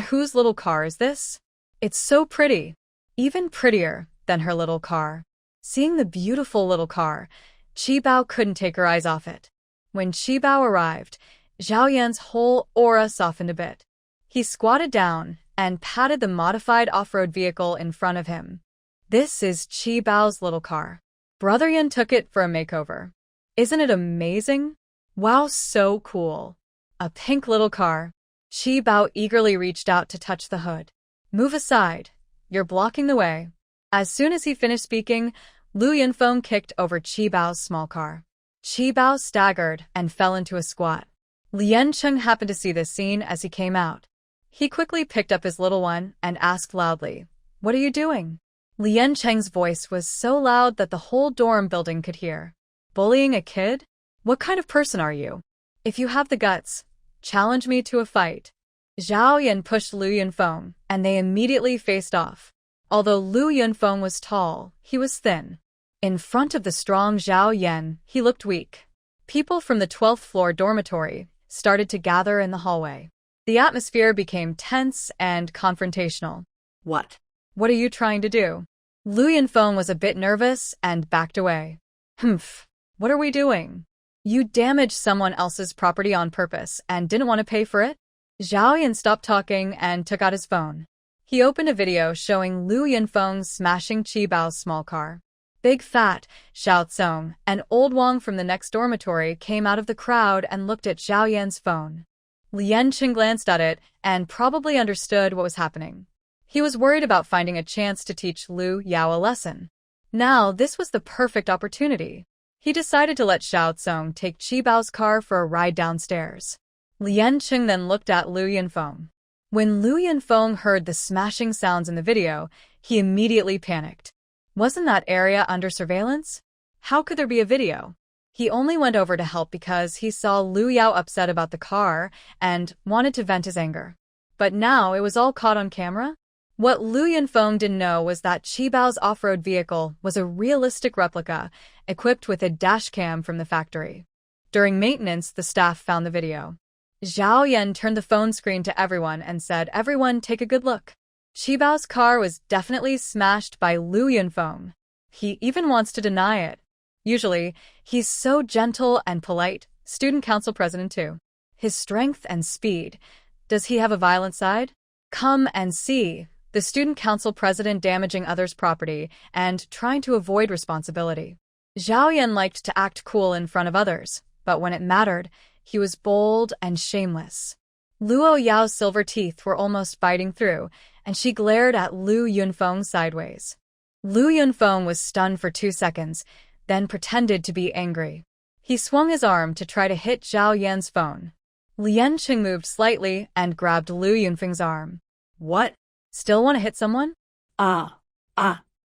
whose little car is this? It's so pretty. Even prettier than her little car. Seeing the beautiful little car, Qibao couldn't take her eyes off it. When Qibao arrived, Zhao Yan's whole aura softened a bit. He squatted down and patted the modified off-road vehicle in front of him. This is Qibao's little car. Brother Yan took it for a makeover. Isn't it amazing? Wow, so cool. A pink little car. Qibao eagerly reached out to touch the hood. Move aside. You're blocking the way. As soon as he finished speaking, Lu Yanfeng kicked over Qibao's small car. Qibao staggered and fell into a squat. Lianqing happened to see this scene as he came out. He quickly picked up his little one and asked loudly, What are you doing? Lianqing's voice was so loud that the whole dorm building could hear. Bullying a kid? What kind of person are you? If you have the guts, challenge me to a fight. Zhao Yan pushed Lu Yanfeng, and they immediately faced off. Although Lu Yanfeng was tall, he was thin. In front of the strong Zhao Yan, he looked weak. People from the 12th floor dormitory started to gather in the hallway. The atmosphere became tense and confrontational. What? What are you trying to do? Lu Yanfeng was a bit nervous and backed away. Humph. What are we doing? You damaged someone else's property on purpose and didn't want to pay for it? Zhao Yan stopped talking and took out his phone. He opened a video showing Lu Yanfeng smashing Qibao's small car. Big Fat, Xiao Tsong, and Old Wang from the next dormitory came out of the crowd and looked at Zhao Yan's phone. Lianqing glanced at it and probably understood what was happening. He was worried about finding a chance to teach Lu Yao a lesson. Now, this was the perfect opportunity. He decided to let Xiao Tsong take Qibao's car for a ride downstairs. Lianqing then looked at Lu Yanfeng. When Lu Yanfeng heard the smashing sounds in the video, he immediately panicked. Wasn't that area under surveillance? How could there be a video? He only went over to help because he saw Lu Yao upset about the car and wanted to vent his anger. But now it was all caught on camera? What Lu Yanfeng didn't know was that Qibao's off-road vehicle was a realistic replica, equipped with a dashcam from the factory. During maintenance, the staff found the video. Zhao Yan turned the phone screen to everyone and said, Everyone, take a good look. Qibao's car was definitely smashed by Lu Yanfeng. He even wants to deny it. Usually, he's so gentle and polite, student council president too. his strength and speed. Does he have a violent side? Come and see. The student council president damaging others' property and trying to avoid responsibility. Zhao Yan liked to act cool in front of others, but when it mattered, he was bold and shameless. Luo Yao's silver teeth were almost biting through, and she glared at Lu Yunfeng sideways. Lu Yunfeng was stunned for 2 seconds, then pretended to be angry. He swung his arm to try to hit Zhao Yan's phone. Lian Qing moved slightly and grabbed Lu Yunfeng's arm. What? Still want to hit someone? Ah.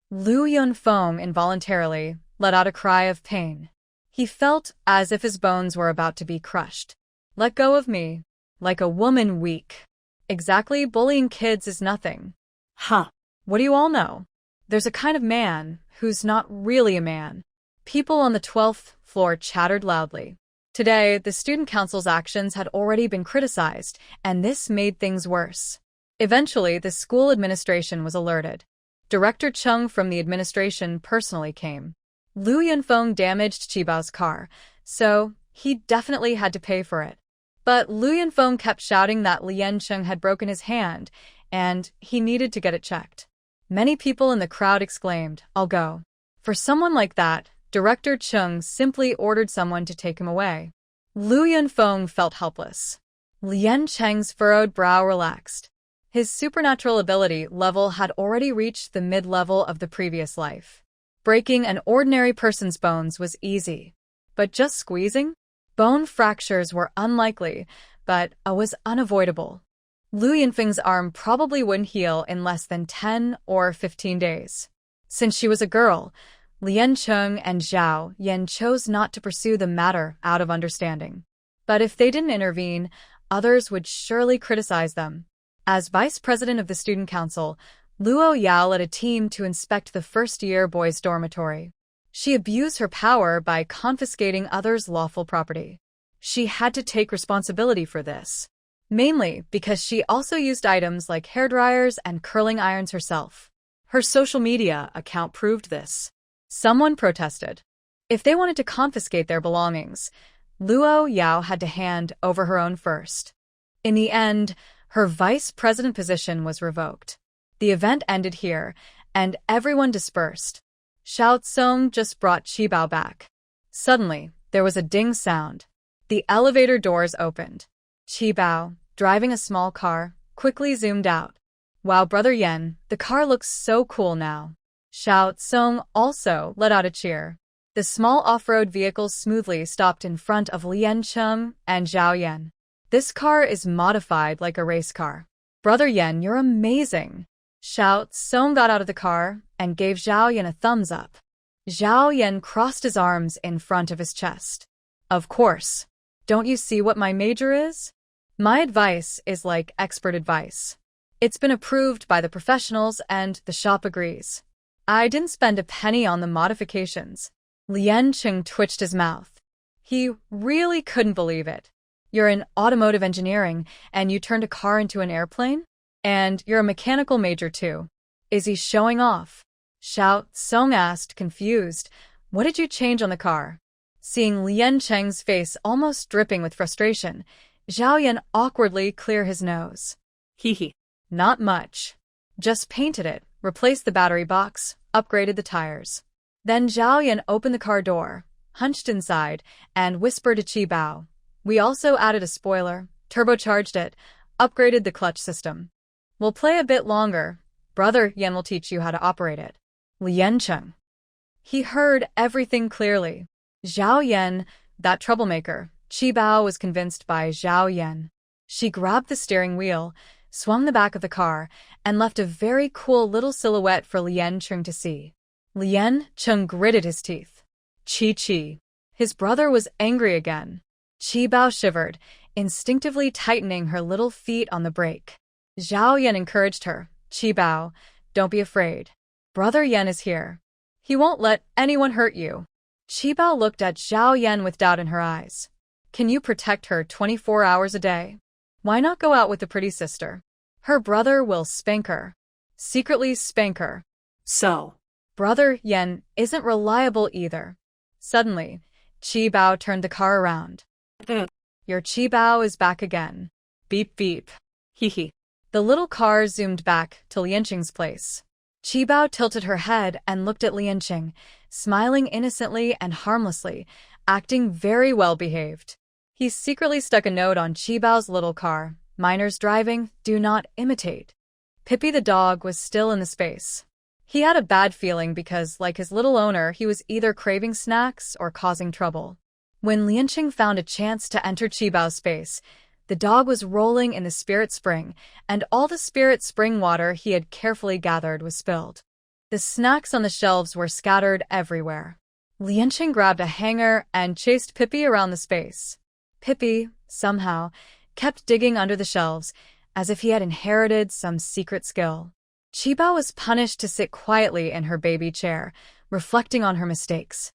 Lu Yunfeng involuntarily let out a cry of pain. He felt as if his bones were about to be crushed. Let go of me. Like a woman weak. Exactly, bullying kids is nothing. Huh. What do you all know? There's a kind of man who's not really a man. People on the 12th floor chattered loudly. Today, the student council's actions had already been criticized, and this made things worse. Eventually, the school administration was alerted. Director Chung from the administration personally came. Lu Yunfeng damaged Qibao's car, so he definitely had to pay for it. But Lu Yunfeng kept shouting that Lian Qing had broken his hand, and he needed to get it checked. Many people in the crowd exclaimed, "I'll go." For someone like that, Director Chung simply ordered someone to take him away. Lu Yunfeng felt helpless. Lian Cheng's furrowed brow relaxed. His supernatural ability level had already reached the mid-level of the previous life. Breaking an ordinary person's bones was easy. But just squeezing? Bone fractures were unlikely, but was unavoidable. Lu Yunfeng's arm probably wouldn't heal in less than 10 or 15 days. Since she was a girl, Lian Qing and Zhao Yan chose not to pursue the matter out of understanding. But if they didn't intervene, others would surely criticize them. As vice president of the student council, Luo Yao led a team to inspect the first-year boys' dormitory. She abused her power by confiscating others' lawful property. She had to take responsibility for this, mainly because she also used items like hairdryers and curling irons herself. Her social media account proved this. Someone protested. If they wanted to confiscate their belongings, Luo Yao had to hand over her own first. In the end, her vice president position was revoked. The event ended here, and everyone dispersed. Xiao Tsong just brought Qibao back. Suddenly, there was a ding sound. The elevator doors opened. Qibao, driving a small car, quickly zoomed out. Wow, Brother Yen, the car looks so cool now. Xiao Tsong also let out a cheer. The small off-road vehicle smoothly stopped in front of Lian Qing and Zhao Yan. This car is modified like a race car. Brother Yen, you're amazing. Xiao Tsong got out of the car and gave Zhao Yan a thumbs up. Zhao Yan crossed his arms in front of his chest. Of course. Don't you see what my major is? My advice is like expert advice. It's been approved by the professionals and the shop agrees. I didn't spend a penny on the modifications. Lian Qing twitched his mouth. He really couldn't believe it. You're in automotive engineering and you turned a car into an airplane? And you're a mechanical major too. Is he showing off? Xiao Tsong asked, confused. What did you change on the car? Seeing Lian Cheng's face almost dripping with frustration, Zhao Yan awkwardly cleared his nose. Hee. Not much. Just painted it, replaced the battery box, upgraded the tires. Then Zhao Yan opened the car door, hunched inside, and whispered to Qibao. We also added a spoiler, turbocharged it, upgraded the clutch system. We'll play a bit longer. Brother Yan will teach you how to operate it. Lian Qing. He heard everything clearly. Zhao Yan, that troublemaker. Qibao was convinced by Zhao Yan. She grabbed the steering wheel, swung the back of the car, and left a very cool little silhouette for Lian Qing to see. Lian Qing gritted his teeth. Chi. His brother was angry again. Qibao shivered, instinctively tightening her little feet on the brake. Zhao Yan encouraged her. Qibao, don't be afraid. Brother Yan is here. He won't let anyone hurt you. Qibao looked at Zhao Yan with doubt in her eyes. Can you protect her 24 hours a day? Why not go out with the pretty sister? Her brother will spank her. Secretly spank her. So, Brother Yan isn't reliable either. Suddenly, Qibao turned the car around. your Qibao is back again. Beep beep. Hee hee. The little car zoomed back to Lianqing's place. Qibao tilted her head and looked at Lianqing, smiling innocently and harmlessly, acting very well behaved. He secretly stuck a note on Qibao's little car. Minors driving, do not imitate. Pippi the dog was still in the space. He had a bad feeling because, like his little owner, he was either craving snacks or causing trouble. When Lianqing found a chance to enter Qibao's space, the dog was rolling in the spirit spring, and all the spirit spring water he had carefully gathered was spilled. The snacks on the shelves were scattered everywhere. Lianqing grabbed a hanger and chased Pippi around the space. Pippi, somehow, kept digging under the shelves, as if he had inherited some secret skill. Qibao was punished to sit quietly in her baby chair, reflecting on her mistakes.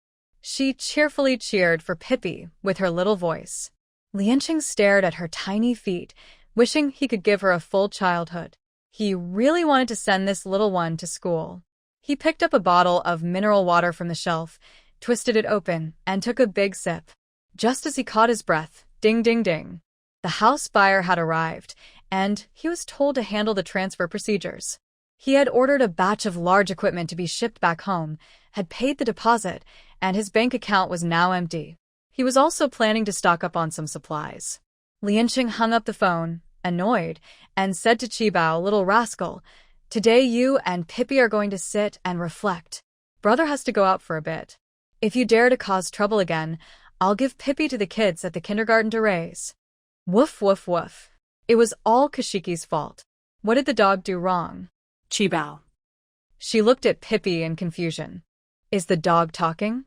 She cheerfully cheered for Pippi with her little voice. Lianqing stared at her tiny feet, wishing he could give her a full childhood. He really wanted to send this little one to school. He picked up a bottle of mineral water from the shelf, twisted it open, and took a big sip. Just as he caught his breath, ding ding ding. The house buyer had arrived, and he was told to handle the transfer procedures. He had ordered a batch of large equipment to be shipped back home, had paid the deposit, and his bank account was now empty. He was also planning to stock up on some supplies. Lianqing hung up the phone, annoyed, and said to Qibao, little rascal, today you and Pippi are going to sit and reflect. Brother has to go out for a bit. If you dare to cause trouble again, I'll give Pippi to the kids at the kindergarten to raise. Woof woof woof. It was all Kashiki's fault. What did the dog do wrong? Qibao. She looked at Pippi in confusion. Is the dog talking?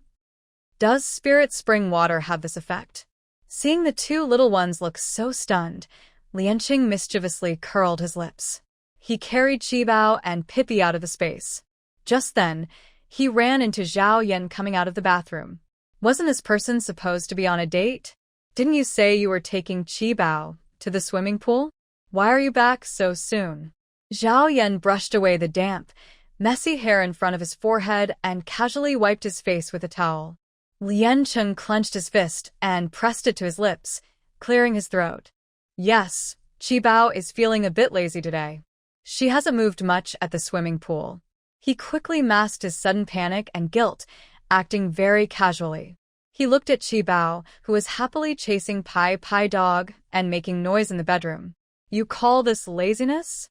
Does spirit spring water have this effect? Seeing the two little ones look so stunned, Lianqing mischievously curled his lips. He carried Qibao and Pippi out of the space. Just then, he ran into Zhao Yan coming out of the bathroom. Wasn't this person supposed to be on a date? Didn't you say you were taking Qibao to the swimming pool? Why are you back so soon? Zhao Yan brushed away the damp, messy hair in front of his forehead and casually wiped his face with a towel. Lianqing clenched his fist and pressed it to his lips, clearing his throat. Yes, Qibao is feeling a bit lazy today. She hasn't moved much at the swimming pool. He quickly masked his sudden panic and guilt, acting very casually. He looked at Qibao, who was happily chasing Pai Pai Dog and making noise in the bedroom. You call this laziness?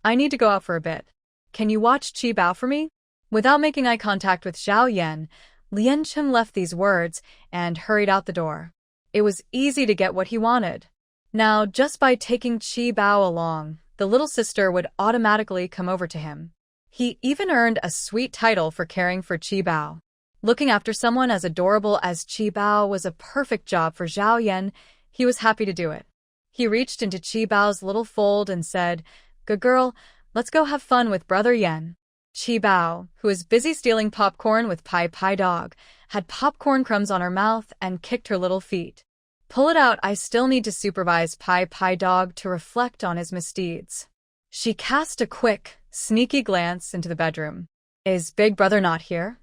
I need to go out for a bit. Can you watch Qibao for me? Without making eye contact with Zhao Yan, Lianqing left these words and hurried out the door. It was easy to get what he wanted. Now, just by taking Qibao along, the little sister would automatically come over to him. He even earned a sweet title for caring for Qibao. Looking after someone as adorable as Qibao was a perfect job for Zhao Yan. He was happy to do it. He reached into Qibao's little fold and said, Good girl, let's go have fun with Brother Yan. Qibao, who was busy stealing popcorn with Pai Pai Dog, had popcorn crumbs on her mouth and kicked her little feet. Pull it out, I still need to supervise Pai Pai Dog to reflect on his misdeeds. She cast a quick, sneaky glance into the bedroom. Is Big Brother not here?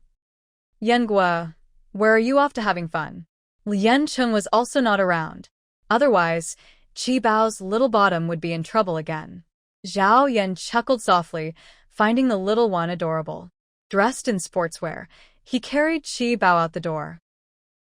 Yengua, where are you off to having fun? Lianqing was also not around. Otherwise, Qibao's little bottom would be in trouble again. Zhao Yan chuckled softly, finding the little one adorable. Dressed in sportswear, he carried Qibao out the door.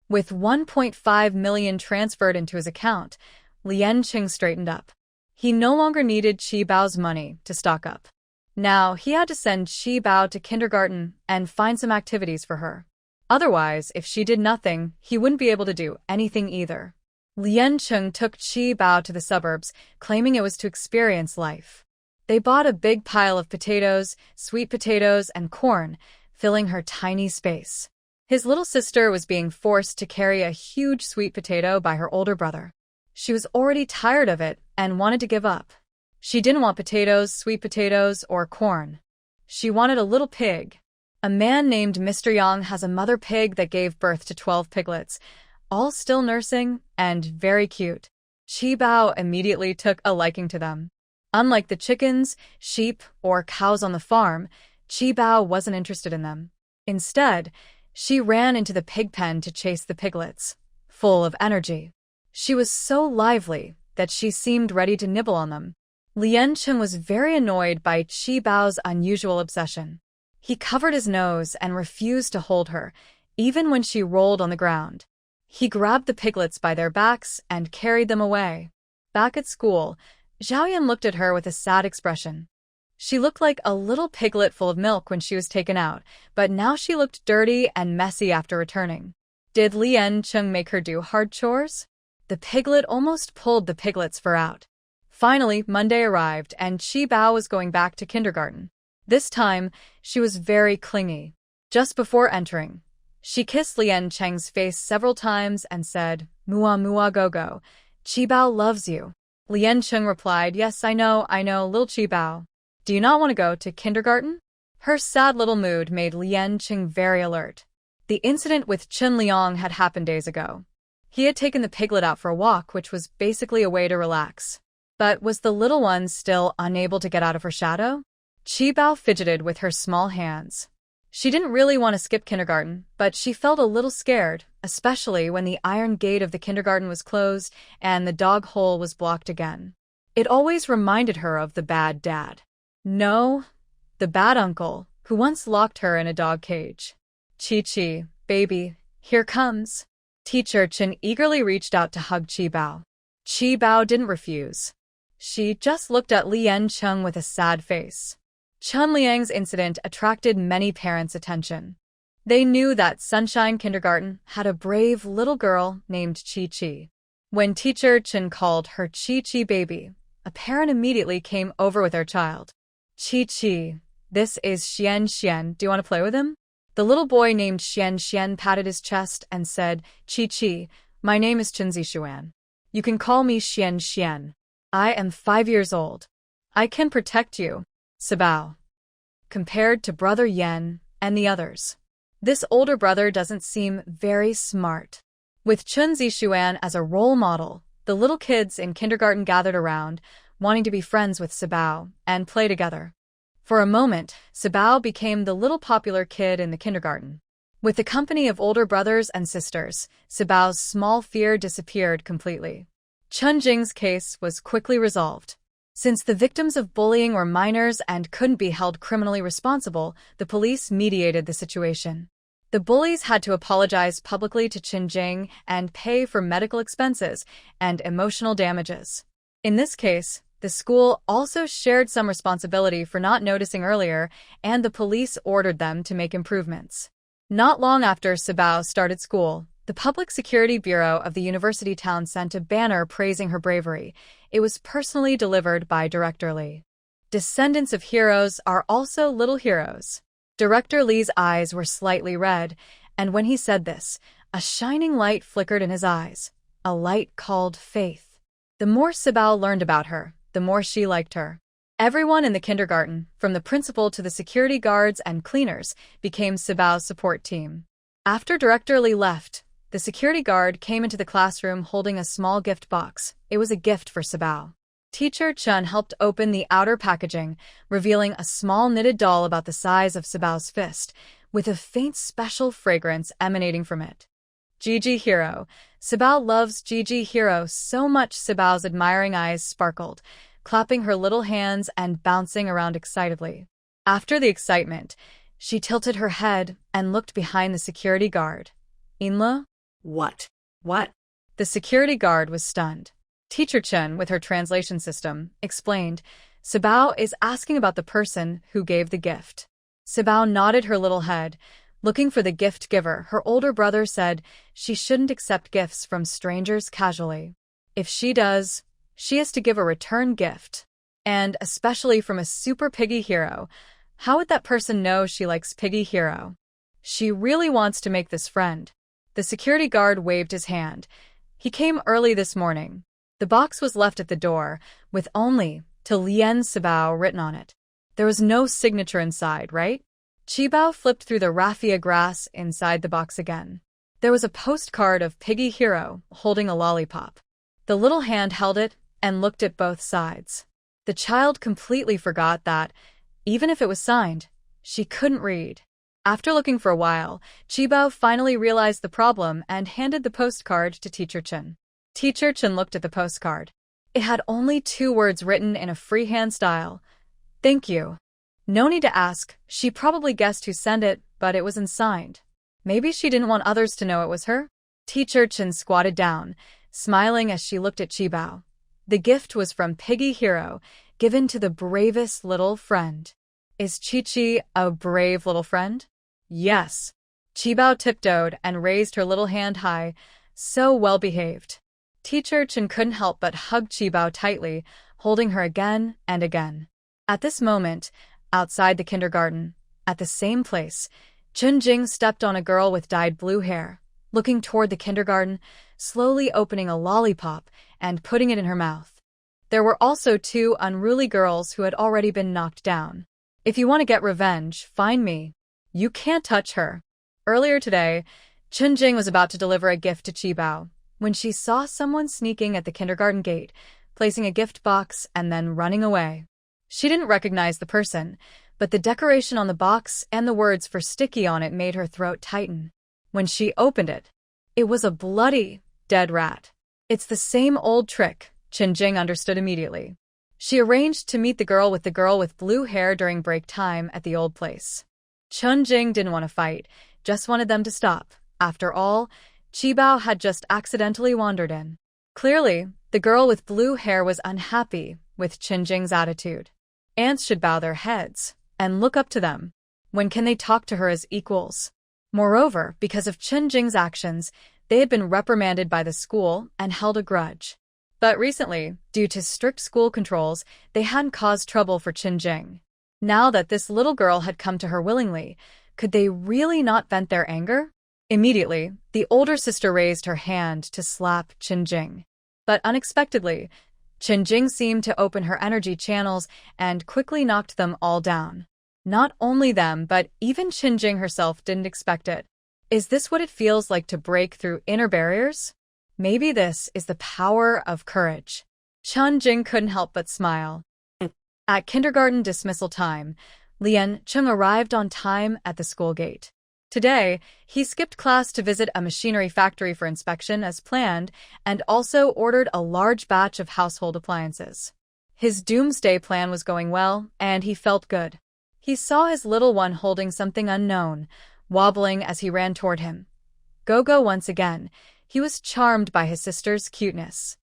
With 1.5 million transferred into his account, Lianqing straightened up. He no longer needed Qibao's money to stock up. Now he had to send Qibao to kindergarten and find some activities for her. Otherwise, if she did nothing, he wouldn't be able to do anything either. Lianqing took Qibao to the suburbs, claiming it was to experience life. They bought a big pile of potatoes, sweet potatoes, and corn, filling her tiny space. His little sister was being forced to carry a huge sweet potato by her older brother. She was already tired of it and wanted to give up. She didn't want potatoes, sweet potatoes, or corn. She wanted a little pig. A man named Mr. Yang has a mother pig that gave birth to 12 piglets, all still nursing and very cute. Qibao immediately took a liking to them. Unlike the chickens, sheep, or cows on the farm, Qibao wasn't interested in them. Instead, she ran into the pig pen to chase the piglets, full of energy. She was so lively that she seemed ready to nibble on them. Lien Cheng was very annoyed by Qi Bao's unusual obsession. He covered his nose and refused to hold her, even when she rolled on the ground. He grabbed the piglets by their backs and carried them away. Back at school, Zhaoyan looked at her with a sad expression. She looked like a little piglet full of milk when she was taken out, but now she looked dirty and messy after returning. Did Lien Cheng make her do hard chores? The piglet almost pulled the piglet's fur out. Finally, Monday arrived, and Qi Bao was going back to kindergarten. This time, she was very clingy. Just before entering, she kissed Lien Cheng's face several times and said, "Mua mua go go. Qi Bao loves you." Lien Cheng replied, "Yes, I know, little Qi Bao. Do you not want to go to kindergarten?" Her sad little mood made Lien Cheng very alert. The incident with Chen Liang had happened days ago. He had taken the piglet out for a walk, which was basically a way to relax. But was the little one still unable to get out of her shadow? Qi Bao fidgeted with her small hands. She didn't really want to skip kindergarten, but she felt a little scared, especially when the iron gate of the kindergarten was closed and the dog hole was blocked again. It always reminded her of the bad dad. No, the bad uncle, who once locked her in a dog cage. "Chi-Chi, baby, here comes." Teacher Chen eagerly reached out to hug Qi Bao. Qi Bao didn't refuse. She just looked at Lien Cheng with a sad face. Chen Liang's incident attracted many parents' attention. They knew that Sunshine Kindergarten had a brave little girl named Chi-Chi. When Teacher Chen called her Chi-Chi baby, a parent immediately came over with their child. "Chi-Chi, this is Xian Xian. Do you want to play with him?" The little boy named Xian Xian patted his chest and said, "Chi-Chi, my name is Chen Zixuan. You can call me Xian Xian. I am 5 years old. I can protect you." Sibao compared to Brother Yen and the others. This older brother doesn't seem very smart. With Chen Zixuan as a role model, the little kids in kindergarten gathered around, wanting to be friends with Sibao and play together. For a moment, Sibao became the little popular kid in the kindergarten. With the company of older brothers and sisters, Sibao's small fear disappeared completely. Chen Jing's case was quickly resolved. Since the victims of bullying were minors and couldn't be held criminally responsible, the police mediated the situation. The bullies had to apologize publicly to Chen Jing and pay for medical expenses and emotional damages. In this case, the school also shared some responsibility for not noticing earlier, and the police ordered them to make improvements. Not long after Sibao started school, the Public Security Bureau of the university town sent a banner praising her bravery. It was personally delivered by Director Li. Descendants of heroes are also little heroes. Director Li's eyes were slightly red, and when he said this, a shining light flickered in his eyes, a light called faith. The more Sibao learned about her, the more she liked her. Everyone in the kindergarten, from the principal to the security guards and cleaners, became Sibao's support team. After Director Li left, the security guard came into the classroom holding a small gift box. It was a gift for Sibao. Teacher Chen helped open the outer packaging, revealing a small knitted doll about the size of Sibao's fist, with a faint special fragrance emanating from it. Gigi Hero. Sibao loves Gigi Hero so much Sibao's admiring eyes sparkled, clapping her little hands and bouncing around excitedly. After the excitement, she tilted her head and looked behind the security guard. "Inla?" What? The security guard was stunned. Teacher Chen, with her translation system, explained, "Sibao is asking about the person who gave the gift." Sibao nodded her little head. Looking for the gift giver, her older brother said she shouldn't accept gifts from strangers casually. If she does, she has to give a return gift. And especially from a super piggy hero. How would that person know she likes piggy hero? She really wants to make this friend. The security guard waved his hand. He came early this morning. The box was left at the door, with only "To Lien Sibao" written on it. There was no signature inside, right? Qibao flipped through the raffia grass inside the box again. There was a postcard of Piggy Hero holding a lollipop. The little hand held it and looked at both sides. The child completely forgot that, even if it was signed, she couldn't read. After looking for a while, Qibao finally realized the problem and handed the postcard to Teacher Chen. Teacher Chen looked at the postcard. It had only 2 words written in a freehand style. Thank you. No need to ask, she probably guessed who sent it, but it was unsigned. Maybe she didn't want others to know it was her? Teacher Chen squatted down, smiling as she looked at Qibao. The gift was from Piggy Hero, given to the bravest little friend. Is Chi-Chi a brave little friend? Yes. Qibao tiptoed and raised her little hand high, so well-behaved. Teacher Chen couldn't help but hug Qibao tightly, holding her again and again. At this moment, outside the kindergarten, at the same place, Chunjing stepped on a girl with dyed blue hair, looking toward the kindergarten, slowly opening a lollipop and putting it in her mouth. There were also 2 unruly girls who had already been knocked down. If you want to get revenge, find me. You can't touch her. Earlier today, Chunjing was about to deliver a gift to Qibao when she saw someone sneaking at the kindergarten gate, placing a gift box and then running away. She didn't recognize the person, but the decoration on the box and the words for sticky on it made her throat tighten. When she opened it, it was a bloody, dead rat. It's the same old trick, Chunjing understood immediately. She arranged to meet the girl with blue hair during break time at the old place. Chunjing didn't want to fight, just wanted them to stop. After all, Qibao had just accidentally wandered in. Clearly, the girl with blue hair was unhappy with Chunjing's attitude. Ants should bow their heads and look up to them. When can they talk to her as equals? Moreover, because of Chunjing's actions, they had been reprimanded by the school and held a grudge. But recently, due to strict school controls, they hadn't caused trouble for Chunjing. Now that this little girl had come to her willingly, could they really not vent their anger? Immediately, the older sister raised her hand to slap Chunjing. But unexpectedly, Chunjing seemed to open her energy channels and quickly knocked them all down. Not only them, but even Chunjing herself didn't expect it. Is this what it feels like to break through inner barriers? Maybe this is the power of courage. Chunjing couldn't help but smile. At kindergarten dismissal time, Lian Chung arrived on time at the school gate. Today, he skipped class to visit a machinery factory for inspection as planned and also ordered a large batch of household appliances. His doomsday plan was going well, and he felt good. He saw his little one holding something unknown, wobbling as he ran toward him. Go-Go once again, he was charmed by his sister's cuteness.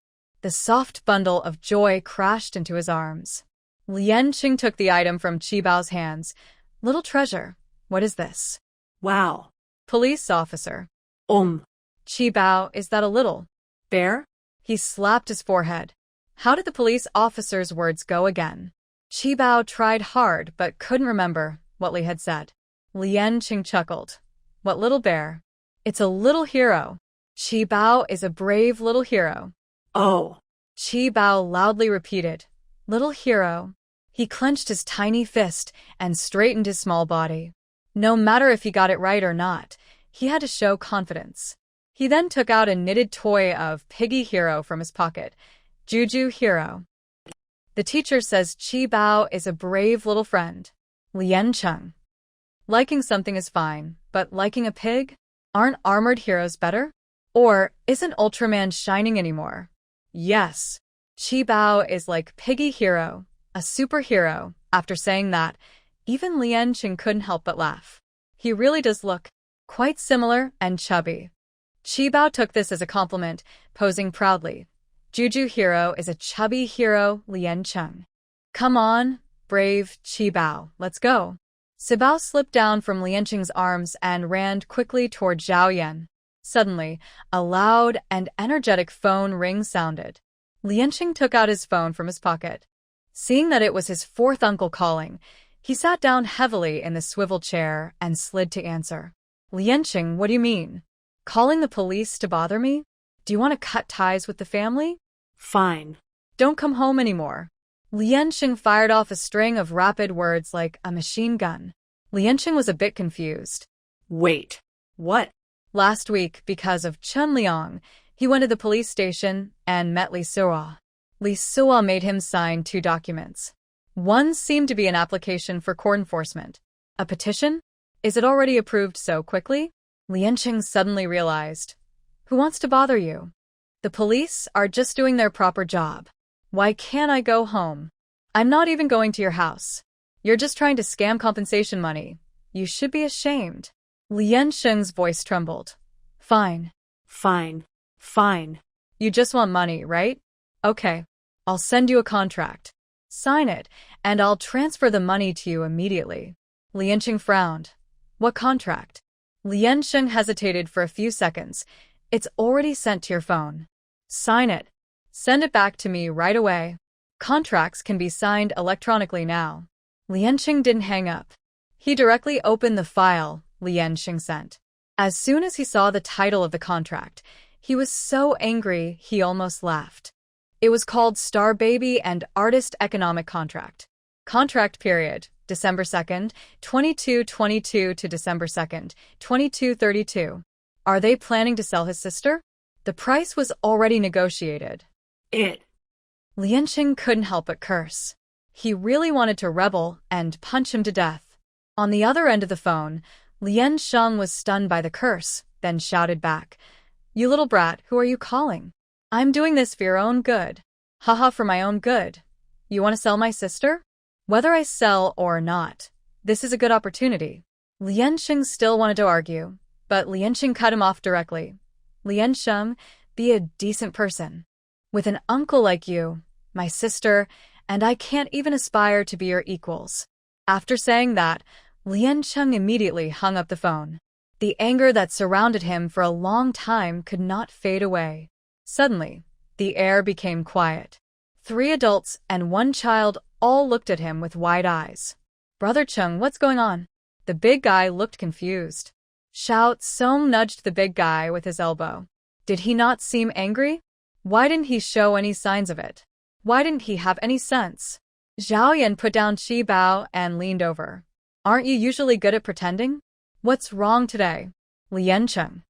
The soft bundle of joy crashed into his arms. Lian Qing took the item from Qibao's hands. Little treasure, what is this? Wow. Police officer. Qibao, is that a little bear? He slapped his forehead. How did the police officer's words go again? Qibao tried hard but couldn't remember what Li had said. Lian Qing chuckled. What little bear? It's a little hero. Qibao is a brave little hero. Oh. Qibao loudly repeated. Little hero. He clenched his tiny fist and straightened his small body. No matter if he got it right or not, he had to show confidence. He then took out a knitted toy of Piggy Hero from his pocket. Juju Hero. The teacher says Qibao is a brave little friend. Lian Chung. Liking something is fine, but liking a pig? Aren't armored heroes better? Or isn't Ultraman shining anymore? Yes. Qibao is like Piggy Hero, a superhero. After saying that, even Lian Qing couldn't help but laugh. He really does look quite similar and chubby. Qibao took this as a compliment, posing proudly. Juju Hero is a chubby hero, Lian Chung. Come on, brave Qibao, let's go. Sibao slipped down from Lian Qing's arms and ran quickly toward Zhao Yan. Suddenly, a loud and energetic phone ring sounded. Lian Qing took out his phone from his pocket. Seeing that it was his fourth uncle calling, he sat down heavily in the swivel chair and slid to answer. Lian Qing, what do you mean? Calling the police to bother me? Do you want to cut ties with the family? Fine. Don't come home anymore. Lian Qing fired off a string of rapid words like a machine gun. Lian Qing was a bit confused. Wait. What? Last week, because of Chen Liang, he went to the police station and met Li Suo. Li Suo made him sign 2 documents. One seemed to be an application for court enforcement. A petition? Is it already approved so quickly? Lian Qing suddenly realized. Who wants to bother you? The police are just doing their proper job. Why can't I go home? I'm not even going to your house. You're just trying to scam compensation money. You should be ashamed. Lian Sheng's voice trembled. Fine. Fine. Fine. You just want money, right? Okay. I'll send you a contract. Sign it, and I'll transfer the money to you immediately. Liansheng frowned. What contract? Liansheng hesitated for a few seconds. It's already sent to your phone. Sign it. Send it back to me right away. Contracts can be signed electronically now. Liansheng didn't hang up. He directly opened the file Liansheng sent. As soon as he saw the title of the contract, he was so angry he almost laughed. It was called Star Baby and Artist Economic Contract. Contract period, December 2nd, 2222 to December 2nd, 2232. Are they planning to sell his sister? The price was already negotiated. Liansheng couldn't help but curse. He really wanted to rebel and punch him to death. On the other end of the phone, Liansheng was stunned by the curse, then shouted back, You little brat, who are you calling? I'm doing this for your own good. Haha, for my own good. You want to sell my sister? Whether I sell or not, this is a good opportunity. Liansheng still wanted to argue, but Liansheng cut him off directly. Liansheng, be a decent person. With an uncle like you, my sister, and I can't even aspire to be your equals. After saying that, Liansheng immediately hung up the phone. The anger that surrounded him for a long time could not fade away. Suddenly, the air became quiet. 3 adults and 1 child all looked at him with wide eyes. Brother Chung, what's going on? The big guy looked confused. Xiao Song nudged the big guy with his elbow. Did he not seem angry? Why didn't he show any signs of it? Why didn't he have any sense? Zhao Yan put down Qi Bao and leaned over. Aren't you usually good at pretending? What's wrong today? Liansheng.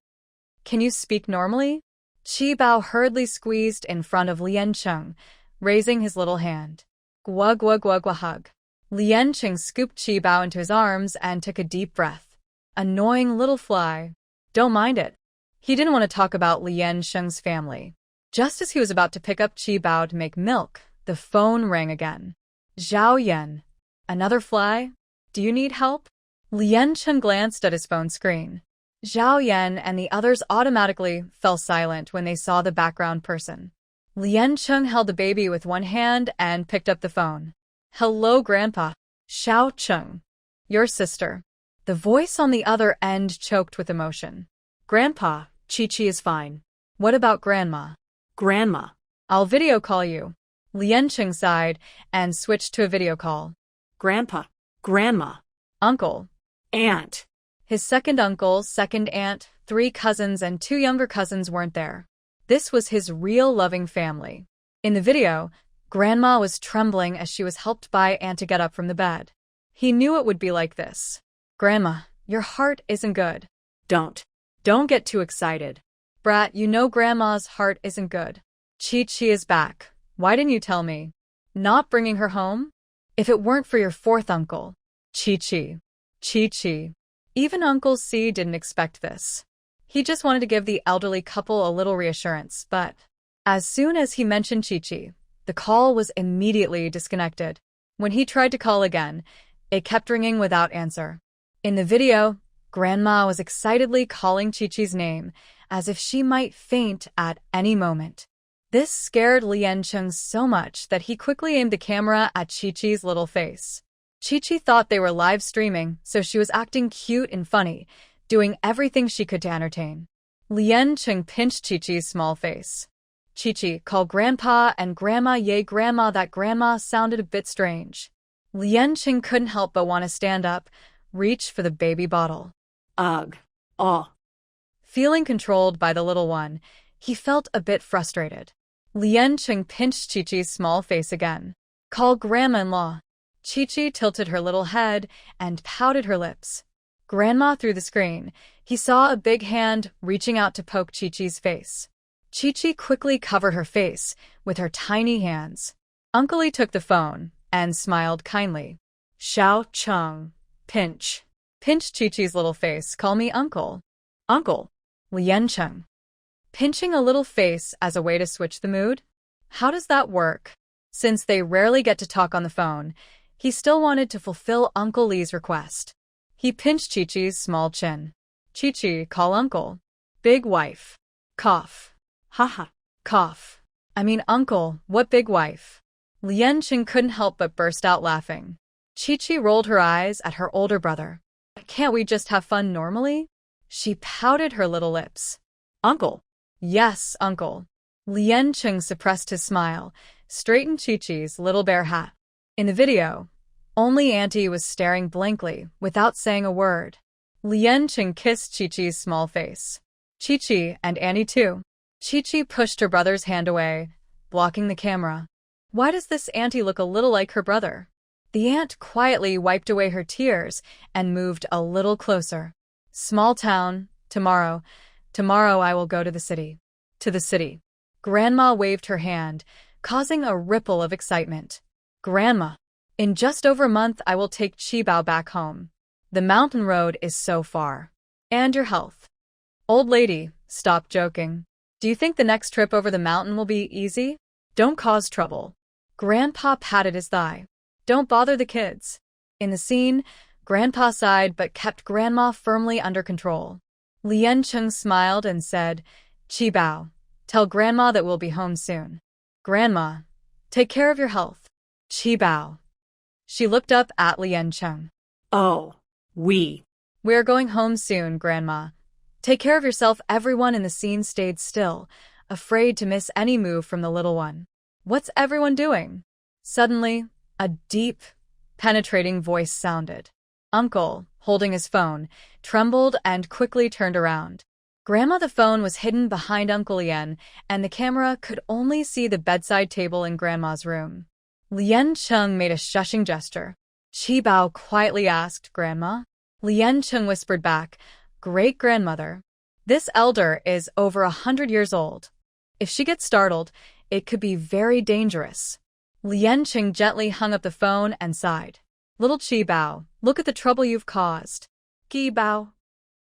Can you speak normally? Qi Bao hurriedly squeezed in front of Liansheng, raising his little hand. Gwa gwa gwa gwa hug. Liansheng scooped Qi Bao into his arms and took a deep breath. Annoying little fly. Don't mind it. He didn't want to talk about Liansheng's family. Just as he was about to pick up Qi Bao to make milk, the phone rang again. Zhao Yan. Another fly? Do you need help? Liansheng glanced at his phone screen. Zhao Yan and the others automatically fell silent when they saw the background person. Liansheng held the baby with one hand and picked up the phone. Hello, Grandpa. Xiao Cheng. Your sister. The voice on the other end choked with emotion. Grandpa, Chi-Chi is fine. What about Grandma? Grandma. I'll video call you. Liansheng sighed and switched to a video call. Grandpa. Grandma. Uncle. Aunt. His second uncle, second aunt, 3 cousins, and 2 younger cousins weren't there. This was his real loving family. In the video, Grandma was trembling as she was helped by Aunt to get up from the bed. He knew it would be like this. Grandma, your heart isn't good. Don't get too excited. Brat, you know Grandma's heart isn't good. Chi-Chi is back. Why didn't you tell me? Not bringing her home? If it weren't for your 4th uncle. Chi-Chi. Chi-Chi. Even Uncle C didn't expect this. He just wanted to give the elderly couple a little reassurance, but as soon as he mentioned Chi-Chi, the call was immediately disconnected. When he tried to call again, it kept ringing without answer. In the video, Grandma was excitedly calling Chi-Chi's name, as if she might faint at any moment. This scared Liansheng so much that he quickly aimed the camera at Chi-Chi's little face. Chi-Chi thought they were live streaming, so she was acting cute and funny, doing everything she could to entertain. Liansheng pinched Chi-Chi's small face. Chi-Chi, call Grandpa and Grandma. Yay, Grandma. That Grandma sounded a bit strange. Liansheng couldn't help but want to stand up, reach for the baby bottle. Ugh. Oh. Feeling controlled by the little one, he felt a bit frustrated. Liansheng pinched Chi-Chi's small face again. Call Grandma-in-law. Chi-Chi tilted her little head and pouted her lips. Grandma through the screen, he saw a big hand reaching out to poke Chi-Chi's face. Chi-Chi quickly covered her face with her tiny hands. Uncle Lee took the phone and smiled kindly. Xiao Cheng. Pinch. Pinch Chi-Chi's little face. Call me Uncle. Uncle. Liansheng. pinching a little face as a way to switch the mood? How does that work? Since they rarely get to talk on the phone, he still wanted to fulfill Uncle Lee's request. He pinched Chi-Chi's small chin. Chi-Chi, call Uncle. Big wife. Cough. Haha. Cough. I mean, Uncle, what big wife? Lian-Cheng couldn't help but burst out laughing. Chi-Chi rolled her eyes at her older brother. Can't we just have fun normally? She pouted her little lips. Uncle. Yes, Uncle. Lian-Cheng suppressed his smile, straightened Chi-Chi's little bear hat. In the video, only Auntie was staring blankly, without saying a word. Lian-Cheng kissed Chi-Chi's small face. Chi-Chi and Annie too. Chi-Chi pushed her brother's hand away, blocking the camera. Why does this auntie look a little like her brother? The aunt quietly wiped away her tears and moved a little closer. Small town, tomorrow I will go to the city. To the city. Grandma waved her hand, causing a ripple of excitement. Grandma, in just over a month I will take Qibao back home. The mountain road is so far. And your health. Old lady, stop joking. Do you think the next trip over the mountain will be easy? Don't cause trouble. Grandpa patted his thigh. Don't bother the kids. In the scene, Grandpa sighed but kept Grandma firmly under control. Lian-Cheng smiled and said, Qibao, tell Grandma that we'll be home soon. Grandma, take care of your health. Qibao. She looked up at Lian-Cheng. Oh, We're going home soon, Grandma. Take care of yourself. Everyone in the scene stayed still, afraid to miss any move from the little one. What's everyone doing? Suddenly, a deep, penetrating voice sounded. Uncle, holding his phone, trembled and quickly turned around. Grandma, the phone was hidden behind Uncle Lian, and the camera could only see the bedside table in Grandma's room. Lian-Cheng made a shushing gesture. Qibao quietly asked, Grandma? Lian-Cheng whispered back, Great-grandmother. This elder is over 100 years old. If she gets startled, it could be very dangerous. Lian-Cheng gently hung up the phone and sighed. Little Qibao, look at the trouble you've caused. Qibao.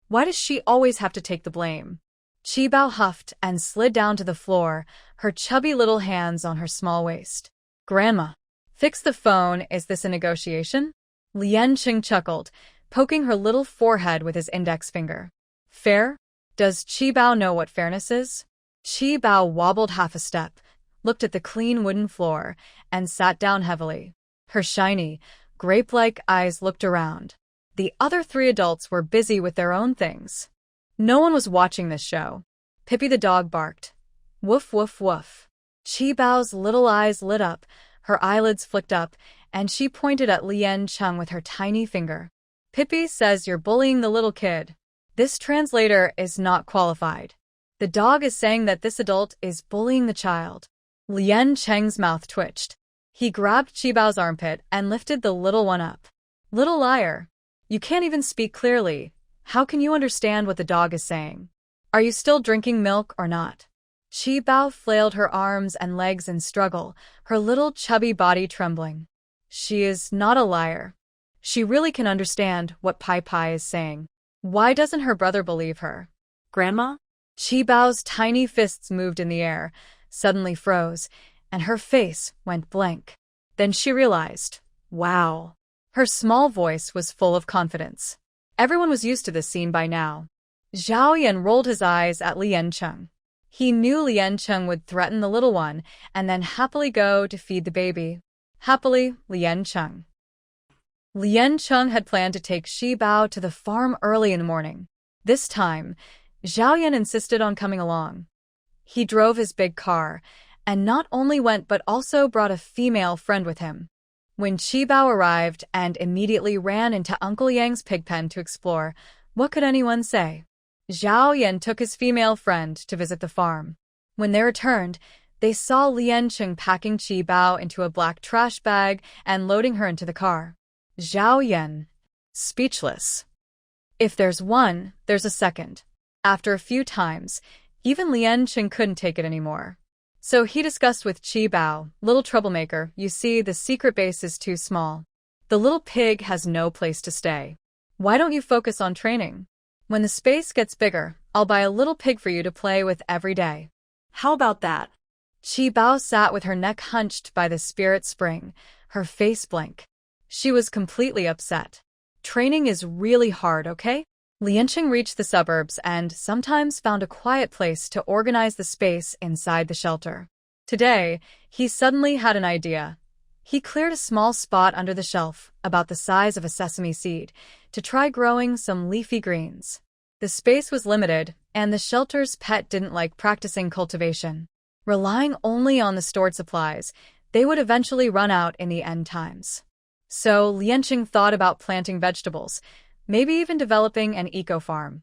Why does she always have to take the blame? Qibao huffed and slid down to the floor, her chubby little hands on her small waist. Grandma, fix the phone. Is this a negotiation? Lian-Cheng chuckled, poking her little forehead with his index finger. Fair? Does Qibao know what fairness is? Qibao wobbled half a step, looked at the clean wooden floor, and sat down heavily. Her shiny, grape-like eyes looked around. The other three adults were busy with their own things. No one was watching this show. Pippi the dog barked. Woof, woof, woof. Qibao's little eyes lit up, her eyelids flicked up, and she pointed at Lian-Cheng with her tiny finger. Pippi says you're bullying the little kid. This translator is not qualified. The dog is saying that this adult is bullying the child. Lian-Cheng's mouth twitched. He grabbed Qibao's armpit and lifted the little one up. Little liar. You can't even speak clearly. How can you understand what the dog is saying? Are you still drinking milk or not? Qibao flailed her arms and legs in struggle, her little chubby body trembling. She is not a liar. She really can understand what Pai Pai is saying. Why doesn't her brother believe her? Grandma? Qibao's tiny fists moved in the air, suddenly froze, and her face went blank. Then she realized, wow. Her small voice was full of confidence. Everyone was used to this scene by now. Zhao Yan rolled his eyes at Lian-Cheng. He knew Lian-Cheng would threaten the little one and then happily go to feed the baby. Happily, Lian-Cheng. Lian-Cheng had planned to take Qibao to the farm early in the morning. This time, Zhao Yan insisted on coming along. He drove his big car, and not only went but also brought a female friend with him. When Qibao arrived and immediately ran into Uncle Yang's pig pen to explore, what could anyone say? Zhao Yan took his female friend to visit the farm. When they returned, they saw Lian-Cheng packing Qibao into a black trash bag and loading her into the car. Zhao Yan, speechless. If there's one, there's a second. After a few times, even Lian-Cheng couldn't take it anymore. So he discussed with Qibao, little troublemaker, you see, the secret base is too small. The little pig has no place to stay. Why don't you focus on training? When the space gets bigger, I'll buy a little pig for you to play with every day. How about that? Qi Bao sat with her neck hunched by the spirit spring, her face blank. She was completely upset. Training is really hard, okay? Lianqing reached the suburbs and sometimes found a quiet place to organize the space inside the shelter. Today, he suddenly had an idea. He cleared a small spot under the shelf, about the size of a sesame seed, to try growing some leafy greens. The space was limited, and the shelter's pet didn't like practicing cultivation. Relying only on the stored supplies, they would eventually run out in the end times. So Lianqing thought about planting vegetables, maybe even developing an eco-farm.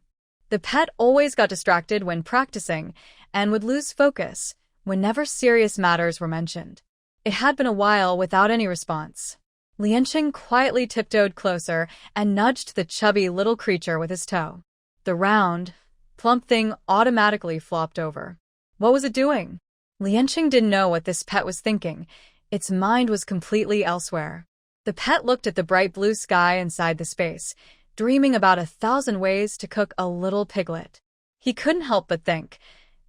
The pet always got distracted when practicing and would lose focus whenever serious matters were mentioned. It had been a while without any response. Lianqing quietly tiptoed closer and nudged the chubby little creature with his toe. The round, plump thing automatically flopped over. What was it doing? Lianqing didn't know what this pet was thinking. Its mind was completely elsewhere. The pet looked at the bright blue sky inside the space, dreaming about 1,000 ways to cook a little piglet. He couldn't help but think,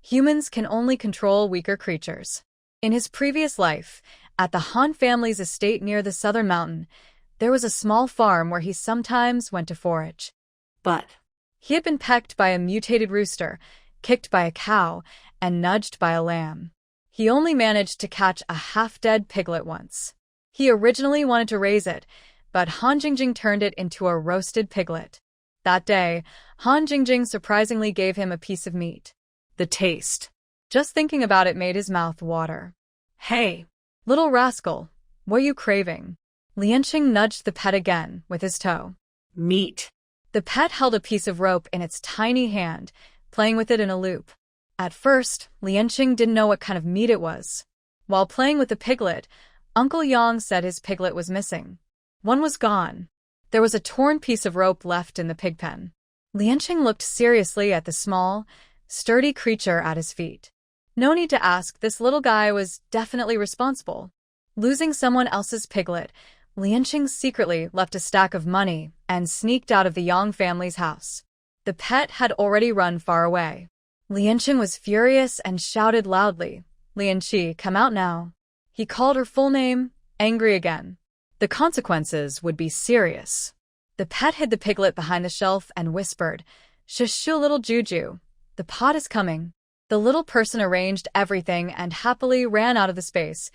humans can only control weaker creatures. In his previous life, at the Han family's estate near the southern mountain, there was a small farm where he sometimes went to forage. But He had been pecked by a mutated rooster, kicked by a cow, and nudged by a lamb. He only managed to catch a half-dead piglet once. He originally wanted to raise it, but Han Jingjing turned it into a roasted piglet. That day, Han Jingjing surprisingly gave him a piece of meat. The taste. Just thinking about it made his mouth water. Hey, little rascal, what are you craving? Lianqing nudged the pet again with his toe. meat. The pet held a piece of rope in its tiny hand, playing with it in a loop. At first, Lianqing didn't know what kind of meat it was. While playing with the piglet, Uncle Yang said his piglet was missing. One was gone. There was a torn piece of rope left in the pig pen. Lianqing looked seriously at the small, sturdy creature at his feet. No need to ask, this little guy was definitely responsible. Losing someone else's piglet, Lianqing secretly left a stack of money and sneaked out of the Yang family's house. The pet had already run far away. Lianqing was furious and shouted loudly, "Lianqi, come out now." He called her full name, angry again. The consequences would be serious. The pet hid the piglet behind the shelf and whispered, "Shush, little Juju. The pot is coming." The little person arranged everything and happily ran out of the space.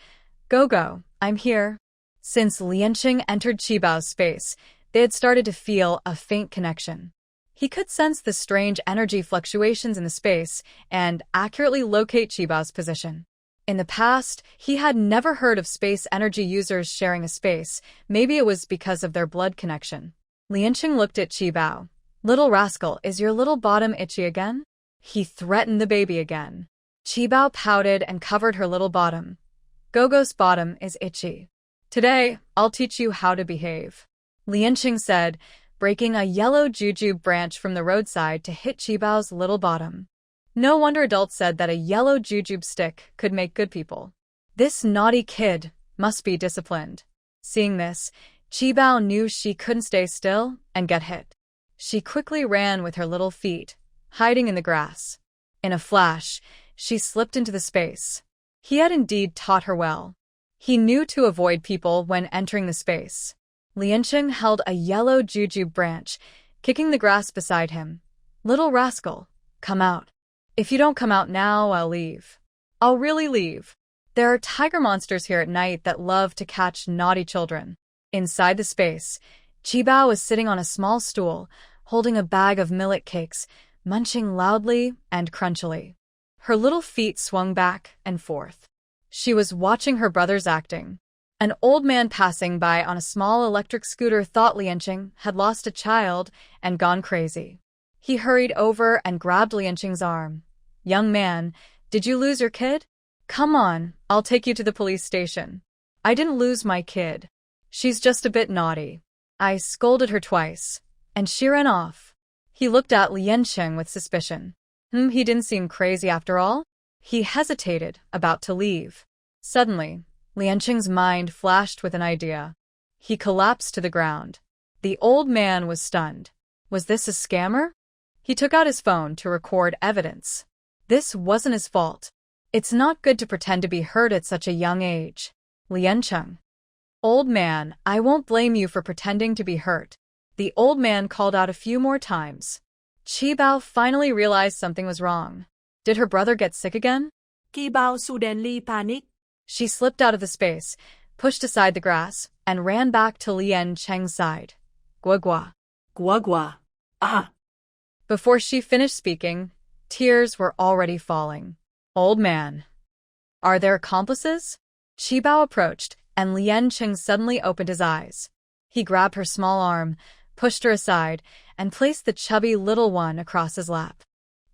Go, I'm here. Since Lianqing entered Qibao's space, they had started to feel a faint connection. He could sense the strange energy fluctuations in the space and accurately locate Qibao's position. In the past, he had never heard of space energy users sharing a space. Maybe it was because of their blood connection. Lianqing looked at Qibao. "Little rascal, is your little bottom itchy again?" He threatened the baby again. Qibao pouted and covered her little bottom. "Gogo's bottom is itchy. Today, I'll teach you how to behave," Lianqing said, breaking a yellow jujube branch from the roadside to hit Qibao's little bottom. No wonder adults said that a yellow jujube stick could make good people. This naughty kid must be disciplined. Seeing this, Qibao knew she couldn't stay still and get hit. She quickly ran with her little feet, hiding in the grass. In a flash, she slipped into the space. He had indeed taught her well. He knew to avoid people when entering the space. Lianqing held a yellow jujube branch, kicking the grass beside him. "Little rascal, come out. If you don't come out now, I'll leave. I'll really leave. There are tiger monsters here at night that love to catch naughty children." Inside the space, Qibao was sitting on a small stool, holding a bag of millet cakes, munching loudly and crunchily. Her little feet swung back and forth. She was watching her brothers acting. An old man passing by on a small electric scooter thought Lianqing had lost a child and gone crazy. He hurried over and grabbed Lianqing's arm. "Young man, did you lose your kid? Come on, I'll take you to the police station." "I didn't lose my kid. She's just a bit naughty. I scolded her twice, and she ran off." He looked at Lianqing with suspicion. He didn't seem crazy after all. He hesitated, about to leave. Suddenly, Lianqing's mind flashed with an idea. He collapsed to the ground. The old man was stunned. Was this a scammer? He took out his phone to record evidence. This wasn't his fault. It's not good to pretend to be hurt at such a young age. Liancheng. Old man, I won't blame you for pretending to be hurt. The old man called out a few more times. Chi Bao finally realized something was wrong. Did her brother get sick again? Chi Bao suddenly panicked. She slipped out of the space, pushed aside the grass, and ran back to Lian Cheng's side. Gua gua. Gua gua. Ah. Before she finished speaking, tears were already falling. Old man. Are there accomplices? Chi Bao approached, and Lian Cheng suddenly opened his eyes. He grabbed her small arm, pushed her aside, and placed the chubby little one across his lap.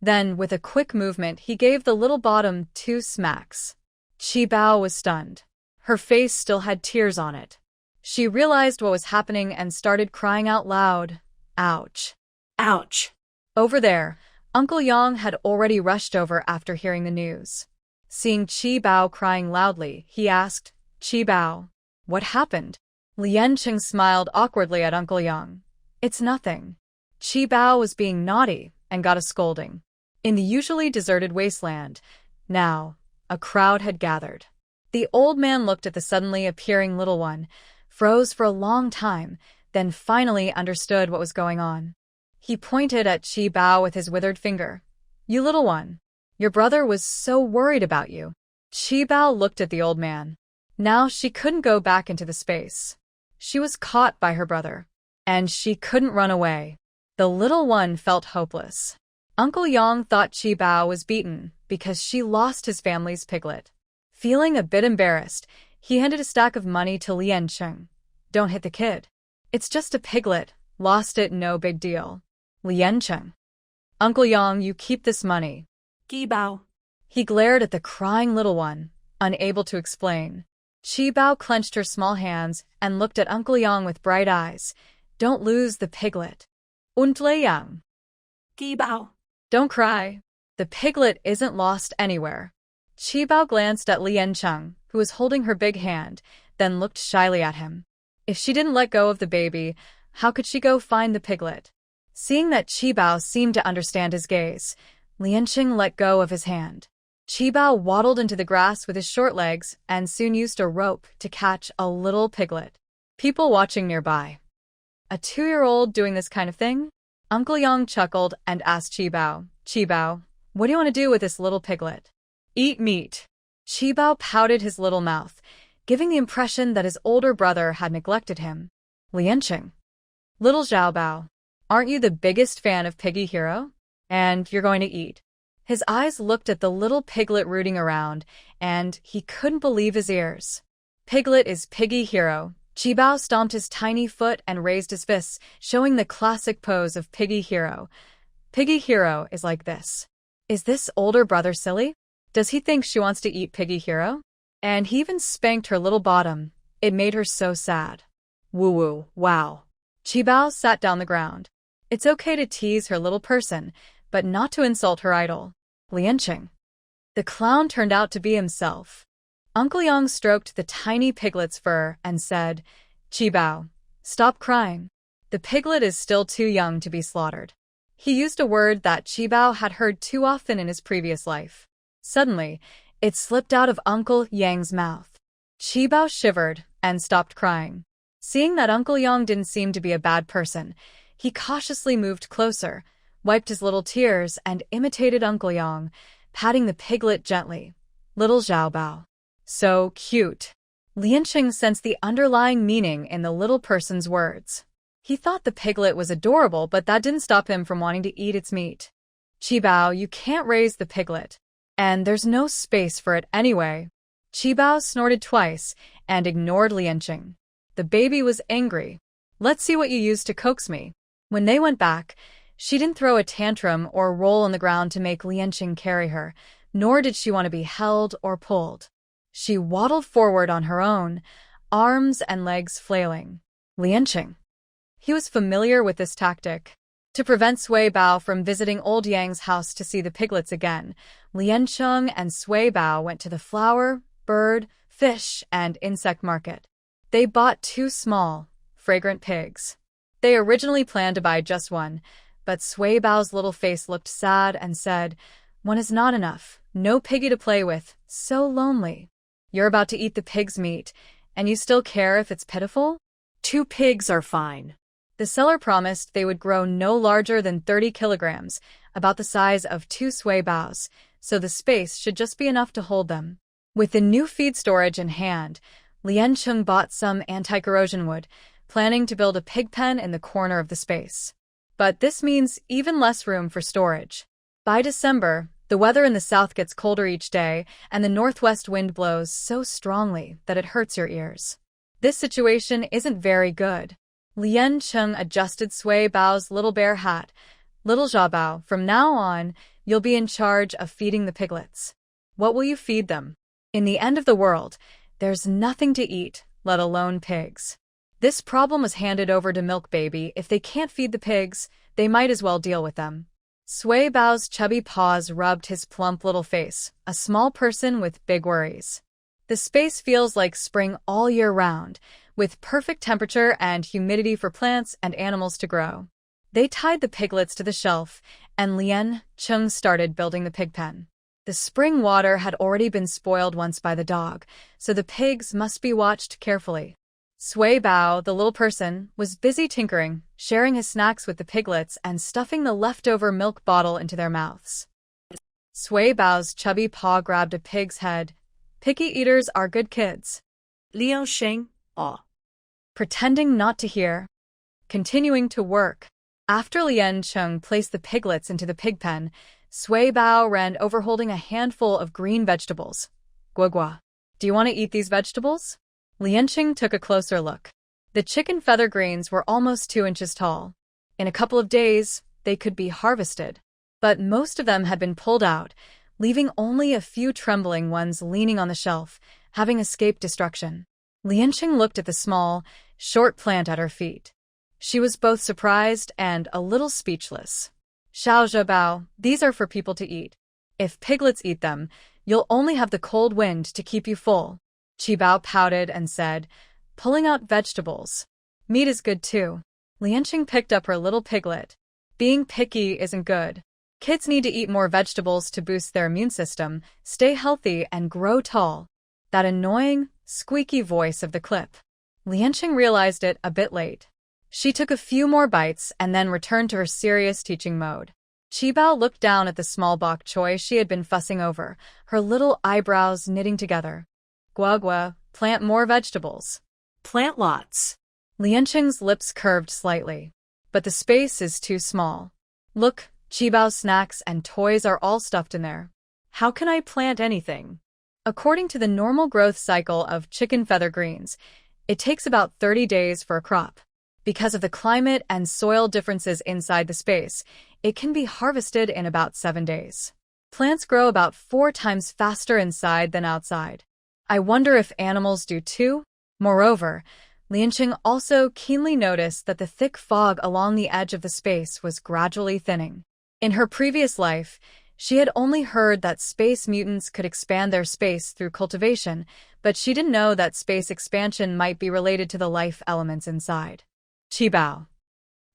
Then, with a quick movement, he gave the little bottom 2 smacks. Chi Bao was stunned. Her face still had tears on it. She realized what was happening and started crying out loud. Ouch. Ouch. Over there, Uncle Yang had already rushed over after hearing the news. Seeing Chi Bao crying loudly, he asked, Chi Bao, what happened? Lian Cheng smiled awkwardly at Uncle Yang. It's nothing. Chi Bao was being naughty and got a scolding. In the usually deserted wasteland, now, a crowd had gathered. The old man looked at the suddenly appearing little one, froze for a long time, then finally understood what was going on. He pointed at Chi Bao with his withered finger. You little one, your brother was so worried about you. Chi Bao looked at the old man. Now she couldn't go back into the space. She was caught by her brother, and she couldn't run away. The little one felt hopeless. Uncle Yang thought Chi Bao was beaten because she lost his family's piglet. Feeling a bit embarrassed, he handed a stack of money to Lian Cheng. Don't hit the kid. It's just a piglet. Lost it, no big deal. Lian Cheng. Uncle Yang, you keep this money. Chi Bao. He glared at the crying little one, unable to explain. Chi Bao clenched her small hands and looked at Uncle Yang with bright eyes. Don't lose the piglet. Uncle Yang. Chi Bao. Don't cry. The piglet isn't lost anywhere. Chi Bao glanced at Lian Cheng, who was holding her big hand, then looked shyly at him. If she didn't let go of the baby, how could she go find the piglet? Seeing that Chi Bao seemed to understand his gaze, Lian Cheng let go of his hand. Chi Bao waddled into the grass with his short legs and soon used a rope to catch a little piglet. People watching nearby. A 2-year-old doing this kind of thing? Uncle Yang chuckled and asked Chi Bao, what do you want to do with this little piglet? Eat meat. Chi Bao pouted his little mouth, giving the impression that his older brother had neglected him. Lian Cheng. Little Zhao Bao, aren't you the biggest fan of Piggy Hero? And you're going to eat. His eyes looked at the little piglet rooting around, and he couldn't believe his ears. Piglet is Piggy Hero. Chi Bao stomped his tiny foot and raised his fists, showing the classic pose of Piggy Hero. Piggy Hero is like this. Is this older brother silly? Does he think she wants to eat Piggy Hero? And he even spanked her little bottom. It made her so sad. Woo-woo, wow. Chi Bao sat down the ground. It's okay to tease her little person, but not to insult her idol. Lian Cheng. The clown turned out to be himself. Uncle Yang stroked the tiny piglet's fur and said, Chi Bao, stop crying. The piglet is still too young to be slaughtered. He used a word that Chi Bao had heard too often in his previous life. Suddenly, it slipped out of Uncle Yang's mouth. Chi Bao shivered and stopped crying. Seeing that Uncle Yang didn't seem to be a bad person, he cautiously moved closer, wiped his little tears, and imitated Uncle Yang, patting the piglet gently. Little Zhao Bao. So cute. Lian Cheng sensed the underlying meaning in the little person's words. He thought the piglet was adorable, but that didn't stop him from wanting to eat its meat. Chi Bao, you can't raise the piglet. And there's no space for it anyway. Chi Bao snorted twice and ignored Lian Cheng. The baby was angry. Let's see what you used to coax me. When they went back, she didn't throw a tantrum or roll on the ground to make Lian Cheng carry her, nor did she want to be held or pulled. She waddled forward on her own, arms and legs flailing. Lian Cheng. He was familiar with this tactic. To prevent Sui Bao from visiting old Yang's house to see the piglets again, Lian Cheng and Sui Bao went to the flower, bird, fish, and insect market. They bought 2 small, fragrant pigs. They originally planned to buy just one, but Sui Bao's little face looked sad and said, "One is not enough. No piggy to play with. So lonely. You're about to eat the pig's meat, and you still care if it's pitiful?" 2 pigs are fine. The seller promised they would grow no larger than 30 kilograms, about the size of 2 Sui Baos, so the space should just be enough to hold them. With the new feed storage in hand, Lian Cheng bought some anti-corrosion wood, planning to build a pig pen in the corner of the space. But this means even less room for storage. By December, the weather in the south gets colder each day, and the northwest wind blows so strongly that it hurts your ears. This situation isn't very good. Lian Cheng adjusted Sui Bao's little bear hat. "Little Xiaobao, from now on, you'll be in charge of feeding the piglets. What will you feed them? In the end of the world, there's nothing to eat, let alone pigs." This problem was handed over to Milk Baby. If they can't feed the pigs, they might as well deal with them. Sui Bao's chubby paws rubbed his plump little face, a small person with big worries. The space feels like spring all year round, with perfect temperature and humidity for plants and animals to grow. They tied the piglets to the shelf, and Lian Cheng started building the pig pen. The spring water had already been spoiled once by the dog, so the pigs must be watched carefully. Sui Bao, the little person, was busy tinkering, sharing his snacks with the piglets and stuffing the leftover milk bottle into their mouths. Sui Bao's chubby paw grabbed a pig's head. "Picky eaters are good kids." Liu Sheng, Pretending not to hear. Continuing to work. After Lian Cheng placed the piglets into the pig pen, Sui Bao ran over holding a handful of green vegetables. "Guagua, do you want to eat these vegetables?" Lian Cheng took a closer look. The chicken feather greens were almost 2 inches tall. In a couple of days, they could be harvested. But most of them had been pulled out, leaving only a few trembling ones leaning on the shelf, having escaped destruction. Lian Cheng looked at the small, short plant at her feet. She was both surprised and a little speechless. "Xiao Zhebao, these are for people to eat. If piglets eat them, you'll only have the cold wind to keep you full." Qibao pouted and said, "Pulling out vegetables. Meat is good too." Lianqing picked up her little piglet. "Being picky isn't good. Kids need to eat more vegetables to boost their immune system, stay healthy, and grow tall." That annoying, squeaky voice of the clip. Lianqing realized it a bit late. She took a few more bites and then returned to her serious teaching mode. Qibao looked down at the small bok choy she had been fussing over, her little eyebrows knitting together. "Guagua, plant more vegetables." Plant lots. Lianqing's lips curved slightly. "But the space is too small. Look, Qibao's snacks and toys are all stuffed in there. How can I plant anything?" According to the normal growth cycle of chicken feather greens, it takes about 30 days for a crop. Because of the climate and soil differences inside the space, it can be harvested in about 7 days. Plants grow about 4 times faster inside than outside. I wonder if animals do too? Moreover, Lianqing also keenly noticed that the thick fog along the edge of the space was gradually thinning. In her previous life, she had only heard that space mutants could expand their space through cultivation, but she didn't know that space expansion might be related to the life elements inside. Qibao.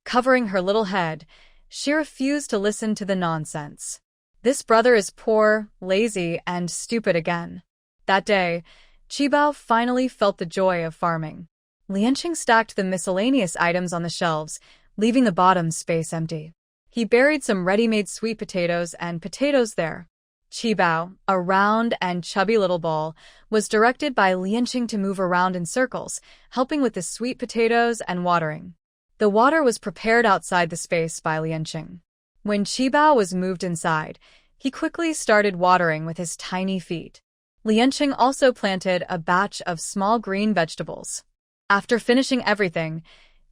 Covering her little head, she refused to listen to the nonsense. This brother is poor, lazy, and stupid again. That day, Qibao finally felt the joy of farming. Lianqing stacked the miscellaneous items on the shelves, leaving the bottom space empty. He buried some ready-made sweet potatoes and potatoes there. Qibao, a round and chubby little ball, was directed by Lianqing to move around in circles, helping with the sweet potatoes and watering. The water was prepared outside the space by Lianqing. When Qibao was moved inside, he quickly started watering with his tiny feet. Lianqing also planted a batch of small green vegetables. After finishing everything,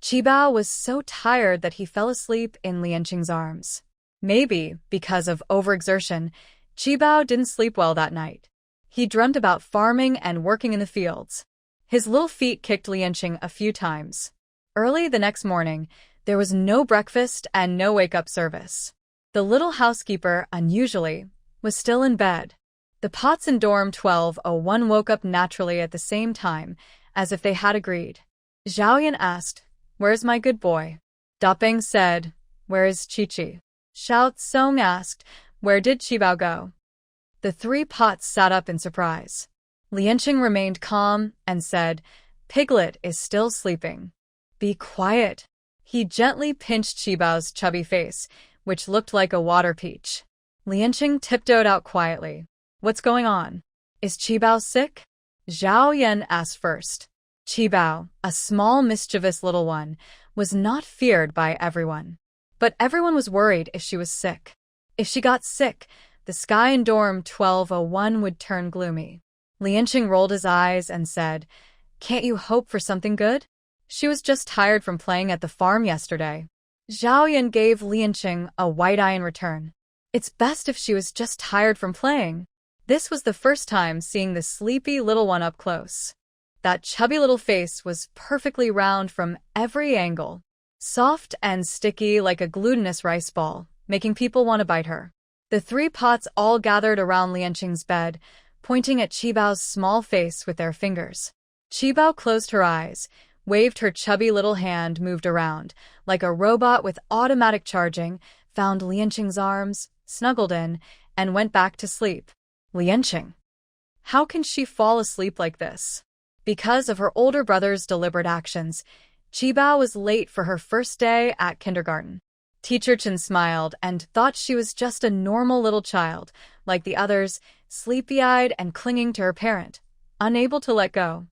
Qibao was so tired that he fell asleep in Lianqing's arms. Maybe, because of overexertion, Qibao didn't sleep well that night. He dreamt about farming and working in the fields. His little feet kicked Lianqing a few times. Early the next morning, there was no breakfast and no wake-up service. The little housekeeper, unusually, was still in bed. The Pots in dorm 1201 woke up naturally at the same time, as if they had agreed. Zhaoyan asked, "Where's my good boy?" Dapeng said, Where is Chi-Chi? Xiao Tsong asked. Where did Qibao go? The three pots sat up in surprise. Lianqing remained calm and said, Piglet is still sleeping. Be quiet. He gently pinched Qibao's chubby face, which looked like a water peach. Lianqing tiptoed out quietly. What's going on? Is Qibao sick? Zhao Yan asked first. Qibao, a small mischievous little one, was not feared by everyone. But everyone was worried if she was sick. If she got sick, the sky in dorm 1201 would turn gloomy. Lianqing rolled his eyes and said, Can't you hope for something good? She was just tired from playing at the farm yesterday. Zhao Yan gave Lianqing a white eye in return. It's best if she was just tired from playing. This was the first time seeing the sleepy little one up close. That chubby little face was perfectly round from every angle, soft and sticky like a glutinous rice ball, making people want to bite her. The three pots all gathered around Lianqing's bed, pointing at Qibao's small face with their fingers. Qibao closed her eyes, waved her chubby little hand, moved around, like a robot with automatic charging, found Lianqing's arms, snuggled in, and went back to sleep. Lianqing. How can she fall asleep like this? Because of her older brother's deliberate actions, Qibao was late for her first day at kindergarten. Teacher Chen smiled and thought she was just a normal little child, like the others, sleepy-eyed and clinging to her parent, unable to let go.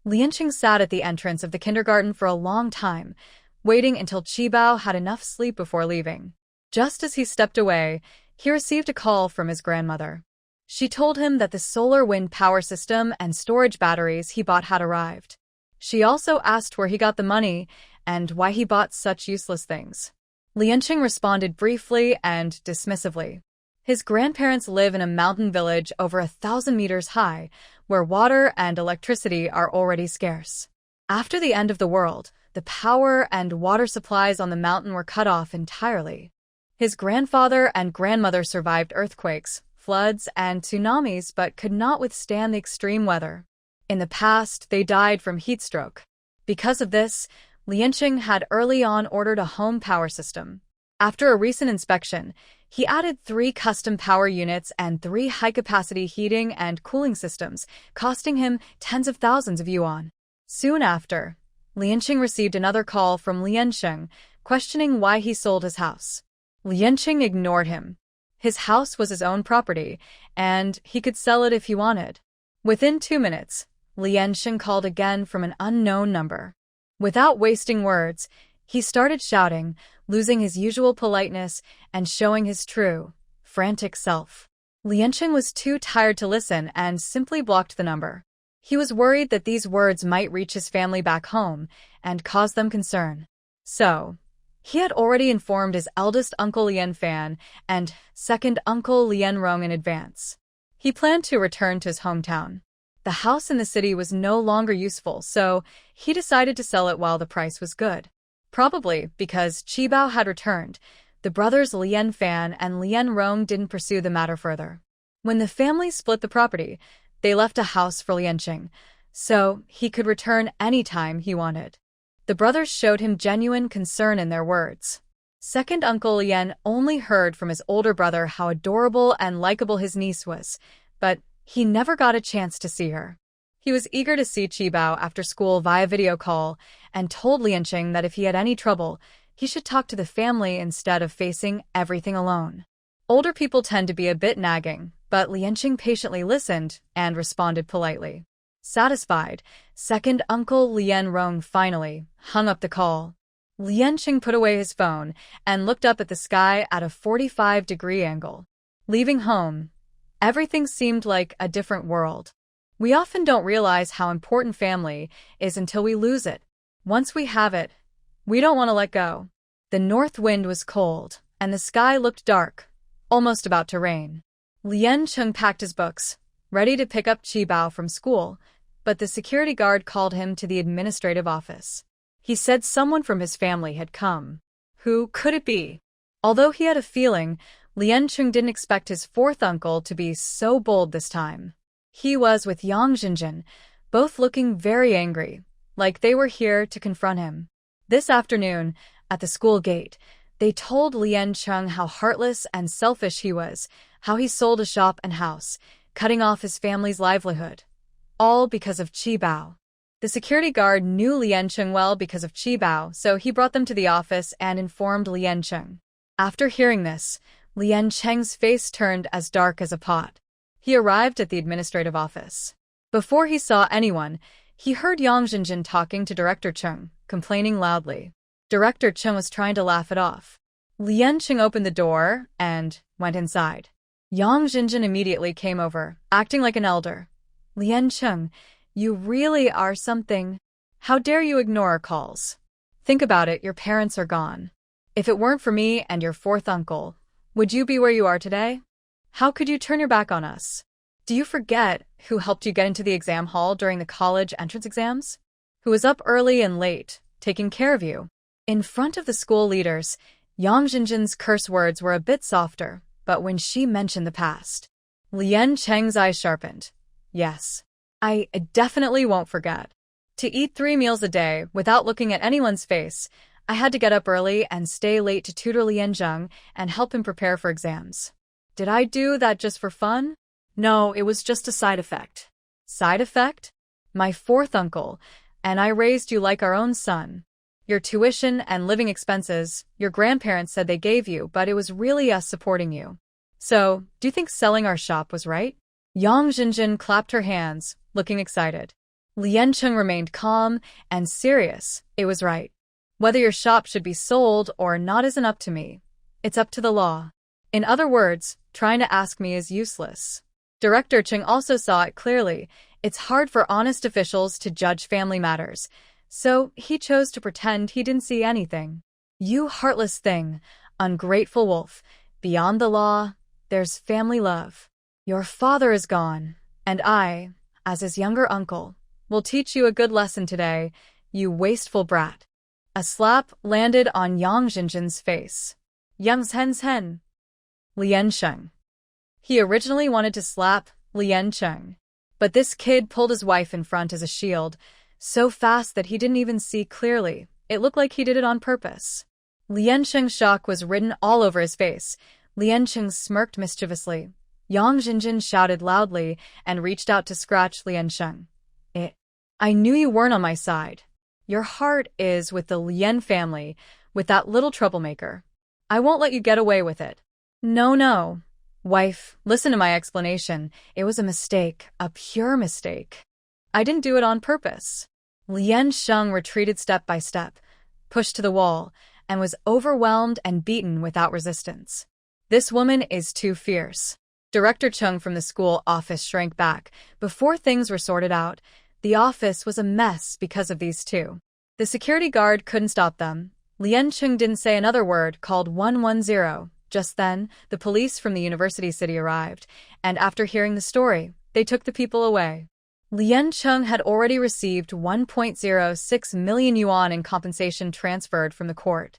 Lianqing sat at the entrance of the kindergarten for a long time, waiting until Qibao had enough sleep before leaving. Just as he stepped away, he received a call from his grandmother. She told him that the solar wind power system and storage batteries he bought had arrived. She also asked where he got the money and why he bought such useless things. Lianqing responded briefly and dismissively. His grandparents live in a mountain village over 1,000 meters high, where water and electricity are already scarce. After the end of the world, the power and water supplies on the mountain were cut off entirely. His grandfather and grandmother survived earthquakes, floods, and tsunamis but could not withstand the extreme weather. In the past, they died from heat stroke. Because of this, Lianqing had early on ordered a home power system. After a recent inspection, he added 3 custom power units and 3 high-capacity heating and cooling systems, costing him tens of thousands of yuan. Soon after, Lianqing received another call from Liansheng, questioning why he sold his house. Lianqing ignored him. His house was his own property, and he could sell it if he wanted. Within 2 minutes, Liansheng called again from an unknown number. Without wasting words, he started shouting, losing his usual politeness and showing his true, frantic self. Liansheng was too tired to listen and simply blocked the number. He was worried that these words might reach his family back home and cause them concern. So, he had already informed his eldest uncle Lian Fan and second uncle Lian Rong in advance. He planned to return to his hometown. The house in the city was no longer useful, so he decided to sell it while the price was good. Probably because Qibao had returned, the brothers Lian Fan and Lian Rong didn't pursue the matter further. When the family split the property, they left a house for Lianqing, so he could return any time he wanted. The brothers showed him genuine concern in their words. Second uncle Lian only heard from his older brother how adorable and likable his niece was, but he never got a chance to see her. He was eager to see Qibao after school via video call and told Lianqing that if he had any trouble, he should talk to the family instead of facing everything alone. Older people tend to be a bit nagging, but Lianqing patiently listened and responded politely. Satisfied, second uncle Lian Rong finally hung up the call. Lianqing put away his phone and looked up at the sky at a 45-degree angle. Leaving home, everything seemed like a different world. We often don't realize how important family is until we lose it. Once we have it, we don't want to let go. The north wind was cold, and the sky looked dark, almost about to rain. Lianqing packed his books, ready to pick up Qibao from school, but the security guard called him to the administrative office. He said someone from his family had come. Who could it be? Although he had a feeling, Lianqing didn't expect his fourth uncle to be so bold this time. He was with Yang Jinjin, both looking very angry, like they were here to confront him. This afternoon, at the school gate, They told Lien Chung how heartless and selfish he was, how he sold a shop and house, cutting off his family's livelihood. All because of Qi Bao. The security guard knew Lien Chung well because of Qi Bao, so he brought them to the office and informed Lien Chung. After hearing this, Lien Cheng's face turned as dark as a pot. He arrived at the administrative office. Before he saw anyone, he heard Yang Jinjin talking to Director Chung, complaining loudly. Director Chung was trying to laugh it off. Lien Chung opened the door and went inside. Yang Jinjin immediately came over, acting like an elder. Lien Chung, you really are something. How dare you ignore our calls? Think about it, your parents are gone. If it weren't for me and your fourth uncle, would you be where you are today? How could you turn your back on us? Do you forget who helped you get into the exam hall during the college entrance exams? Who was up early and late, taking care of you? In front of the school leaders, Yang Jinjin's curse words were a bit softer, but when she mentioned the past, Lien Cheng's eyes sharpened. Yes, I definitely won't forget. To eat 3 meals a day without looking at anyone's face, I had to get up early and stay late to tutor Lien Zheng and help him prepare for exams. Did I do that just for fun? No, it was just a side effect. Side effect? My fourth uncle, and I raised you like our own son. Your tuition and living expenses, your grandparents said they gave you, but it was really us supporting you. So, do you think selling our shop was right? Yang Jinjin clapped her hands, looking excited. Lien Chung remained calm and serious. It was right. Whether your shop should be sold or not isn't up to me. It's up to the law. In other words, trying to ask me is useless. Director Chung also saw it clearly. It's hard for honest officials to judge family matters, so he chose to pretend he didn't see anything. You heartless thing, ungrateful wolf, beyond the law, there's family love. Your father is gone, and I, as his younger uncle, will teach you a good lesson today, you wasteful brat. A slap landed on Yang Jinjin's face. Yang Hen. Lien Chung. He originally wanted to slap Lien Chung, but this kid pulled his wife in front as a shield, so fast that he didn't even see clearly. It looked like he did it on purpose. Lien Chung's shock was written all over his face. Lien Chung smirked mischievously. Yang Jinjin shouted loudly and reached out to scratch Lien Chung. I knew you weren't on my side. Your heart is with the Lien family, with that little troublemaker. I won't let you get away with it. No. Wife, listen to my explanation. It was a mistake, a pure mistake. I didn't do it on purpose. Lien Chung retreated step by step, pushed to the wall, and was overwhelmed and beaten without resistance. This woman is too fierce. Director Chung from the school office shrank back. Before things were sorted out, the office was a mess because of these two. The security guard couldn't stop them. Lien Chung didn't say another word, called 110. Just then, the police from the university city arrived, and after hearing the story, they took the people away. Lien Chung had already received 1.06 million yuan in compensation transferred from the court.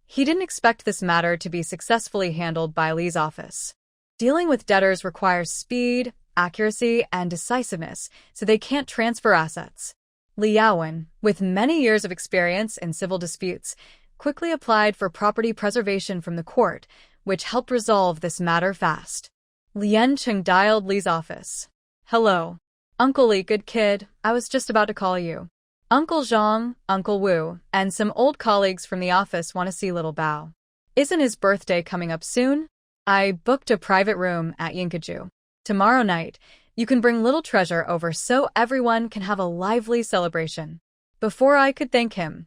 He didn't expect this matter to be successfully handled by Li's office. Dealing with debtors requires speed, accuracy, and decisiveness, so they can't transfer assets. Li Yaowen, with many years of experience in civil disputes, quickly applied for property preservation from the court, which helped resolve this matter fast. Lien Chung dialed Li's office. Hello. Uncle Li, good kid, I was just about to call you. Uncle Zhang, Uncle Wu, and some old colleagues from the office want to see little Bao. Isn't his birthday coming up soon? I booked a private room at Yinkaju. Tomorrow night, you can bring little treasure over so everyone can have a lively celebration. Before I could thank him,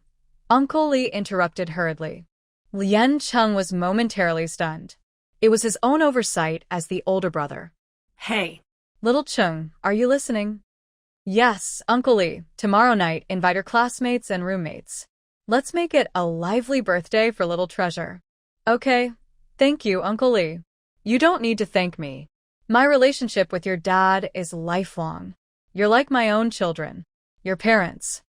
Uncle Li interrupted hurriedly. Lien Chung was momentarily stunned. It was his own oversight as the older brother. Hey. Little Chung, are you listening? Yes, Uncle Li. Tomorrow night, invite your classmates and roommates. Let's make it a lively birthday for little treasure. Okay. Thank you, Uncle Li. You don't need to thank me. My relationship with your dad is lifelong. You're like my own children. Your parents.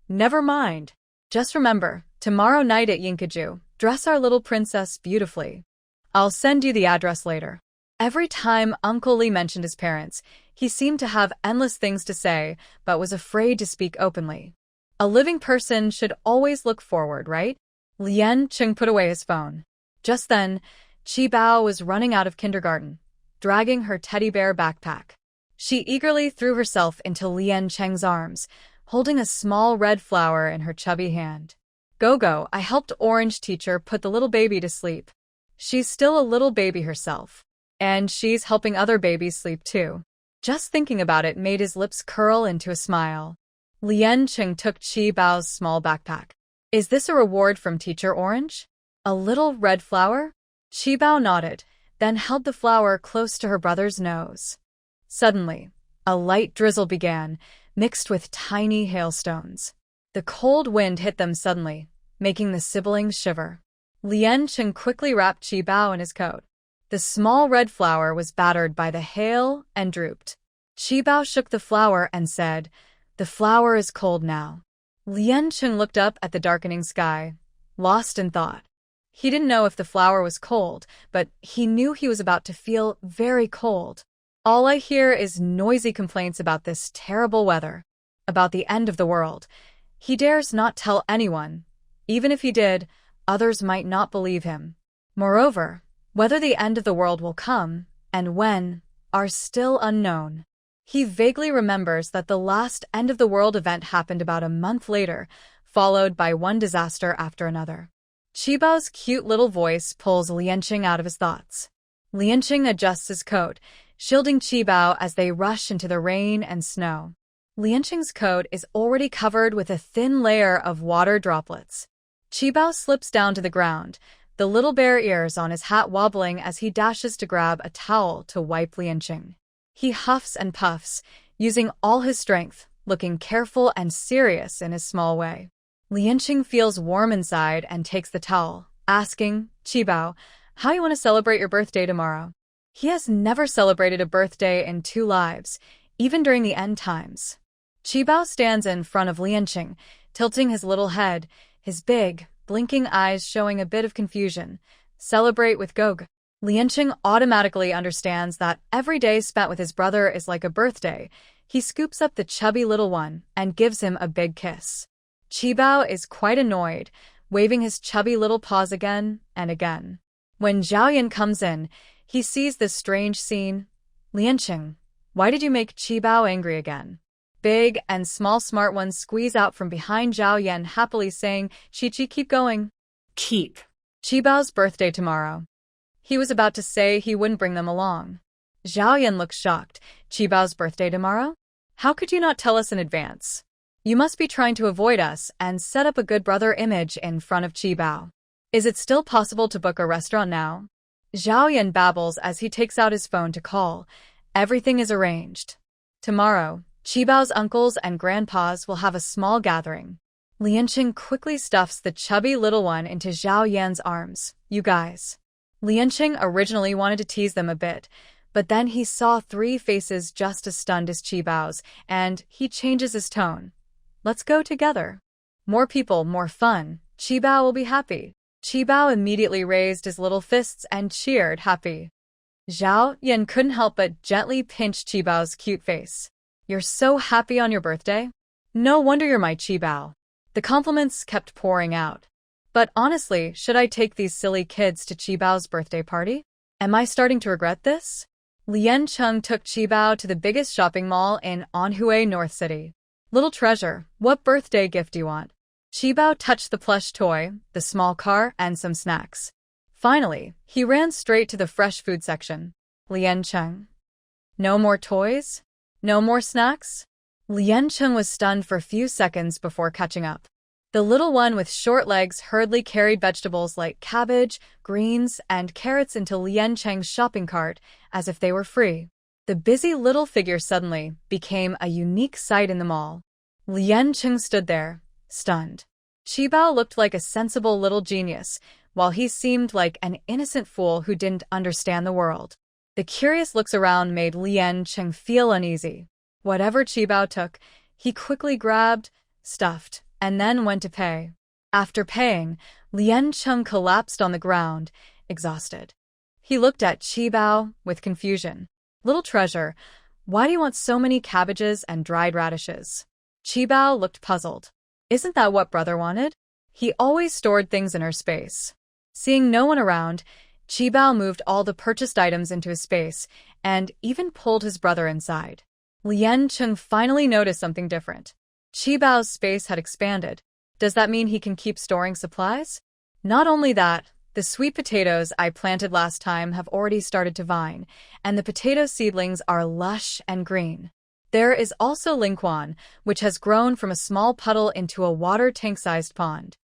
Never mind. Just remember, tomorrow night at Yinkaju, dress our little princess beautifully. I'll send you the address later. Every time Uncle Li mentioned his parents, he seemed to have endless things to say, but was afraid to speak openly. A living person should always look forward, right? Lien Cheng put away his phone. Just then, Chi Bao was running out of kindergarten, dragging her teddy bear backpack. She eagerly threw herself into Lien Cheng's arms, holding a small red flower in her chubby hand. Go, I helped Orange teacher put the little baby to sleep. She's still a little baby herself. And she's helping other babies sleep too. Just thinking about it made his lips curl into a smile. Lien Cheng took Chi Bao's small backpack. Is this a reward from Teacher Orange? A little red flower? Chi Bao nodded, then held the flower close to her brother's nose. Suddenly, a light drizzle began, mixed with tiny hailstones. The cold wind hit them suddenly, making the siblings shiver. Lien Cheng quickly wrapped Chi Bao in his coat. The small red flower was battered by the hail and drooped. Chi Bao shook the flower and said, "The flower is cold now." Lien Cheng looked up at the darkening sky, lost in thought. He didn't know if the flower was cold, but he knew he was about to feel very cold. All I hear is noisy complaints about this terrible weather, about the end of the world. He dares not tell anyone. Even if he did, others might not believe him. Moreover, whether the end of the world will come, and when, are still unknown. He vaguely remembers that the last end-of-the-world event happened about a month later, followed by one disaster after another. Chi Bao's cute little voice pulls Lien Cheng out of his thoughts. Lien Cheng adjusts his coat, shielding Chi Bao as they rush into the rain and snow. Lien Cheng's coat is already covered with a thin layer of water droplets. Chi Bao slips down to the ground, the little bare ears on his hat wobbling as he dashes to grab a towel to wipe Lien Cheng. He huffs and puffs, using all his strength, looking careful and serious in his small way. Lien Cheng feels warm inside and takes the towel, asking, "Chi Bao, how you want to celebrate your birthday tomorrow?" He has never celebrated a birthday in 2 lives, even during the end times. Chi Bao stands in front of Lien Cheng, tilting his little head, his big, blinking eyes showing a bit of confusion. Celebrate with Gog. Lien Cheng automatically understands that every day spent with his brother is like a birthday. He scoops up the chubby little one and gives him a big kiss. Chi Bao is quite annoyed, waving his chubby little paws again and again. When Zhao Yan comes in, he sees this strange scene. "Lien Cheng, why did you make Chi Bao angry again?" Big and small smart ones squeeze out from behind Zhao Yan happily saying, "Chi, keep going." Keep. Chi Bao's birthday tomorrow. He was about to say he wouldn't bring them along. Zhao Yan looks shocked. Chi Bao's birthday tomorrow? How could you not tell us in advance? You must be trying to avoid us and set up a good brother image in front of Chi Bao. Is it still possible to book a restaurant now? Zhao Yan babbles as he takes out his phone to call. Everything is arranged. Tomorrow, Chi Bao's uncles and grandpas will have a small gathering. Lien Cheng quickly stuffs the chubby little one into Zhao Yan's arms. "You guys." Lien Cheng originally wanted to tease them a bit, but then he saw 3 faces just as stunned as Chi Bao's, and he changes his tone. "Let's go together. More people, more fun. Chi Bao will be happy." Chi Bao immediately raised his little fists and cheered happy. Zhao Yan couldn't help but gently pinch Chi Bao's cute face. "You're so happy on your birthday? No wonder you're my Chi Bao." The compliments kept pouring out. But honestly, should I take these silly kids to Chi Bao's birthday party? Am I starting to regret this? Lien Cheng took Chi Bao to the biggest shopping mall in Anhui North City. "Little treasure, what birthday gift do you want?" Chi Bao touched the plush toy, the small car, and some snacks. Finally, he ran straight to the fresh food section. "Lien Cheng, no more toys? No more snacks?" Lien Cheng was stunned for a few seconds before catching up. The little one with short legs hurriedly carried vegetables like cabbage, greens, and carrots into Lien Cheng's shopping cart as if they were free. The busy little figure suddenly became a unique sight in the mall. Lien Cheng stood there, stunned. Chi Bao looked like a sensible little genius, while he seemed like an innocent fool who didn't understand the world. The curious looks around made Lien Cheng feel uneasy. Whatever Chi Bao took, he quickly grabbed, stuffed, and then went to pay. After paying, Lien Cheng collapsed on the ground, exhausted. He looked at Chi Bao with confusion. "Little treasure, why do you want so many cabbages and dried radishes?" Chi Bao looked puzzled. "Isn't that what brother wanted?" He always stored things in her space. Seeing no one around, Qibao moved all the purchased items into his space and even pulled his brother inside. Lian Cheng finally noticed something different. Qibao's space had expanded. Does that mean he can keep storing supplies? Not only that, the sweet potatoes I planted last time have already started to vine, and the potato seedlings are lush and green. There is also Lingquan, which has grown from a small puddle into a water tank-sized pond.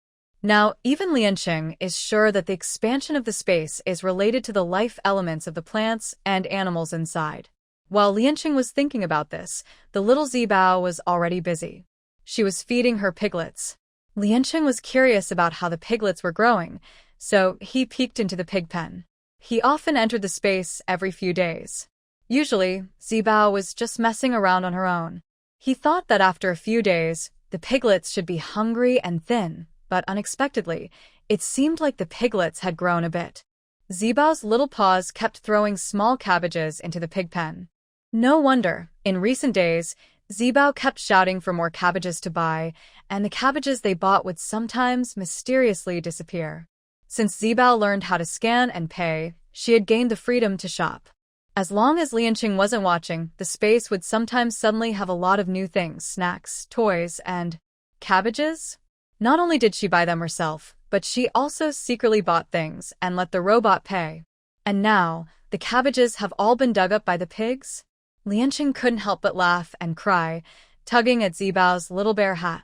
Now, even Lianqing is sure that the expansion of the space is related to the life elements of the plants and animals inside. While Lianqing was thinking about this, the little Zibao was already busy. She was feeding her piglets. Lianqing was curious about how the piglets were growing, so he peeked into the pig pen. He often entered the space every few days. Usually, Zibao was just messing around on her own. He thought that after a few days, the piglets should be hungry and thin, but unexpectedly, it seemed like the piglets had grown a bit. Zibao's little paws kept throwing small cabbages into the pig pen. No wonder, in recent days, Zibao kept shouting for more cabbages to buy, and the cabbages they bought would sometimes mysteriously disappear. Since Zibao learned how to scan and pay, she had gained the freedom to shop. As long as Lianqing wasn't watching, the space would sometimes suddenly have a lot of new things, snacks, toys, and cabbages. Not only did she buy them herself, but she also secretly bought things and let the robot pay. And now, the cabbages have all been dug up by the pigs? Lianqing couldn't help but laugh and cry, tugging at Zibao's little bear hat.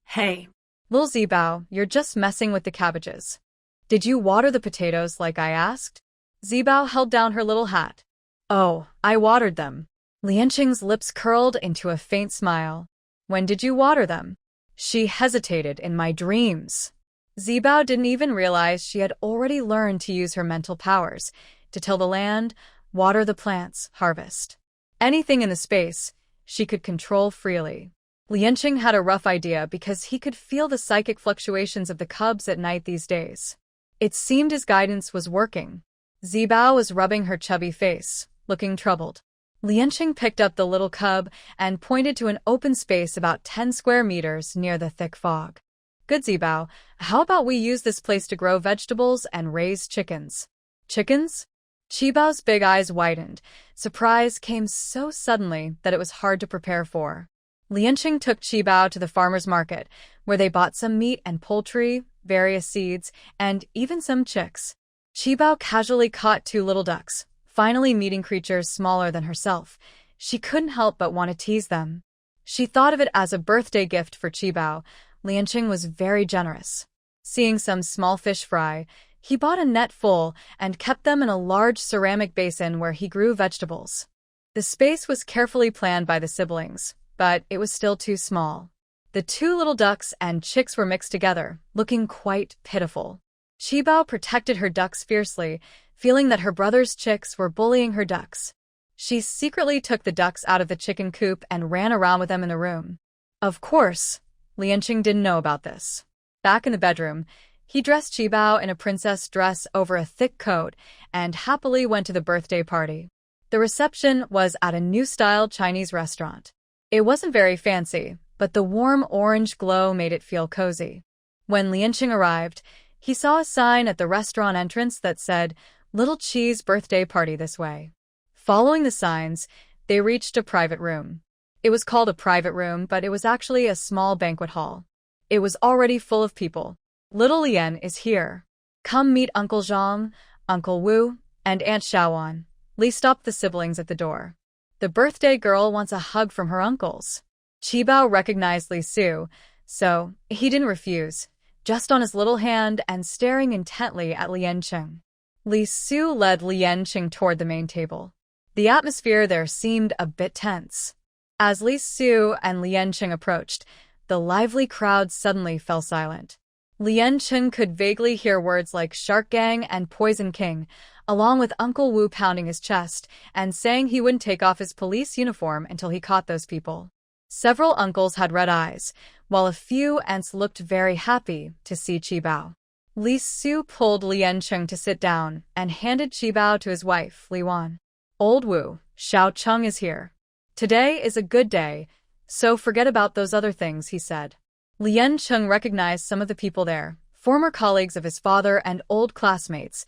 Hey. Lil Zibao, you're just messing with the cabbages. Did you water the potatoes like I asked? Zibao held down her little hat. Oh, I watered them. Lianqing's lips curled into a faint smile. When did you water them? She hesitated. In my dreams. Zibao didn't even realize she had already learned to use her mental powers to till the land, water the plants, harvest. Anything in the space, she could control freely. Lianqing had a rough idea because he could feel the psychic fluctuations of the cubs at night these days. It seemed his guidance was working. Zibao was rubbing her chubby face, looking troubled. Lianqing picked up the little cub and pointed to an open space about 10 square meters near the thick fog. Good, Zibao. How about we use this place to grow vegetables and raise chickens? Chickens? Qibao's big eyes widened. Surprise came so suddenly that it was hard to prepare for. Lianqing took Qibao to the farmer's market, where they bought some meat and poultry, various seeds, and even some chicks. Qibao casually caught 2 little ducks, finally meeting creatures smaller than herself. She couldn't help but want to tease them. She thought of it as a birthday gift for Qibao. Lianqing was very generous. Seeing some small fish fry, he bought a net full and kept them in a large ceramic basin where he grew vegetables. The space was carefully planned by the siblings, but it was still too small. The 2 little ducks and chicks were mixed together, looking quite pitiful. Qibao protected her ducks fiercely, feeling that her brother's chicks were bullying her ducks. She secretly took the ducks out of the chicken coop and ran around with them in the room. Of course, Lianqing didn't know about this. Back in the bedroom, he dressed Qibao in a princess dress over a thick coat and happily went to the birthday party. The reception was at a new-style Chinese restaurant. It wasn't very fancy, but the warm orange glow made it feel cozy. When Lianqing arrived, he saw a sign at the restaurant entrance that said, "Little Qi's birthday party this way." Following the signs, they reached a private room. It was called a private room, but it was actually a small banquet hall. It was already full of people. Little Lian is here. Come meet Uncle Zhang, Uncle Wu, and Aunt Xiaowan. Li stopped the siblings at the door. The birthday girl wants a hug from her uncles. Qibao recognized Li Su, so he didn't refuse, just on his little hand and staring intently at Lianqing. Li Su led Lianqing toward the main table. The atmosphere there seemed a bit tense. As Li Su and Lianqing approached, the lively crowd suddenly fell silent. Lianqing could vaguely hear words like Shark Gang and Poison King, along with Uncle Wu pounding his chest and saying he wouldn't take off his police uniform until he caught those people. Several uncles had red eyes, while a few aunts looked very happy to see Qibao. Li Su pulled Lianqing to sit down and handed Qibao to his wife, Li Wan. Old Wu, Xiao Cheng is here. Today is a good day, so forget about those other things, he said. Lien Cheng recognized some of the people there, former colleagues of his father and old classmates,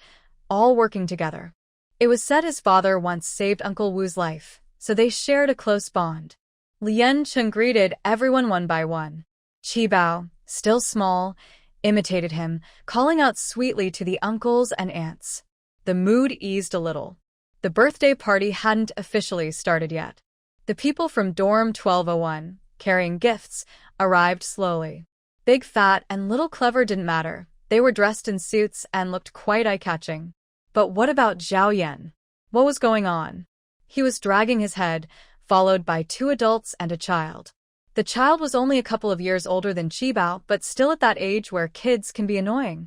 all working together. It was said his father once saved Uncle Wu's life, so they shared a close bond. Lien Cheng greeted everyone one by one. Qibao, still small, imitated him, calling out sweetly to the uncles and aunts. The mood eased a little. The birthday party hadn't officially started yet. The people from dorm 1201, carrying gifts, arrived slowly. Big Fat and Little Clever didn't matter. They were dressed in suits and looked quite eye-catching. But what about Zhao Yan? What was going on? He was dragging his head, followed by 2 adults and a child. The child was only a couple of years older than Qibao, but still at that age where kids can be annoying.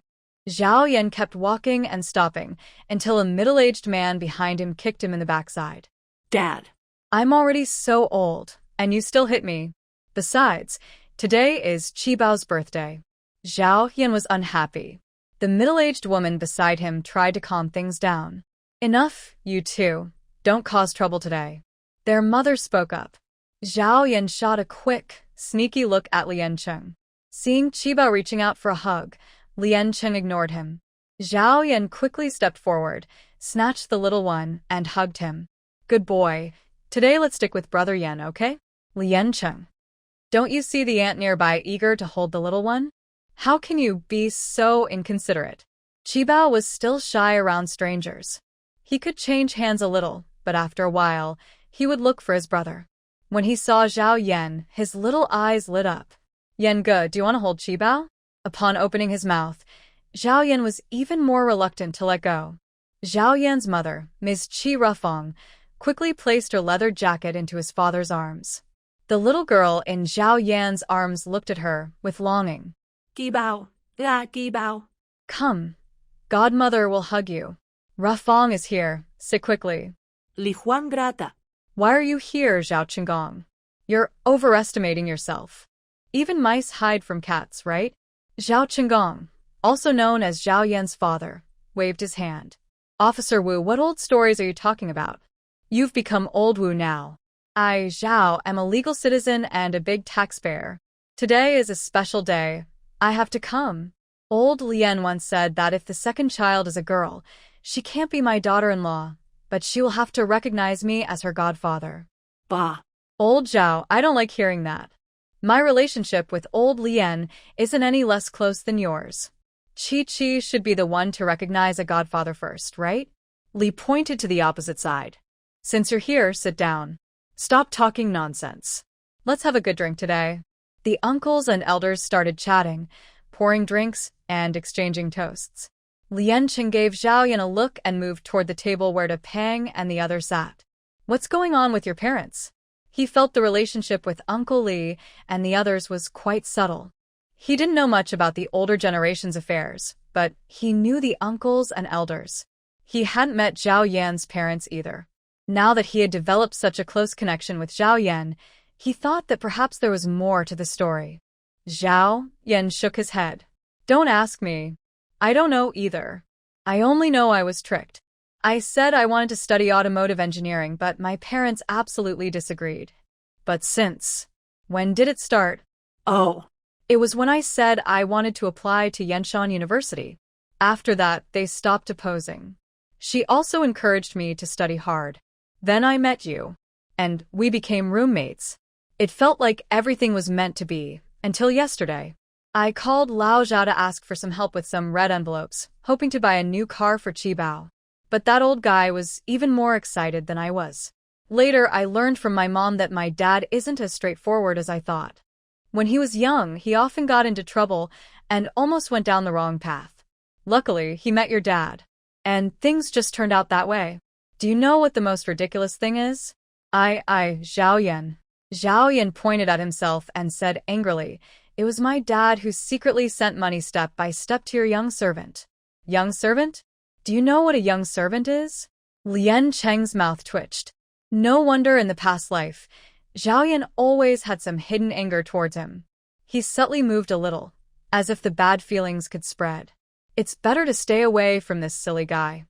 Zhao Yan kept walking and stopping until a middle-aged man behind him kicked him in the backside. Dad. I'm already so old, and you still hit me. Besides, today is Qibao's birthday. Zhao Yan was unhappy. The middle-aged woman beside him tried to calm things down. Enough, you two. Don't cause trouble today. Their mother spoke up. Zhao Yan shot a quick, sneaky look at Lien Cheng. Seeing Qibao reaching out for a hug, Lien Cheng ignored him. Zhao Yan quickly stepped forward, snatched the little one, and hugged him. Good boy. Today let's stick with Brother Yan, okay? Lien Cheng. Don't you see the aunt nearby eager to hold the little one? How can you be so inconsiderate? Qibao was still shy around strangers. He could change hands a little, but after a while, he would look for his brother. When he saw Zhao Yan, his little eyes lit up. Yan Ge, do you want to hold Qibao? Upon opening his mouth, Zhao Yan was even more reluctant to let go. Zhao Yan's mother, Ms. Qi Rufeng, quickly placed her leather jacket into his father's arms. The little girl in Zhao Yan's arms looked at her with longing. Qibao. Qibao. Come. Godmother will hug you. Rufeng is here. Sit quickly. Li Huang Grata. Why are you here, Zhao Chenggong? You're overestimating yourself. Even mice hide from cats, right? Zhao Chenggong, also known as Zhao Yan's father, waved his hand. Officer Wu, what old stories are you talking about? You've become old Wu now. I, Zhao, am a legal citizen and a big taxpayer. Today is a special day. I have to come. Old Lien once said that if the second child is a girl, she can't be my daughter-in-law, but she will have to recognize me as her godfather. Bah. Old Zhao, I don't like hearing that. My relationship with old Lien isn't any less close than yours. Chi should be the one to recognize a godfather first, right? Li pointed to the opposite side. Since you're here, sit down. Stop talking nonsense. Let's have a good drink today. The uncles and elders started chatting, pouring drinks and exchanging toasts. Lien Cheng gave Zhao Yan a look and moved toward the table where Pang and the others sat. What's going on with your parents? He felt the relationship with Uncle Li and the others was quite subtle. He didn't know much about the older generation's affairs, but he knew the uncles and elders. He hadn't met Zhao Yan's parents either. Now that he had developed such a close connection with Zhao Yan, he thought that perhaps there was more to the story. Zhao Yan shook his head. Don't ask me. I don't know either. I only know I was tricked. I said I wanted to study automotive engineering, but my parents absolutely disagreed. But since... When did it start? Oh. It was when I said I wanted to apply to Yenshan University. After that, they stopped opposing. She also encouraged me to study hard. Then I met you. And we became roommates. It felt like everything was meant to be, until yesterday. I called Lao Zhao to ask for some help with some red envelopes, hoping to buy a new car for Qibao. But that old guy was even more excited than I was. Later, I learned from my mom that my dad isn't as straightforward as I thought. When he was young, he often got into trouble and almost went down the wrong path. Luckily, he met your dad. And things just turned out that way. Do you know what the most ridiculous thing is? Zhao Yan. Zhao Yan pointed at himself and said angrily, it was my dad who secretly sent money step by step to your young servant. Young servant? Do you know what a young servant is? Lien Cheng's mouth twitched. No wonder in the past life, Zhao Yan always had some hidden anger towards him. He subtly moved a little, as if the bad feelings could spread. It's better to stay away from this silly guy.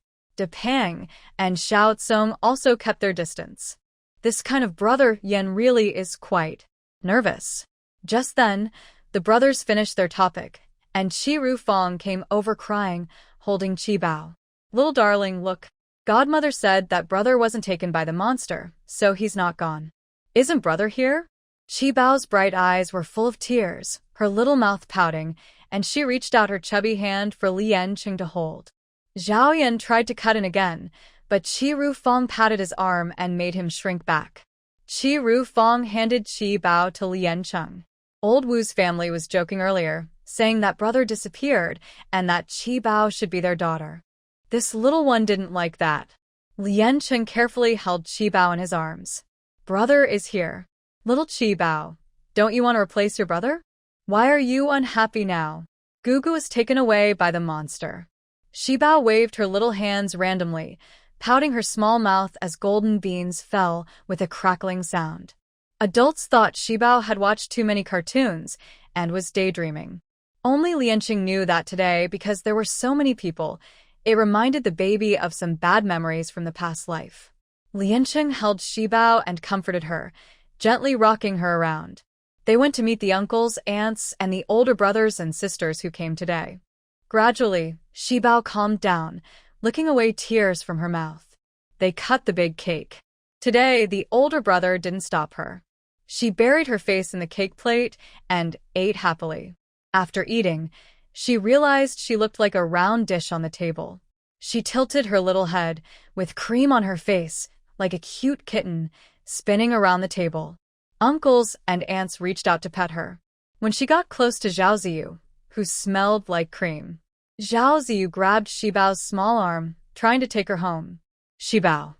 Pang and Xiao Tsong also kept their distance. This kind of brother Yan really is quite nervous. Just then, The brothers finished their topic, and Chi Rufang came over crying, holding Chi Bao. Little darling, look. Godmother said that brother wasn't taken by the monster, so he's not gone. Isn't brother here? Chi Bao's bright eyes were full of tears, her little mouth pouting, and she reached out her chubby hand for Li Yanqing to hold. Zhao Yan tried to cut in again, but Chi Rufang patted his arm and made him shrink back. Chi Rufang handed Chi Bao to Li Yanqing. Old Wu's family was joking earlier, saying that brother disappeared and that Chi Bao should be their daughter. This little one didn't like that. Li Yanqing carefully held Chi Bao in his arms. Brother is here. Little Chi Bao, don't you want to replace your brother? Why are you unhappy now? Gugu was taken away by the monster. Chi Bao waved her little hands randomly, pouting her small mouth as golden beans fell with a crackling sound. Adults thought Chi Bao had watched too many cartoons and was daydreaming. Only Li Yanqing knew that today because there were so many people. It reminded the baby of some bad memories from the past life. Li Yanqing held Chi Bao and comforted her, gently rocking her around. They went to meet the uncles, aunts, and the older brothers and sisters who came today. Gradually, Chi Bao calmed down, licking away tears from her mouth. They cut the big cake. Today, the older brother didn't stop her. She buried her face in the cake plate and ate happily. After eating, she realized she looked like a round dish on the table. She tilted her little head, with cream on her face, like a cute kitten, spinning around the table. Uncles and aunts reached out to pet her. When she got close to Zhao Ziyu, who smelled like cream, Zhao Ziyu grabbed Chi Bao's small arm, trying to take her home. Chi Bao,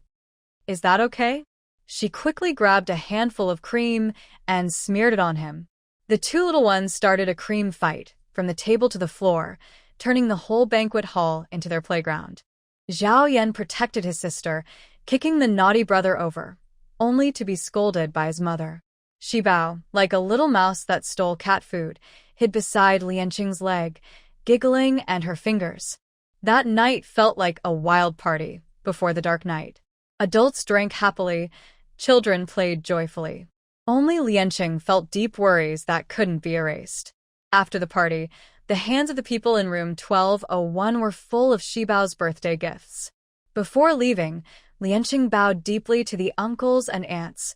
is that okay? She quickly grabbed a handful of cream and smeared it on him. The two little ones started a cream fight, from the table to the floor, turning the whole banquet hall into their playground. Zhao Yan protected his sister, kicking the naughty brother over, only to be scolded by his mother. Chi Bao, like a little mouse that stole cat food, hid beside Li Yanqing's leg, giggling and her fingers. That night felt like a wild party before the dark night. Adults drank happily, children played joyfully. Only Li Yanqing felt deep worries that couldn't be erased. After the party, the hands of the people in room 1201 were full of Chi Bao's birthday gifts. Before leaving, Li Yanqing bowed deeply to the uncles and aunts.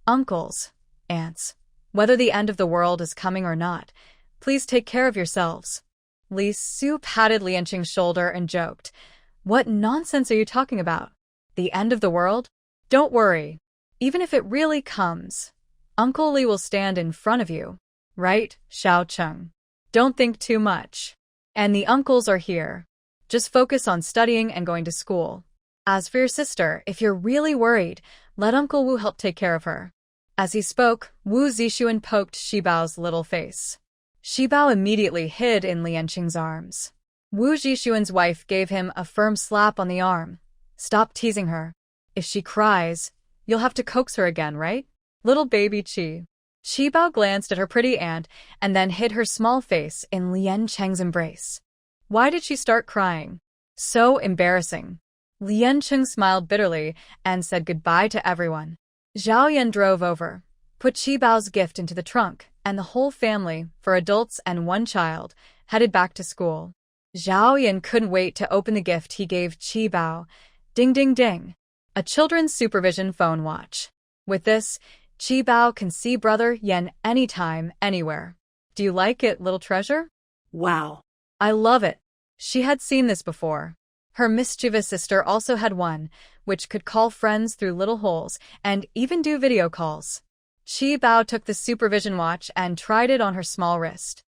Uncles, aunts, whether the end of the world is coming or not, please take care of yourselves. Li Su patted Li Yanqing's shoulder and joked, "What nonsense are you talking about? The end of the world? Don't worry. Even if it really comes, Uncle Li will stand in front of you. Right, Xiao Cheng? Don't think too much. And the uncles are here. Just focus on studying and going to school. As for your sister, if you're really worried, let Uncle Wu help take care of her." As he spoke, Wu Zixuan poked Chi Bao's little face. Chi Bao immediately hid in Li Yanqing's arms. Wu Zixuan's wife gave him a firm slap on the arm. "Stop teasing her. If she cries, you'll have to coax her again, right? Little baby Chi." Chi Bao glanced at her pretty aunt and then hid her small face in Li Yanqing's embrace. Why did she start crying? So embarrassing. Li Yanqing smiled bitterly and said goodbye to everyone. Zhao Yan drove over, put Chi Bao's gift into the trunk, and the whole family, for adults and one child, headed back to school. Zhao Yan couldn't wait to open the gift he gave Chi Bao. Ding ding ding. A children's supervision phone watch. With this, Chi Bao can see brother Yan anytime, anywhere. Do you like it, little treasure? Wow. I love it. She had seen this before. Her mischievous sister also had one, which could call friends through little holes and even do video calls. Chi Bao took the supervision watch and tried it on her small wrist.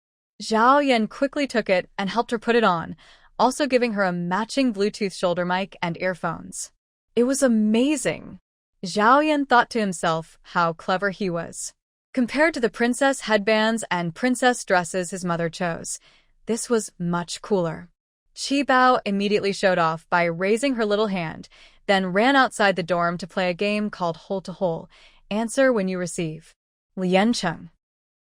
Zhao Yan quickly took it and helped her put it on, also giving her a matching Bluetooth shoulder mic and earphones. It was amazing. Zhao Yan thought to himself how clever he was. Compared to the princess headbands and princess dresses his mother chose, this was much cooler. Chi Bao immediately showed off by raising her little hand, then ran outside the dorm to play a game called Hole to Hole. Answer when you receive. Li Yanqing.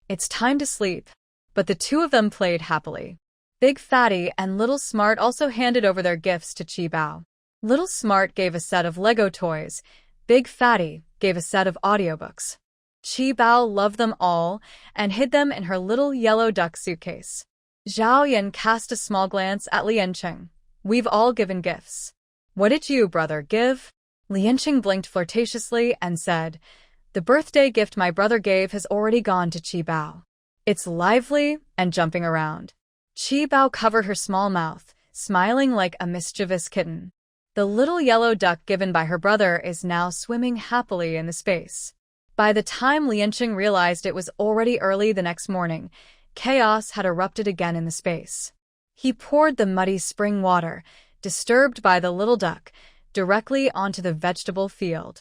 It's time to sleep. But the two of them played happily. Big Fatty and Little Smart also handed over their gifts to Chi Bao. Little Smart gave a set of Lego toys. Big Fatty gave a set of audiobooks. Qi Bao loved them all and hid them in her little yellow duck suitcase. Zhao Yan cast a small glance at Liancheng. We've all given gifts. What did you, brother, give? Liancheng blinked flirtatiously and said, The birthday gift my brother gave has already gone to Qi Bao. It's lively and jumping around. Qi Bao covered her small mouth, smiling like a mischievous kitten. The little yellow duck given by her brother is now swimming happily in the space. By the time Liancheng realized it was already early the next morning, chaos had erupted again in the space. He poured the muddy spring water, disturbed by the little duck, directly onto the vegetable field.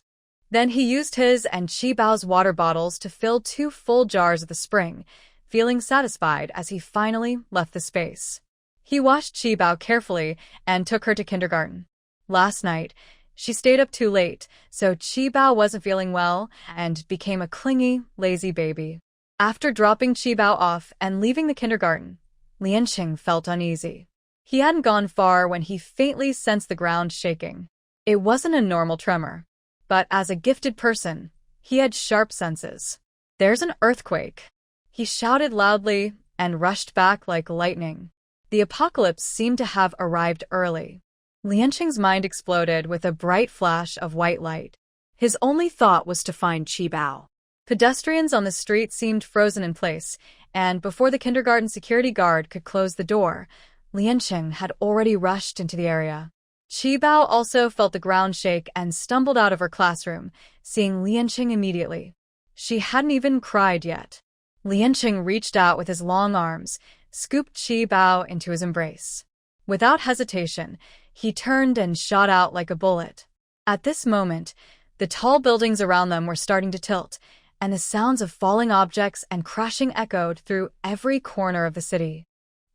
Then he used his and Qi Bao's water bottles to fill 2 full jars of the spring, feeling satisfied as he finally left the space. He washed Qi Bao carefully and took her to kindergarten. Last night, she stayed up too late, so Qi Bao wasn't feeling well and became a clingy, lazy baby. After dropping Qi Bao off and leaving the kindergarten, Liancheng felt uneasy. He hadn't gone far when he faintly sensed the ground shaking. It wasn't a normal tremor, but as a gifted person, he had sharp senses. There's an earthquake. He shouted loudly and rushed back like lightning. The apocalypse seemed to have arrived early. Liancheng's mind exploded with a bright flash of white light. His only thought was to find Qi Bao. Pedestrians on the street seemed frozen in place, and before the kindergarten security guard could close the door, Liancheng had already rushed into the area. Qi Bao also felt the ground shake and stumbled out of her classroom, seeing Liancheng immediately. She hadn't even cried yet. Liancheng reached out with his long arms, scooped Qi Bao into his embrace. Without hesitation, he turned and shot out like a bullet. At this moment, the tall buildings around them were starting to tilt, and the sounds of falling objects and crashing echoed through every corner of the city.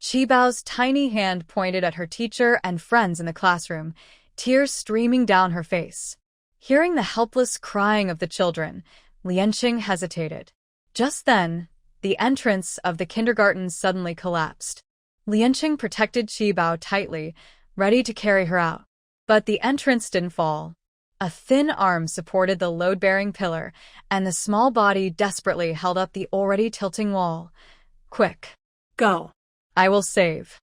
Qi Bao's tiny hand pointed at her teacher and friends in the classroom, tears streaming down her face. Hearing the helpless crying of the children, Liancheng hesitated. Just then, the entrance of the kindergarten suddenly collapsed. Liancheng protected Qi Bao tightly, ready to carry her out. But the entrance didn't fall. A thin arm supported the load-bearing pillar, and the small body desperately held up the already tilting wall. Quick. Go. I will save.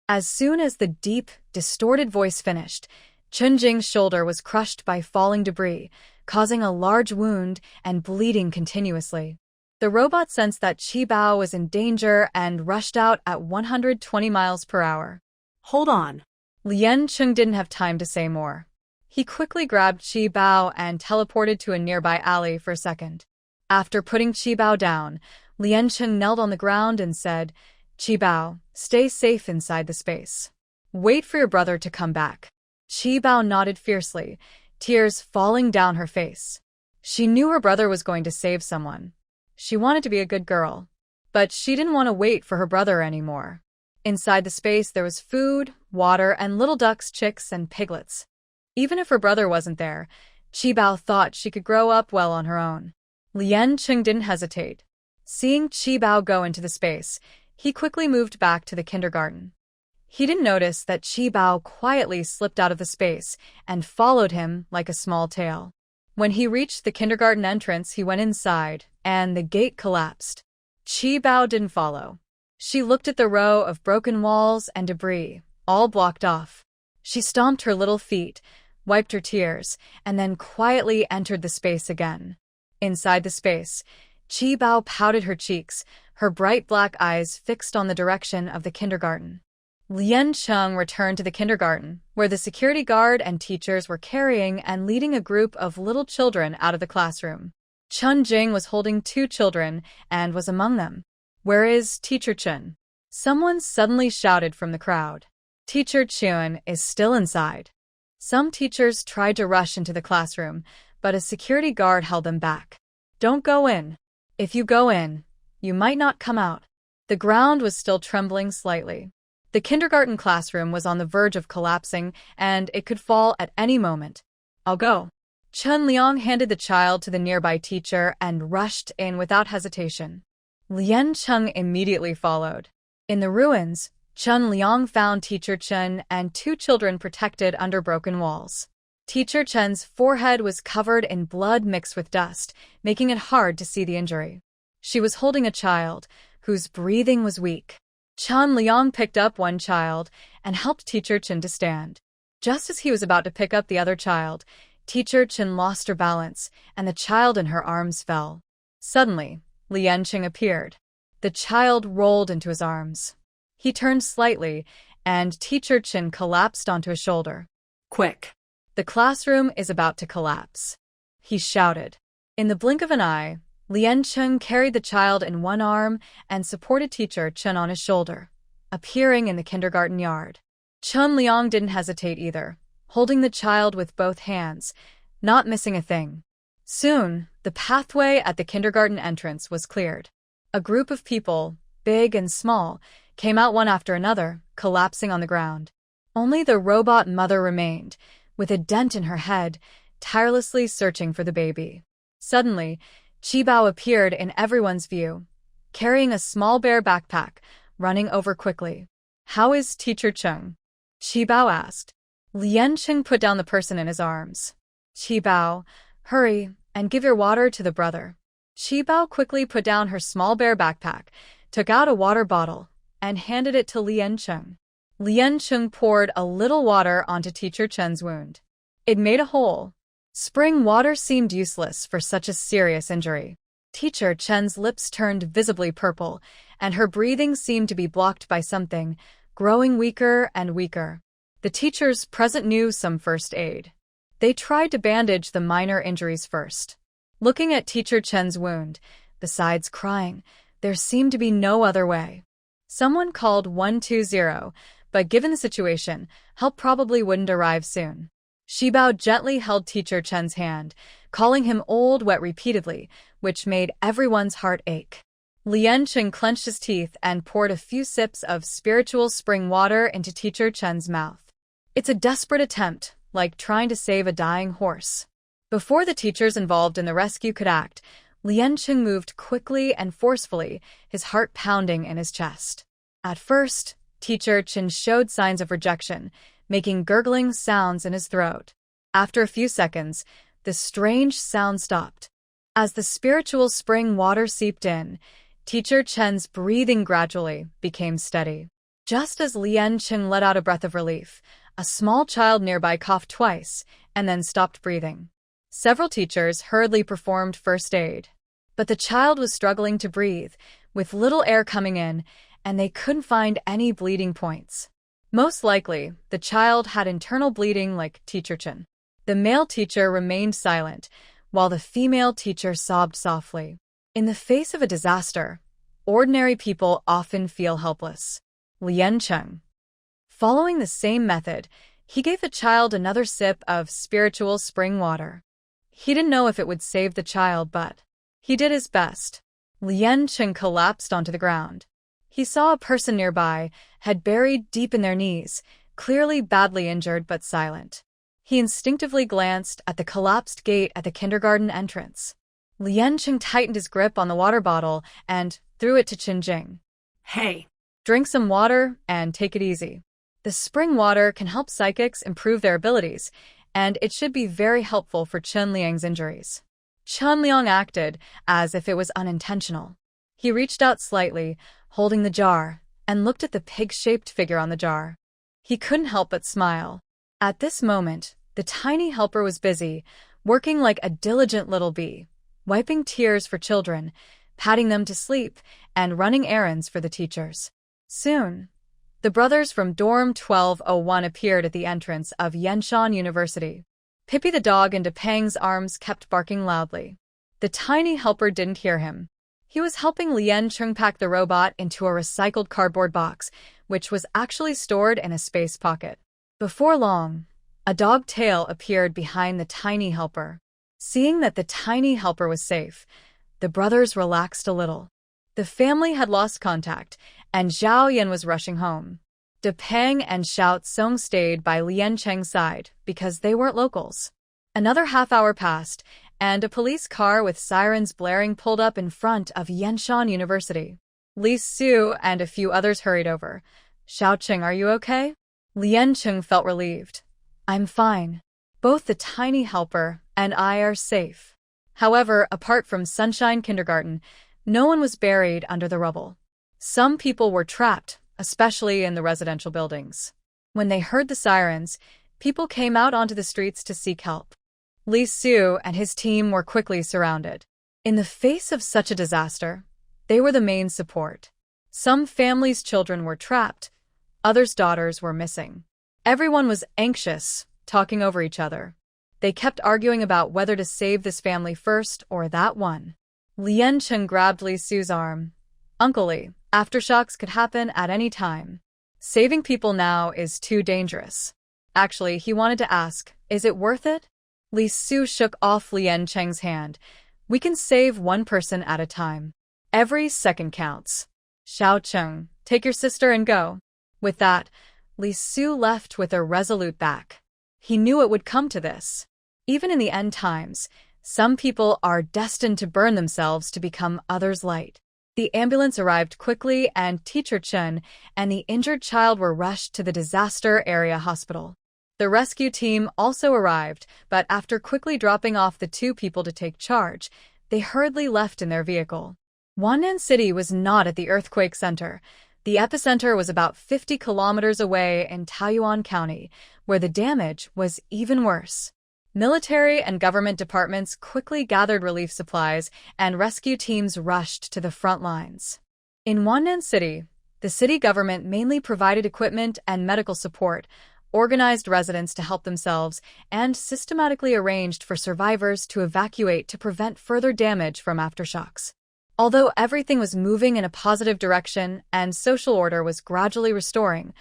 As soon as the deep, distorted voice finished, Chunjing's shoulder was crushed by falling debris, causing a large wound and bleeding continuously. The robot sensed that Qi Bao was in danger and rushed out at 120 miles per hour. Hold on. Liancheng didn't have time to say more. He quickly grabbed Qi Bao and teleported to a nearby alley for a second. After putting Qi Bao down, Liancheng knelt on the ground and said, Qi Bao, stay safe inside the space. Wait for your brother to come back. Qi Bao nodded fiercely, tears falling down her face. She knew her brother was going to save someone. She wanted to be a good girl, but she didn't want to wait for her brother anymore. Inside the space there was food, water, and little ducks, chicks, and piglets. Even if her brother wasn't there, Qi Bao thought she could grow up well on her own. Liancheng didn't hesitate. Seeing Qi Bao go into the space, he quickly moved back to the kindergarten. He didn't notice that Qi Bao quietly slipped out of the space and followed him like a small tail. When he reached the kindergarten entrance, he went inside, and the gate collapsed. Qi Bao didn't follow. She looked at the row of broken walls and debris, all blocked off. She stomped her little feet, wiped her tears, and then quietly entered the space again. Inside the space, Qi Bao pouted her cheeks, her bright black eyes fixed on the direction of the kindergarten. Liancheng returned to the kindergarten, where the security guard and teachers were carrying and leading a group of little children out of the classroom. Chunjing was holding 2 children and was among them. Where is Teacher Chun? Someone suddenly shouted from the crowd. Teacher Chun is still inside. Some teachers tried to rush into the classroom, but a security guard held them back. Don't go in. If you go in, you might not come out. The ground was still trembling slightly. The kindergarten classroom was on the verge of collapsing, and it could fall at any moment. I'll go. Chun Liang handed the child to the nearby teacher and rushed in without hesitation. Liancheng immediately followed. In the ruins, Chun Liang found Teacher Chun and 2 children protected under broken walls. Teacher Chen's forehead was covered in blood mixed with dust, making it hard to see the injury. She was holding a child, whose breathing was weak. Chen Liang picked up one child and helped Teacher Chen to stand. Just as he was about to pick up the other child, Teacher Chen lost her balance, and the child in her arms fell. Suddenly, Lian Qing appeared. The child rolled into his arms. He turned slightly, and Teacher Chen collapsed onto his shoulder. Quick. The classroom is about to collapse, he shouted. In the blink of an eye, Lian Qing carried the child in one arm and supported Teacher Chen on his shoulder, appearing in the kindergarten yard. Chen Liang didn't hesitate either, holding the child with both hands, not missing a thing. Soon, the pathway at the kindergarten entrance was cleared. A group of people, big and small, came out one after another, collapsing on the ground. Only the robot mother remained, with a dent in her head, tirelessly searching for the baby. Suddenly, Qibao appeared in everyone's view, carrying a small bear backpack, running over quickly. "How is Teacher Cheng?" Qibao asked. Lian Qing put down the person in his arms. "Qibao, hurry, and give your water to the brother." Qibao quickly put down her small bear backpack, took out a water bottle, and handed it to Lian Qing. Lian Qing poured a little water onto Teacher Chen's wound. It made a hole. Spring water seemed useless for such a serious injury. Teacher Chen's lips turned visibly purple, and her breathing seemed to be blocked by something, growing weaker and weaker. The teachers present knew some first aid. They tried to bandage the minor injuries first. Looking at Teacher Chen's wound, besides crying, there seemed to be no other way. Someone called 120, but given the situation, help probably wouldn't arrive soon. Qibao gently held Teacher Chen's hand, calling him old wet repeatedly, which made everyone's heart ache. Lian Qing clenched his teeth and poured a few sips of spiritual spring water into Teacher Chen's mouth. It's a desperate attempt, like trying to save a dying horse. Before the teachers involved in the rescue could act, Lian Qing moved quickly and forcefully, his heart pounding in his chest. At first, Teacher Chen showed signs of rejection, making gurgling sounds in his throat. After a few seconds, the strange sound stopped. As the spiritual spring water seeped in, Teacher Chen's breathing gradually became steady. Just as Lian Qing let out a breath of relief, a small child nearby coughed twice and then stopped breathing. Several teachers hurriedly performed first aid. But the child was struggling to breathe, with little air coming in, and they couldn't find any bleeding points. Most likely, the child had internal bleeding like Teacher Chen. The male teacher remained silent, while the female teacher sobbed softly. In the face of a disaster, ordinary people often feel helpless. Lian Qing. Following the same method, he gave the child another sip of spiritual spring water. He didn't know if it would save the child, but he did his best. Lian Qing collapsed onto the ground. He saw a person nearby, head buried deep in their knees, clearly badly injured but silent. He instinctively glanced at the collapsed gate at the kindergarten entrance. Lian Qing tightened his grip on the water bottle and threw it to Qin Jing. Hey, Drink some water and take it easy. The spring water can help psychics improve their abilities, and it should be very helpful for Chen Liang's injuries. Chen Liang acted as if it was unintentional. He reached out slightly, holding the jar, and looked at the pig-shaped figure on the jar. He couldn't help but smile. At this moment, the tiny helper was busy, working like a diligent little bee, wiping tears for children, patting them to sleep, and running errands for the teachers. Soon, the brothers from dorm 1201 appeared at the entrance of Yanshan University. Pippi the dog in Depang's arms kept barking loudly. The tiny helper didn't hear him. He was helping Lian Qing pack the robot into a recycled cardboard box, which was actually stored in a space pocket. Before long, a dog tail appeared behind the tiny helper. Seeing that the tiny helper was safe, the brothers relaxed a little. The family had lost contact, and Zhao Yan was rushing home. Depang and Xiao Tsong stayed by Lian Qing's side because they weren't locals. Another half-hour passed, and a police car with sirens blaring pulled up in front of Yanshan University. Li Su and a few others hurried over. "Xiao Qing, are you okay?" Lian Qing felt relieved. "I'm fine. Both the tiny helper and I are safe. However, apart from Sunshine Kindergarten, no one was buried under the rubble. Some people were trapped, especially in the residential buildings. When they heard the sirens, people came out onto the streets to seek help. Lee Soo and his team were quickly surrounded. In the face of such a disaster, they were the main support. Some families' children were trapped, others' daughters were missing. Everyone was anxious, talking over each other. They kept arguing about whether to save this family first or that one. Lien Cheng grabbed Lee Soo's arm. Uncle Lee, aftershocks could happen at any time. Saving people now is too dangerous. Actually, he wanted to ask, is it worth it? Lee Soo shook off Lien Cheng's hand. We can save one person at a time. Every second counts. Xiao Cheng, take your sister and go. With that, Lee Soo left with a resolute back. He knew it would come to this. Even in the end times, some people are destined to burn themselves to become others' light. The ambulance arrived quickly and Teacher Chen and the injured child were rushed to the disaster area hospital. The rescue team also arrived, but after quickly dropping off the two people to take charge, they hurriedly left in their vehicle. Wannan City was not at the earthquake center. The epicenter was about 50 kilometers away in Taoyuan County, where the damage was even worse. Military and government departments quickly gathered relief supplies, and rescue teams rushed to the front lines. In Wannan City, the city government mainly provided equipment and medical support, organized residents to help themselves, and systematically arranged for survivors to evacuate to prevent further damage from aftershocks. Although everything was moving in a positive direction and social order was gradually restoring,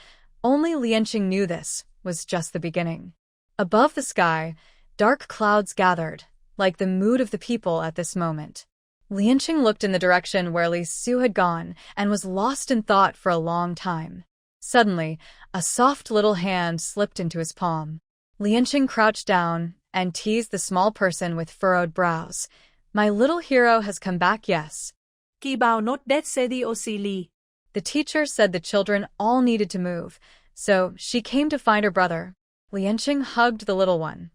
only Lianqing knew this was just the beginning. Above the sky, dark clouds gathered, like the mood of the people at this moment. Lianqing looked in the direction where Lee Soo had gone and was lost in thought for a long time. Suddenly, a soft little hand slipped into his palm. Lianqing crouched down and teased the small person with furrowed brows. My little hero has come back, yes. Ki bao not dead se di o si li. The teacher said the children all needed to move, so she came to find her brother. Lianqing hugged the little one.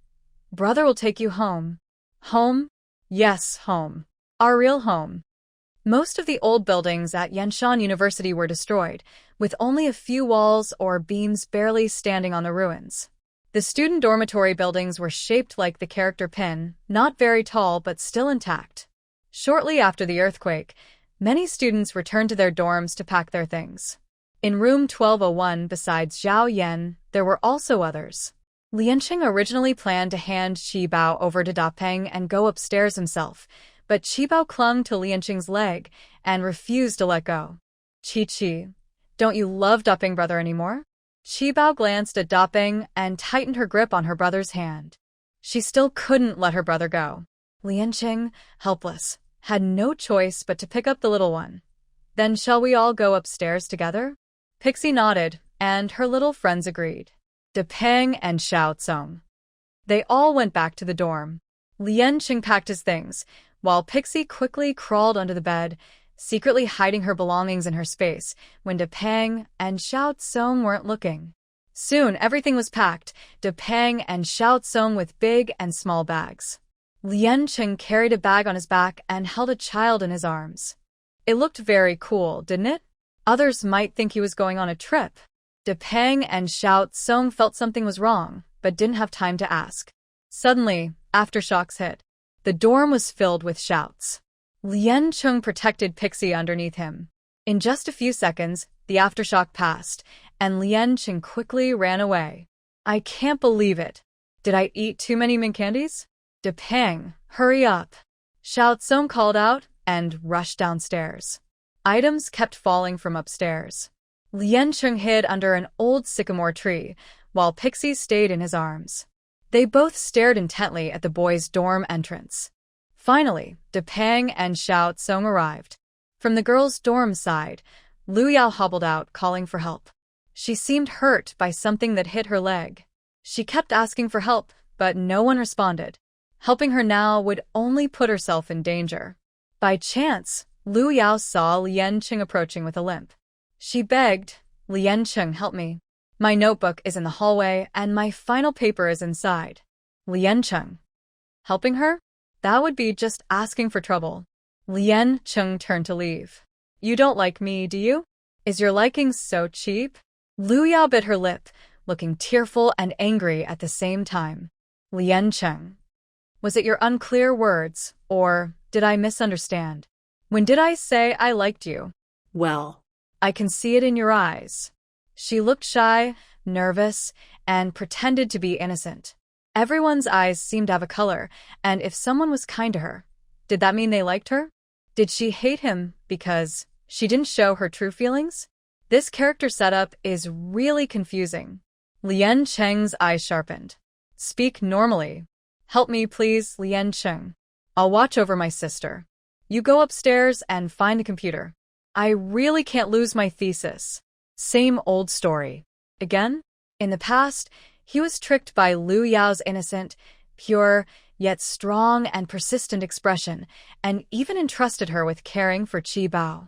Brother will take you home. Home? Yes, home. Our real home. Most of the old buildings at Yanshan University were destroyed, with only a few walls or beams barely standing on the ruins. The student dormitory buildings were shaped like the character pin, not very tall but still intact. Shortly after the earthquake, many students returned to their dorms to pack their things. In room 1201, besides Zhao Yan, there were also others. Lianqing originally planned to hand Qi Bao over to Da Peng and go upstairs himself, but Qi Bao clung to Lianqing's leg and refused to let go. Qi, don't you love Da Peng brother anymore? Qi Bao glanced at Da Peng and tightened her grip on her brother's hand. She still couldn't let her brother go. Lianqing, helpless, had no choice but to pick up the little one. Then shall we all go upstairs together? Pixie nodded, and her little friends agreed. Da Peng and Xiao Tsong. They all went back to the dorm. Lianqing packed his things, while Pixie quickly crawled under the bed, secretly hiding her belongings in her space when Da Peng and Xiao Tsong weren't looking. Soon everything was packed, Da Peng and Xiao Tsong with big and small bags. Lianqing carried a bag on his back and held a child in his arms. It looked very cool, didn't it? Others might think he was going on a trip. Da Peng and Xiao Tsong felt something was wrong, but didn't have time to ask. Suddenly, aftershocks hit. The dorm was filled with shouts. Lianqing protected Pixie underneath him. In just a few seconds, the aftershock passed, and Lianqing quickly ran away. I can't believe it. Did I eat too many mint candies? Da Peng, hurry up. Xiao Tsong called out and rushed downstairs. Items kept falling from upstairs. Lianqing hid under an old sycamore tree, while Pixie stayed in his arms. They both stared intently at the boys' dorm entrance. Finally, Da Peng and Xiao Tsong arrived. From the girls' dorm side, Lu Yao hobbled out, calling for help. She seemed hurt by something that hit her leg. She kept asking for help, but no one responded. Helping her now would only put herself in danger. By chance, Lu Yao saw Lianqing approaching with a limp. She begged, Lianqing, help me. My notebook is in the hallway and my final paper is inside. Lien Cheng. Helping her? That would be just asking for trouble. Lien Cheng turned to leave. You don't like me, do you? Is your liking so cheap? Lu Yao bit her lip, looking tearful and angry at the same time. Lien Cheng. Was it your unclear words, or did I misunderstand? When did I say I liked you? Well, I can see it in your eyes. She looked shy, nervous, and pretended to be innocent. Everyone's eyes seemed to have a color, and if someone was kind to her, did that mean they liked her? Did she hate him because she didn't show her true feelings? This character setup is really confusing. Lien Cheng's eyes sharpened. Speak normally. Help me, please, Lien Cheng. I'll watch over my sister. You go upstairs and find the computer. I really can't lose my thesis. Same old story. Again? In the past, he was tricked by Lu Yao's innocent, pure, yet strong and persistent expression, and even entrusted her with caring for Qi Bao.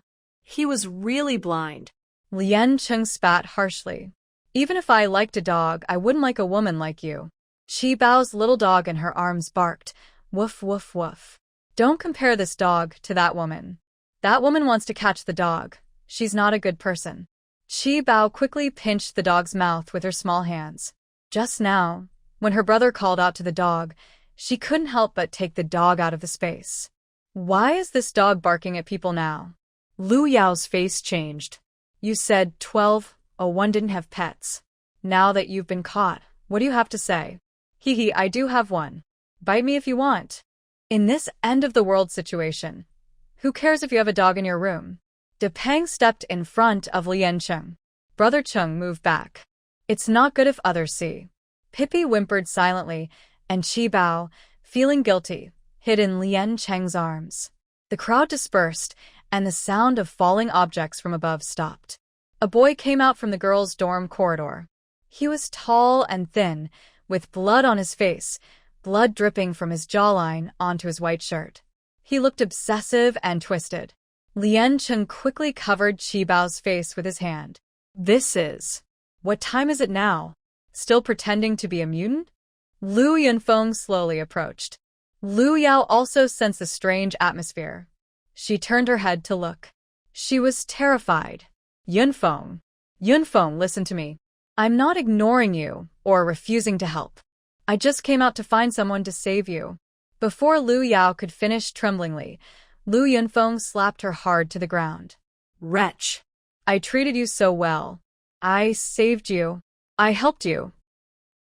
he was really blind. Lien Cheng spat harshly. Even if I liked a dog, I wouldn't like a woman like you. Qi Bao's little dog in her arms barked. Woof, woof, woof. Don't compare this dog to that woman. That woman wants to catch the dog. She's not a good person. Qi Bao quickly pinched the dog's mouth with her small hands. Just now, when her brother called out to the dog, she couldn't help but take the dog out of the space. Why is this dog barking at people now? Lu Yao's face changed. You said 1201 didn't have pets. Now that you've been caught, what do you have to say? Hee hee, I do have one. Bite me if you want. In this end-of-the-world situation, who cares if you have a dog in your room? De Peng stepped in front of Lien Cheng. Brother Cheng moved back. It's not good if others see. Pippi whimpered silently, and Qi Bao, feeling guilty, hid in Lien Cheng's arms. The crowd dispersed, and the sound of falling objects from above stopped. A boy came out from the girls' dorm corridor. He was tall and thin, with blood on his face, blood dripping from his jawline onto his white shirt. He looked obsessive and twisted. Lien Cheng quickly covered Qi Bao's face with his hand. What time is it now? Still pretending to be a mutant? Lu Yunfeng slowly approached. Lu Yao also sensed the strange atmosphere. She turned her head to look. She was terrified. Yunfeng, listen to me. I'm not ignoring you or refusing to help. I just came out to find someone to save you. Before Lu Yao could finish tremblingly, Lu Yunfeng slapped her hard to the ground. Wretch! I treated you so well. I saved you. I helped you.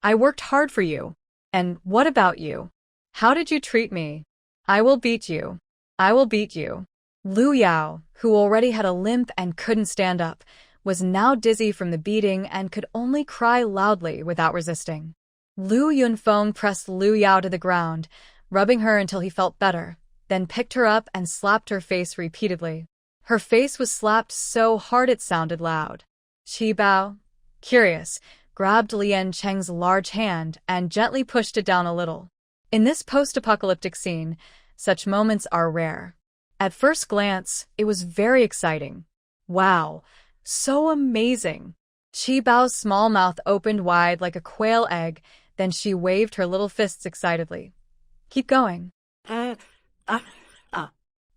I worked hard for you. And what about you? How did you treat me? I will beat you. I will beat you. Lu Yao, who already had a limp and couldn't stand up, was now dizzy from the beating and could only cry loudly without resisting. Lu Yunfeng pressed Lu Yao to the ground, rubbing her until he felt better, then picked her up and slapped her face repeatedly. Her face was slapped so hard it sounded loud. Qi Bao, curious, grabbed Lien Cheng's large hand and gently pushed it down a little. In this post-apocalyptic scene, such moments are rare. At first glance, it was very exciting. Wow, so amazing. Qi Bao's small mouth opened wide like a quail egg, then she waved her little fists excitedly. Keep going.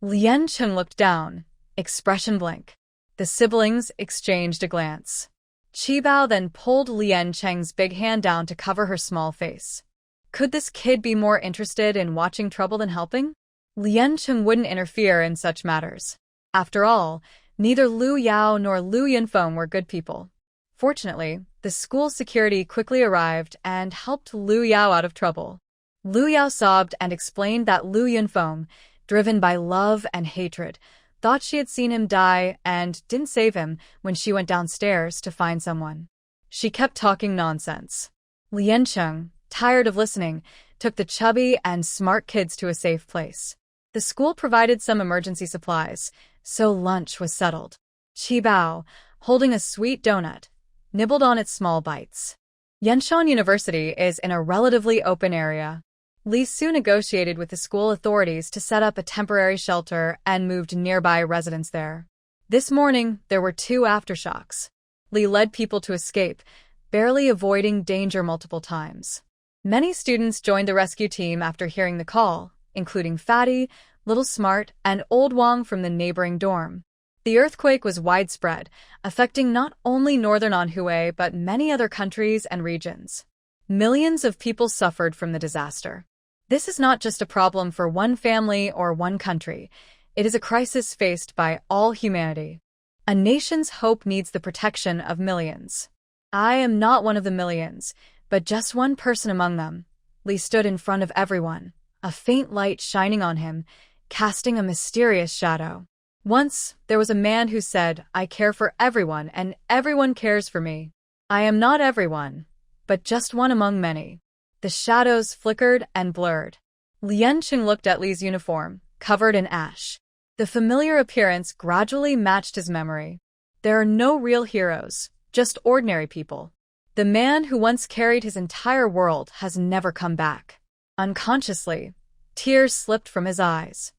Lien Cheng looked down, expression blank. The siblings exchanged a glance. Qi Bao then pulled Lien Cheng's big hand down to cover her small face. Could this kid be more interested in watching trouble than helping? Lien Cheng wouldn't interfere in such matters. After all, neither Lu Yao nor Lu Yunfeng were good people. Fortunately, the school security quickly arrived and helped Lu Yao out of trouble. Lu Yao sobbed and explained that Lu Yunfeng, driven by love and hatred, thought she had seen him die and didn't save him when she went downstairs to find someone. She kept talking nonsense. Lien Cheng, tired of listening, took the chubby and smart kids to a safe place. The school provided some emergency supplies, so lunch was settled. Qi Bao, holding a sweet donut, nibbled on its small bites. Yanshan University is in a relatively open area. Li Su negotiated with the school authorities to set up a temporary shelter and moved nearby residents there. This morning, there were 2 aftershocks. Li led people to escape, barely avoiding danger multiple times. Many students joined the rescue team after hearing the call, including Fatty, Little Smart, and Old Wong from the neighboring dorm. The earthquake was widespread, affecting not only northern Anhui but many other countries and regions. Millions of people suffered from the disaster. This is not just a problem for one family or one country. It is a crisis faced by all humanity. A nation's hope needs the protection of millions. I am not one of the millions, but just one person among them. Lee stood in front of everyone, a faint light shining on him, casting a mysterious shadow. Once, there was a man who said, "I care for everyone and everyone cares for me." I am not everyone, but just one among many. The shadows flickered and blurred. Lian Qing looked at Li's uniform, covered in ash. The familiar appearance gradually matched his memory. There are no real heroes, just ordinary people. The man who once carried his entire world has never come back. Unconsciously, tears slipped from his eyes.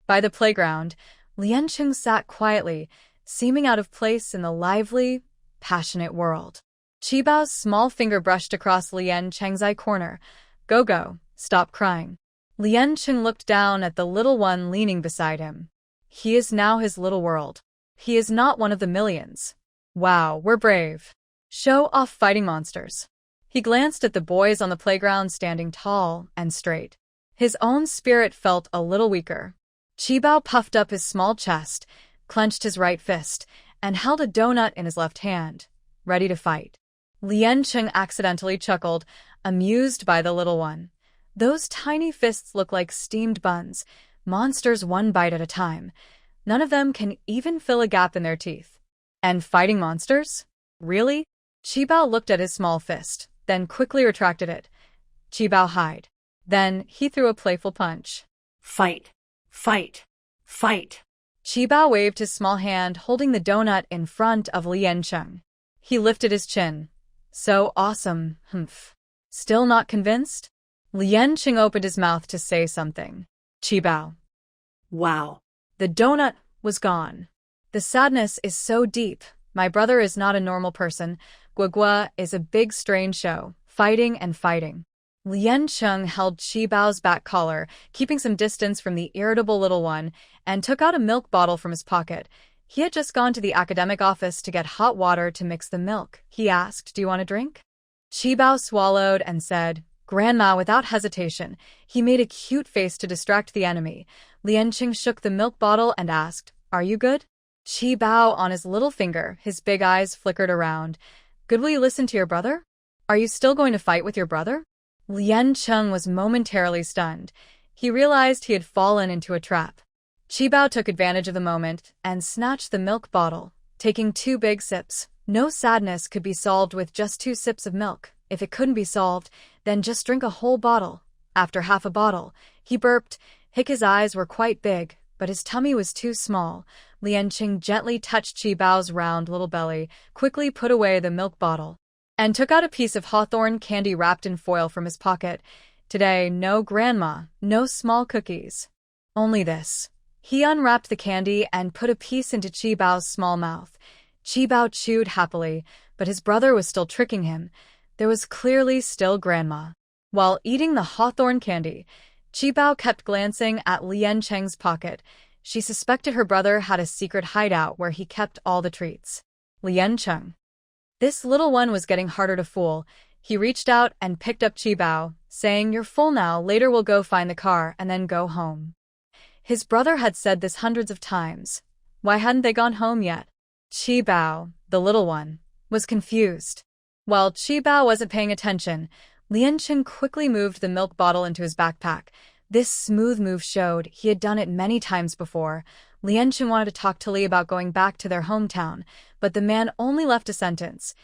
By the playground, Lian Qing sat quietly, seeming out of place in the lively, passionate world. Qibao's small finger brushed across Lian Cheng's eye corner. Go, stop crying. Lian Qing looked down at the little one leaning beside him. He is now his little world. He is not one of the millions. Wow, we're brave. Show off fighting monsters. He glanced at the boys on the playground standing tall and straight. His own spirit felt a little weaker. Qibao puffed up his small chest, clenched his right fist, and held a donut in his left hand, ready to fight. Lian Qing accidentally chuckled, amused by the little one. Those tiny fists look like steamed buns, monsters one bite at a time. None of them can even fill a gap in their teeth. And fighting monsters? Really? Qibao looked at his small fist, then quickly retracted it. Qibao hide. Then he threw a playful punch. Fight. Fight. Fight. Qibao waved his small hand, holding the donut in front of Lian Qing. He lifted his chin. So awesome, humph. Still not convinced? Lian Qing opened his mouth to say something. Qibao. Wow. The donut was gone. The sadness is so deep. My brother is not a normal person. Guagua is a big strange show, fighting and fighting. Lian Qing held Qibao's back collar, keeping some distance from the irritable little one, and took out a milk bottle from his pocket. He had just gone to the academic office to get hot water to mix the milk. He asked, "Do you want a drink?" Qibao swallowed and said, "Grandma," without hesitation. He made a cute face to distract the enemy. Lian Qing shook the milk bottle and asked, "Are you good?" Qibao on his little finger, his big eyes flickered around. "Good, will you listen to your brother? Are you still going to fight with your brother?" Lian Qing was momentarily stunned. He realized he had fallen into a trap. Qibao took advantage of the moment and snatched the milk bottle, taking 2 big sips. No sadness could be solved with just 2 sips of milk. If it couldn't be solved, then just drink a whole bottle. After half a bottle, he burped. His eyes were quite big, but his tummy was too small. Lian Qing gently touched Qibao's round little belly, quickly put away the milk bottle, and took out a piece of hawthorn candy wrapped in foil from his pocket. Today, no grandma, no small cookies. Only this. He unwrapped the candy and put a piece into Qibao's small mouth. Qibao chewed happily, but his brother was still tricking him. There was clearly still grandma. While eating the hawthorn candy, Qibao kept glancing at Lian Cheng's pocket. She suspected her brother had a secret hideout where he kept all the treats. Lian Cheng. This little one was getting harder to fool. He reached out and picked up Qibao, saying, "You're full now, later we'll go find the car and then go home." His brother had said this hundreds of times. Why hadn't they gone home yet? Qibao, the little one, was confused. While Qibao wasn't paying attention, Lian Qing quickly moved the milk bottle into his backpack. This smooth move showed he had done it many times before. Lian Qing wanted to talk to Li about going back to their hometown, but the man only left a sentence.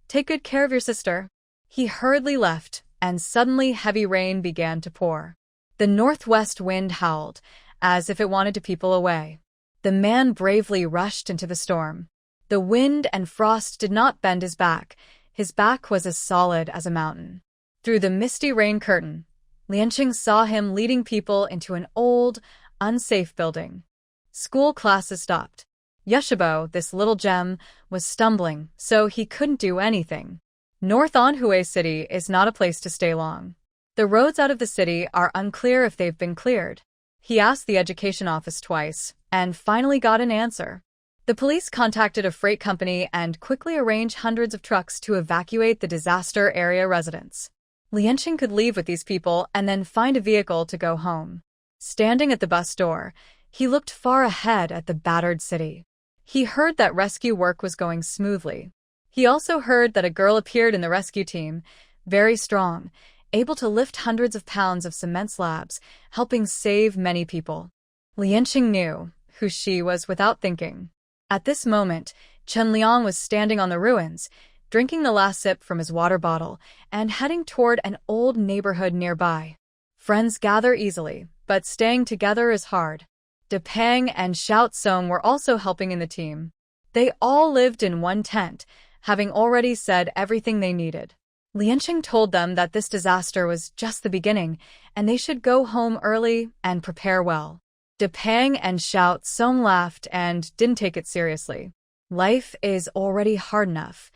"Take good care of your sister." He hurriedly left, and suddenly heavy rain began to pour. The northwest wind howled, as if it wanted to people away. The man bravely rushed into the storm. The wind and frost did not bend his back. His back was as solid as a mountain. Through the misty rain curtain, Lian Qing saw him leading people into an old, unsafe building. School classes stopped. Yeshibo, this little gem, was stumbling, so he couldn't do anything. North Anhui City is not a place to stay long. The roads out of the city are unclear if they've been cleared. He asked the education office twice, and finally got an answer. The police contacted a freight company and quickly arranged hundreds of trucks to evacuate the disaster area residents. Lianqing could leave with these people and then find a vehicle to go home. Standing at the bus door, he looked far ahead at the battered city. He heard that rescue work was going smoothly. He also heard that a girl appeared in the rescue team, very strong, able to lift hundreds of pounds of cement slabs, helping save many people. Lianqing knew who she was without thinking. At this moment, Chen Liang was standing on the ruins, drinking the last sip from his water bottle and heading toward an old neighborhood nearby. Friends gather easily, but staying together is hard. De Peng and Xiao Song were also helping in the team. They all lived in one tent, having already said everything they needed. Lianqing told them that this disaster was just the beginning, and they should go home early and prepare well. De Peng and Xiao Song laughed and didn't take it seriously. Life is already hard enough.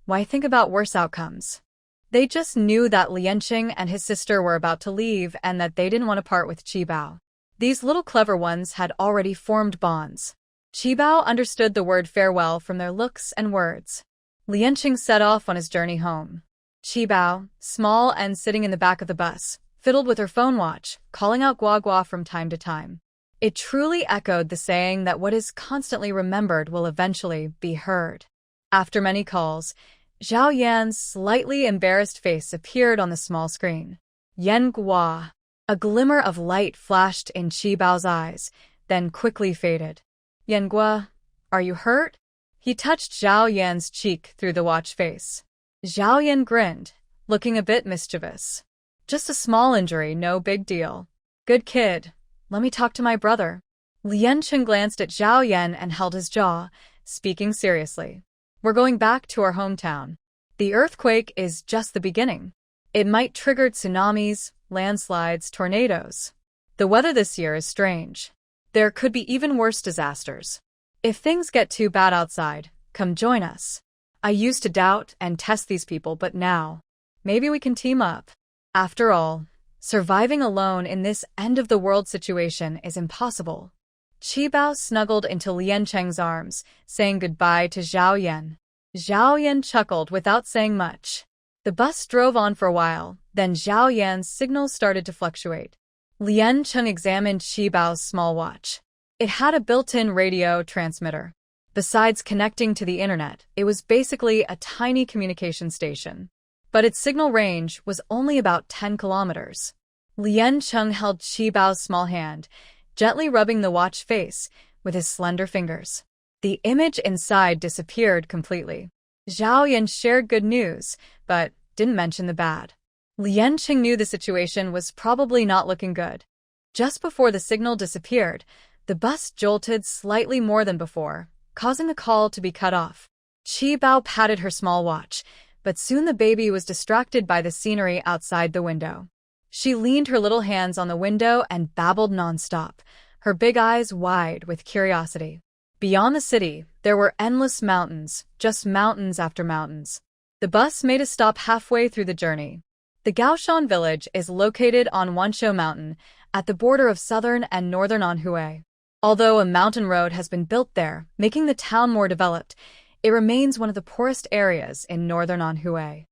Why think about worse outcomes? They just knew that Lianqing and his sister were about to leave and that they didn't want to part with Qibao. These little clever ones had already formed bonds. Qibao understood the word farewell from their looks and words. Lianqing set off on his journey home. Qibao, small and sitting in the back of the bus, fiddled with her phone watch, calling out Gua Gua from time to time. It truly echoed the saying that what is constantly remembered will eventually be heard. After many calls, Zhao Yan's slightly embarrassed face appeared on the small screen. Yan Gua. A glimmer of light flashed in Qibao's eyes, then quickly faded. Yan Gua, are you hurt? He touched Zhao Yan's cheek through the watch face. Zhao Yan grinned, looking a bit mischievous. Just a small injury, no big deal. Good kid. Let me talk to my brother. Lianqing glanced at Zhao Yan and held his jaw, speaking seriously. We're going back to our hometown. The earthquake is just the beginning. It might trigger tsunamis, landslides, tornadoes. The weather this year is strange. There could be even worse disasters. If things get too bad outside, come join us. I used to doubt and test these people, but now, maybe we can team up. After all, surviving alone in this end-of-the-world situation is impossible. Qibao snuggled into Lianqing's arms, saying goodbye to Zhao Yan. Zhao Yan chuckled without saying much. The bus drove on for a while, then Zhao Yan's signals started to fluctuate. Lianqing examined Qibao's small watch. It had a built-in radio transmitter. Besides connecting to the internet, it was basically a tiny communication station. But its signal range was only about 10 kilometers. Lianqing held Qibao's small hand, gently rubbing the watch face with his slender fingers. The image inside disappeared completely. Zhao Yan shared good news, but didn't mention the bad. Lianqing knew the situation was probably not looking good. Just before the signal disappeared, the bus jolted slightly more than before, causing the call to be cut off. Qibao patted her small watch, but soon the baby was distracted by the scenery outside the window. She leaned her little hands on the window and babbled nonstop, her big eyes wide with curiosity. Beyond the city, there were endless mountains, just mountains after mountains. The bus made a stop halfway through the journey. The Gaoshan village is located on Wanshou Mountain, at the border of southern and northern Anhui. Although a mountain road has been built there, making the town more developed, it remains one of the poorest areas in northern Anhui.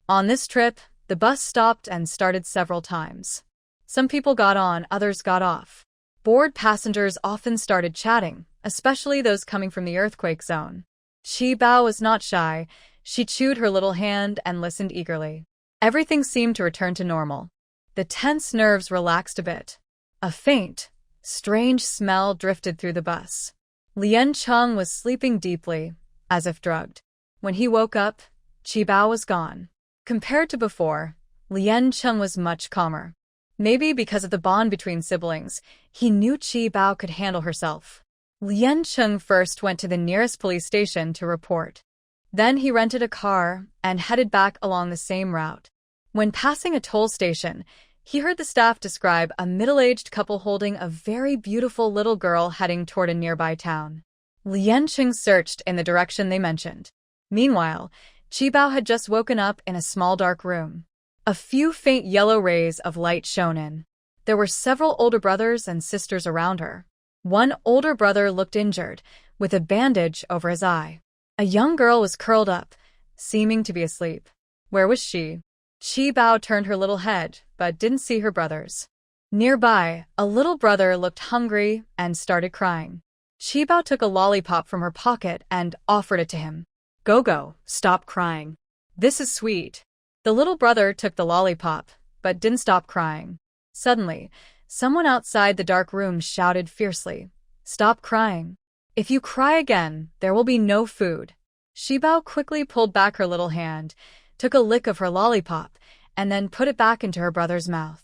On this trip, the bus stopped and started several times. Some people got on, others got off. Bored passengers often started chatting, especially those coming from the earthquake zone. Qibao was not shy. She chewed her little hand and listened eagerly. Everything seemed to return to normal. The tense nerves relaxed a bit. A faint, strange smell drifted through the bus. Lianqing was sleeping deeply, as if drugged. When he woke up, Qibao was gone. Compared to before, Lianqing was much calmer. Maybe because of the bond between siblings, he knew Qibao could handle herself. Lianqing first went to the nearest police station to report. Then he rented a car and headed back along the same route. When passing a toll station, he heard the staff describe a middle-aged couple holding a very beautiful little girl heading toward a nearby town. Lianqing searched in the direction they mentioned. Meanwhile, Qibao had just woken up in a small dark room. A few faint yellow rays of light shone in. There were several older brothers and sisters around her. One older brother looked injured, with a bandage over his eye. A young girl was curled up, seeming to be asleep. Where was she? Chi Bao turned her little head, but didn't see her brothers. Nearby, a little brother looked hungry and started crying. Chi Bao took a lollipop from her pocket and offered it to him. Go, stop crying. This is sweet. The little brother took the lollipop, but didn't stop crying. Suddenly, someone outside the dark room shouted fiercely, "Stop crying. If you cry again, there will be no food." Chi Bao quickly pulled back her little hand, took a lick of her lollipop, and then put it back into her brother's mouth.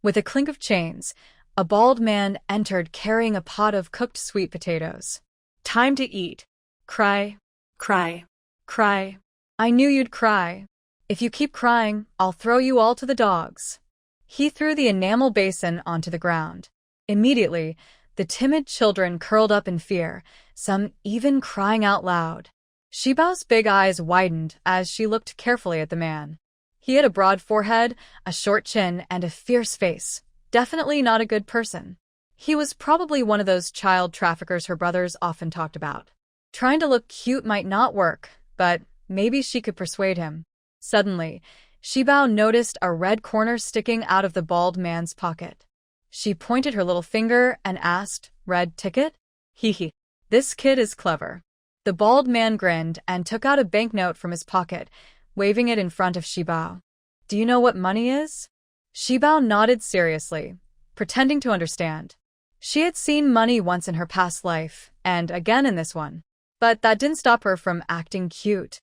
With a clink of chains, a bald man entered carrying a pot of cooked sweet potatoes. "Time to eat. Cry. Cry. Cry. I knew you'd cry. If you keep crying, I'll throw you all to the dogs." He threw the enamel basin onto the ground. Immediately, the timid children curled up in fear, some even crying out loud. Chi Bao's big eyes widened as she looked carefully at the man. He had a broad forehead, a short chin, and a fierce face. Definitely not a good person. He was probably one of those child traffickers her brothers often talked about. Trying to look cute might not work, but maybe she could persuade him. Suddenly, Chi Bao noticed a red corner sticking out of the bald man's pocket. She pointed her little finger and asked, "Red ticket?" Hee. This kid is clever. The bald man grinned and took out a banknote from his pocket, waving it in front of Chi Bao. "Do you know what money is?" Chi Bao nodded seriously, pretending to understand. She had seen money once in her past life, and again in this one. But that didn't stop her from acting cute.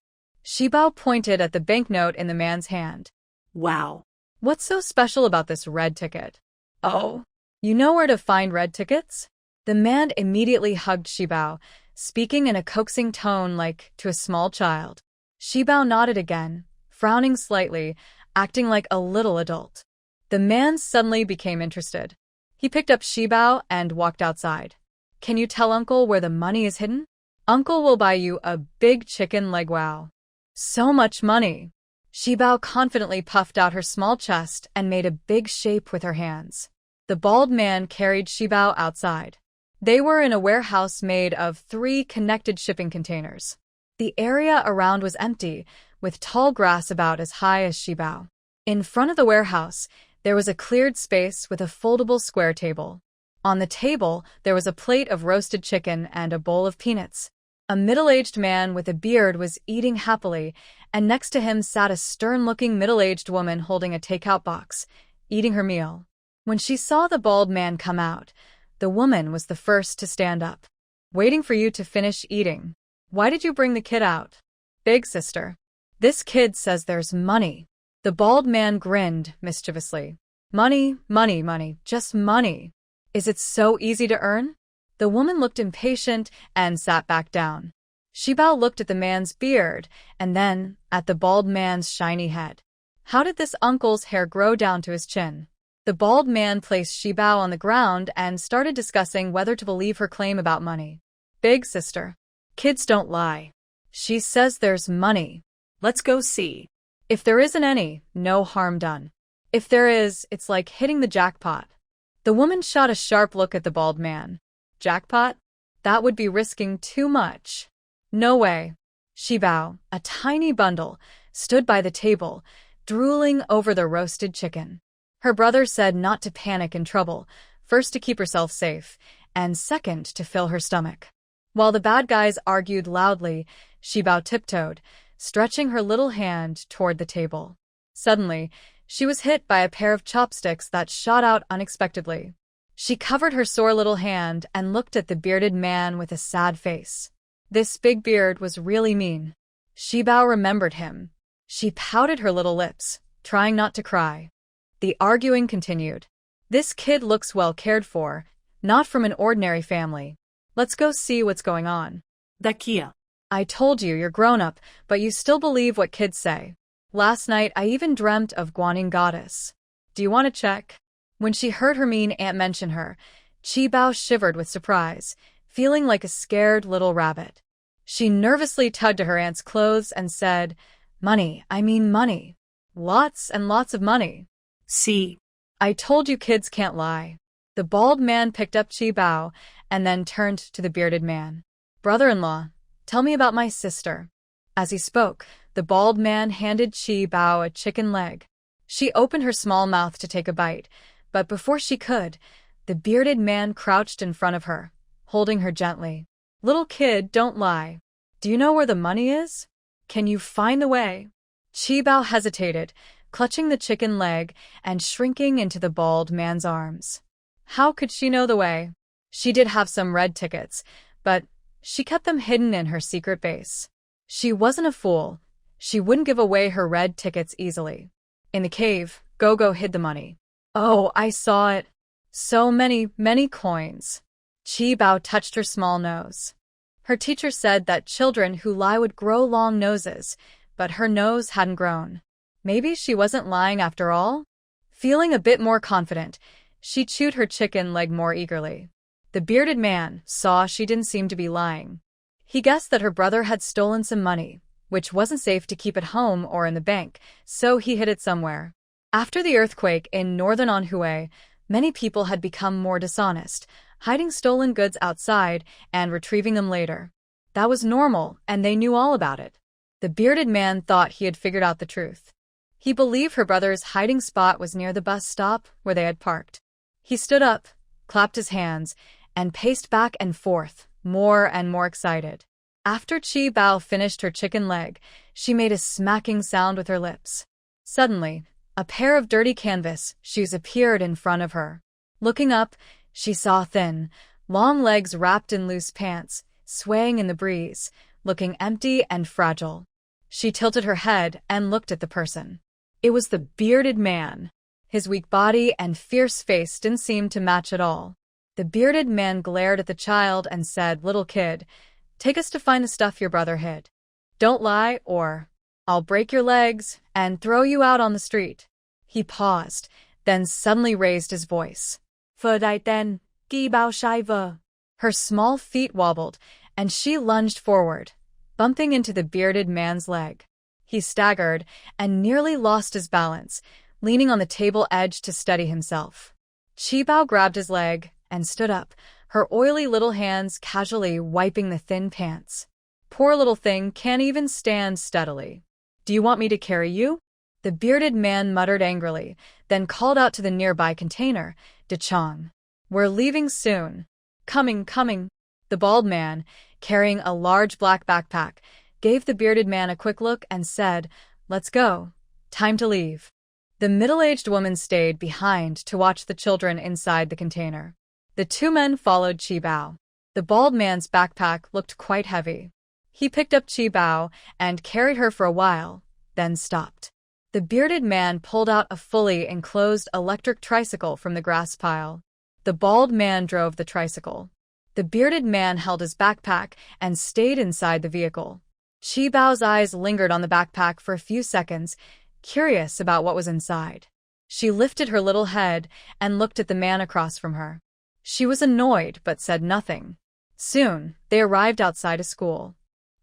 Chi Bao pointed at the banknote in the man's hand. Wow. "What's so special about this red ticket?" Oh. "You know where to find red tickets?" The man immediately hugged Chi Bao, speaking in a coaxing tone like to a small child. Chi Bao nodded again, frowning slightly, acting like a little adult. The man suddenly became interested. He picked up Chi Bao and walked outside. "Can you tell Uncle where the money is hidden? Uncle will buy you a big chicken leg." Wow. So much money. Chi Bao confidently puffed out her small chest and made a big shape with her hands. The bald man carried Chi Bao outside. They were in a warehouse made of 3 connected shipping containers. The area around was empty, with tall grass about as high as Chi Bao. In front of the warehouse, there was a cleared space with a foldable square table. On the table, there was a plate of roasted chicken and a bowl of peanuts. A middle-aged man with a beard was eating happily, and next to him sat a stern-looking middle-aged woman holding a takeout box, eating her meal. When she saw the bald man come out, the woman was the first to stand up. "Waiting for you to finish eating. Why did you bring the kid out?" "Big sister. This kid says there's money." The bald man grinned mischievously. "Money, money, money, just money. Is it so easy to earn?" The woman looked impatient and sat back down. Chi Bao looked at the man's beard and then at the bald man's shiny head. How did this uncle's hair grow down to his chin? The bald man placed Chi Bao on the ground and started discussing whether to believe her claim about money. "Big sister. Kids don't lie. She says there's money. Let's go see." If there isn't any, no harm done. If there is, it's like hitting the jackpot." The woman shot a sharp look at the bald man. "Jackpot? That would be risking too much." "No way." Chi Bao, a tiny bundle, stood by the table, drooling over the roasted chicken. Her brother said not to panic in trouble, first to keep herself safe, and second to fill her stomach. While the bad guys argued loudly, Chi Bao tiptoed, stretching her little hand toward the table. Suddenly, she was hit by a pair of chopsticks that shot out unexpectedly. She covered her sore little hand and looked at the bearded man with a sad face. This big beard was really mean. Chi Bao remembered him. She pouted her little lips, trying not to cry. The arguing continued. "This kid looks well cared for, not from an ordinary family. Let's go see what's going on." Dakia. "I told you you're grown up, but you still believe what kids say. Last night I even dreamt of Guanyin goddess. Do you want to check?" When she heard her mean aunt mention her, Chi Bao shivered with surprise, feeling like a scared little rabbit. She nervously tugged at her aunt's clothes and said, "Money, I mean money." Lots and lots of money. C. I told you kids can't lie. The bald man picked up Chi Bao and then turned to the bearded man. Brother-in-law, tell me about my sister. As he spoke, the bald man handed Chi Bao a chicken leg. She opened her small mouth to take a bite, but before she could, the bearded man crouched in front of her, holding her gently. Little kid, don't lie. Do you know where the money is? Can you find the way? Chi Bao hesitated, clutching the chicken leg and shrinking into the bald man's arms. How could she know the way? She did have some red tickets, but she kept them hidden in her secret base. She wasn't a fool. She wouldn't give away her red tickets easily. In the cave, Gogo hid the money. Oh, I saw it. So many, many coins. Chi Bao touched her small nose. Her teacher said that children who lie would grow long noses, but her nose hadn't grown. Maybe she wasn't lying after all? Feeling a bit more confident, she chewed her chicken leg more eagerly. The bearded man saw she didn't seem to be lying. He guessed that her brother had stolen some money, which wasn't safe to keep at home or in the bank, so he hid it somewhere. After the earthquake in northern Anhui, many people had become more dishonest, hiding stolen goods outside and retrieving them later. That was normal, and they knew all about it. The bearded man thought he had figured out the truth. He believed her brother's hiding spot was near the bus stop where they had parked. He stood up, clapped his hands, and paced back and forth, more and more excited. After Chi Bao finished her chicken leg, she made a smacking sound with her lips. Suddenly, a pair of dirty canvas shoes appeared in front of her. Looking up, she saw thin, long legs wrapped in loose pants, swaying in the breeze, looking empty and fragile. She tilted her head and looked at the person. It was the bearded man. His weak body and fierce face didn't seem to match at all. The bearded man glared at the child and said, "Little kid, take us to find the stuff your brother hid. Don't lie, or I'll break your legs and throw you out on the street." He paused, then suddenly raised his voice. "Phở đại tên, Ki Bao Shai Vơ." Her small feet wobbled, and she lunged forward, bumping into the bearded man's leg. He staggered and nearly lost his balance, leaning on the table edge to steady himself. Chi Bao grabbed his leg and stood up, her oily little hands casually wiping the thin pants. "Poor little thing can't even stand steadily. Do you want me to carry you?" The bearded man muttered angrily, then called out to the nearby container, "Dechong. We're leaving soon." Coming. The bald man, carrying a large black backpack, gave the bearded man a quick look and said, "Let's go. Time to leave." The middle-aged woman stayed behind to watch the children inside the container. The two men followed Chi Bao. The bald man's backpack looked quite heavy. He picked up Chi Bao and carried her for a while, then stopped. The bearded man pulled out a fully enclosed electric tricycle from the grass pile. The bald man drove the tricycle. The bearded man held his backpack and stayed inside the vehicle. Chi Bao's eyes lingered on the backpack for a few seconds, curious about what was inside. She lifted her little head and looked at the man across from her. She was annoyed but said nothing. Soon, they arrived outside a school.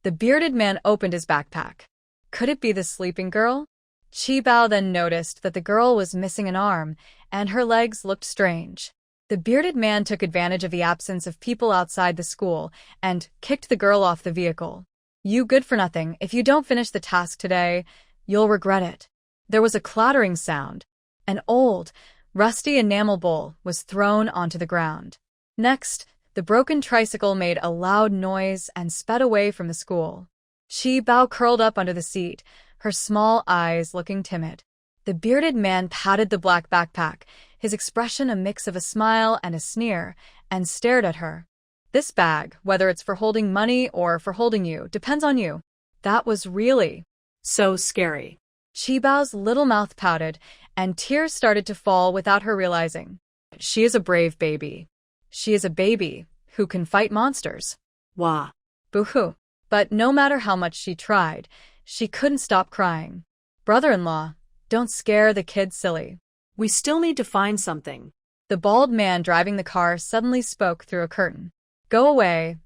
The bearded man opened his backpack. Could it be the sleeping girl? Chi Bao then noticed that the girl was missing an arm, and her legs looked strange. The bearded man took advantage of the absence of people outside the school and kicked the girl off the vehicle. "You good for nothing. If you don't finish the task today, you'll regret it." There was a clattering sound. An old, rusty enamel bowl was thrown onto the ground. Next, the broken tricycle made a loud noise and sped away from the school. Chi Bao curled up under the seat, her small eyes looking timid. The bearded man patted the black backpack, his expression a mix of a smile and a sneer, and stared at her. "This bag, whether it's for holding money or for holding you, depends on you." That was really So scary. Chi Bao's little mouth pouted, and tears started to fall without her realizing. She is a brave baby. She is a baby who can fight monsters. Wah. Boo-hoo. But no matter how much she tried, she couldn't stop crying. "Brother-in-law, don't scare the kid silly. We still need to find something." The bald man driving the car suddenly spoke through a curtain. Go away,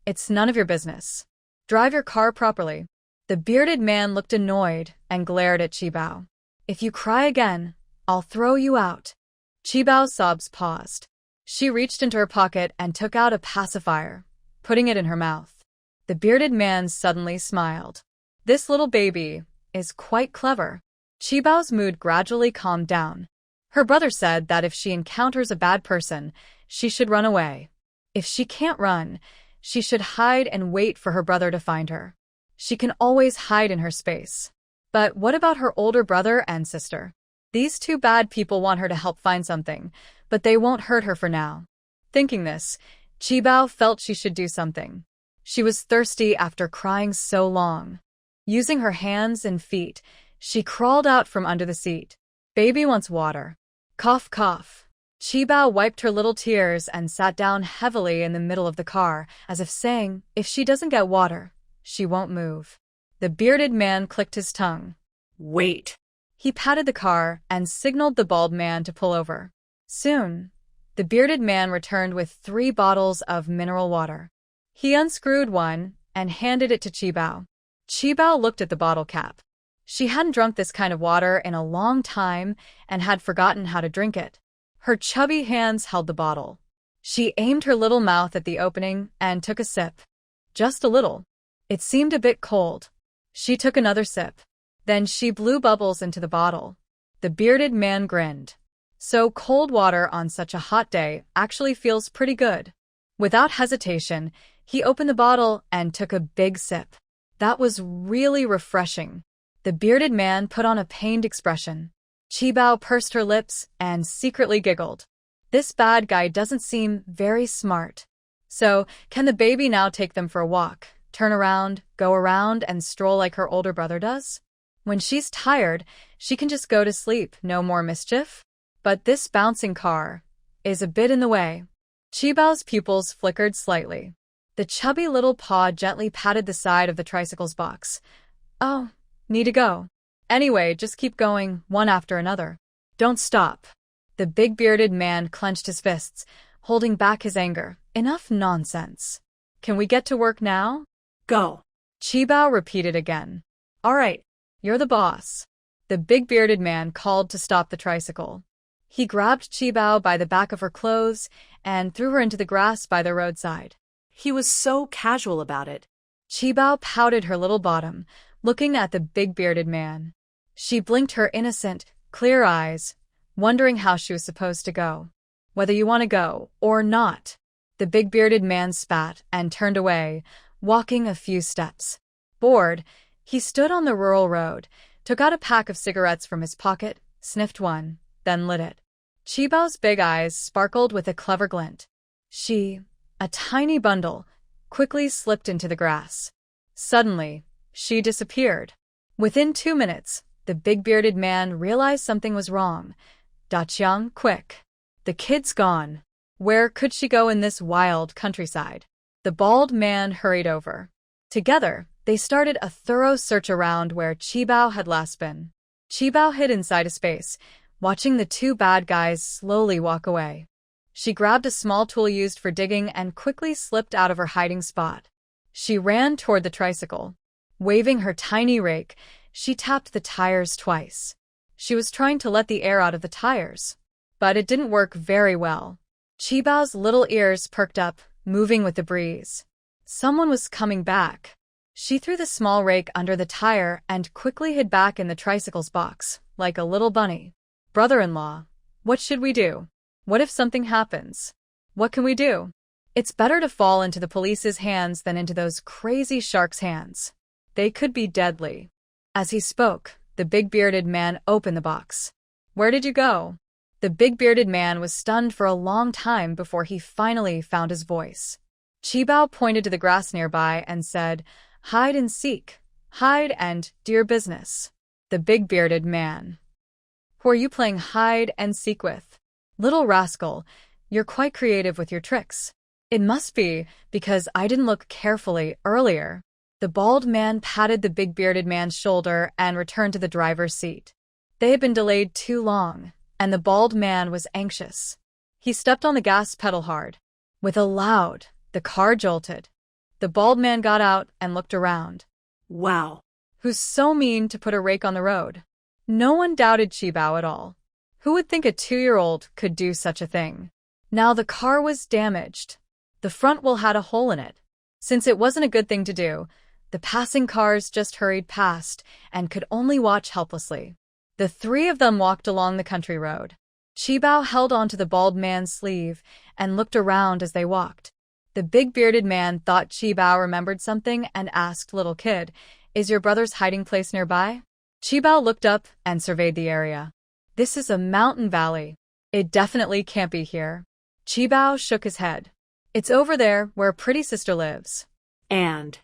it's none of your business. Drive your car properly." The The bearded man looked annoyed and glared at Qibao. If you cry again, I'll throw you out. Qibao's sobs paused. She reached into her pocket and took out a pacifier, putting it in her mouth. The bearded man suddenly smiled. This little baby is quite clever. Qibao's mood gradually calmed down. Her brother said that if she encounters a bad person, she should run away. If she can't run, she should hide and wait for her brother to find her. She can always hide in her space. But what about her older brother and sister? These two bad people want her to help find something, but they won't hurt her for now. Thinking this, Qibao felt she should do something. She was thirsty after crying so long. Using her hands and feet, she crawled out from under the seat. Baby wants water. Cough, cough. Qibao wiped her little tears and sat down heavily in the middle of the car, as if saying, if she doesn't get water, she won't move. The bearded man clicked his tongue. Wait. He patted the car and signaled the bald man to pull over. Soon, the bearded man returned with 3 bottles of mineral water. He unscrewed one and handed it to Qibao. Qibao looked at the bottle cap. She hadn't drunk this kind of water in a long time and had forgotten how to drink it. Her chubby hands held the bottle. She aimed her little mouth at the opening and took a sip. Just a little. It seemed a bit cold. She took another sip. Then she blew bubbles into the bottle. The bearded man grinned. So cold water on such a hot day actually feels pretty good. Without hesitation, he opened the bottle and took a big sip. That was really refreshing. The bearded man put on a pained expression. Qibao pursed her lips and secretly giggled. This bad guy doesn't seem very smart. So, can the baby now take them for a walk, turn around, go around, and stroll like her older brother does? When she's tired, she can just go to sleep, no more mischief? But this bouncing car is a bit in the way. Qibao's pupils flickered slightly. The chubby little paw gently patted the side of the tricycle's box. Oh, need to go. Anyway, just keep going, one after another. Don't stop. The big bearded man clenched his fists, holding back his anger. Enough nonsense. Can we get to work now? Go. Qibao repeated again. All right, you're the boss. The big bearded man called to stop the tricycle. He grabbed Qibao by the back of her clothes and threw her into the grass by the roadside. He was so casual about it. Qibao pouted her little bottom, looking at the big bearded man. She blinked her innocent, clear eyes, wondering how she was supposed to go. Whether you want to go or not. The big bearded man spat and turned away, walking a few steps. Bored, he stood on the rural road, took out a pack of cigarettes from his pocket, sniffed one, then lit it. Qibao's big eyes sparkled with a clever glint. She, a tiny bundle, quickly slipped into the grass. Suddenly, she disappeared. Within 2 minutes, the big bearded man realized something was wrong. Daqiang, quick. The kid's gone. Where could she go in this wild countryside? The bald man hurried over. Together, they started a thorough search around where Qibao had last been. Qibao hid inside a space, watching the 2 bad guys slowly walk away. She grabbed a small tool used for digging and quickly slipped out of her hiding spot. She ran toward the tricycle. Waving her tiny rake, she tapped the tires twice. She was trying to let the air out of the tires. But it didn't work very well. Qibao's little ears perked up, moving with the breeze. Someone was coming back. She threw the small rake under the tire and quickly hid back in the tricycle's box, like a little bunny. Brother-in-law, what should we do? What if something happens? What can we do? It's better to fall into the police's hands than into those crazy sharks' hands. They could be deadly. As he spoke, the big bearded man opened the box. Where did you go? The big bearded man was stunned for a long time before he finally found his voice. Qibao pointed to the grass nearby and said, Hide and seek. Hide and do your business. The big bearded man. Who are you playing hide and seek with? Little rascal, you're quite creative with your tricks. It must be because I didn't look carefully earlier. The bald man patted the big bearded man's shoulder and returned to the driver's seat. They had been delayed too long, and the bald man was anxious. He stepped on the gas pedal hard. With a loud, the car jolted. The bald man got out and looked around. Wow. Who's so mean to put a rake on the road? No one doubted Qibao at all. Who would think a 2-year-old could do such a thing? Now the car was damaged. The front wheel had a hole in it. Since it wasn't a good thing to do, the passing cars just hurried past and could only watch helplessly. The three of them walked along the country road. Qibao held onto the bald man's sleeve and looked around as they walked. The big bearded man thought Qibao remembered something and asked little kid, "Is your brother's hiding place nearby?" Qibao looked up and surveyed the area. "This is a mountain valley. It definitely can't be here." Qibao shook his head. "It's over there where a pretty sister lives." And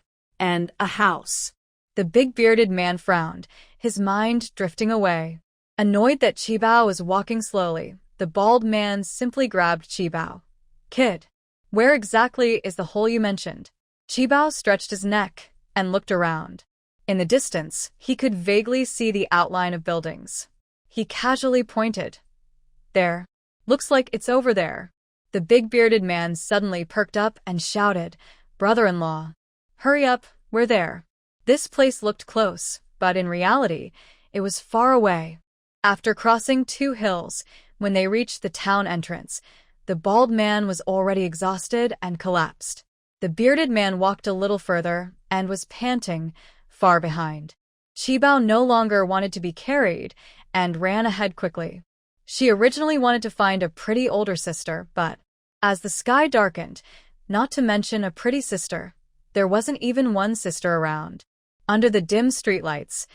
a house. The big bearded man frowned, his mind drifting away. Annoyed that Qibao was walking slowly, the bald man simply grabbed Qibao. "Kid, where exactly is the hole you mentioned?" Qibao stretched his neck and looked around. In the distance, he could vaguely see the outline of buildings. He casually pointed. "There. Looks like it's over there." The big bearded man suddenly perked up and shouted, "Brother-in-law, hurry up, we're there." This place looked close, but in reality, it was far away. After crossing 2 hills, when they reached the town entrance, the bald man was already exhausted and collapsed. The bearded man walked a little further and was panting, far behind. Qibao no longer wanted to be carried and ran ahead quickly. She originally wanted to find a pretty older sister, but as the sky darkened, not to mention a pretty sister, there wasn't even one sister around. Under the dim streetlights,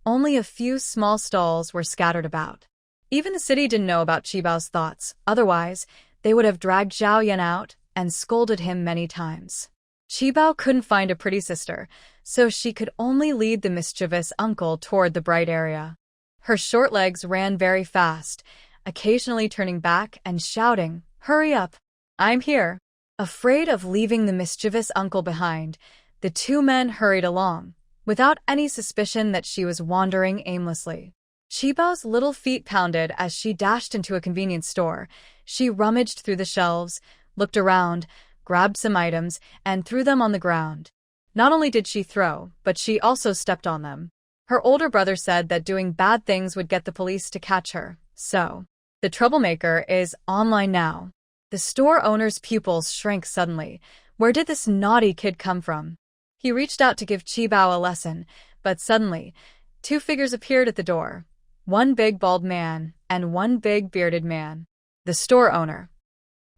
only a few small stalls were scattered about. Even the city didn't know about Qibao's thoughts, otherwise they would have dragged Zhao Yan out and scolded him many times. Qibao couldn't find a pretty sister, so she could only lead the mischievous uncle toward the bright area. Her short legs ran very fast, occasionally turning back and shouting, "Hurry up! I'm here!" Afraid of leaving the mischievous uncle behind, the two men hurried along, without any suspicion that she was wandering aimlessly. Qibao's little feet pounded as she dashed into a convenience store. She rummaged through the shelves, looked around, grabbed some items, and threw them on the ground. Not only did she throw, but she also stepped on them. Her older brother said that doing bad things would get the police to catch her, so the troublemaker is online now. The store owner's pupils shrank suddenly. Where did this naughty kid come from? He reached out to give Qibao a lesson, but suddenly, 2 figures appeared at the door. One big bald man and one big bearded man. The store owner.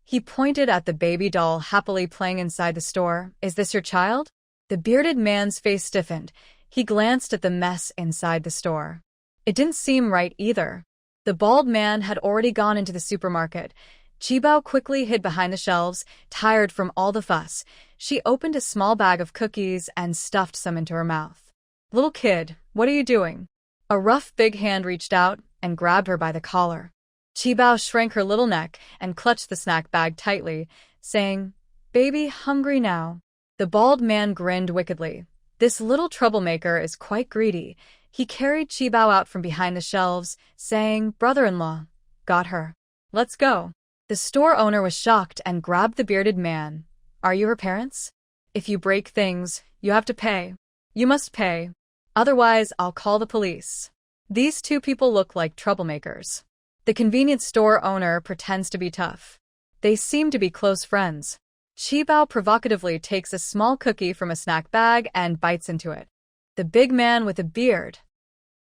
He pointed at the baby doll happily playing inside the store. "Is this your child?" The bearded man's face stiffened. He glanced at the mess inside the store. It didn't seem right either. The bald man had already gone into the supermarket. Qibao quickly hid behind the shelves, tired from all the fuss. She opened a small bag of cookies and stuffed some into her mouth. "Little kid, what are you doing?" A rough big hand reached out and grabbed her by the collar. Qibao shrank her little neck and clutched the snack bag tightly, saying, "Baby, hungry now." The bald man grinned wickedly. This little troublemaker is quite greedy. He carried Qibao out from behind the shelves, saying, "Brother-in-law, got her. Let's go." The store owner was shocked and grabbed the bearded man. "Are you her parents? If you break things, you have to pay. You must pay. Otherwise, I'll call the police." These 2 people look like troublemakers. The convenience store owner pretends to be tough. They seem to be close friends. Qibao provocatively takes a small cookie from a snack bag and bites into it. The big man with a beard.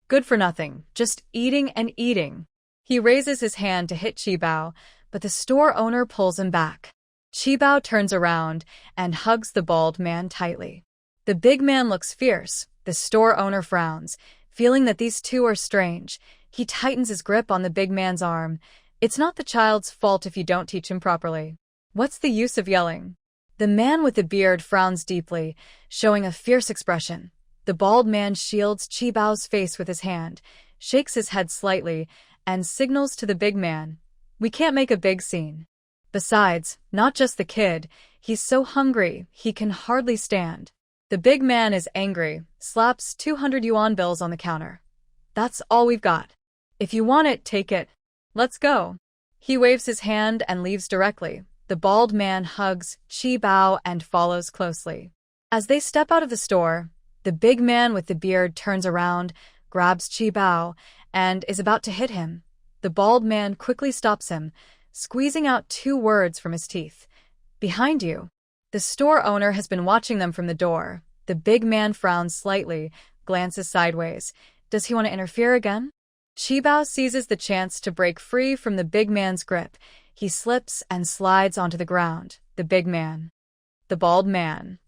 Good for nothing, just eating and eating. He raises his hand to hit Qibao, but the store owner pulls him back. Qibao turns around and hugs the bald man tightly. The big man looks fierce. The store owner frowns, feeling that these 2 are strange. He tightens his grip on the big man's arm. It's not the child's fault if you don't teach him properly. What's the use of yelling? The man with the beard frowns deeply, showing a fierce expression. The bald man shields Qibao's face with his hand, shakes his head slightly, and signals to the big man, "We can't make a big scene." Besides, not just the kid, he's so hungry, he can hardly stand. The big man is angry, slaps 200 yuan bills on the counter. "That's all we've got. If you want it, take it. Let's go." He waves his hand and leaves directly. The bald man hugs Qibao and follows closely. As they step out of the store, The big man with the beard turns around, grabs Chi Bao, and is about to hit him. The bald man quickly stops him, squeezing out 2 words from his teeth. "Behind you." The store owner has been watching them from the door. The big man frowns slightly, glances sideways. Does he want to interfere again? Chi Bao seizes the chance to break free from the big man's grip. He slips and slides onto the ground. The big man. The bald man.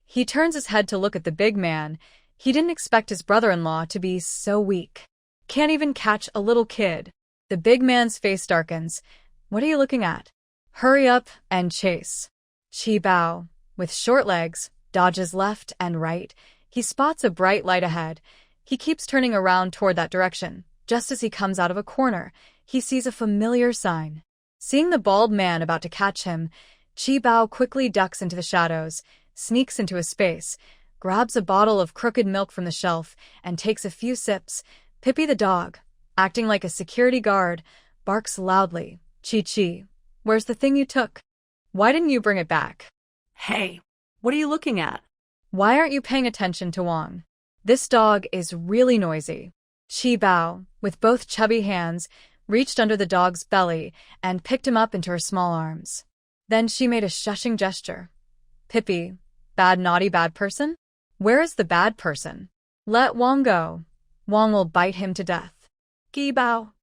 He turns his head to look at the big man. He didn't expect his brother-in-law to be so weak. Can't even catch a little kid. The big man's face darkens. What are you looking at? Hurry up and chase. Chi Bao, with short legs, dodges left and right. He spots a bright light ahead. He keeps turning around toward that direction. Just as he comes out of a corner, he sees a familiar sign. Seeing the bald man about to catch him, Chi Bao quickly ducks into the shadows, sneaks into a space, grabs a bottle of crooked milk from the shelf, and takes a few sips. Pippi the dog, acting like a security guard, barks loudly. Chi, where's the thing you took? Why didn't you bring it back? Hey, what are you looking at? Why aren't you paying attention to Wong? This dog is really noisy. Chi Bao, with both chubby hands, reached under the dog's belly and picked him up into her small arms. Then she made a shushing gesture. Pippi, bad naughty bad person? Where is the bad person? Let Wong go. Wong will bite him to death. Chi Bao.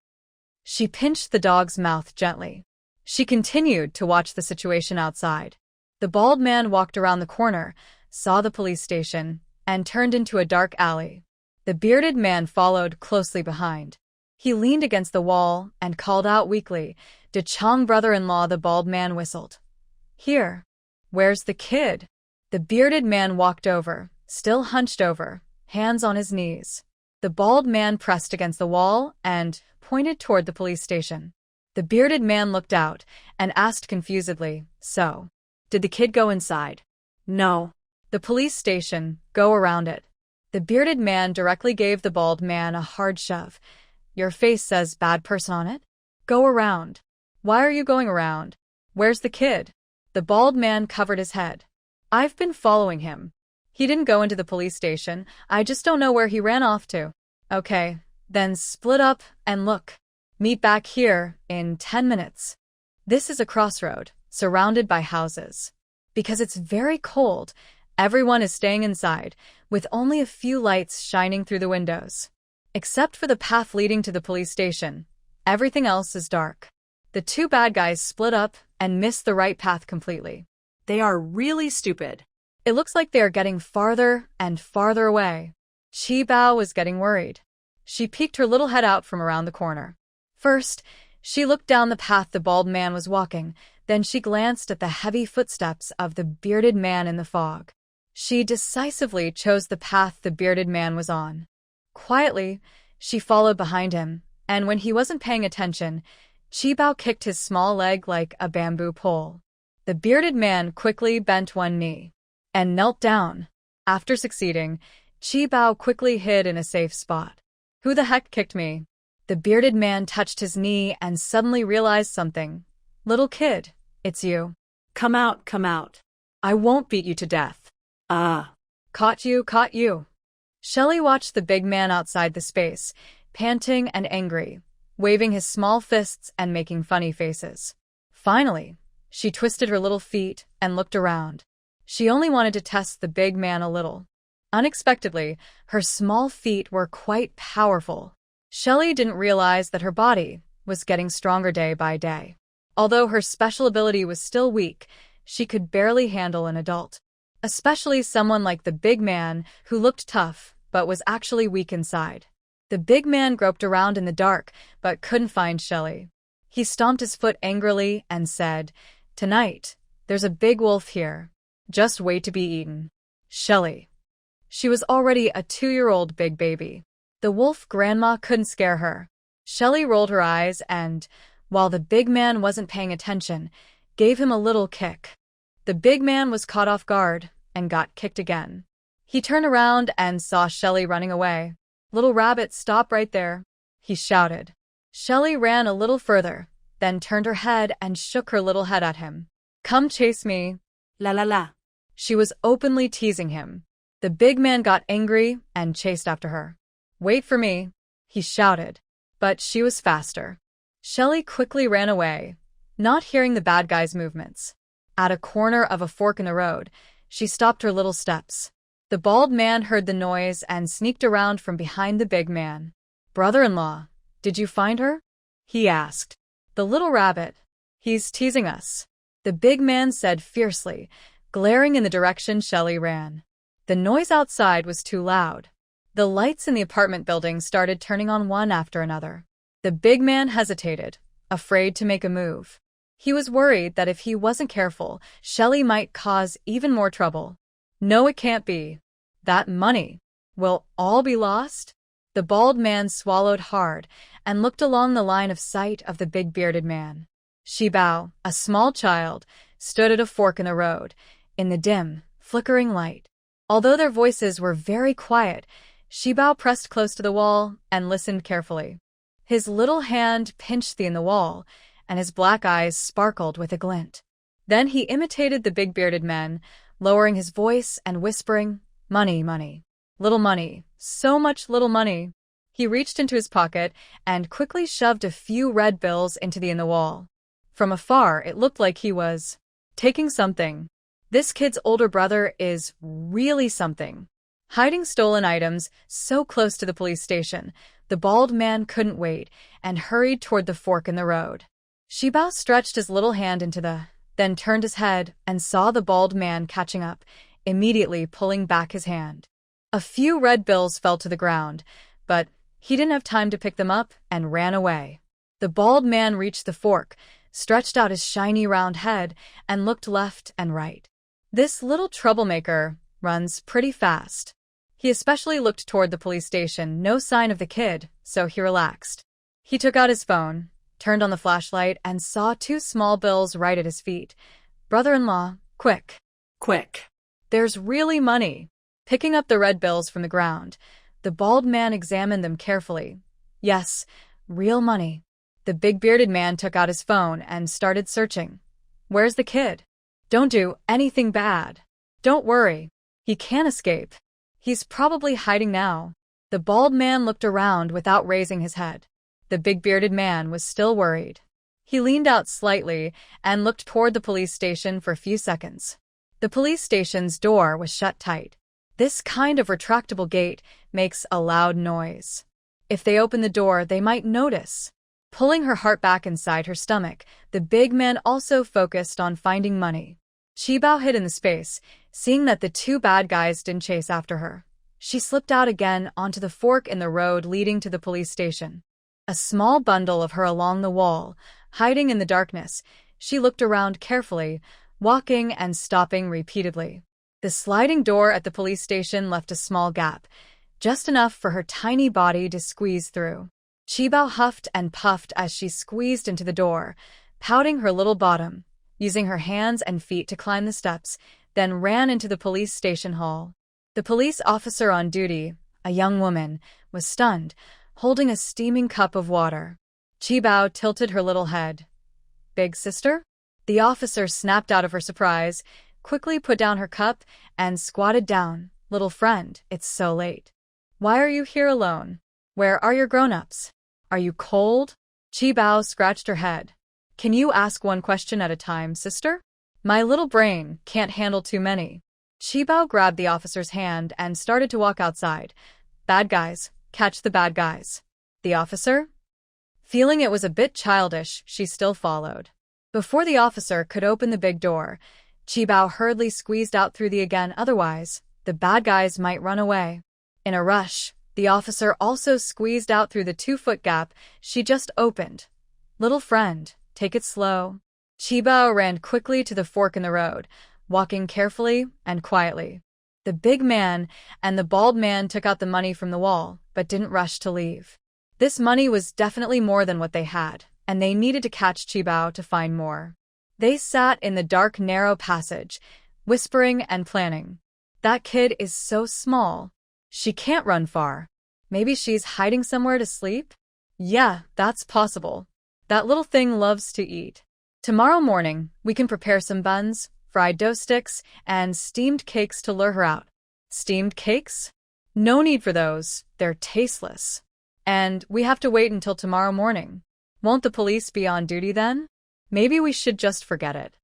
She pinched the dog's mouth gently. She continued to watch the situation outside. The bald man walked around the corner, saw the police station, and turned into a dark alley. The bearded man followed closely behind. He leaned against the wall and called out weakly, "De Chong, brother-in-law." The bald man whistled. "Here." "Where's the kid?" The bearded man walked over, still hunched over, hands on his knees. The bald man pressed against the wall and pointed toward the police station. The bearded man looked out and asked confusedly, "So, did the kid go inside?" No. "The police station, go around it." The bearded man directly gave the bald man a hard shove. "Your face says bad person on it? Go around." "Why are you going around? Where's the kid?" The bald man covered his head. "I've been following him. He didn't go into the police station. I just don't know where he ran off to." "Okay, then split up and look. Meet back here in 10 minutes. This is a crossroad, surrounded by houses. Because it's very cold, everyone is staying inside, with only a few lights shining through the windows. Except for the path leading to the police station, everything else is dark." The 2 bad guys split up and missed the right path completely. They are really stupid. It looks like they are getting farther and farther away. Chi Bao was getting worried. She peeked her little head out from around the corner. First, she looked down the path the bald man was walking, then she glanced at the heavy footsteps of the bearded man in the fog. She decisively chose the path the bearded man was on. Quietly, she followed behind him, and when he wasn't paying attention, Chi Bao kicked his small leg like a bamboo pole. The bearded man quickly bent one knee and knelt down. After succeeding, Chi Bao quickly hid in a safe spot. "Who the heck kicked me?" The bearded man touched his knee and suddenly realized something. "Little kid, it's you." Come out, come out. "I won't beat you to death." Ah. Caught you, caught you." Shelley watched the big man outside the space, panting and angry, waving his small fists and making funny faces. Finally, she twisted her little feet and looked around. She only wanted to test the big man a little. Unexpectedly, her small feet were quite powerful. Shelley didn't realize that her body was getting stronger day by day. Although her special ability was still weak, she could barely handle an adult. Especially someone like the big man who looked tough but was actually weak inside. The big man groped around in the dark but couldn't find Shelley. He stomped his foot angrily and said, "Tonight, there's a big wolf here. Just wait to be eaten." Shelley. She was already a 2-year-old big baby. The wolf grandma couldn't scare her. Shelley rolled her eyes and, while the big man wasn't paying attention, gave him a little kick. The big man was caught off guard and got kicked again. He turned around and saw Shelley running away. "Little rabbit, stop right there," he shouted. Shelley ran a little further, then turned her head and shook her little head at him. "Come chase me." La la la. She was openly teasing him. The big man got angry and chased after her. "Wait for me," he shouted. But she was faster. Shelley quickly ran away, not hearing the bad guy's movements. At a corner of a fork in the road, she stopped her little steps. The bald man heard the noise and sneaked around from behind the big man. "Brother-in-law, did you find her?" he asked. "The little rabbit. He's teasing us," the big man said fiercely, glaring in the direction Shelley ran. The noise outside was too loud. The lights in the apartment building started turning on one after another. The big man hesitated, afraid to make a move. He was worried that if he wasn't careful, Shelley might cause even more trouble. "No, it can't be. That money will all be lost?" The bald man swallowed hard and looked along the line of sight of the big bearded man. Shibao, a small child, stood at a fork in the road, in the dim, flickering light. Although their voices were very quiet, Shibao pressed close to the wall and listened carefully. His little hand pinched in the wall, and his black eyes sparkled with a glint. Then he imitated the big bearded man, lowering his voice and whispering, "Money, money. Little money. So much little money." He reached into his pocket and quickly shoved a few red bills into the wall. From afar, it looked like he was taking something. This kid's older brother is really something. Hiding stolen items so close to the police station, the bald man couldn't wait and hurried toward the fork in the road. Shibao stretched his little hand then turned his head and saw the bald man catching up, immediately pulling back his hand. A few red bills fell to the ground, but he didn't have time to pick them up and ran away. The bald man reached the fork, stretched out his shiny round head, and looked left and right. This little troublemaker runs pretty fast. He especially looked toward the police station, no sign of the kid, so he relaxed. He took out his phone, turned on the flashlight, and saw 2 small bills right at his feet. "Brother-in-law, quick. Quick. There's really money." Picking up the red bills from the ground, the bald man examined them carefully. Yes, real money. The big bearded man took out his phone and started searching. "Where's the kid? Don't do anything bad. Don't worry. He can't escape. He's probably hiding now." The bald man looked around without raising his head. The big bearded man was still worried. He leaned out slightly and looked toward the police station for a few seconds. The police station's door was shut tight. This kind of retractable gate makes a loud noise. If they open the door, they might notice. Pulling her heart back inside her stomach, the big man also focused on finding money. Shibao hid in the space, seeing that the 2 bad guys didn't chase after her. She slipped out again onto the fork in the road leading to the police station. A small bundle of her along the wall, hiding in the darkness, she looked around carefully, walking and stopping repeatedly. The sliding door at the police station left a small gap, just enough for her tiny body to squeeze through. Shibao huffed and puffed as she squeezed into the door, pouting her little bottom, using her hands and feet to climb the steps, then ran into the police station hall. The police officer on duty, a young woman, was stunned, holding a steaming cup of water. Shibao tilted her little head. "Big sister?" The officer snapped out of her surprise, quickly put down her cup, and squatted down. "Little friend, it's so late. Why are you here alone? Where are your grown-ups? Are you cold?" Shibao scratched her head. "Can you ask one question at a time, sister? My little brain can't handle too many." Shibao grabbed the officer's hand and started to walk outside. "Bad guys, catch the bad guys." The officer? Feeling it was a bit childish, she still followed. Before the officer could open the big door, Shibao hurriedly squeezed out through the again, otherwise, the bad guys might run away. In a rush, the officer also squeezed out through the 2-foot gap she just opened. "Little friend, take it slow." Shibao ran quickly to the fork in the road, walking carefully and quietly. The big man and the bald man took out the money from the wall, but didn't rush to leave. This money was definitely more than what they had, and they needed to catch Shibao to find more. They sat in the dark, narrow passage, whispering and planning. "That kid is so small. She can't run far. Maybe she's hiding somewhere to sleep? Yeah, that's possible. That little thing loves to eat. Tomorrow morning, we can prepare some buns, fried dough sticks, and steamed cakes to lure her out. Steamed cakes? No need for those, they're tasteless. And we have to wait until tomorrow morning. Won't the police be on duty then? Maybe we should just forget it.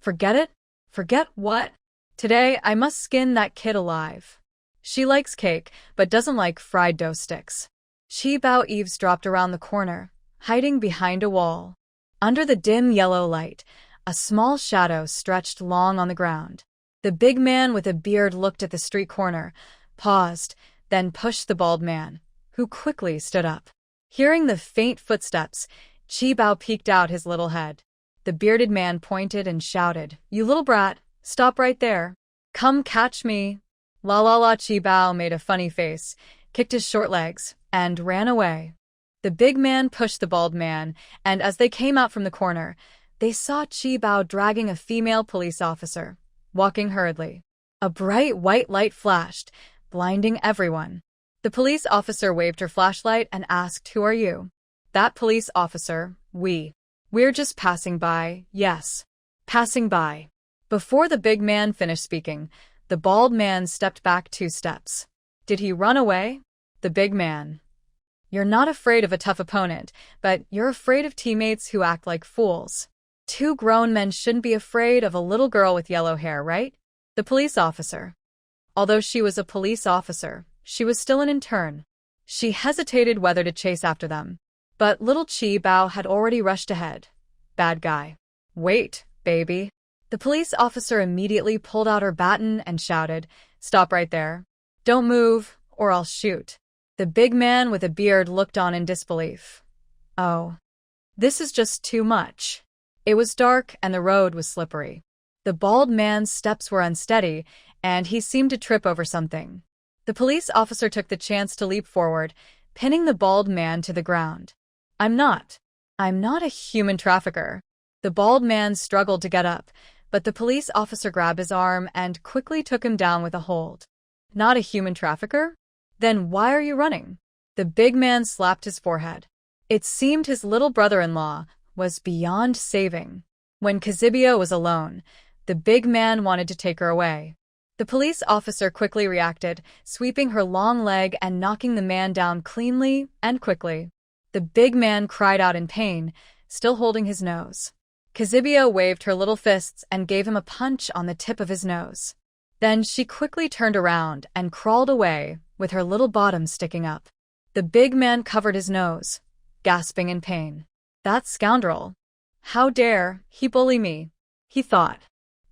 Forget it? Forget what? Today, I must skin that kid alive. She likes cake, but doesn't like fried dough sticks. Chi Bao eavesdropped around the corner, hiding behind a wall. Under the dim yellow light, a small shadow stretched long on the ground. The big man with a beard looked at the street corner, paused, then pushed the bald man, who quickly stood up. Hearing the faint footsteps, Chi Bao peeked out his little head. The bearded man pointed and shouted, "You little brat, stop right there. Come catch me." La la la. Chi Bao made a funny face, kicked his short legs, and ran away. The big man pushed the bald man, and as they came out from the corner, they saw Chi Bao dragging a female police officer, walking hurriedly. A bright white light flashed, blinding everyone. The police officer waved her flashlight and asked, "Who are you?" That police officer, We're just passing by, yes. Passing by. Before the big man finished speaking, the bald man stepped back 2 steps. Did he run away? The big man. You're not afraid of a tough opponent, but you're afraid of teammates who act like fools. 2 grown men shouldn't be afraid of a little girl with yellow hair, right? The police officer. Although she was a police officer, she was still an intern. She hesitated whether to chase after them. But little Chi Bao had already rushed ahead. Bad guy. Wait, baby. The police officer immediately pulled out her baton and shouted, "Stop right there. Don't move, or I'll shoot." The big man with a beard looked on in disbelief. Oh. This is just too much. It was dark and the road was slippery. The bald man's steps were unsteady, and he seemed to trip over something. The police officer took the chance to leap forward, pinning the bald man to the ground. I'm not a human trafficker." The bald man struggled to get up, but the police officer grabbed his arm and quickly took him down with a hold. Not a human trafficker? Then why are you running? The big man slapped his forehead. It seemed his little brother-in-law was beyond saving. When Kazibio was alone, the big man wanted to take her away. The police officer quickly reacted, sweeping her long leg and knocking the man down cleanly and quickly. The big man cried out in pain, still holding his nose. Kazibio waved her little fists and gave him a punch on the tip of his nose. Then she quickly turned around and crawled away, with her little bottom sticking up. The big man covered his nose, gasping in pain. That scoundrel. How dare he bully me? He thought.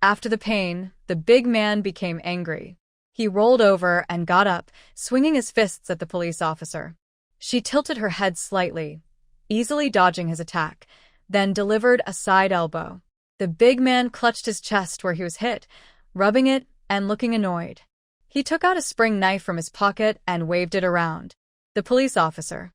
After the pain, the big man became angry. He rolled over and got up, swinging his fists at the police officer. She tilted her head slightly, easily dodging his attack, then delivered a side elbow. The big man clutched his chest where he was hit, rubbing it and looking annoyed. He took out a spring knife from his pocket and waved it around. The police officer.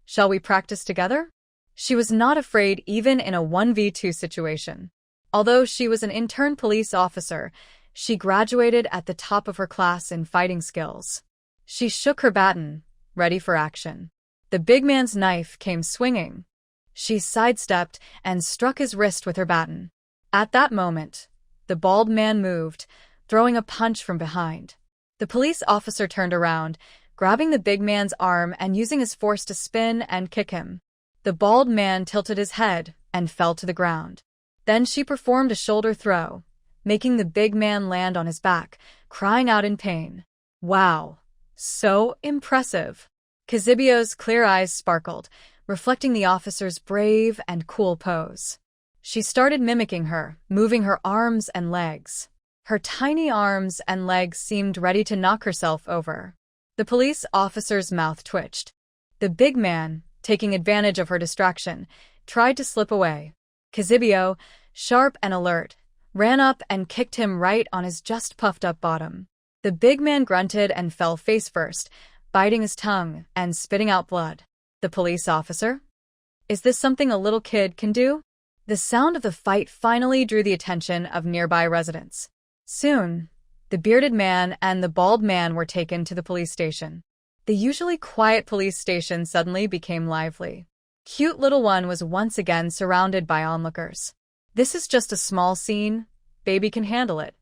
Shall we practice together? She was not afraid even in a 1v2 situation. Although she was an intern police officer, she graduated at the top of her class in fighting skills. She shook her baton, ready for action. The big man's knife came swinging. She sidestepped and struck his wrist with her baton. At that moment, the bald man moved, throwing a punch from behind. The police officer turned around, grabbing the big man's arm and using his force to spin and kick him. The bald man tilted his head and fell to the ground. Then she performed a shoulder throw, making the big man land on his back, crying out in pain. Wow! So impressive. Kazibio's clear eyes sparkled, reflecting the officer's brave and cool pose. She started mimicking her, moving her arms and legs. Her tiny arms and legs seemed ready to knock herself over. The police officer's mouth twitched. The big man, taking advantage of her distraction, tried to slip away. Kazibio, sharp and alert, ran up and kicked him right on his just puffed-up bottom. The big man grunted and fell face first, biting his tongue and spitting out blood. The police officer? Is this something a little kid can do? The sound of the fight finally drew the attention of nearby residents. Soon, the bearded man and the bald man were taken to the police station. The usually quiet police station suddenly became lively. Cute little one was once again surrounded by onlookers. This is just a small scene. Baby can handle it.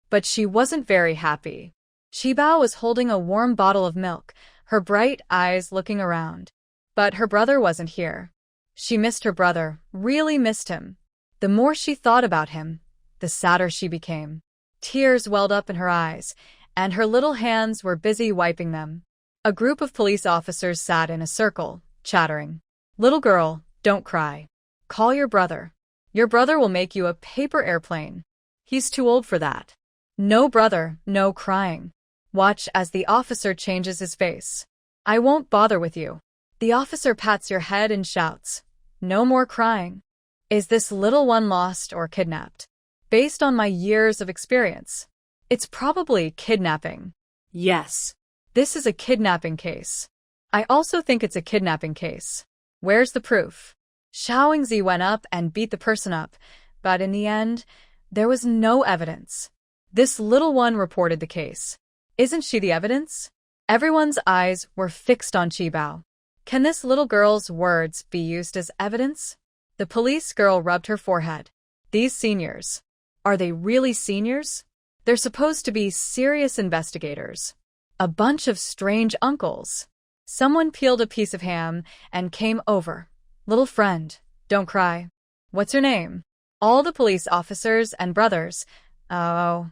But she wasn't very happy. Qibao was holding a warm bottle of milk, her bright eyes looking around. But her brother wasn't here. She missed her brother, really missed him. The more she thought about him, the sadder she became. Tears welled up in her eyes, and her little hands were busy wiping them. A group of police officers sat in a circle, chattering. "Little girl, don't cry. Call your brother. Your brother will make you a paper airplane. He's too old for that. No brother, no crying. Watch as the officer changes his face. I won't bother with you." The officer pats your head and shouts, "No more crying. Is this little one lost or kidnapped? Based on my years of experience, it's probably kidnapping." Yes. This is a kidnapping case. I also think it's a kidnapping case. Where's the proof? Xiaoingzi went up and beat the person up, but in the end, there was no evidence. This little one reported the case. Isn't she the evidence? Everyone's eyes were fixed on Qibao. Can this little girl's words be used as evidence? The police girl rubbed her forehead. These seniors. Are they really seniors? They're supposed to be serious investigators. A bunch of strange uncles. Someone peeled a piece of ham and came over. "Little friend, don't cry. What's your name?" All the police officers and brothers. Oh,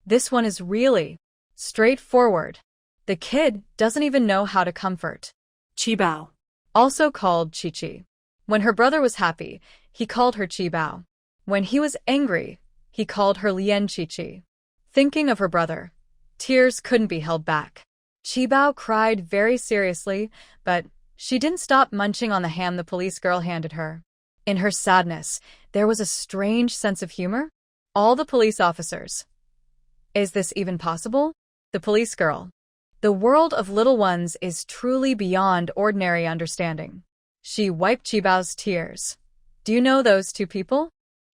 this one is really straightforward. The kid doesn't even know how to comfort. Qibao. Also called Chi-Chi. When her brother was happy, he called her Qibao. When he was angry, he called her Lian Chi-Chi. Thinking of her brother, tears couldn't be held back. Qibao cried very seriously, but she didn't stop munching on the ham the police girl handed her. In her sadness, there was a strange sense of humor. All the police officers. Is this even possible? The police girl. The world of little ones is truly beyond ordinary understanding. She wiped Qibao's tears. Do you know those two people?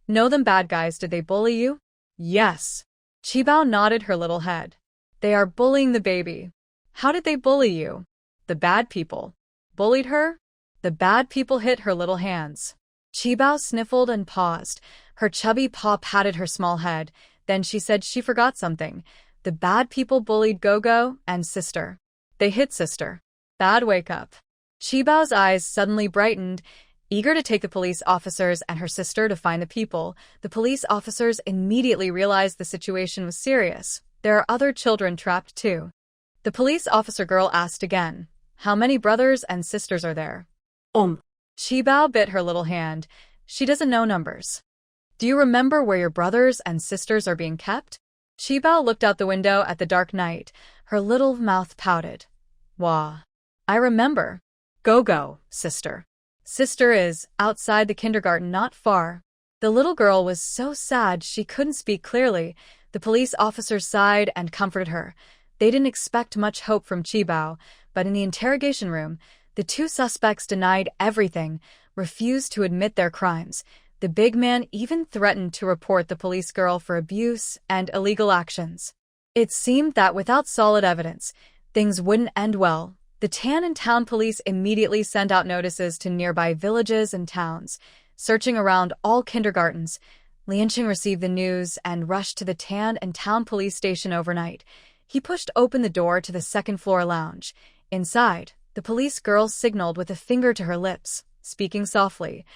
Know them bad guys? Did they bully you? Yes. Qibao nodded her little head. They are bullying the baby. How did they bully you? The bad people. Bullied her? The bad people hit her little hands. Qibao sniffled and paused. Her chubby paw patted her small head. Then she said she forgot something. The bad people bullied Gogo and sister. They hit sister. Bad wake up. Qibao's eyes suddenly brightened. Eager to take the police officers and her sister to find the people, the police officers immediately realized the situation was serious. There are other children trapped too. The police officer girl asked again, "How many brothers and sisters are there?" Qibao bit her little hand. She doesn't know numbers. Do you remember where your brothers and sisters are being kept? Qibao looked out the window at the dark night. Her little mouth pouted. Wah. I remember. Go, sister. Sister is outside the kindergarten not far. The little girl was so sad she couldn't speak clearly. The police officers sighed and comforted her. They didn't expect much hope from Qibao, but in the interrogation room, the two suspects denied everything, refused to admit their crimes. The big man even threatened to report the police girl for abuse and illegal actions. It seemed that without solid evidence, things wouldn't end well. The Tan and town police immediately sent out notices to nearby villages and towns, searching around all kindergartens. Lianqing received the news and rushed to the Tan and town police station overnight. He pushed open the door to the second-floor lounge. Inside, the police girl signaled with a finger to her lips, speaking softly.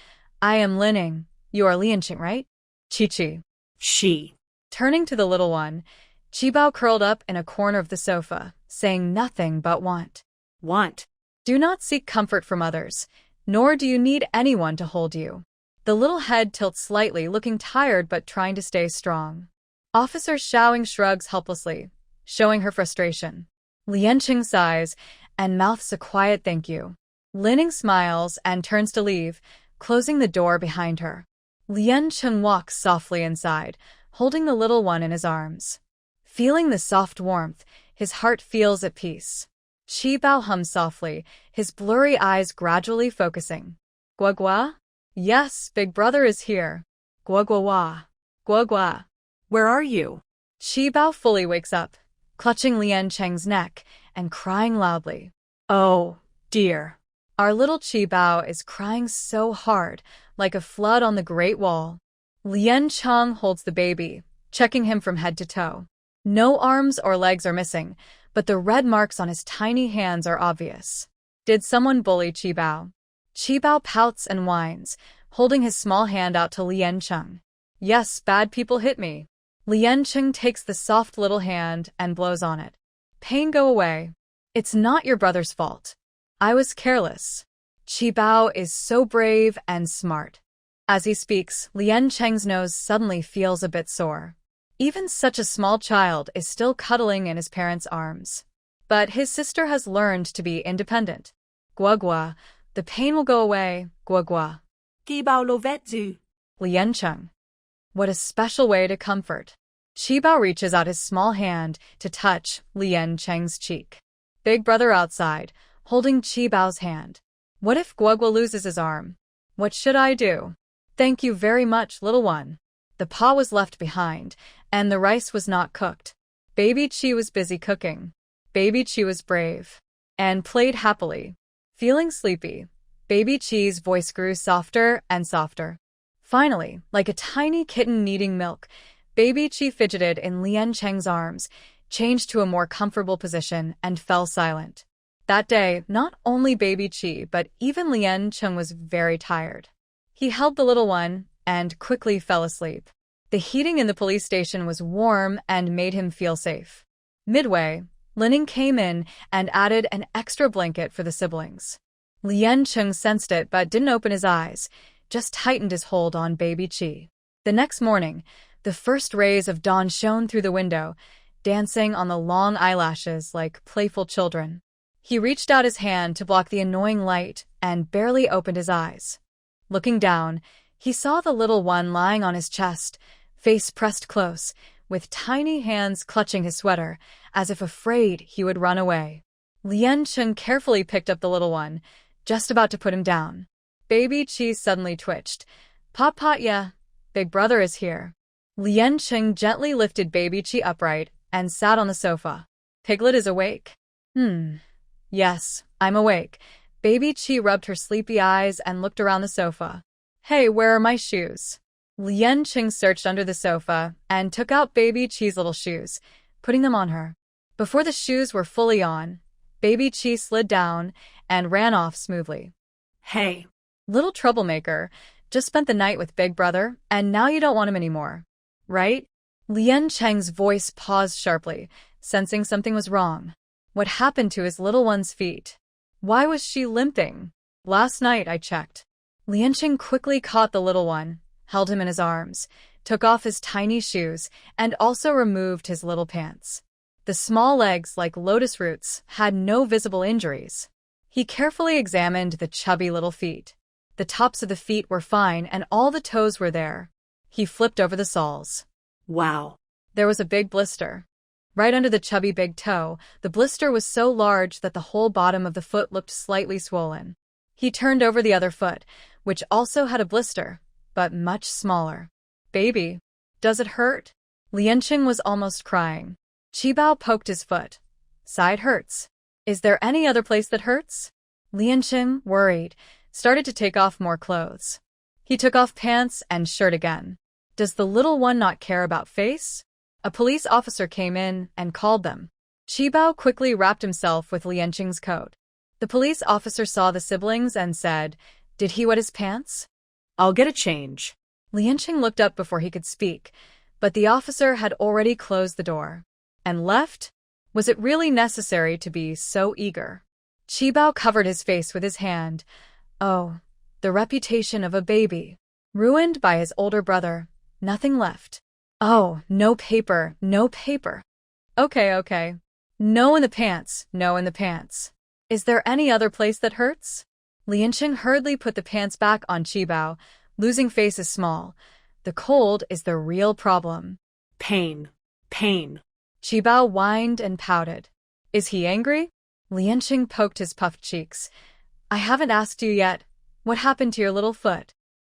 I am Lining. You are Lianqing, right? Chi-Chi. She. Turning to the little one, Qibao curled up in a corner of the sofa, saying nothing but want. Want. Do not seek comfort from others, nor do you need anyone to hold you. The little head tilts slightly, looking tired but trying to stay strong. Officer Xiaoing shrugs helplessly, showing her frustration. Lianqing sighs and mouths a quiet thank you. Lining smiles and turns to leave, closing the door behind her. Lianqing walks softly inside, holding the little one in his arms. Feeling the soft warmth, his heart feels at peace. Qibao hums softly, his blurry eyes gradually focusing. Guagua? Yes, big brother is here. Guagua. Guagua. Where are you? Qibao fully wakes up, clutching Lianqing's neck and crying loudly. Oh, dear. Our little Qibao is crying so hard, like a flood on the Great Wall. Lianqing holds the baby, checking him from head to toe. No arms or legs are missing, but the red marks on his tiny hands are obvious. Did someone bully Qibao? Qibao pouts and whines, holding his small hand out to Lian Cheng. Yes, bad people hit me. Lian Cheng takes the soft little hand and blows on it. Pain, go away. It's not your brother's fault. I was careless. Qibao is so brave and smart. As he speaks, Lian Cheng's nose suddenly feels a bit sore. Even such a small child is still cuddling in his parents' arms. But his sister has learned to be independent. Gua gua, the pain will go away, gua gua. Qibao lo vet zu. Lian Cheng. What a special way to comfort. Qibao reaches out his small hand to touch Lian Cheng's cheek. Big brother outside, holding Qibao's hand. What if Guagua loses his arm? What should I do? Thank you very much, little one. The paw was left behind, and the rice was not cooked. Baby Qi was busy cooking. Baby Qi was brave and played happily. Feeling sleepy, Baby Qi's voice grew softer and softer. Finally, like a tiny kitten needing milk, Baby Qi fidgeted in Lian Cheng's arms, changed to a more comfortable position, and fell silent. That day, not only Baby Qi but even Lian Cheng was very tired. He held the little one and quickly fell asleep. The heating in the police station was warm and made him feel safe. Midway, Lining came in and added an extra blanket for the siblings. Lian Cheng sensed it but didn't open his eyes, just tightened his hold on Baby Qi. The next morning, the first rays of dawn shone through the window, dancing on the long eyelashes like playful children. He reached out his hand to block the annoying light and barely opened his eyes. Looking down, he saw the little one lying on his chest, face pressed close, with tiny hands clutching his sweater, as if afraid he would run away. Lian Cheng carefully picked up the little one, just about to put him down. Baby Qi suddenly twitched. Pop, yeah, big brother is here. Lian Cheng gently lifted Baby Qi upright and sat on the sofa. Piglet is awake. Yes, I'm awake. Baby Qi rubbed her sleepy eyes and looked around the sofa. Hey, where are my shoes? Lian Cheng searched under the sofa and took out Baby Qi's little shoes, putting them on her. Before the shoes were fully on, Baby Qi slid down and ran off smoothly. Hey. Little troublemaker, just spent the night with Big Brother, and now you don't want him anymore, right? Lian Cheng's voice paused sharply, sensing something was wrong. What happened to his little one's feet? Why was she limping? Last night I checked. Lian Cheng quickly caught the little one, held him in his arms, took off his tiny shoes, and also removed his little pants. The small legs, like lotus roots, had no visible injuries. He carefully examined the chubby little feet. The tops of the feet were fine and all the toes were there. He flipped over the soles. Wow. There was a big blister. Right under the chubby big toe, the blister was so large that the whole bottom of the foot looked slightly swollen. He turned over the other foot, which also had a blister, but much smaller. Baby, does it hurt? Lian Cheng was almost crying. Qibao poked his foot. Side hurts. Is there any other place that hurts? Lian Cheng, worried, started to take off more clothes. He took off pants and shirt again. Does the little one not care about face? A police officer came in and called them. Qibao quickly wrapped himself with Lian Cheng's coat. The police officer saw the siblings and said, Did he wet his pants? I'll get a change. Lian Cheng looked up before he could speak, but the officer had already closed the door. And left? Was it really necessary to be so eager? Qibao covered his face with his hand. Oh, the reputation of a baby. Ruined by his older brother. Nothing left. Oh, no paper, no paper. Okay. No in the pants, no in the pants. Is there any other place that hurts? Lian Cheng hurriedly put the pants back on Qibao. Losing face is small. The cold is the real problem. Pain. Qibao whined and pouted. Is he angry? Lian Cheng poked his puffed cheeks. I haven't asked you yet. What happened to your little foot?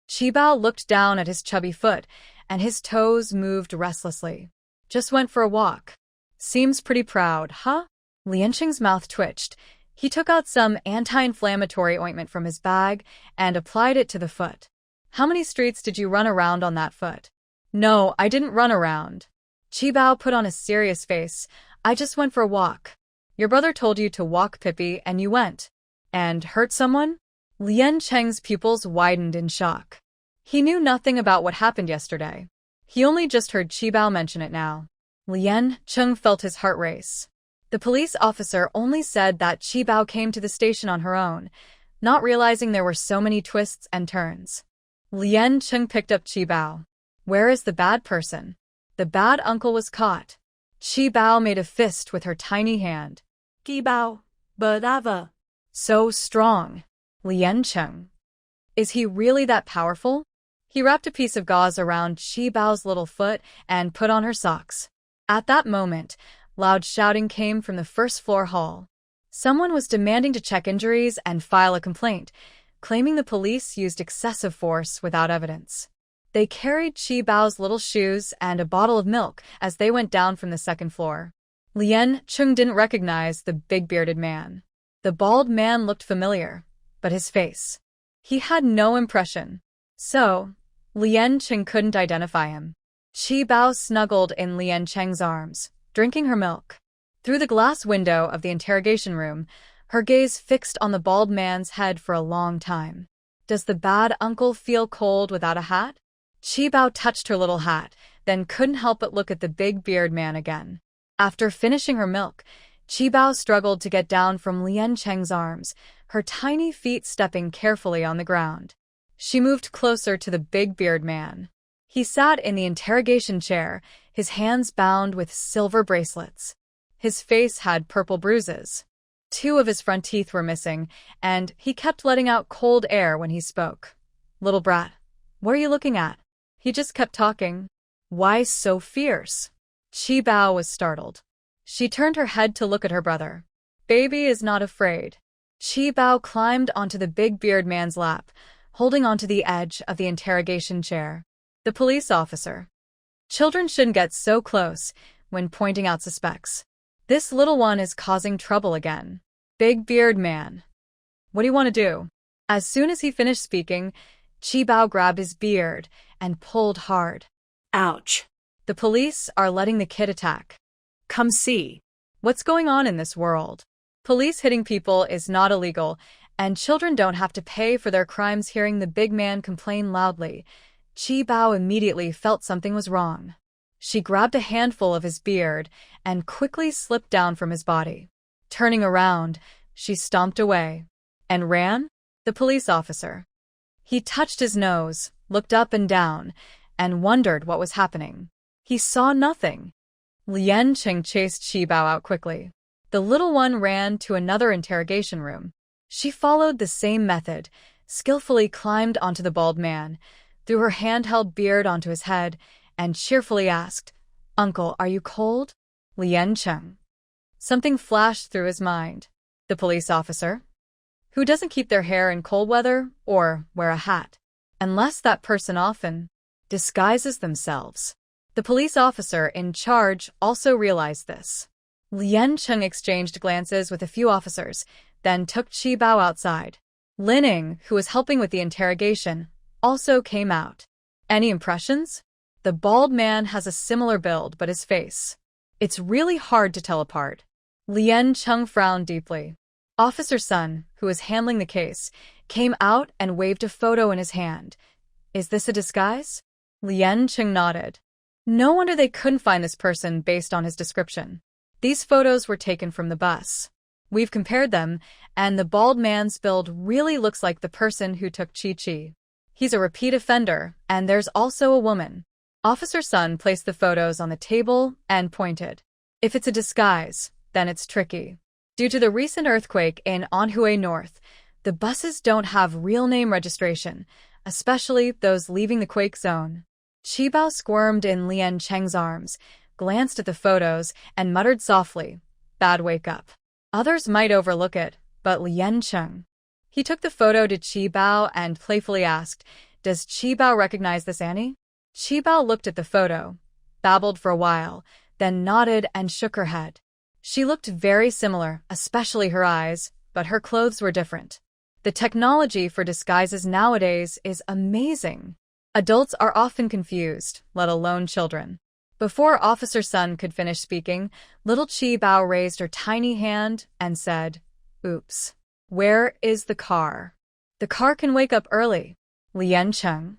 Qibao looked down at his chubby foot, and his toes moved restlessly. Just went for a walk. Seems pretty proud, huh? Lian Cheng's mouth twitched. He took out some anti-inflammatory ointment from his bag and applied it to the foot. How many streets did you run around on that foot? No, I didn't run around. Qibao put on a serious face. I just went for a walk. Your brother told you to walk, Pippi, and you went. And hurt someone? Lien Cheng's pupils widened in shock. He knew nothing about what happened yesterday. He only just heard Qibao mention it now. Lien Cheng felt his heart race. The police officer only said that Qibao came to the station on her own, not realizing there were so many twists and turns. Lien Cheng picked up Qibao. Where is the bad person? The bad uncle was caught. Qibao made a fist with her tiny hand. Qibao, brava. So strong. Lien Cheng. Is he really that powerful? He wrapped a piece of gauze around Qibao's little foot and put on her socks. At that moment, loud shouting came from the first-floor hall. Someone was demanding to check injuries and file a complaint, claiming the police used excessive force without evidence. They carried Qibao's little shoes and a bottle of milk as they went down from the second floor. Lien Cheng didn't recognize the big-bearded man. The bald man looked familiar, but his face. He had no impression. So, Lien Cheng couldn't identify him. Qibao snuggled in Lien Cheng's arms, drinking her milk. Through the glass window of the interrogation room, her gaze fixed on the bald man's head for a long time. Does the bad uncle feel cold without a hat? Qibao touched her little hat, then couldn't help but look at the big beard man again. After finishing her milk, Qibao struggled to get down from Lien Cheng's arms, her tiny feet stepping carefully on the ground. She moved closer to the big beard man. He sat in the interrogation chair, his hands bound with silver bracelets. His face had purple bruises. 2 of his front teeth were missing, and he kept letting out cold air when he spoke. Little brat, what are you looking at? He just kept talking. Why so fierce? Qibao was startled. She turned her head to look at her brother. Baby is not afraid. Qibao climbed onto the big beard man's lap, holding onto the edge of the interrogation chair. The police officer. Children shouldn't get so close when pointing out suspects. This little one is causing trouble again. Big beard man. What do you want to do? As soon as he finished speaking, Qibao grabbed his beard and pulled hard. Ouch. The police are letting the kid attack. Come see. What's going on in this world? Police hitting people is not illegal, and children don't have to pay for their crimes. Hearing the big man complain loudly, Qibao immediately felt something was wrong. She grabbed a handful of his beard and quickly slipped down from his body. Turning around, she stomped away. And ran? The police officer. He touched his nose, looked up and down, and wondered what was happening. He saw nothing. Lien Cheng chased Qibao out quickly. The little one ran to another interrogation room. She followed the same method, skillfully climbed onto the bald man, threw her handheld beard onto his head, and cheerfully asked, Uncle, are you cold? Lien Cheng. Something flashed through his mind. The police officer? Who doesn't keep their hair in cold weather or wear a hat? Unless that person often disguises themselves. The police officer in charge also realized this. Lien Cheng exchanged glances with a few officers, then took Qibao outside. Lining, who was helping with the interrogation, also came out. Any impressions? The bald man has a similar build, but his face. It's really hard to tell apart. Lien Cheng frowned deeply. Officer Sun, who was handling the case, came out and waved a photo in his hand. Is this a disguise? Lien Cheng nodded. No wonder they couldn't find this person based on his description. These photos were taken from the bus. We've compared them, and the bald man's build really looks like the person who took Chi-Chi. He's a repeat offender, and there's also a woman. Officer Sun placed the photos on the table and pointed. If it's a disguise, then it's tricky. Due to the recent earthquake in Anhui North, the buses don't have real name registration, especially those leaving the quake zone. Qibao squirmed in Lien Cheng's arms, glanced at the photos, and muttered softly, Bad wake up. Others might overlook it, but Lien Cheng. He took the photo to Qibao and playfully asked, Does Qibao recognize this Annie? Qibao looked at the photo, babbled for a while, then nodded and shook her head. She looked very similar, especially her eyes, but her clothes were different. The technology for disguises nowadays is amazing. Adults are often confused, let alone children. Before Officer Sun could finish speaking, little Chi Bao raised her tiny hand and said, "Oops. Where is the car? The car can wake up early." Lien Cheng.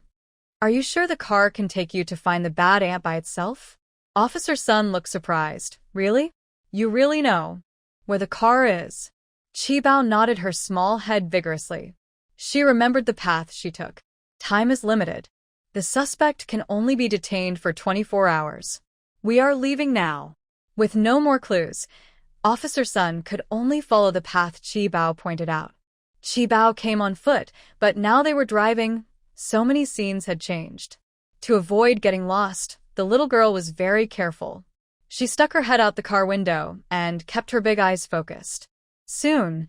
"Are you sure the car can take you to find the bad ant by itself?" Officer Sun looked surprised. "Really? You really know where the car is?" Chi Bao nodded her small head vigorously. She remembered the path she took. Time is limited. The suspect can only be detained for 24 hours. We are leaving now. With no more clues, Officer Sun could only follow the path Chi Bao pointed out. Chi Bao came on foot, but now they were driving. So many scenes had changed. To avoid getting lost, the little girl was very careful. She stuck her head out the car window and kept her big eyes focused. Soon,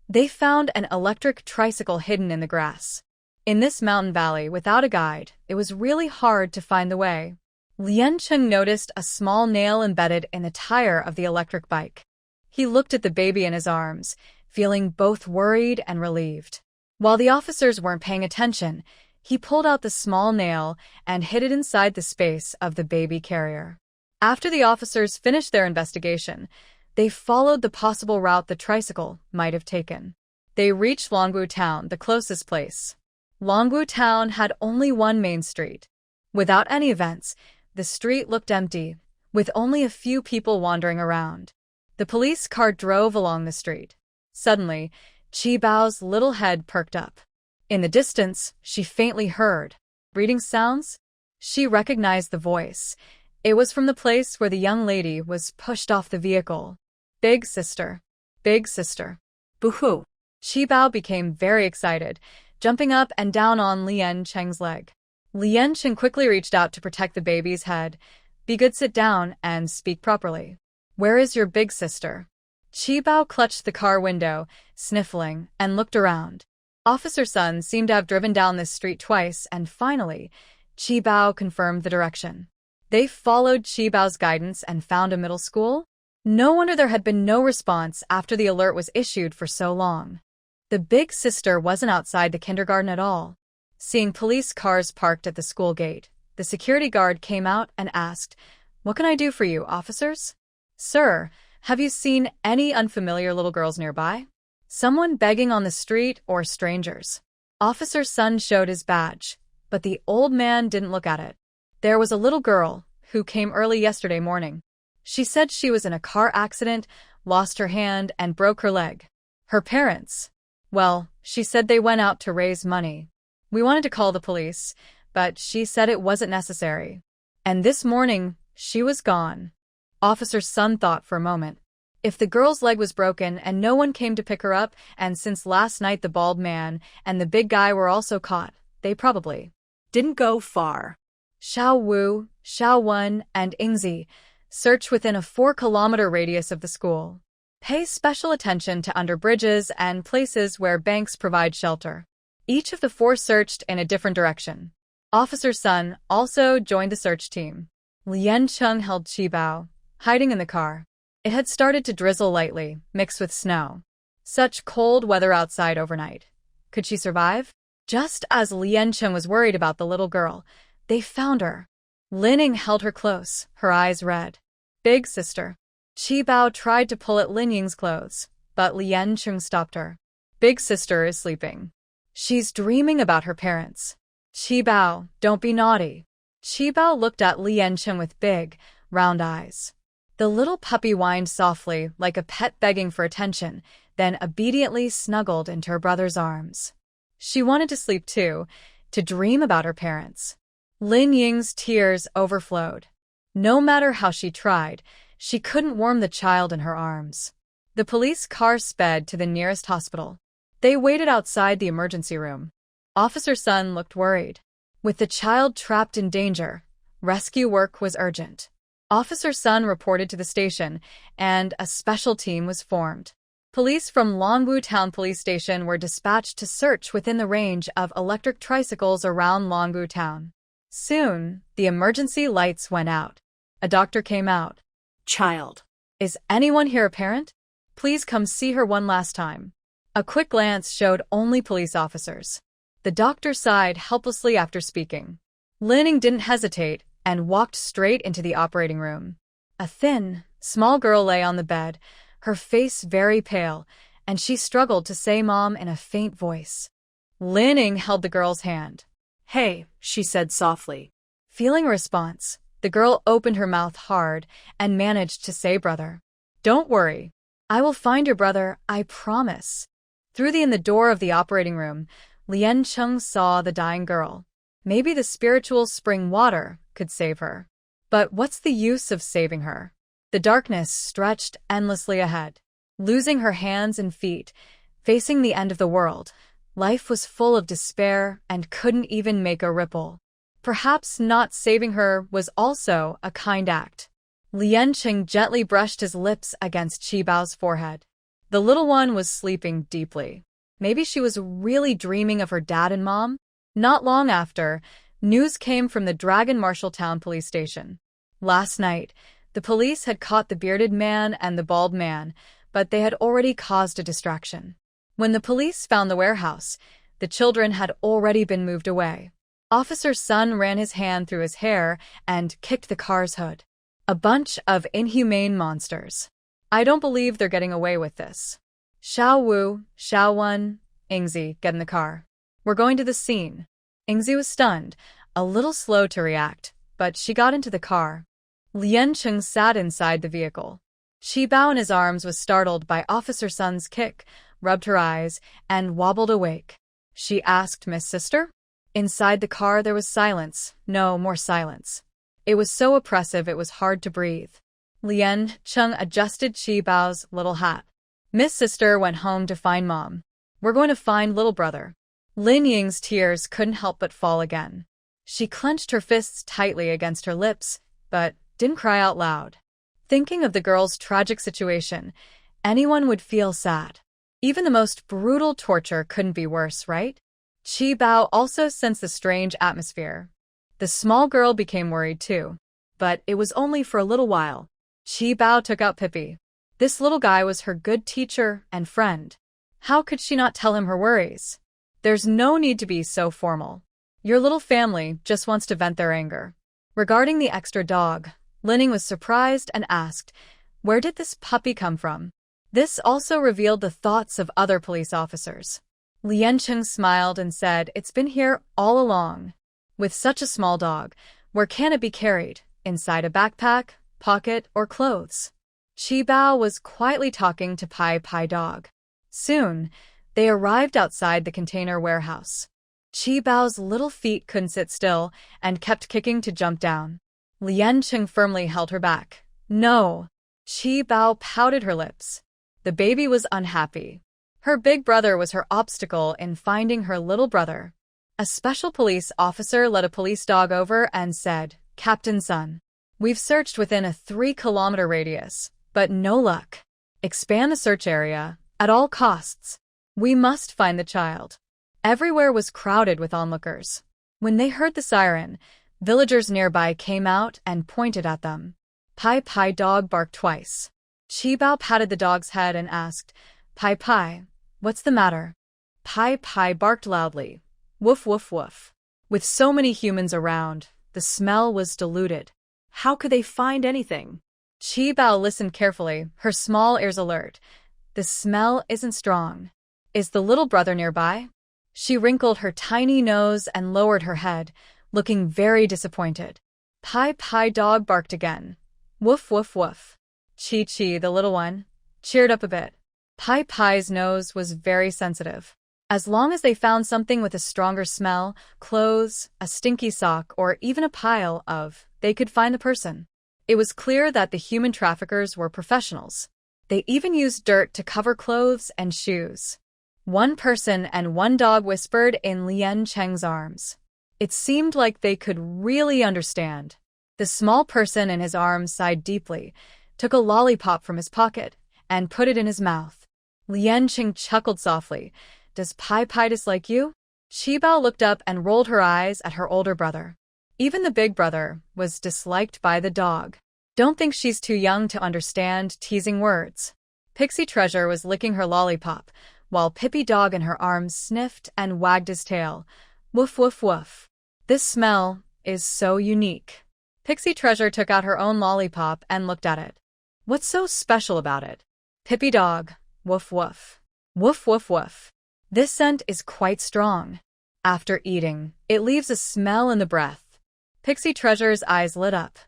they found an electric tricycle hidden in the grass. In this mountain valley, without a guide, it was really hard to find the way. Lien Cheng noticed a small nail embedded in the tire of the electric bike. He looked at the baby in his arms, feeling both worried and relieved. While the officers weren't paying attention, he pulled out the small nail and hid it inside the space of the baby carrier. After the officers finished their investigation, they followed the possible route the tricycle might have taken. They reached Longwu Town, the closest place. Longwu Town had only one main street. Without any events, the street looked empty, with only a few people wandering around. The police car drove along the street. Suddenly, Chi Bao's little head perked up. In the distance, she faintly heard breathing sounds. She recognized the voice. It was from the place where the young lady was pushed off the vehicle. "Big sister. Big sister." Boo-hoo. Chi Bao became very excited, jumping up and down on Lien Cheng's leg. Lien Cheng quickly reached out to protect the baby's head. "Be good, sit down, and speak properly. Where is your big sister?" Chi Bao clutched the car window, sniffling, and looked around. Officer Sun seemed to have driven down this street twice, and finally, Chi Bao confirmed the direction. They followed Chi Bao's guidance and found a middle school. No wonder there had been no response after the alert was issued for so long. The big sister wasn't outside the kindergarten at all. Seeing police cars parked at the school gate, the security guard came out and asked, "What can I do for you, officers?" "Sir, have you seen any unfamiliar little girls nearby? Someone begging on the street or strangers?" Officer Sun showed his badge, but the old man didn't look at it. "There was a little girl who came early yesterday morning. She said she was in a car accident, lost her hand, and broke her leg. Her parents, well, she said they went out to raise money. We wanted to call the police, but she said it wasn't necessary. And this morning, she was gone." Officer Sun thought for a moment. If the girl's leg was broken and no one came to pick her up, and since last night the bald man and the big guy were also caught, they probably Didn't go far. Xiao Wu, Xiao Wen, and Ingzi search within a 4-kilometer radius of the school. Pay special attention to under bridges and places where banks provide shelter. Each of the 4 searched in a different direction. Officer Sun also joined the search team. Lien Cheng held Chi Bao, hiding in the car. It had started to drizzle lightly, mixed with snow. Such cold weather outside overnight. Could she survive? Just as Lien Cheng was worried about the little girl, they found her. Lin Ying held her close, her eyes red. "Big sister." Chi Bao tried to pull at Lin Ying's clothes, but Lien Cheng stopped her. "Big sister is sleeping. She's dreaming about her parents." "Chi Bao, don't be naughty." Chi Bao looked at Lien Cheng with big, round eyes. The little puppy whined softly, like a pet begging for attention, then obediently snuggled into her brother's arms. She wanted to sleep too, to dream about her parents. Lin Ying's tears overflowed. No matter how she tried, she couldn't warm the child in her arms. The police car sped to the nearest hospital. They waited outside the emergency room. Officer Sun looked worried. With the child trapped in danger, rescue work was urgent. Officer Sun reported to the station, and a special team was formed. Police from Longwu Town Police Station were dispatched to search within the range of electric tricycles around Longwu Town. Soon, the emergency lights went out. A doctor came out. "Child. Is anyone here a parent? Please come see her one last time." A quick glance showed only police officers. The doctor sighed helplessly after speaking. Lin Ying didn't hesitate. and walked straight into the operating room. A thin, small girl lay on the bed, her face very pale, and she struggled to say "Mom" in a faint voice. Lining held the girl's hand. Hey, she said softly. Feeling a response, the girl opened her mouth hard and managed to say "brother." "Don't worry. I will find your brother, I promise." Through the door of the operating room, Lien Chung saw the dying girl. Maybe the spiritual spring water could save her. But what's the use of saving her? The darkness stretched endlessly ahead. Losing her hands and feet, facing the end of the world, life was full of despair and couldn't even make a ripple. Perhaps not saving her was also a kind act. Lien Chung gently brushed his lips against Qibao's forehead. The little one was sleeping deeply. Maybe she was really dreaming of her dad and mom? Not long after, news came from the Dragon Marshalltown police station. Last night, the police had caught the bearded man and the bald man, but they had already caused a distraction. When the police found the warehouse, the children had already been moved away. Officer Sun ran his hand through his hair and kicked the car's hood. A bunch of inhumane monsters. I don't believe they're getting away with this. Xiao Wu, Xiao Wen, Ingzi, get in the car. We're going to the scene. Ingzi was stunned, a little slow to react, but she got into the car. Lien Chung sat inside the vehicle. Qibao in his arms was startled by Officer Sun's kick, rubbed her eyes, and wobbled awake. She asked, "Miss Sister?" Inside the car there was silence, no more silence. It was so oppressive it was hard to breathe. Lien Chung adjusted Qibao's little hat. "Miss Sister went home to find Mom. We're going to find little brother." Lin Ying's tears couldn't help but fall again. She clenched her fists tightly against her lips, but didn't cry out loud. Thinking of the girl's tragic situation, anyone would feel sad. Even the most brutal torture couldn't be worse, right? Qibao also sensed the strange atmosphere. The small girl became worried too, but it was only for a little while. Qibao took out Pippi. This little guy was her good teacher and friend. How could she not tell him her worries? There's no need to be so formal. Your little family just wants to vent their anger. Regarding the extra dog, Linning was surprised and asked, "Where did this puppy come from?" This also revealed the thoughts of other police officers. Lien Chung smiled and said, "It's been here all along." With such a small dog, where can it be carried? Inside a backpack, pocket, or clothes? Qibao was quietly talking to Pai Pai Dog. Soon, they arrived outside the container warehouse. Qibao's little feet couldn't sit still and kept kicking to jump down. Lien Chung firmly held her back. "No." Qibao pouted her lips. The baby was unhappy. Her big brother was her obstacle in finding her little brother. A special police officer led a police dog over and said, "Captain Sun, we've searched within a 3-kilometer radius, but no luck. Expand the search area, at all costs. We must find the child." Everywhere was crowded with onlookers. When they heard the siren, villagers nearby came out and pointed at them. Pai Pai Dog barked twice. Qibao patted the dog's head and asked, "Pai Pai, what's the matter?" Pai Pai barked loudly. Woof woof woof. With so many humans around, the smell was diluted. How could they find anything? Qibao listened carefully, her small ears alert. The smell isn't strong. Is the little brother nearby? She wrinkled her tiny nose and lowered her head, looking very disappointed. Pai Pai Dog barked again. Woof woof woof. Chi Chi, the little one, cheered up a bit. Pai Pai's nose was very sensitive. As long as they found something with a stronger smell, clothes, a stinky sock, or even a pile of, they could find the person. It was clear that the human traffickers were professionals. They even used dirt to cover clothes and shoes. One person and one dog whispered in Lien Cheng's arms. It seemed like they could really understand. The small person in his arms sighed deeply, took a lollipop from his pocket, and put it in his mouth. Lien Cheng chuckled softly. "Does Pai Pai dislike you?" Qibao looked up and rolled her eyes at her older brother. Even the big brother was disliked by the dog. Don't think she's too young to understand teasing words. Pixie Treasure was licking her lollipop, while Pippi Dog in her arms sniffed and wagged his tail. Woof woof woof. This smell is so unique. Pixie Treasure took out her own lollipop and looked at it. What's so special about it? Pippi Dog. Woof woof. Woof woof woof. This scent is quite strong. After eating, it leaves a smell in the breath. Pixie Treasure's eyes lit up.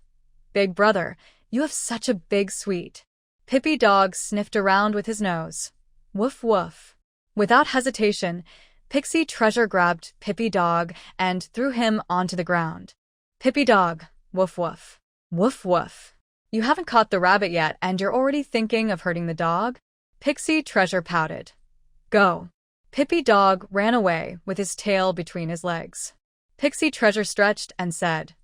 Big brother, you have such a big sweet. Pippi Dog sniffed around with his nose. Woof woof. Without hesitation, Pixie Treasure grabbed Pippi Dog and threw him onto the ground. Pippi Dog. Woof woof. Woof woof. You haven't caught the rabbit yet and you're already thinking of hurting the dog? Pixie Treasure pouted. Go. Pippi Dog ran away with his tail between his legs. Pixie Treasure stretched and said,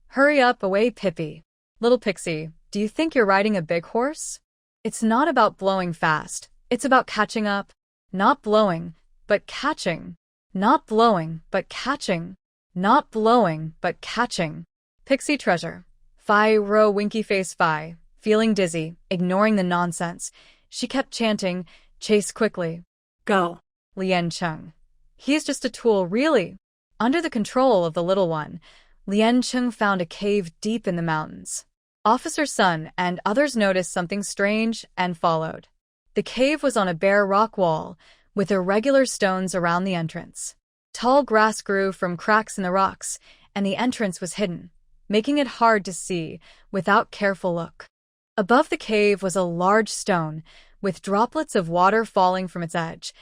Hurry up away, Pippi. Little Pixie, do you think you're riding a big horse? It's not about blowing fast. It's about catching up. Not blowing, but catching. Not blowing, but catching. Not blowing, but catching. Pixie Treasure. Fi ro winky face fi. Feeling dizzy, ignoring the nonsense, she kept chanting, Chase quickly. Go. Lien Chung. He's just a tool, really. Under the control of the little one, Lien Chung found a cave deep in the mountains. Officer Sun and others noticed something strange and followed. The cave was on a bare rock wall, with irregular stones around the entrance. Tall grass grew from cracks in the rocks, and the entrance was hidden, making it hard to see without careful look. Above the cave was a large stone, with droplets of water falling from its edge,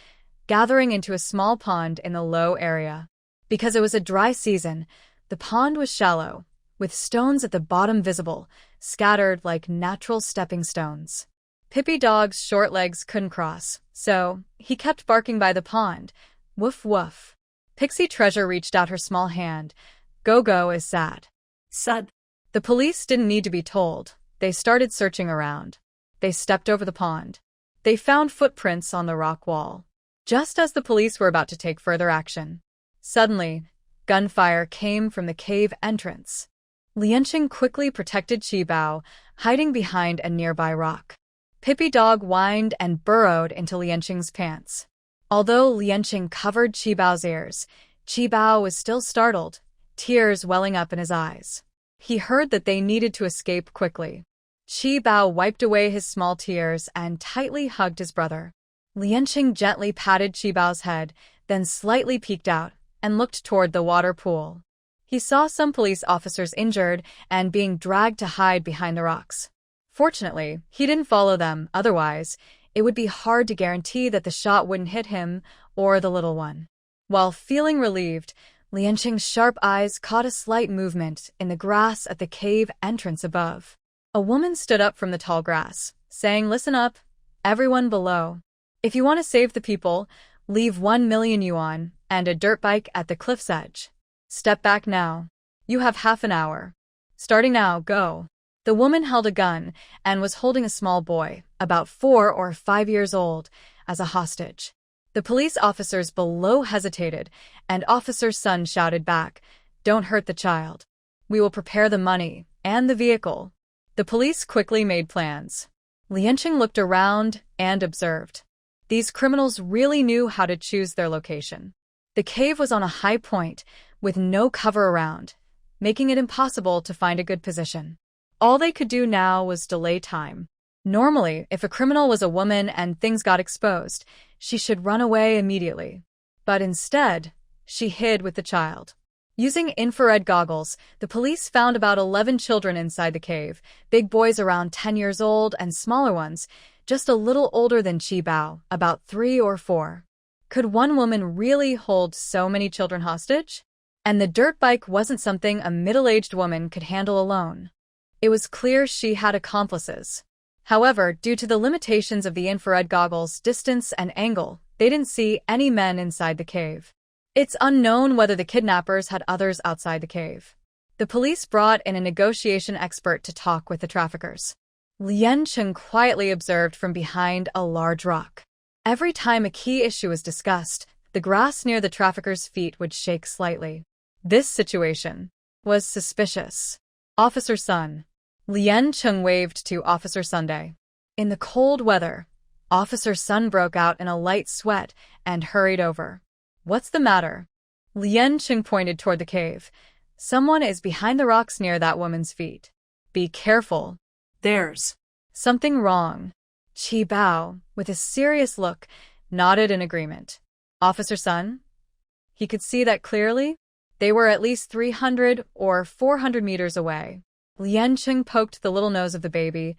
gathering into a small pond in the low area. Because it was a dry season, the pond was shallow, with stones at the bottom visible, scattered like natural stepping stones. Pippi Dog's short legs couldn't cross, so he kept barking by the pond. Woof woof. Pixie Treasure reached out her small hand. Go-Go is sad. Sad. The police didn't need to be told. They started searching around. They stepped over the pond. They found footprints on the rock wall. Just as the police were about to take further action, suddenly, gunfire came from the cave entrance. Lianqing quickly protected Qibao, hiding behind a nearby rock. Pippi Dog whined and burrowed into Lianqing's pants. Although Lianqing covered Qibao's ears, Qibao was still startled, tears welling up in his eyes. He heard that they needed to escape quickly. Qibao wiped away his small tears and tightly hugged his brother. Lianqing gently patted Qibao's head, then slightly peeked out and looked toward the water pool. He saw some police officers injured and being dragged to hide behind the rocks. Fortunately, he didn't follow them, otherwise, it would be hard to guarantee that the shot wouldn't hit him or the little one. While feeling relieved, Lianqing's sharp eyes caught a slight movement in the grass at the cave entrance above. A woman stood up from the tall grass, saying, Listen up, everyone below. If you want to save the people, leave 1 million yuan and a dirt bike at the cliff's edge. Step back now. You have half an hour. Starting now, go. The woman held a gun and was holding a small boy, about 4 or 5 years old, as a hostage. The police officers below hesitated, and Officer Sun shouted back, Don't hurt the child. We will prepare the money and the vehicle. The police quickly made plans. Lianqing looked around and observed. These criminals really knew how to choose their location. The cave was on a high point, with no cover around, making it impossible to find a good position. All they could do now was delay time. Normally, if a criminal was a woman and things got exposed, she should run away immediately. But instead, she hid with the child. Using infrared goggles, the police found about 11 children inside the cave, big boys around 10 years old and smaller ones, just a little older than Qibao, about 3 or 4. Could one woman really hold so many children hostage? And the dirt bike wasn't something a middle-aged woman could handle alone. It was clear she had accomplices. However, due to the limitations of the infrared goggles' distance and angle, they didn't see any men inside the cave. It's unknown whether the kidnappers had others outside the cave. The police brought in a negotiation expert to talk with the traffickers. Lianqing quietly observed from behind a large rock. Every time a key issue was discussed, the grass near the traffickers' feet would shake slightly. This situation was suspicious. Officer Sun. Lianqing waved to Officer Sunday. In the cold weather, Officer Sun broke out in a light sweat and hurried over. What's the matter? Lianqing pointed toward the cave. Someone is behind the rocks near that woman's feet. Be careful. There's Something wrong. Chi Bao, with a serious look, nodded in agreement. Officer Sun? He could see that clearly. They were at least 300 or 400 meters away. Lien Cheng poked the little nose of the baby.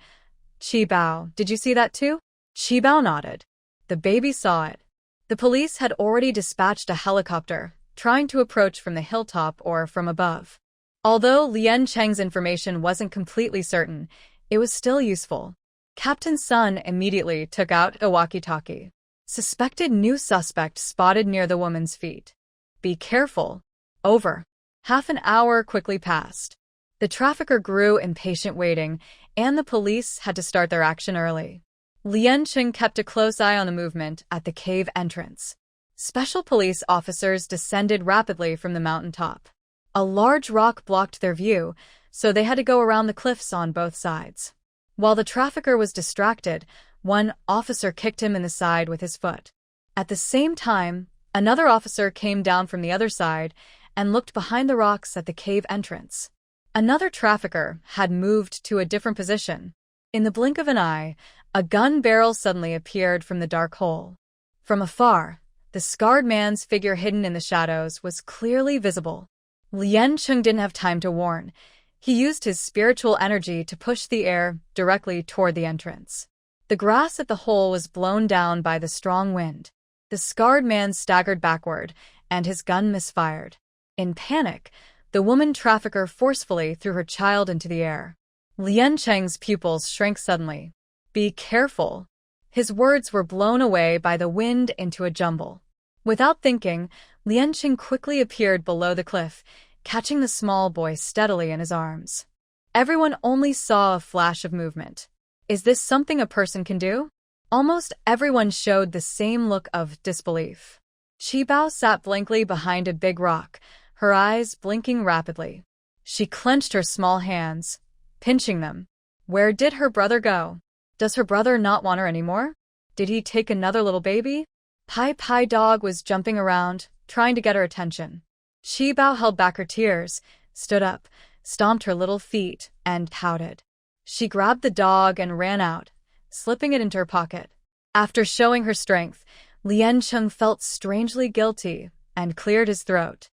Chi Bao, did you see that too? Chi Bao nodded. The baby saw it. The police had already dispatched a helicopter, trying to approach from the hilltop or from above. Although Lien Cheng's information wasn't completely certain, it was still useful. Captain Sun immediately took out a walkie-talkie. Suspected new suspect spotted near the woman's feet. Be careful. Over. Half an hour quickly passed. The trafficker grew impatient waiting, and the police had to start their action early. Lien Cheng kept a close eye on the movement at the cave entrance. Special police officers descended rapidly from the mountaintop. A large rock blocked their view, so they had to go around the cliffs on both sides. While the trafficker was distracted, one officer kicked him in the side with his foot. At the same time, another officer came down from the other side and looked behind the rocks at the cave entrance. Another trafficker had moved to a different position. In the blink of an eye, a gun barrel suddenly appeared from the dark hole. From afar, the scarred man's figure hidden in the shadows was clearly visible. Lien Cheng didn't have time to warn. He used his spiritual energy to push the air directly toward the entrance. The grass at the hole was blown down by the strong wind. The scarred man staggered backward, and his gun misfired. In panic, the woman trafficker forcefully threw her child into the air. Lien Cheng's pupils shrank suddenly. Be careful. His words were blown away by the wind into a jumble. Without thinking, Lien Cheng quickly appeared below the cliff, catching the small boy steadily in his arms. Everyone only saw a flash of movement. Is this something a person can do? Almost everyone showed the same look of disbelief. Chi Bao sat blankly behind a big rock, her eyes blinking rapidly. She clenched her small hands, pinching them. Where did her brother go? Does her brother not want her anymore? Did he take another little baby? Pai Pai Dog was jumping around, trying to get her attention. Chi Bao held back her tears, stood up, stomped her little feet, and pouted. She grabbed the dog and ran out, slipping it into her pocket. After showing her strength, Lien Cheng felt strangely guilty and cleared his throat.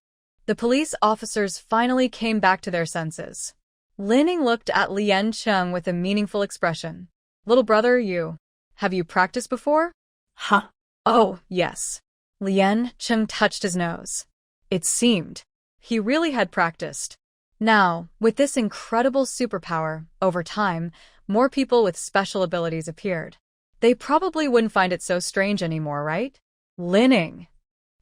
The police officers finally came back to their senses. Lin Ning looked at Lien Cheng with a meaningful expression. Little brother, have you practiced before? Huh? Oh, yes. Lien Cheng touched his nose. It seemed he really had practiced. Now, with this incredible superpower, over time, more people with special abilities appeared. They probably wouldn't find it so strange anymore, right? Lin Ning.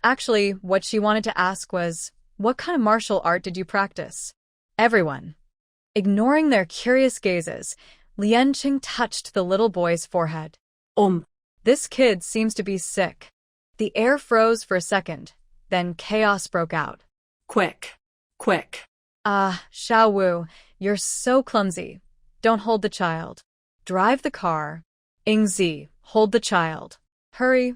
Actually, what she wanted to ask was, what kind of martial art did you practice? Everyone. Ignoring their curious gazes, Lien Cheng touched the little boy's forehead. This kid seems to be sick. The air froze for a second, then chaos broke out. Quick. Xiao Wu, you're so clumsy. Don't hold the child. Drive the car. Ingzi, hold the child. Hurry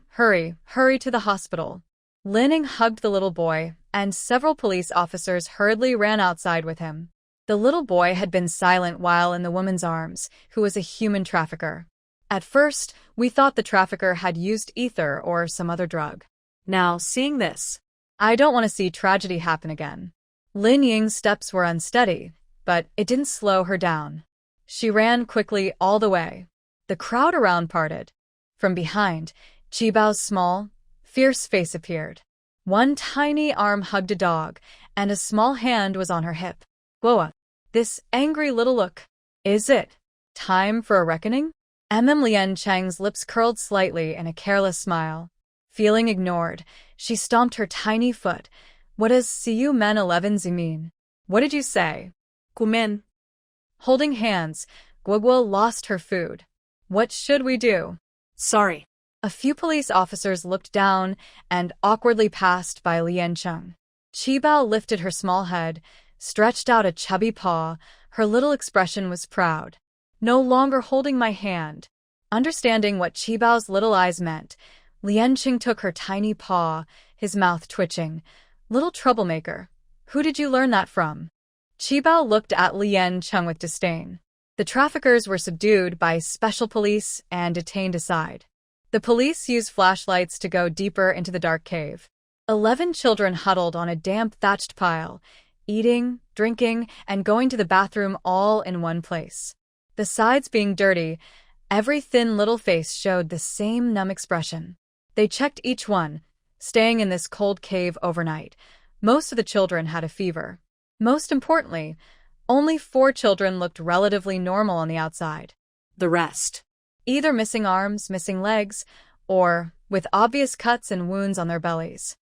to the hospital. Lin Ning hugged the little boy, and several police officers hurriedly ran outside with him. The little boy had been silent while in the woman's arms, who was a human trafficker. At first, we thought the trafficker had used ether or some other drug. Now, seeing this, I don't want to see tragedy happen again. Lin Ying's steps were unsteady, but it didn't slow her down. She ran quickly all the way. The crowd around parted. From behind, Chi Bao's small, fierce face appeared. One tiny arm hugged a dog, and a small hand was on her hip. Whoa, this angry little look. Is it time for a reckoning? Lien Cheng's lips curled slightly in a careless smile. Feeling ignored, she stomped her tiny foot. What does "see men 11 mean? What did you say? Gumen. Holding hands, Guoguo lost her food. What should we do? Sorry. A few police officers looked down and awkwardly passed by Lien Cheng. Chi Bao lifted her small head, stretched out a chubby paw. Her little expression was proud. No longer holding my hand. Understanding what Chi Bao's little eyes meant, Lien Cheng took her tiny paw, his mouth twitching. Little troublemaker, Who did you learn that from? Qibao looked at Lian Cheng with disdain. The traffickers were subdued by special police and detained aside. The police used flashlights to go deeper into the dark cave. 11 children huddled on a damp thatched pile, eating, drinking, and going to the bathroom all in one place. The sides being dirty, every thin little face showed the same numb expression. They checked each one, staying in this cold cave overnight. Most of the children had a fever. Most importantly, only 4 children looked relatively normal on the outside. The rest. Either missing arms, missing legs, or with obvious cuts and wounds on their bellies.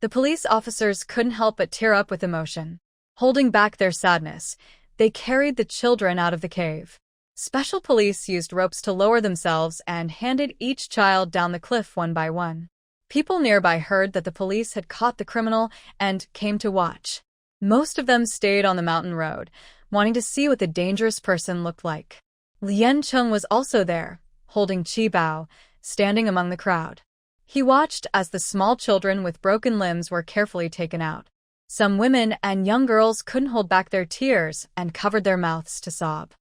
The police officers couldn't help but tear up with emotion. Holding back their sadness, they carried the children out of the cave. Special police used ropes to lower themselves and handed each child down the cliff one by one. People nearby heard that the police had caught the criminal and came to watch. Most of them stayed on the mountain road, wanting to see what the dangerous person looked like. Lian Cheng was also there, holding Qibao, standing among the crowd. He watched as the small children with broken limbs were carefully taken out. Some women and young girls couldn't hold back their tears and covered their mouths to sob.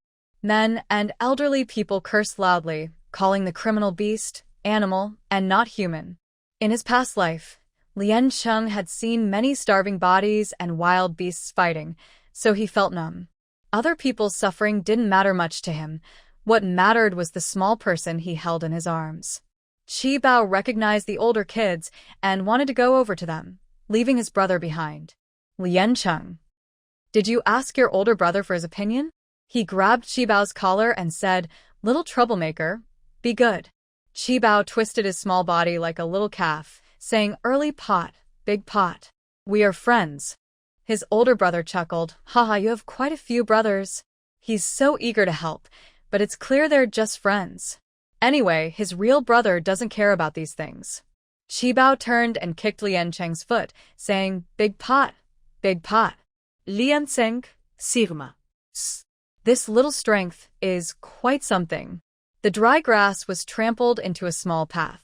Men and elderly people cursed loudly, calling the criminal beast, animal, and not human. In his past life, Lian Cheng had seen many starving bodies and wild beasts fighting, so he felt numb. Other people's suffering didn't matter much to him. What mattered was the small person he held in his arms. Qibao recognized the older kids and wanted to go over to them, leaving his brother behind. Lian Cheng, did you ask your older brother for his opinion? He grabbed Qibao's collar and said, "Little troublemaker, be good." Qibao twisted his small body like a little calf, saying, "Early pot, big pot. We are friends." His older brother chuckled, "Haha, you have quite a few brothers." He's so eager to help, but it's clear they're just friends. Anyway, his real brother doesn't care about these things. Qibao turned and kicked Lian Cheng's foot, saying, "Big pot, big pot." Lian Cheng, Sigma. This little strength is quite something. The dry grass was trampled into a small path.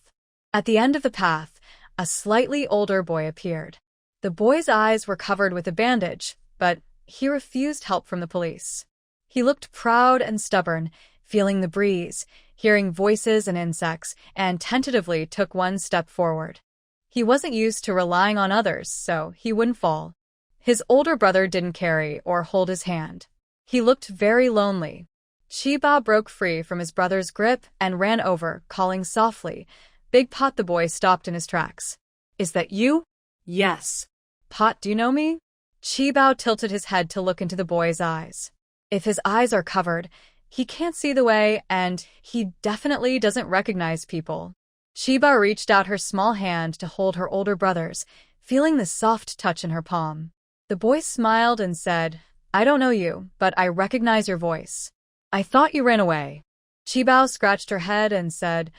At the end of the path, a slightly older boy appeared. The boy's eyes were covered with a bandage, but he refused help from the police. He looked proud and stubborn, feeling the breeze, hearing voices and insects, and tentatively took one step forward. He wasn't used to relying on others, so he wouldn't fall. His older brother didn't carry or hold his hand. He looked very lonely. Qibao broke free from his brother's grip and ran over, calling softly. Big Pot, the boy stopped in his tracks. "Is that you?" Yes. "Pot, do you know me?" Qibao tilted his head to look into the boy's eyes. If his eyes are covered, he can't see the way, and he definitely doesn't recognize people. Qibao reached out her small hand to hold her older brother's, feeling the soft touch in her palm. The boy smiled and said, "I don't know you, but I recognize your voice. I thought you ran away." Qibao scratched her head and said,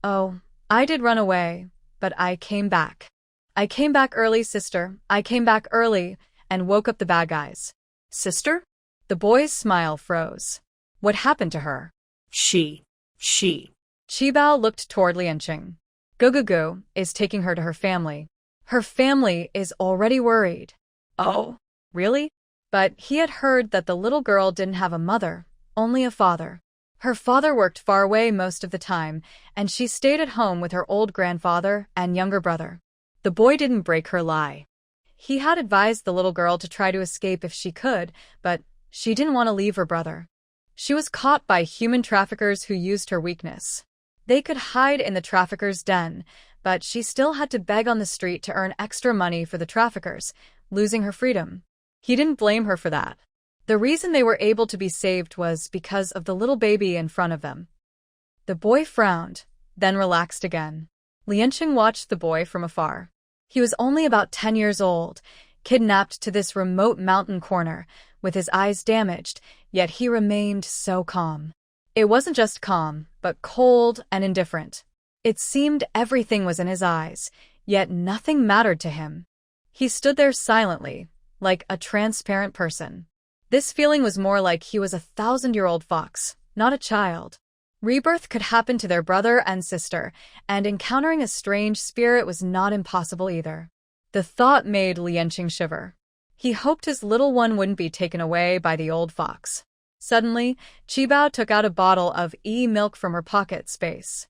"Oh, I did run away, but I came back. I came back early, sister. I came back early and woke up the bad guys." Sister? The boy's smile froze. What happened to her? She. Qibao looked toward Lianqing. Gugugu is taking her to her family. Her family is already worried. Oh, really? But he had heard that the little girl didn't have a mother, only a father. Her father worked far away most of the time, and she stayed at home with her old grandfather and younger brother. The boy didn't break her lie. He had advised the little girl to try to escape if she could, but she didn't want to leave her brother. She was caught by human traffickers who used her weakness. They could hide in the traffickers' den, but she still had to beg on the street to earn extra money for the traffickers, losing her freedom. He didn't blame her for that. The reason they were able to be saved was because of the little baby in front of them. The boy frowned, then relaxed again. Lianqing watched the boy from afar. He was only about 10 years old, kidnapped to this remote mountain corner, with his eyes damaged, yet he remained so calm. It wasn't just calm, but cold and indifferent. It seemed everything was in his eyes, yet nothing mattered to him. He stood there silently, like a transparent person. This feeling was more like he was a 1,000-year-old fox, not a child. Rebirth could happen to their brother and sister, and encountering a strange spirit was not impossible either. The thought made Lianqing shiver. He hoped his little one wouldn't be taken away by the old fox. Suddenly, Qibao took out a bottle of milk from her pocket space.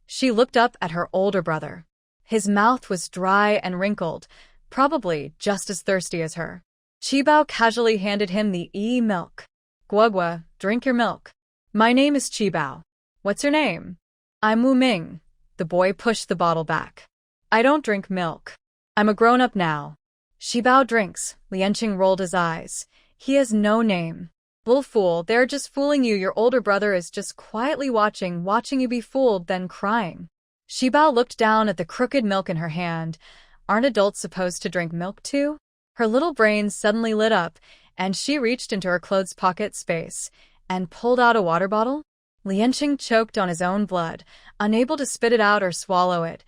She looked up at her older brother. His mouth was dry and wrinkled, probably just as thirsty as her. Qibao casually handed him the milk. Guogua, drink your milk. My name is Qibao. What's your name? I'm Wu Ming. The boy pushed the bottle back. I don't drink milk. I'm a grown-up now. Qibao drinks. Lianqing rolled his eyes. He has no name. Little fool, they're just fooling you. Your older brother is just quietly watching you be fooled, then crying. Qibao looked down at the crooked milk in her hand. Aren't adults supposed to drink milk too? Her little brain suddenly lit up, and she reached into her clothes pocket space and pulled out a water bottle. Lianqing choked on his own blood, unable to spit it out or swallow it.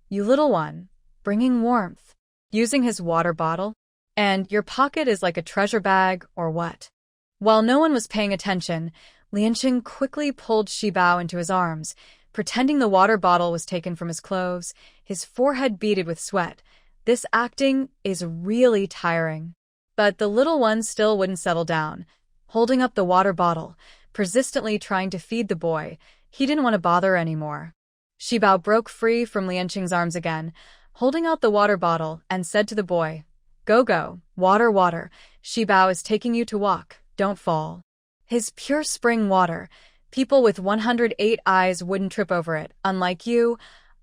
You little one, bringing warmth. Using his water bottle? And your pocket is like a treasure bag, or what? While no one was paying attention, Lianqing quickly pulled Qibao into his arms, pretending the water bottle was taken from his clothes, his forehead beaded with sweat. This acting is really tiring. But the little one still wouldn't settle down, holding up the water bottle, persistently trying to feed the boy. He didn't want to bother anymore. Qibao broke free from Lianqing's arms again, holding out the water bottle, and said to the boy, Go, water, water. Qibao is taking you to walk. Don't fall. His pure spring water. People with 108 eyes wouldn't trip over it, unlike you,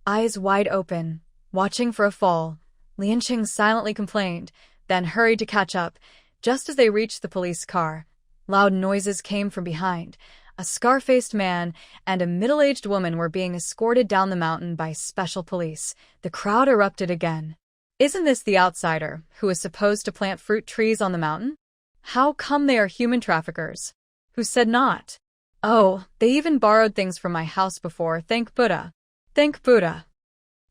eyes wide open, watching for a fall. Lianqing silently complained, then hurried to catch up. Just as they reached the police car, loud noises came from behind. A scar-faced man and a middle-aged woman were being escorted down the mountain by special police. The crowd erupted again. Isn't this the outsider who is supposed to plant fruit trees on the mountain? How come they are human traffickers? Who said not? Oh, they even borrowed things from my house before. Thank Buddha. Thank Buddha.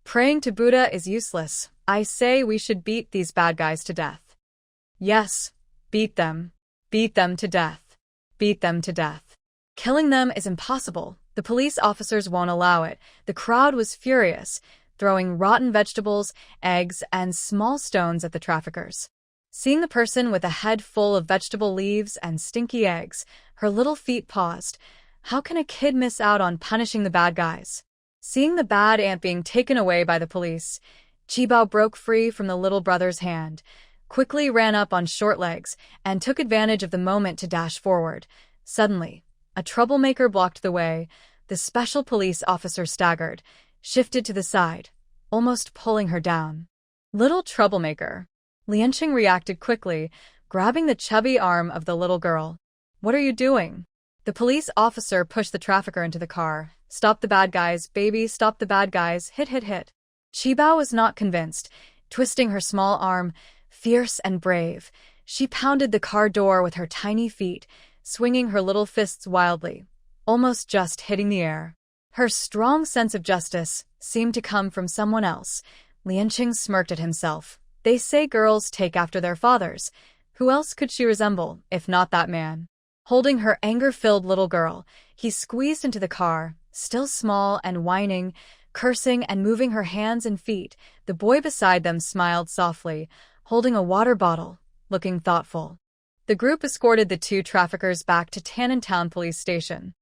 Praying to Buddha is useless. I say we should beat these bad guys to death. Yes, beat them. Beat them to death. Beat them to death. Killing them is impossible. The police officers won't allow it. The crowd was furious, throwing rotten vegetables, eggs, and small stones at the traffickers. Seeing the person with a head full of vegetable leaves and stinky eggs, her little feet paused. How can a kid miss out on punishing the bad guys? Seeing the bad ant being taken away by the police, Qibao broke free from the little brother's hand, quickly ran up on short legs, and took advantage of the moment to dash forward. Suddenly, a troublemaker blocked the way. The special police officer staggered, shifted to the side, almost pulling her down. Little troublemaker. Lianqing reacted quickly, grabbing the chubby arm of the little girl. What are you doing? The police officer pushed the trafficker into the car. Stop the bad guys, baby, stop the bad guys, hit, hit, hit. Qibao was not convinced, twisting her small arm, fierce and brave. She pounded the car door with her tiny feet, swinging her little fists wildly, almost just hitting the air. Her strong sense of justice seemed to come from someone else. Lianqing smirked at himself. They say girls take after their fathers. Who else could she resemble, if not that man? Holding her anger-filled little girl, he squeezed into the car, still small and whining, cursing and moving her hands and feet. The boy beside them smiled softly, holding a water bottle, looking thoughtful. The group escorted the two traffickers back to Tannantown Police Station.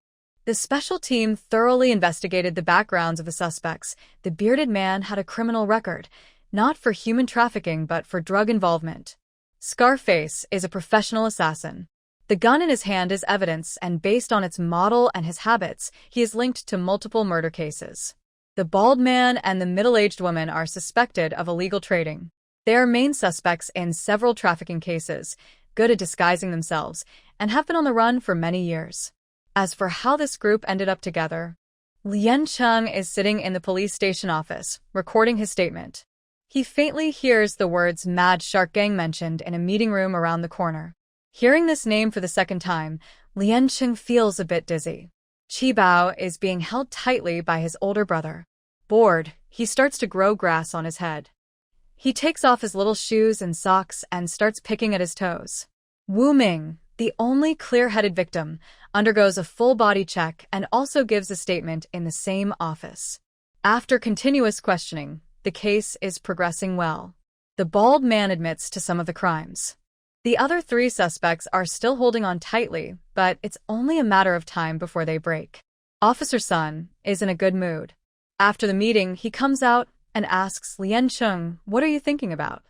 The special team thoroughly investigated the backgrounds of the suspects. The bearded man had a criminal record, not for human trafficking but for drug involvement. Scarface is a professional assassin. The gun in his hand is evidence, and based on its model and his habits, he is linked to multiple murder cases. The bald man and the middle-aged woman are suspected of illegal trading. They are main suspects in several trafficking cases, good at disguising themselves, and have been on the run for many years. As for how this group ended up together, Lianqing is sitting in the police station office, recording his statement. He faintly hears the words Mad Shark Gang mentioned in a meeting room around the corner. Hearing this name for the second time, Lianqing feels a bit dizzy. Qibao is being held tightly by his older brother. Bored, he starts to grow grass on his head. He takes off his little shoes and socks and starts picking at his toes. Wu Ming, the only clear-headed victim, undergoes a full-body check and also gives a statement in the same office. After continuous questioning, the case is progressing well. The bald man admits to some of the crimes. The other three suspects are still holding on tightly, but it's only a matter of time before they break. Officer Sun is in a good mood. After the meeting, he comes out and asks Lien Chung, "What are you thinking about?"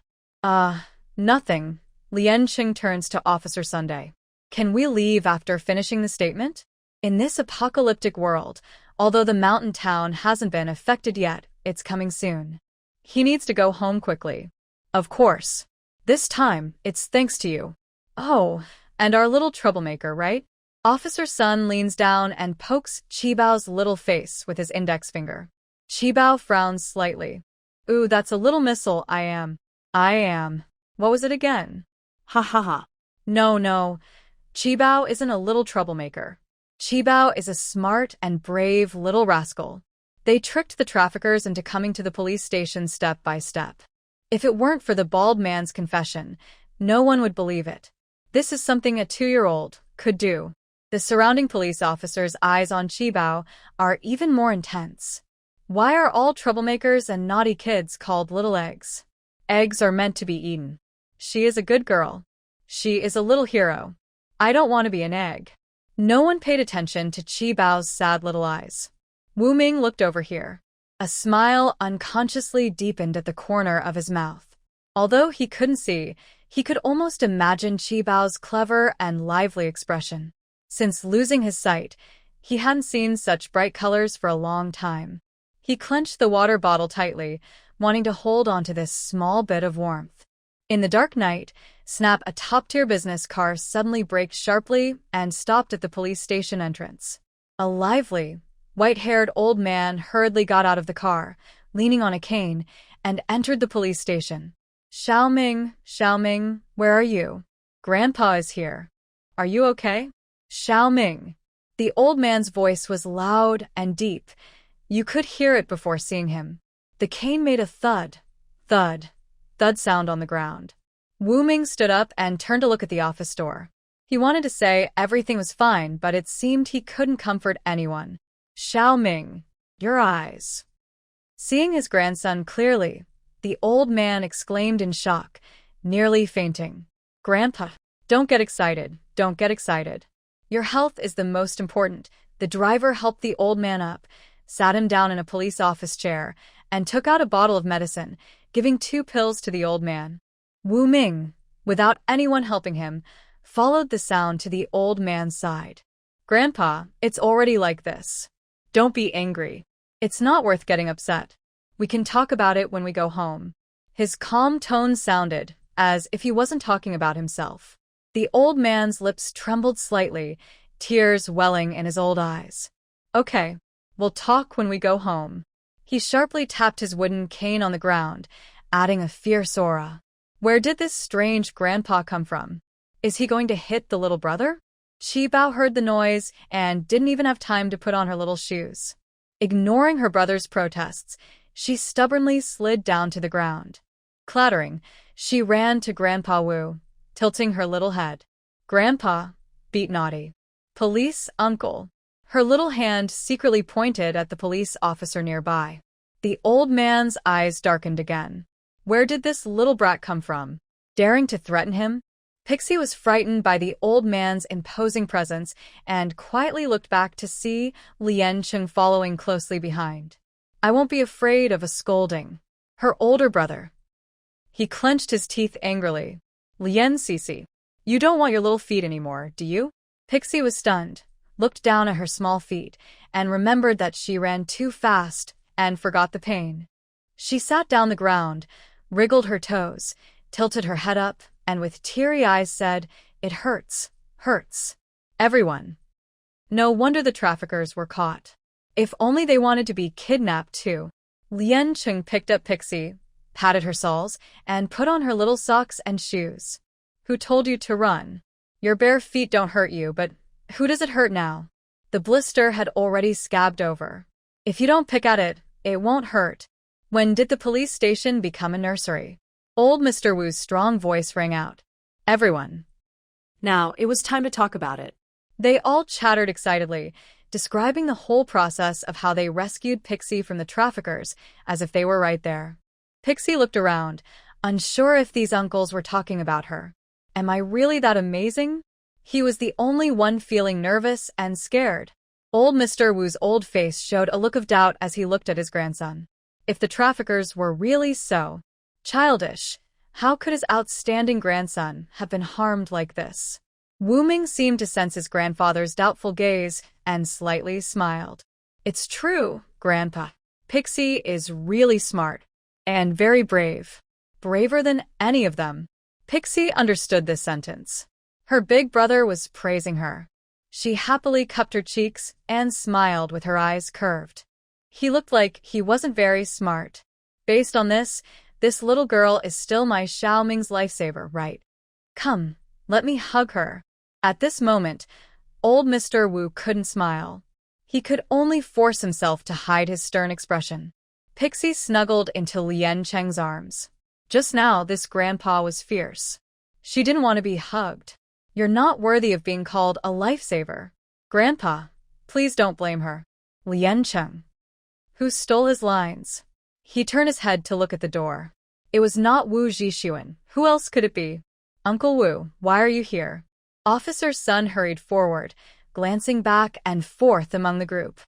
Nothing. Lien Chung turns to Officer Sunday. "Can we leave after finishing the statement?" In this apocalyptic world, although the mountain town hasn't been affected yet, it's coming soon. He needs to go home quickly. Of course. This time, it's thanks to you. Oh, and our little troublemaker, right? Officer Sun leans down and pokes Qibao's little face with his index finger. Qibao frowns slightly. Ooh, that's a little missile. I am. What was it again? Ha ha ha. No. Qibao isn't a little troublemaker. Qibao is a smart and brave little rascal. They tricked the traffickers into coming to the police station step by step. If it weren't for the bald man's confession, no one would believe it. This is something a 2-year-old could do. The surrounding police officers' eyes on Qibao are even more intense. Why are all troublemakers and naughty kids called little eggs? Eggs are meant to be eaten. She is a good girl. She is a little hero. I don't want to be an egg. No one paid attention to Qibao's sad little eyes. Wu Ming looked over here. A smile unconsciously deepened at the corner of his mouth. Although he couldn't see, he could almost imagine Qibao's clever and lively expression. Since losing his sight, he hadn't seen such bright colors for a long time. He clenched the water bottle tightly, wanting to hold onto this small bit of warmth. In the dark night, Snap, a top-tier business car, suddenly braked sharply and stopped at the police station entrance. A lively, white-haired old man hurriedly got out of the car, leaning on a cane, and entered the police station. Xiaoming, where are you? Grandpa is here. Are you okay? Xiaoming. The old man's voice was loud and deep. You could hear it before seeing him. The cane made a thud sound on the ground. Wu Ming stood up and turned to look at the office door. He wanted to say everything was fine, but it seemed he couldn't comfort anyone. Xiaoming, your eyes. Seeing his grandson clearly, the old man exclaimed in shock, nearly fainting. Grandpa, don't get excited. Your health is the most important. The driver helped the old man up, sat him down in a police office chair, and took out a bottle of medicine, giving 2 pills to the old man. Wu Ming, without anyone helping him, followed the sound to the old man's side. Grandpa, it's already like this. Don't be angry. It's not worth getting upset. We can talk about it when we go home. His calm tone sounded as if he wasn't talking about himself. The old man's lips trembled slightly, tears welling in his old eyes. Okay, we'll talk when we go home. He sharply tapped his wooden cane on the ground, adding a fierce aura. Where did this strange grandpa come from? Is he going to hit the little brother? Qibao heard the noise and didn't even have time to put on her little shoes. Ignoring her brother's protests, she stubbornly slid down to the ground. Clattering, she ran to Grandpa Wu, tilting her little head. Grandpa, beat naughty. Police uncle. Her little hand secretly pointed at the police officer nearby. The old man's eyes darkened again. Where did this little brat come from? Daring to threaten him? Pixie was frightened by the old man's imposing presence and quietly looked back to see Lien Chung following closely behind. I won't be afraid of a scolding. Her older brother. He clenched his teeth angrily. Lien Cece, you don't want your little feet anymore, do you? Pixie was stunned, looked down at her small feet, and remembered that she ran too fast and forgot the pain. She sat down the ground, wriggled her toes, tilted her head up, and with teary eyes said, It hurts. Everyone. No wonder the traffickers were caught. If only they wanted to be kidnapped too. Lien Chung picked up Pixie, patted her soles, and put on her little socks and shoes. Who told you to run? Your bare feet don't hurt you, but who does it hurt now? The blister had already scabbed over. If you don't pick at it, it won't hurt. When did the police station become a nursery? Old Mr. Wu's strong voice rang out. Everyone. Now, it was time to talk about it. They all chattered excitedly, describing the whole process of how they rescued Pixie from the traffickers, as if they were right there. Pixie looked around, unsure if these uncles were talking about her. Am I really that amazing? He was the only one feeling nervous and scared. Old Mr. Wu's old face showed a look of doubt as he looked at his grandson. If the traffickers were really so childish, how could his outstanding grandson have been harmed like this? Wu Ming seemed to sense his grandfather's doubtful gaze and slightly smiled. It's true, Grandpa. Pixie is really smart and very brave. Braver than any of them. Pixie understood this sentence. Her big brother was praising her. She happily cupped her cheeks and smiled with her eyes curved. He looked like he wasn't very smart. Based on this little girl is still my Xiao Ming's lifesaver, right? Come, let me hug her. At this moment, old Mr. Wu couldn't smile. He could only force himself to hide his stern expression. Pixie snuggled into Lien Cheng's arms. Just now, this grandpa was fierce. She didn't want to be hugged. You're not worthy of being called a lifesaver. Grandpa, please don't blame her. Lien Cheng. Who stole his lines? He turned his head to look at the door. It was not Wu Zhixuan. Who else could it be? Uncle Wu, why are you here? Officer's son hurried forward, glancing back and forth among the group.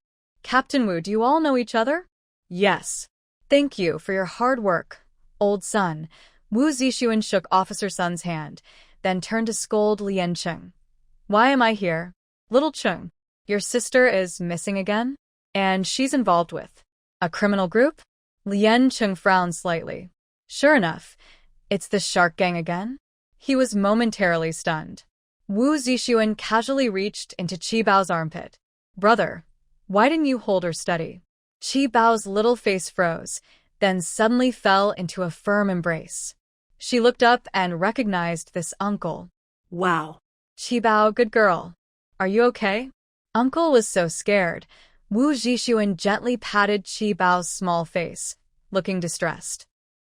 Captain Wu, do you all know each other? Yes. Thank you for your hard work, old son. Wu Zhixuan shook Officer Sun's hand, then turned to scold Lien Cheng. Why am I here? Little Cheng, your sister is missing again? And she's involved with a criminal group? Lien Cheng frowned slightly. Sure enough, it's the shark gang again? He was momentarily stunned. Wu Zhixuan casually reached into Qi Bao's armpit. Brother, why didn't you hold her steady? Qi Bao's little face froze, then suddenly fell into a firm embrace. She looked up and recognized this uncle. Wow. Qi Bao, good girl. Are you okay? Uncle was so scared. Wu Zhixuan gently patted Qi Bao's small face, looking distressed.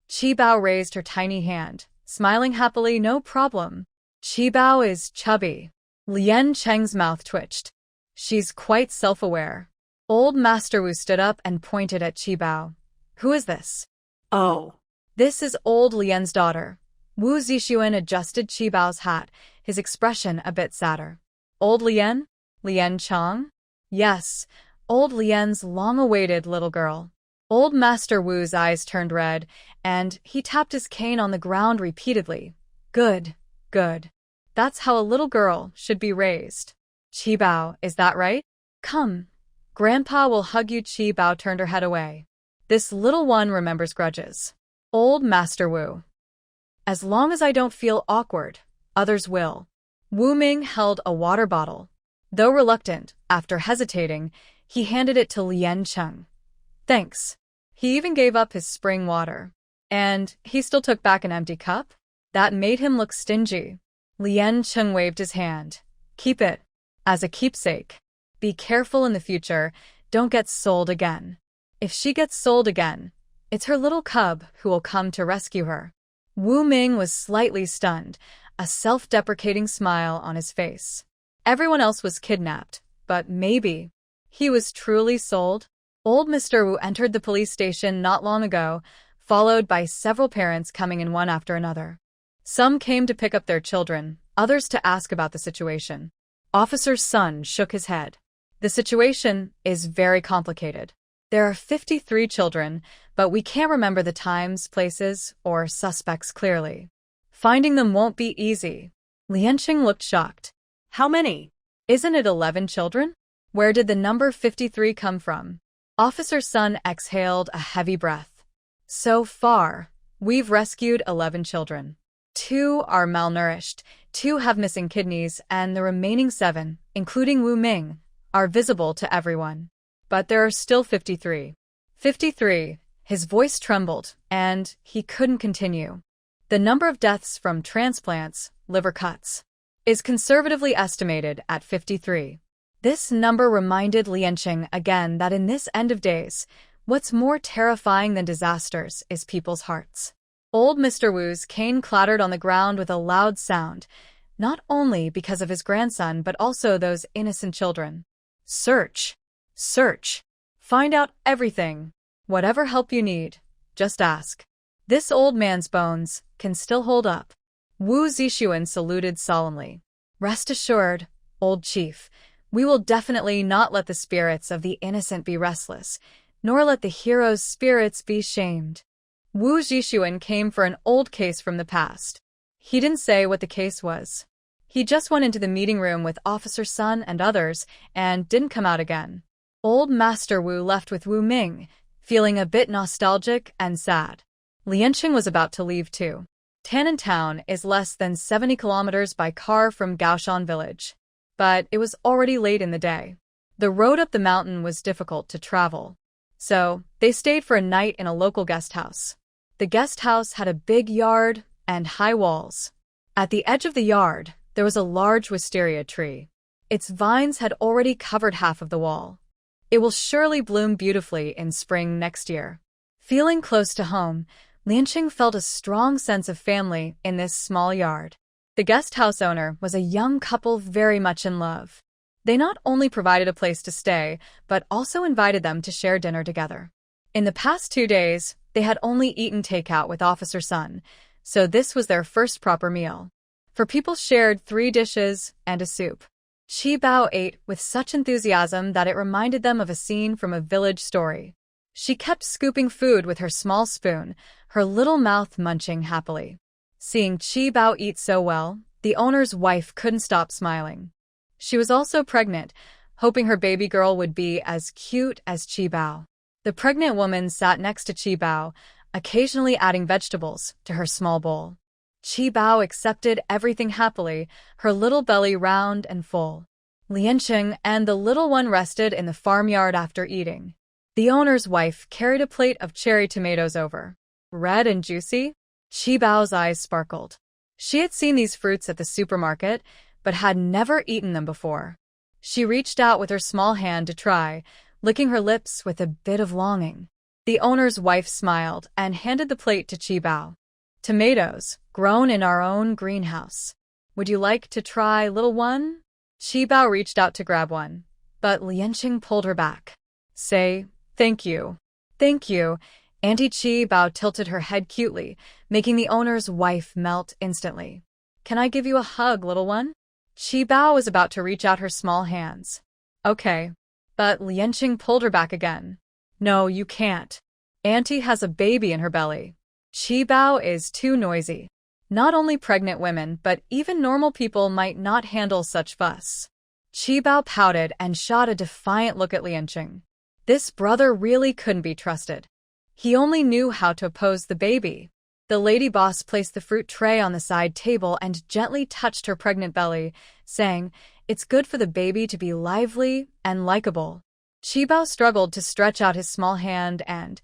Qi Bao raised her tiny hand, smiling happily. No problem. Qi Bao is chubby. Lien Cheng's mouth twitched. She's quite self-aware. Old Master Wu stood up and pointed at Qi Bao. Who is this? Oh. This is old Lien's daughter. Wu Zhixuan adjusted Qi Bao's hat, his expression a bit sadder. Old Lien? Lien Chang? Yes, old Lien's long-awaited little girl. Old Master Wu's eyes turned red, and he tapped his cane on the ground repeatedly. Good, good. That's how a little girl should be raised. Qi Bao, is that right? Come. Grandpa will hug you. Qi Bao turned her head away. This little one remembers grudges. Old Master Wu. As long as I don't feel awkward, others will. Wu Ming held a water bottle. Though reluctant, after hesitating, he handed it to Lien Cheng. Thanks. He even gave up his spring water. And he still took back an empty cup? That made him look stingy. Lien Cheng waved his hand. Keep it. As a keepsake. Be careful in the future. Don't get sold again. If she gets sold again, it's her little cub who will come to rescue her. Wu Ming was slightly stunned, a self-deprecating smile on his face. Everyone else was kidnapped, but maybe he was truly sold? Old Mr. Wu entered the police station not long ago, followed by several parents coming in one after another. Some came to pick up their children, others to ask about the situation. Officer's son shook his head. The situation is very complicated. There are 53 children, but we can't remember the times, places, or suspects clearly. Finding them won't be easy. Lianqing looked shocked. How many? Isn't it 11 children? Where did the number 53 come from? Officer's son exhaled a heavy breath. So far, we've rescued 11 children. 2 are malnourished, 2 have missing kidneys, and the remaining 7, including Wu Ming, are visible to everyone. But there are still 53. 53. His voice trembled, and he couldn't continue. The number of deaths from transplants, liver cuts, is conservatively estimated at 53. This number reminded Lianqing again that in this end of days, what's more terrifying than disasters is people's hearts. Old Mr. Wu's cane clattered on the ground with a loud sound, not only because of his grandson but also those innocent children. Search. Search. Find out everything. Whatever help you need, just ask. This old man's bones can still hold up. Wu Zixuan saluted solemnly. Rest assured, old chief, we will definitely not let the spirits of the innocent be restless, nor let the hero's spirits be shamed. Wu Zixuan came for an old case from the past. He didn't say what the case was. He just went into the meeting room with Officer Sun and others and didn't come out again. Old Master Wu left with Wu Ming, feeling a bit nostalgic and sad. Lianqing was about to leave too. Tanan Town is less than 70 kilometers by car from Gaoshan village. But it was already late in the day. The road up the mountain was difficult to travel. So, they stayed for a night in a local guest house. The guest house had a big yard and high walls. At the edge of the yard, there was a large wisteria tree. Its vines had already covered half of the wall. It will surely bloom beautifully in spring next year. Feeling close to home, Lianqing felt a strong sense of family in this small yard. The guest house owner was a young couple very much in love. They not only provided a place to stay, but also invited them to share dinner together. In the past 2 days, they had only eaten takeout with Officer Sun, so this was their first proper meal. For people shared 3 dishes and a soup. Qi Bao ate with such enthusiasm that it reminded them of a scene from a village story. She kept scooping food with her small spoon, her little mouth munching happily. Seeing Qi Bao eat so well, the owner's wife couldn't stop smiling. She was also pregnant, hoping her baby girl would be as cute as Qi Bao. The pregnant woman sat next to Qi Bao, occasionally adding vegetables to her small bowl. Qi Bao accepted everything happily, her little belly round and full. Lianqing and the little one rested in the farmyard after eating. The owner's wife carried a plate of cherry tomatoes over. Red and juicy? Qi Bao's eyes sparkled. She had seen these fruits at the supermarket, but had never eaten them before. She reached out with her small hand to try, licking her lips with a bit of longing. The owner's wife smiled and handed the plate to Qi Bao. Tomatoes, grown in our own greenhouse. Would you like to try, little one? Qi Bao reached out to grab one, but Lianqing pulled her back. Say, thank you. Thank you. Auntie Qi Bao tilted her head cutely, making the owner's wife melt instantly. Can I give you a hug, little one? Qi Bao was about to reach out her small hands. Okay. But Lianqing pulled her back again. No, you can't. Auntie has a baby in her belly. Qi Bao is too noisy. Not only pregnant women, but even normal people might not handle such fuss. Qi Bao pouted and shot a defiant look at Lianqing. This brother really couldn't be trusted. He only knew how to oppose the baby. The lady boss placed the fruit tray on the side table and gently touched her pregnant belly, saying, "It's good for the baby to be lively and likable." Qi Bao struggled to stretch out his small hand and,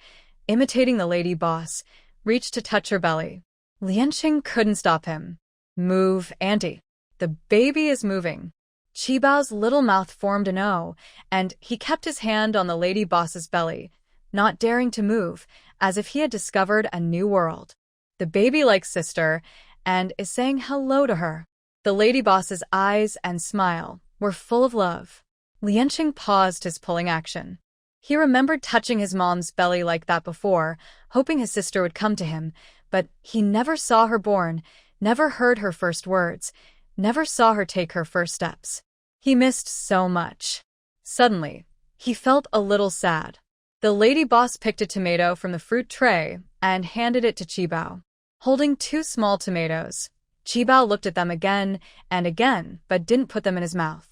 imitating the lady boss, reached to touch her belly. Lianqing couldn't stop him. Move, auntie. The baby is moving. Qi Bao's little mouth formed an O, and he kept his hand on the lady boss's belly, not daring to move, as if he had discovered a new world. The baby likes sister, and is saying hello to her. The lady boss's eyes and smile were full of love. Lianqing paused his pulling action. He remembered touching his mom's belly like that before, hoping his sister would come to him, but he never saw her born, never heard her first words, never saw her take her first steps. He missed so much. Suddenly, he felt a little sad. The lady boss picked a tomato from the fruit tray and handed it to Qi Bao. Holding 2 small tomatoes, Qi Bao looked at them again and again, but didn't put them in his mouth.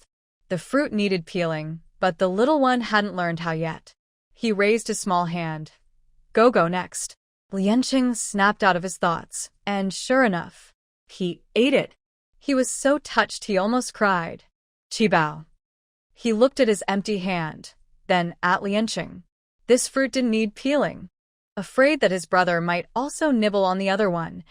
The fruit needed peeling, but the little one hadn't learned how yet. He raised his small hand. Go next. Lianqing snapped out of his thoughts, and sure enough, he ate it. He was so touched he almost cried. Qi Bao. He looked at his empty hand, then at Lianqing. This fruit didn't need peeling. Afraid that his brother might also nibble on the other one,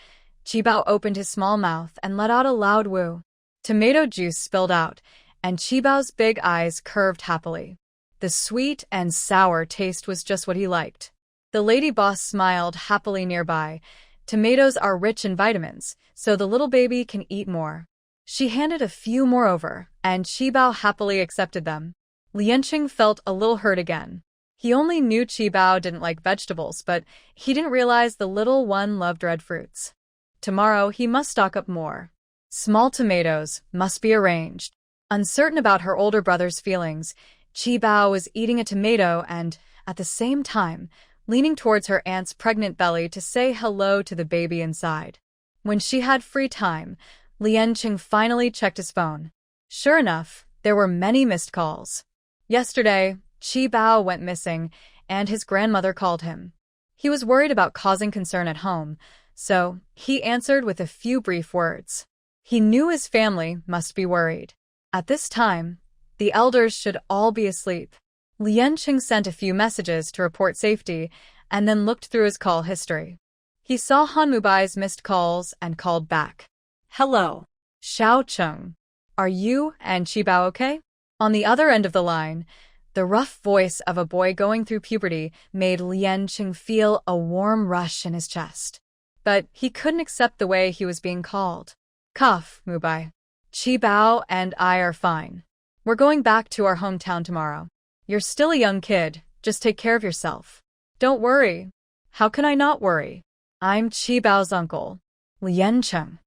Qi Bao opened his small mouth and let out a loud woo. Tomato juice spilled out, and Qi Bao's big eyes curved happily. The sweet and sour taste was just what he liked. The lady boss smiled happily nearby. Tomatoes are rich in vitamins, so the little baby can eat more. She handed a few more over, and Qi Bao happily accepted them. Lianqing felt a little hurt again. He only knew Qi Bao didn't like vegetables, but he didn't realize the little one loved red fruits. Tomorrow he must stock up more. Small tomatoes must be arranged. Uncertain about her older brother's feelings, Chi Bao was eating a tomato and, at the same time, leaning towards her aunt's pregnant belly to say hello to the baby inside. When she had free time, Lien Qing finally checked his phone. Sure enough, there were many missed calls. Yesterday, Chi Bao went missing, and his grandmother called him. He was worried about causing concern at home, so he answered with a few brief words. He knew his family must be worried. At this time, the elders should all be asleep. Lien Qing sent a few messages to report safety and then looked through his call history. He saw Han Mubai's missed calls and called back. Hello. Xiao Cheng, are you and Chi Bao okay? On the other end of the line, the rough voice of a boy going through puberty made Lien Qing feel a warm rush in his chest. But he couldn't accept the way he was being called. Cough, Mubai. Chi Bao and I are fine. We're going back to our hometown tomorrow. You're still a young kid, just take care of yourself. Don't worry. How can I not worry? I'm Chi Bao's uncle, Lien Qing.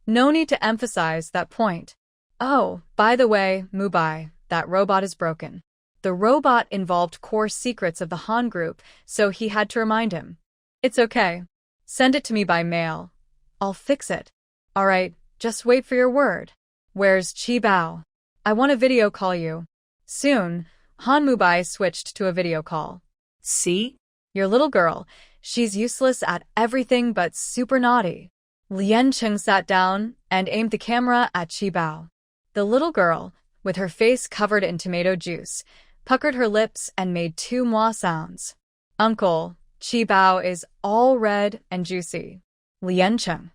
No need to emphasize that point. Oh, by the way, Mubai, that robot is broken. The robot involved core secrets of the Han group, so he had to remind him. It's okay. Send it to me by mail. I'll fix it. All right, just wait for your word. Where's Chi Bao? I want to video call you. Soon, Han Mubai switched to a video call. See? Your little girl, she's useless at everything but super naughty. Lien Qing sat down and aimed the camera at Chi Bao. The little girl, with her face covered in tomato juice, puckered her lips and made two moi sounds. Uncle, Chi Bao is all red and juicy. Lien Qing.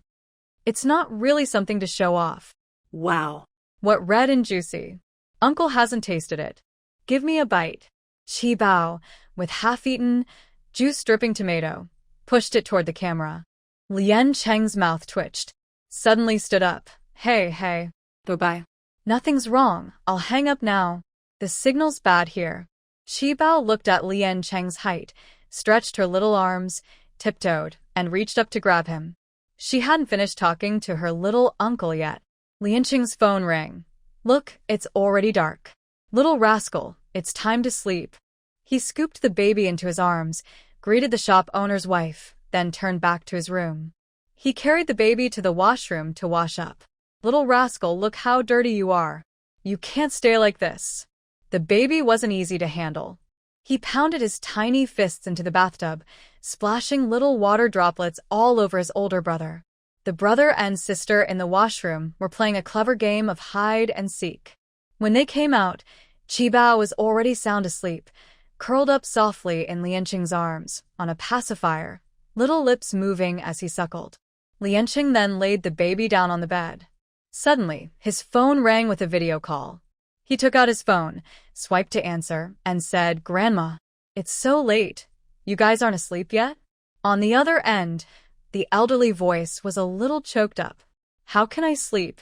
It's not really something to show off. Wow. What red and juicy? Uncle hasn't tasted it. Give me a bite. Chi Bao, with half-eaten, juice-dripping tomato, pushed it toward the camera. Lien Qing's mouth twitched. Suddenly stood up. Hey. Bye-bye. Nothing's wrong. I'll hang up now. The signal's bad here. Chi Bao looked at Lien Qing's height, stretched her little arms, tiptoed, and reached up to grab him. She hadn't finished talking to her little uncle yet. Lien Qing's phone rang. Look, it's already dark. Little rascal, it's time to sleep. He scooped the baby into his arms, greeted the shop owner's wife, then turned back to his room. He carried the baby to the washroom to wash up. Little rascal, look how dirty you are. You can't stay like this. The baby wasn't easy to handle. He pounded his tiny fists into the bathtub, splashing little water droplets all over his older brother. The brother and sister in the washroom were playing a clever game of hide and seek. When they came out, Chi Bao was already sound asleep, curled up softly in Lien Qing's arms, on a pacifier, little lips moving as he suckled. Lien Qing then laid the baby down on the bed. Suddenly, his phone rang with a video call. He took out his phone, swiped to answer, and said, Grandma, it's so late. You guys aren't asleep yet? On the other end, the elderly voice was a little choked up. How can I sleep?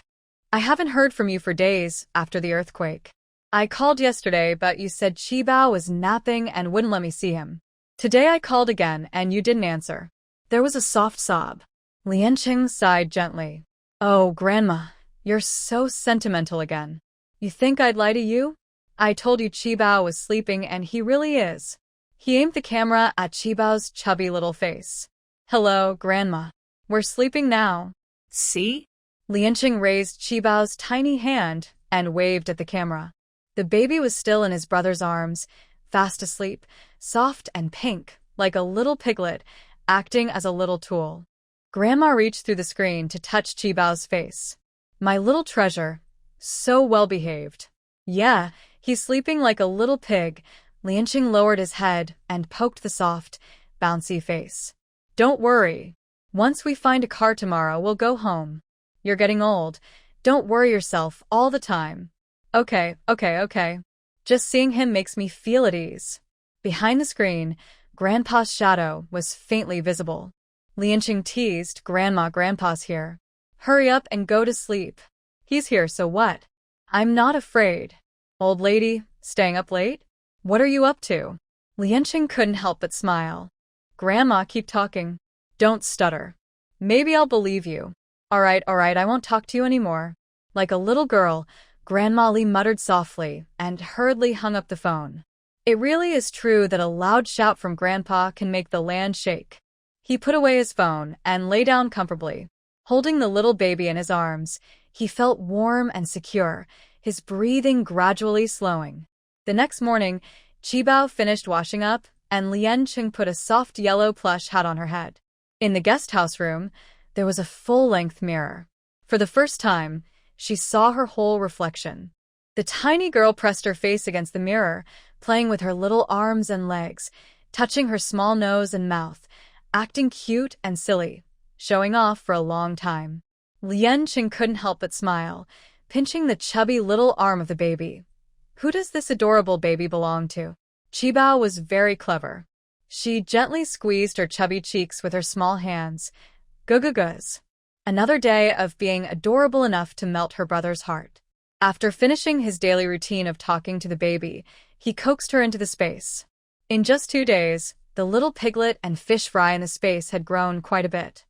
I haven't heard from you for days after the earthquake. I called yesterday, but you said Chi Bao was napping and wouldn't let me see him. Today I called again, and you didn't answer. There was a soft sob. Lien Qing sighed gently. Oh, Grandma, you're so sentimental again. You think I'd lie to you? I told you Chi Bao was sleeping, and he really is. He aimed the camera at Chi Bao's chubby little face. Hello, Grandma. We're sleeping now. See? Lien Qing raised Chi Bao's tiny hand and waved at the camera. The baby was still in his brother's arms, fast asleep, soft and pink, like a little piglet, acting as a little tool. Grandma reached through the screen to touch Chi Bao's face. My little treasure. So well behaved. Yeah, he's sleeping like a little pig. Lien Qing lowered his head and poked the soft, bouncy face. Don't worry. Once we find a car tomorrow, we'll go home. You're getting old. Don't worry yourself all the time. Okay. Just seeing him makes me feel at ease. Behind the screen, Grandpa's shadow was faintly visible. Lien Qing teased, Grandpa's here. Hurry up and go to sleep. He's here, so what? I'm not afraid. Old lady, staying up late? What are you up to? Lien Qing couldn't help but smile. Grandma, keep talking. Don't stutter. Maybe I'll believe you. All right, I won't talk to you anymore. Like a little girl, Grandma Lee muttered softly and hurriedly hung up the phone. It really is true that a loud shout from Grandpa can make the land shake. He put away his phone and lay down comfortably. Holding the little baby in his arms, he felt warm and secure, his breathing gradually slowing. The next morning, Qibao finished washing up, and Lianqing put a soft yellow plush hat on her head. In the guest house room, there was a full-length mirror. For the first time, she saw her whole reflection. The tiny girl pressed her face against the mirror, playing with her little arms and legs, touching her small nose and mouth, acting cute and silly, showing off for a long time. Lianqing couldn't help but smile, pinching the chubby little arm of the baby. Who does this adorable baby belong to? Qibao was very clever. She gently squeezed her chubby cheeks with her small hands. Guguguz. Another day of being adorable enough to melt her brother's heart. After finishing his daily routine of talking to the baby, he coaxed her into the space. In just 2 days, the little piglet and fish fry in the space had grown quite a bit.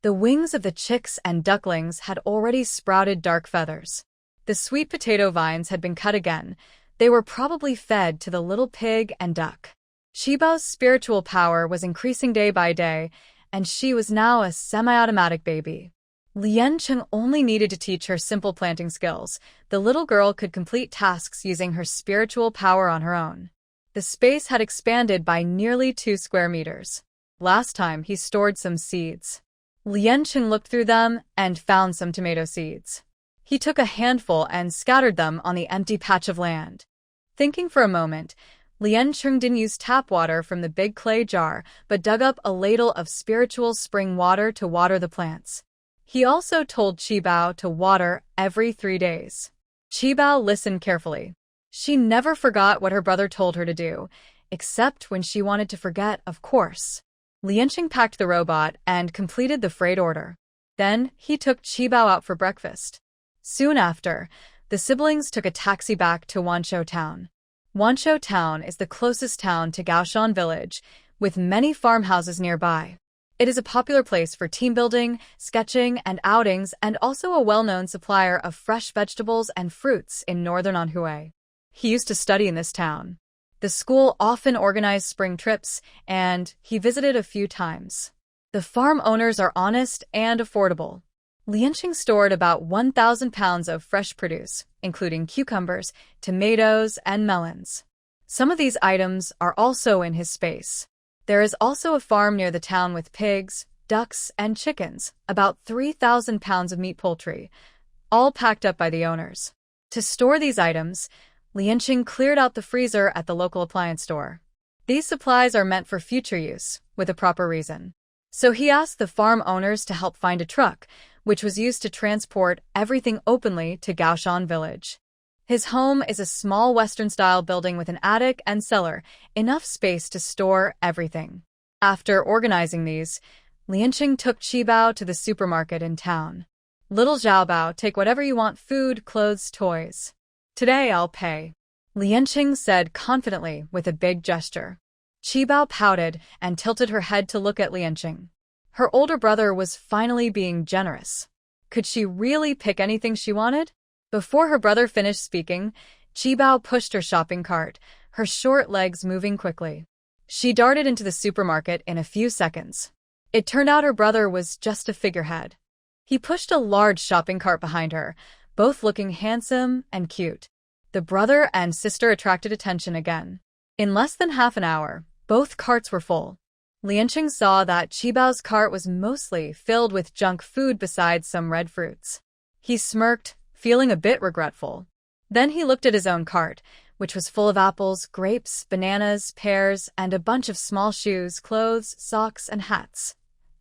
The wings of the chicks and ducklings had already sprouted dark feathers. The sweet potato vines had been cut again. They were probably fed to the little pig and duck. Qibao's spiritual power was increasing day by day, and she was now a semi-automatic baby. Lianqing only needed to teach her simple planting skills. The little girl could complete tasks using her spiritual power on her own. The space had expanded by nearly 2 square meters. Last time, he stored some seeds. Lianqing looked through them and found some tomato seeds. He took a handful and scattered them on the empty patch of land. Thinking for a moment, Lianqing didn't use tap water from the big clay jar, but dug up a ladle of spiritual spring water to water the plants. He also told Qibao to water every 3 days. Qibao listened carefully. She never forgot what her brother told her to do, except when she wanted to forget, of course. Lianqing packed the robot and completed the freight order. Then he took Qibao out for breakfast. Soon after, the siblings took a taxi back to Wanshou Town. Wanshou Town is the closest town to Gaoshan Village, with many farmhouses nearby. It is a popular place for team building, sketching, and outings, and also a well-known supplier of fresh vegetables and fruits in northern Anhui. He used to study in this town. The school often organized spring trips, and he visited a few times. The farm owners are honest and affordable. Lianqing stored about 1,000 pounds of fresh produce, including cucumbers, tomatoes, and melons. Some of these items are also in his space. There is also a farm near the town with pigs, ducks, and chickens, about 3,000 pounds of meat poultry, all packed up by the owners. To store these items, Lianqing cleared out the freezer at the local appliance store. These supplies are meant for future use, with a proper reason. So he asked the farm owners to help find a truck, which was used to transport everything openly to Gaoshan Village. His home is a small Western-style building with an attic and cellar, enough space to store everything. After organizing these, Lianqing took Qibao to the supermarket in town. Little Xiaobao, take whatever you want, food, clothes, toys. Today I'll pay, Lianqing said confidently with a big gesture. Qibao pouted and tilted her head to look at Lianqing. Her older brother was finally being generous. Could she really pick anything she wanted? Before her brother finished speaking, Qibao pushed her shopping cart, her short legs moving quickly. She darted into the supermarket in a few seconds. It turned out her brother was just a figurehead. He pushed a large shopping cart behind her, both looking handsome and cute. The brother and sister attracted attention again. In less than half an hour, both carts were full. Lianqing saw that Qibao's cart was mostly filled with junk food besides some red fruits. He smirked, feeling a bit regretful. Then he looked at his own cart, which was full of apples, grapes, bananas, pears, and a bunch of small shoes, clothes, socks, and hats.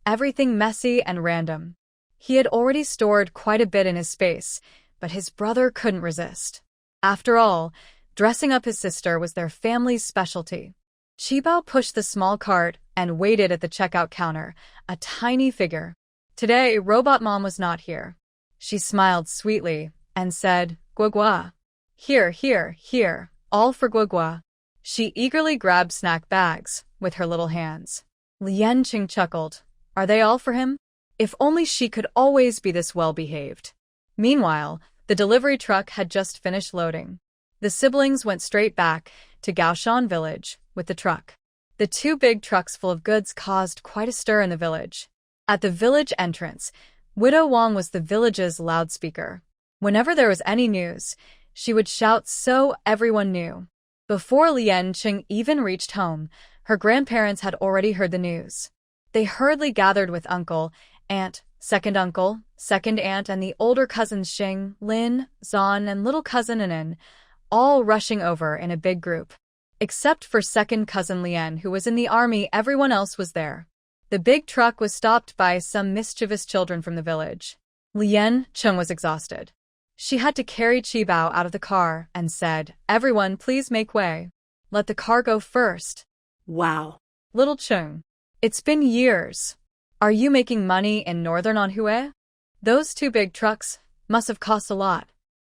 Everything messy and random. He had already stored quite a bit in his space, but his brother couldn't resist. After all, dressing up his sister was their family's specialty. Qibao pushed the small cart and waited at the checkout counter, a tiny figure. Today, Robot Mom was not here. She smiled sweetly and said, "Guagua. Here, all for Guagua." She eagerly grabbed snack bags with her little hands. Lianqing chuckled. "Are they all for him?" If only she could always be this well-behaved. Meanwhile, the delivery truck had just finished loading. The siblings went straight back to Gaoshan village with the truck. The two big trucks full of goods caused quite a stir in the village. At the village entrance, Widow Wang was the village's loudspeaker. Whenever there was any news, she would shout so everyone knew. Before Lien Cheng even reached home, her grandparents had already heard the news. They hurriedly gathered with uncle, aunt, second uncle, second aunt, and the older cousins Xing, Lin, Zan, and little cousin Anin, all rushing over in a big group. Except for second cousin Lien, who was in the army, everyone else was there. The big truck was stopped by some mischievous children from the village. Lien Cheng was exhausted. She had to carry Qibao out of the car and said, "Everyone, please make way. Let the car go first." Wow. Little Chung, it's been years. Are you making money in northern Anhui? Those two big trucks must have cost a lot.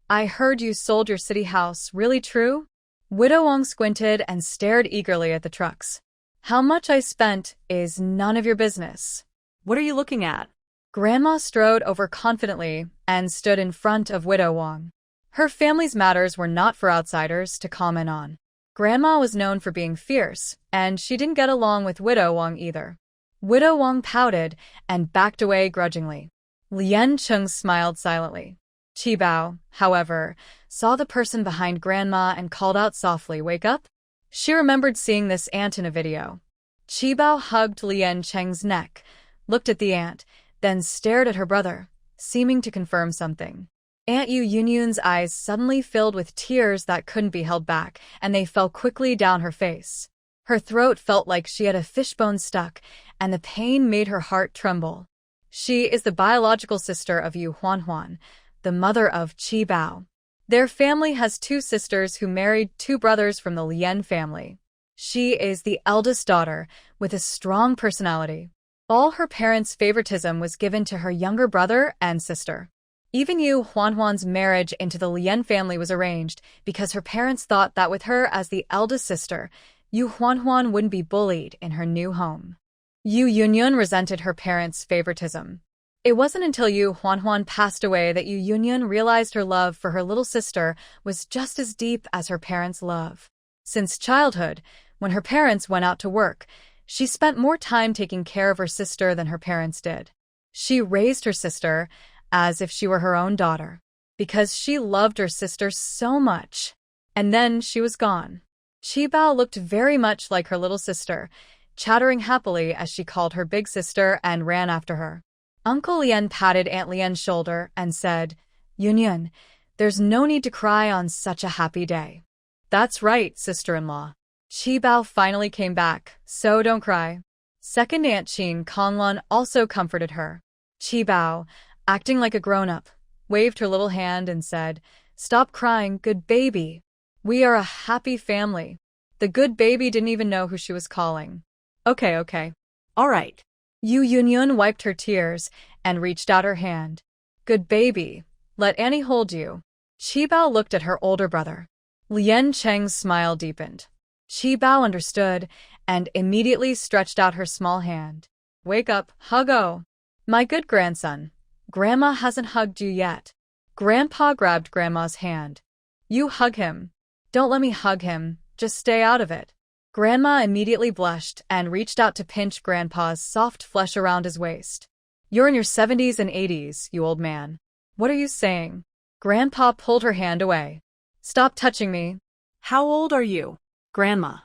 I heard you sold your city house, really true? Widow Wang squinted and stared eagerly at the trucks. How much I spent is none of your business. What are you looking at? Grandma strode over confidently and stood in front of Widow Wang. Her family's matters were not for outsiders to comment on. Grandma was known for being fierce, and she didn't get along with Widow Wang either. Widow Wang pouted and backed away grudgingly. Lien Cheng smiled silently. Qibao, however, saw the person behind Grandma and called out softly, "Wake up?" She remembered seeing this aunt in a video. Qibao hugged Lien Cheng's neck, looked at the aunt, then stared at her brother, seeming to confirm something. Aunt Yu Yunyun's eyes suddenly filled with tears that couldn't be held back, and they fell quickly down her face. Her throat felt like she had a fishbone stuck, and the pain made her heart tremble. She is the biological sister of Yu Huanhuan, the mother of Qibao. Their family has two sisters who married two brothers from the Lien family. She is the eldest daughter, with a strong personality. All her parents' favoritism was given to her younger brother and sister. Even Yu Huanhuan's marriage into the Lien family was arranged because her parents thought that with her as the eldest sister, Yu Huanhuan wouldn't be bullied in her new home. Yu Yunyun resented her parents' favoritism. It wasn't until Yu Huanhuan passed away that Yu Yunyun realized her love for her little sister was just as deep as her parents' love. Since childhood, when her parents went out to work, she spent more time taking care of her sister than her parents did. She raised her sister as if she were her own daughter, because she loved her sister so much. And then she was gone. Qibao looked very much like her little sister, chattering happily as she called her big sister and ran after her. Uncle Lien patted Aunt Lien's shoulder and said, "Yunyun, there's no need to cry on such a happy day." "That's right, sister-in-law." Qibao finally came back, so don't cry. Second Aunt Qin Konglan also comforted her. Qibao, acting like a grown-up, waved her little hand and said, "Stop crying, good baby. We are a happy family." The good baby didn't even know who she was calling. Okay. All right. Yu Yunyun wiped her tears and reached out her hand. "Good baby, let Annie hold you." Qibao looked at her older brother. Lien Cheng's smile deepened. Qibao understood and immediately stretched out her small hand. "Wake up, huggo. My good grandson. Grandma hasn't hugged you yet." Grandpa grabbed Grandma's hand. "You hug him." "Don't let me hug him, just stay out of it." Grandma immediately blushed and reached out to pinch Grandpa's soft flesh around his waist. "You're in your 70s and 80s, you old man. What are you saying?" Grandpa pulled her hand away. "Stop touching me." How old are you, Grandma?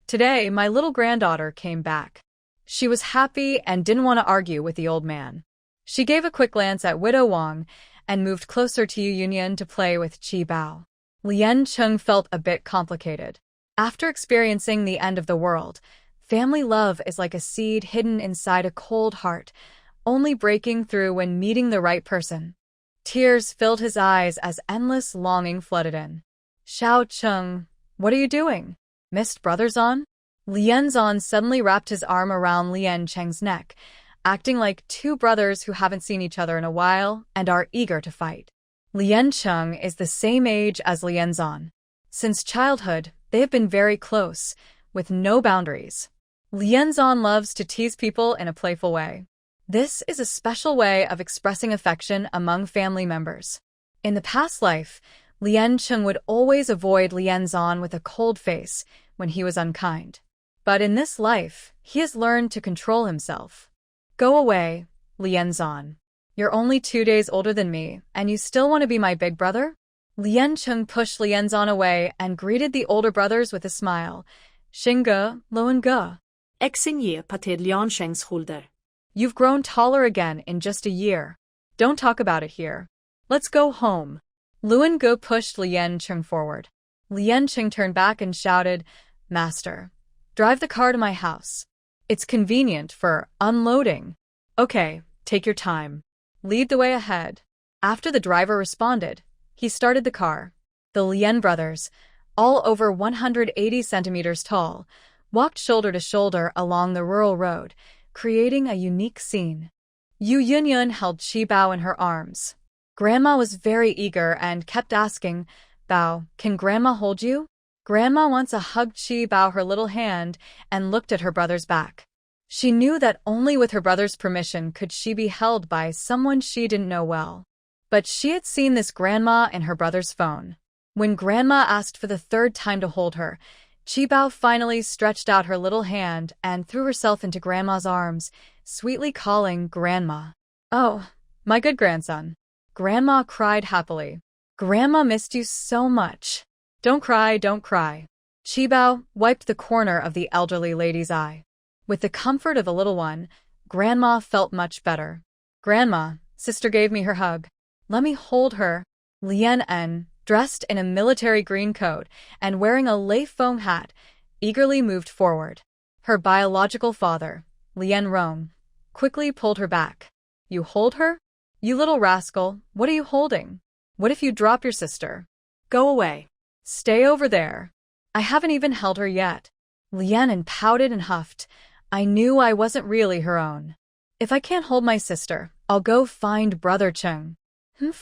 Today, my little granddaughter came back. She was happy and didn't want to argue with the old man. She gave a quick glance at Widow Wang and moved closer to Yu Yunyun to play with Qibao. Lien Cheng felt a bit complicated. After experiencing the end of the world, family love is like a seed hidden inside a cold heart, only breaking through when meeting the right person. Tears filled his eyes as endless longing flooded in. "Xiao Cheng, what are you doing? Missed brothers on?" Lien Zan suddenly wrapped his arm around Lien Cheng's neck, acting like two brothers who haven't seen each other in a while and are eager to fight. Lien Cheng is the same age as Lien Zan. Since childhood, they have been very close, with no boundaries. Lien Zan loves to tease people in a playful way. This is a special way of expressing affection among family members. In the past life, Lien Cheng would always avoid Lien Zan with a cold face when he was unkind. But in this life, he has learned to control himself. Go away, Lien Zan. You're only 2 days older than me, and you still want to be my big brother? Lien Cheng pushed Lien Zan away and greeted the older brothers with a smile. Xinge, Loen Ge. Exinye pated Lian Sheng's holder. You've grown taller again in just a year. Don't talk about it here. Let's go home. Luan Ge pushed Lien Cheng forward. Lien Cheng turned back and shouted, Master, drive the car to my house. It's convenient for unloading. Okay, take your time. Lead the way ahead. After the driver responded, he started the car. The Lien brothers, all over 180 centimeters tall, walked shoulder to shoulder along the rural road, creating a unique scene. Yu Yunyun held Qi Bao in her arms. Grandma was very eager and kept asking, Bao, can Grandma hold you? Grandma once hugged Qi Bao her little hand and looked at her brother's back. She knew that only with her brother's permission could she be held by someone she didn't know well. But she had seen this grandma in her brother's phone. When Grandma asked for the 3rd time to hold her, Qi Bao finally stretched out her little hand and threw herself into Grandma's arms, sweetly calling Grandma. Oh, my good grandson. Grandma cried happily. Grandma missed you so much. Don't cry, don't cry. Qi Bao wiped the corner of the elderly lady's eye. With the comfort of a little one, Grandma felt much better. Grandma, sister gave me her hug. Let me hold her. Lien En, dressed in a military green coat and wearing a lei feng hat, eagerly moved forward. Her biological father, Lien Rong, quickly pulled her back. You hold her? You little rascal, what are you holding? What if you drop your sister? Go away. Stay over there. I haven't even held her yet. Lien En pouted and huffed. I knew I wasn't really her own. If I can't hold my sister, I'll go find Brother Cheng.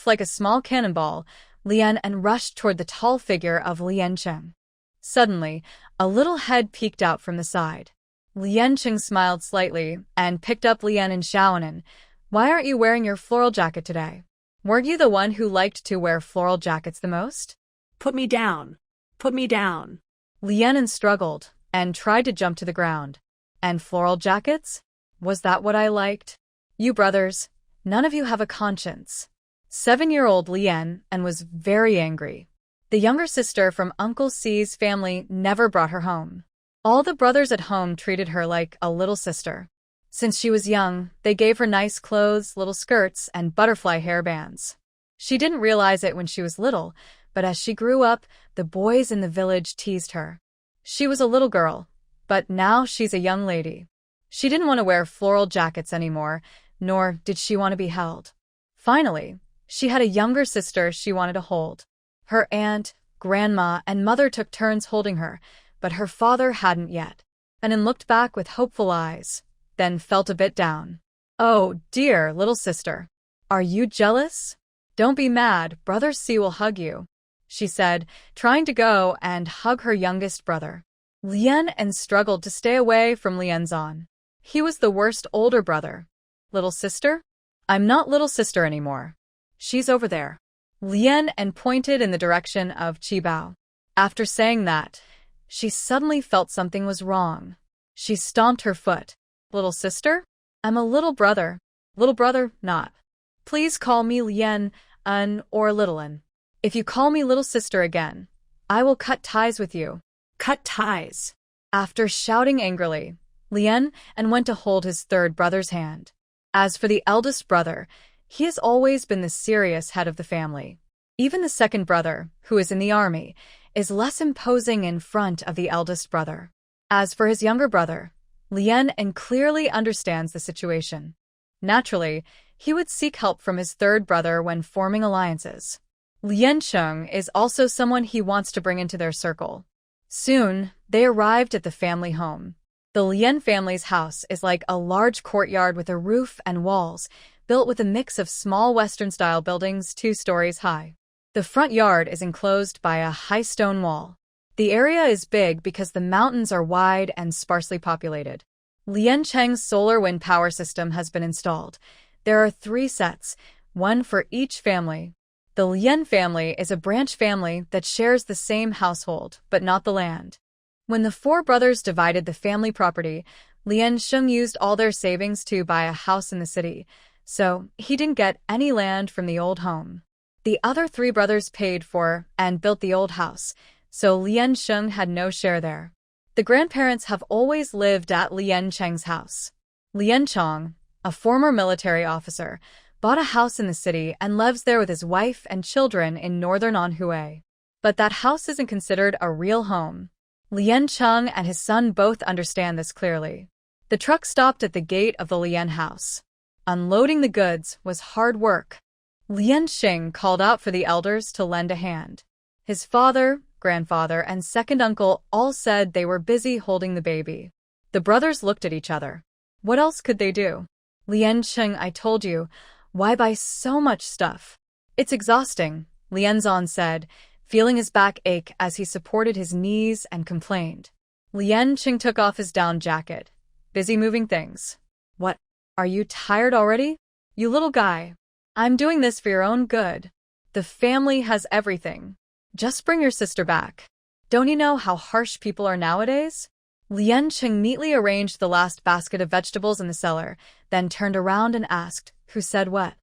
Like a small cannonball, Lien En rushed toward the tall figure of Lien Cheng. Suddenly, a little head peeked out from the side. Lien Cheng smiled slightly and picked up Lien and Xiaonan. Why aren't you wearing your floral jacket today? Weren't you the one who liked to wear floral jackets the most? Put me down. Put me down. Lien struggled and tried to jump to the ground. And floral jackets? Was that what I liked? You brothers, none of you have a conscience. 7-year-old Lien En was very angry. The younger sister from Uncle C's family never brought her home. All the brothers at home treated her like a little sister. Since she was young, they gave her nice clothes, little skirts, and butterfly hairbands. She didn't realize it when she was little, but as she grew up, the boys in the village teased her. She was a little girl, but now she's a young lady. She didn't want to wear floral jackets anymore, nor did she want to be held. Finally, she had a younger sister she wanted to hold. Her aunt, grandma, and mother took turns holding her, but her father hadn't yet. Anan looked back with hopeful eyes, then felt a bit down. Oh, dear little sister. Are you jealous? Don't be mad, Brother C will hug you, she said, trying to go and hug her youngest brother. Lien En struggled to stay away from Lien Zan. He was the worst older brother. Little sister? I'm not little sister anymore. She's over there. Lien En pointed in the direction of Qi Bao. After saying that, she suddenly felt something was wrong. She stomped her foot. Little sister? I'm a little brother. Little brother, not. Please call me Lien En or Little En. If you call me little sister again, I will cut ties with you. Cut ties. After shouting angrily, Lien En went to hold his 3rd brother's hand. As for the eldest brother, he has always been the serious head of the family. Even the 2nd brother, who is in the army, is less imposing in front of the eldest brother. As for his younger brother, Lien En clearly understands the situation. Naturally, he would seek help from his 3rd brother when forming alliances. Lien Cheng is also someone he wants to bring into their circle. Soon, they arrived at the family home. The Lien family's house is like a large courtyard with a roof and walls, built with a mix of small Western-style buildings 2 stories high. The front yard is enclosed by a high stone wall. The area is big because the mountains are wide and sparsely populated. Lian Cheng's solar wind power system has been installed. There are 3 sets, one for each family. The Lian family is a branch family that shares the same household, but not the land. When the 4 brothers divided the family property, Lian Sheng used all their savings to buy a house in the city, so he didn't get any land from the old home. The other 3 brothers paid for and built the old house, so Lian Sheng had no share there. The grandparents have always lived at Lian Cheng's house. Lian Chong, a former military officer, bought a house in the city and lives there with his wife and children in northern Anhui. But that house isn't considered a real home. Lian Cheng and his son both understand this clearly. The truck stopped at the gate of the Lian house. Unloading the goods was hard work. Lian Xing called out for the elders to lend a hand. His father, grandfather, and second uncle all said they were busy holding the baby. The brothers looked at each other. What else could they do? Lian Cheng, I told you, why buy so much stuff? It's exhausting, Lian Zan said, feeling his back ache as he supported his knees and complained. Lian Cheng took off his down jacket. Busy moving things. What? Are you tired already? You little guy. I'm doing this for your own good. The family has everything. Just bring your sister back. Don't you know how harsh people are nowadays? Lian Cheng neatly arranged the last basket of vegetables in the cellar, then turned around and asked, who said what?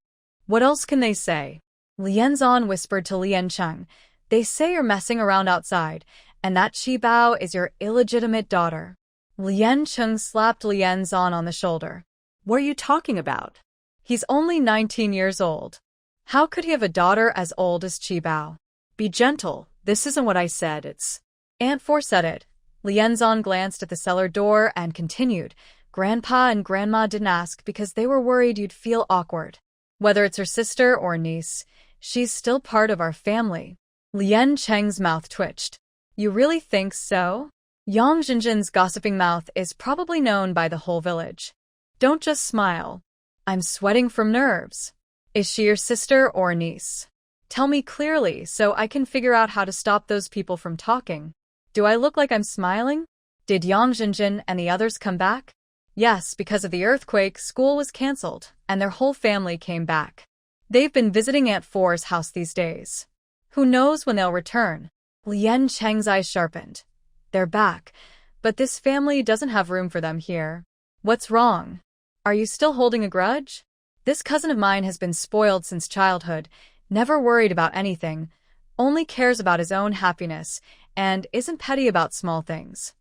What else can they say? Lian Zan whispered to Lian Cheng, they say you're messing around outside, and that Qi Bao is your illegitimate daughter. Lian Cheng slapped Lian Zan on the shoulder. What are you talking about? He's only 19 years old. How could he have a daughter as old as Qi Bao? Be gentle. This isn't what I said, it's... Aunt Four said it. Lian Zan glanced at the cellar door and continued. Grandpa and Grandma didn't ask because they were worried you'd feel awkward. Whether it's her sister or niece, she's still part of our family. Lian Cheng's mouth twitched. You really think so? Yang Jinjin's gossiping mouth is probably known by the whole village. Don't just smile. I'm sweating from nerves. Is she your sister or niece? Tell me clearly so I can figure out how to stop those people from talking. Do I look like I'm smiling? Did Yang Jinjin and the others come back? Yes, because of the earthquake, school was cancelled, and their whole family came back. They've been visiting Aunt Four's house these days. Who knows when they'll return? Lian Cheng's eyes sharpened. They're back, but this family doesn't have room for them here. What's wrong? Are you still holding a grudge? This cousin of mine has been spoiled since childhood, never worried about anything, only cares about his own happiness, and isn't petty about small things.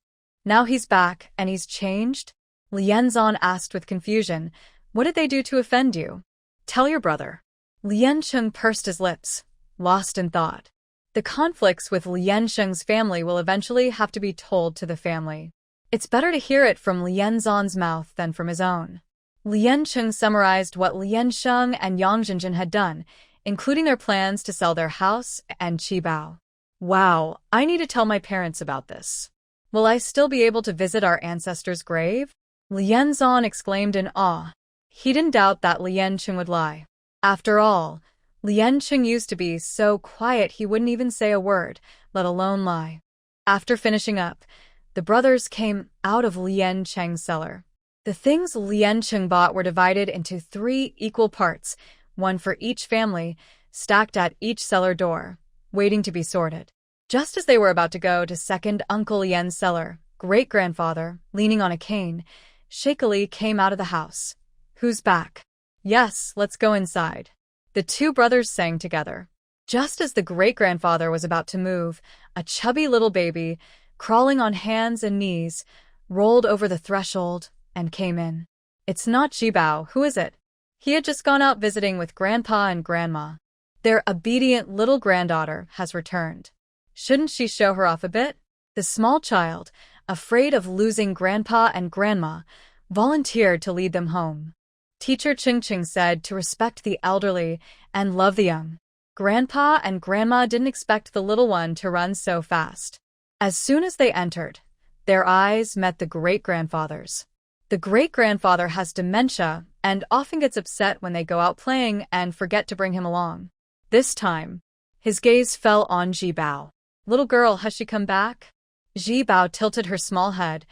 Now he's back, and he's changed? Lian Zan asked with confusion. What did they do to offend you? Tell your brother. Lian Cheng pursed his lips, lost in thought. The conflicts with Lian Sheng's family will eventually have to be told to the family. It's better to hear it from Lian Zan's mouth than from his own. Lian Cheng summarized what Lian Sheng and Yang Jinjin had done, including their plans to sell their house and Qi Bao. Wow, I need to tell my parents about this. Will I still be able to visit our ancestors' grave? Lian Zan exclaimed in awe. He didn't doubt that Lian Cheng would lie. After all, Lian Cheng used to be so quiet he wouldn't even say a word, let alone lie. After finishing up, the brothers came out of Lian Cheng's cellar. The things Lian Cheng bought were divided into 3 equal parts, one for each family, stacked at each cellar door, waiting to be sorted. Just as they were about to go to second Uncle Lian's cellar, great-grandfather, leaning on a cane, shakily came out of the house. Who's back? Yes, let's go inside. The 2 brothers sang together. Just as the great-grandfather was about to move, a chubby little baby, crawling on hands and knees, rolled over the threshold and came in. It's not Qi Bao, who is it? He had just gone out visiting with Grandpa and Grandma. Their obedient little granddaughter has returned. Shouldn't she show her off a bit? The small child, afraid of losing Grandpa and Grandma, volunteered to lead them home. Teacher Ching Ching said to respect the elderly and love the young. Grandpa and Grandma didn't expect the little one to run so fast. As soon as they entered, their eyes met the great-grandfather's. The great-grandfather has dementia and often gets upset when they go out playing and forget to bring him along. This time, his gaze fell on Qi Bao. Little girl, has she come back? Qi Bao tilted her small head,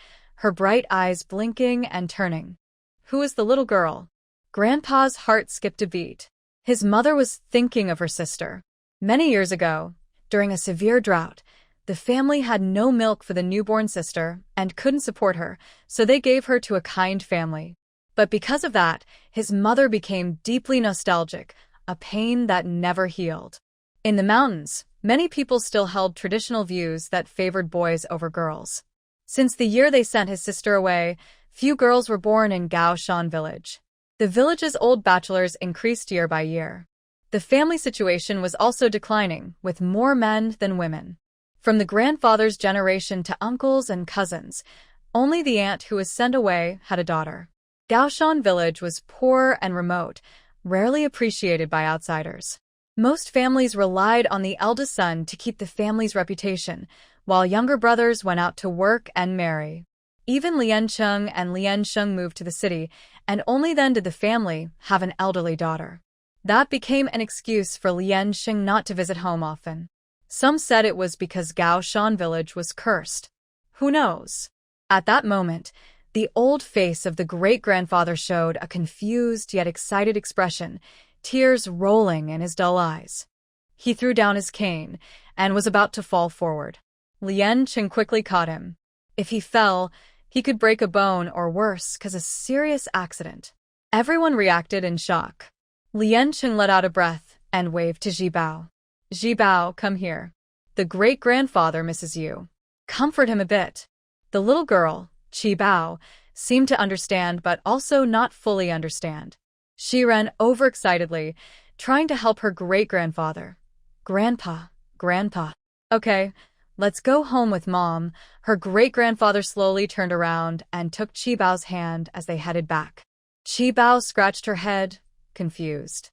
her bright eyes blinking and turning. Who is the little girl? Grandpa's heart skipped a beat. His mother was thinking of her sister. Many years ago, during a severe drought, the family had no milk for the newborn sister and couldn't support her, so they gave her to a kind family. But because of that, his mother became deeply nostalgic, a pain that never healed. In the mountains, many people still held traditional views that favored boys over girls. Since the year they sent his sister away, few girls were born in Gaoshan village. The village's old bachelors increased year by year. The family situation was also declining, with more men than women. From the grandfather's generation to uncles and cousins, only the aunt who was sent away had a daughter. Gaoshan village was poor and remote, rarely appreciated by outsiders. Most families relied on the eldest son to keep the family's reputation, while younger brothers went out to work and marry. Even Lian Cheng and Lian Sheng moved to the city, and only then did the family have an elderly daughter. That became an excuse for Lian Sheng not to visit home often. Some said it was because Gaoshan village was cursed. Who knows? At that moment, the old face of the great-grandfather showed a confused yet excited expression, tears rolling in his dull eyes. He threw down his cane and was about to fall forward. Lian Cheng quickly caught him. If he fell, he could break a bone or worse, cause a serious accident. Everyone reacted in shock. Lian Cheng let out a breath and waved to Zhibao. Zhibao, come here. The great-grandfather misses you. Comfort him a bit. The little girl, Zhibao, seemed to understand but also not fully understand. She ran overexcitedly, trying to help her great-grandfather. Grandpa, Grandpa. Okay, let's go home with Mom. Her great-grandfather slowly turned around and took Qibao's hand as they headed back. Qibao scratched her head, confused.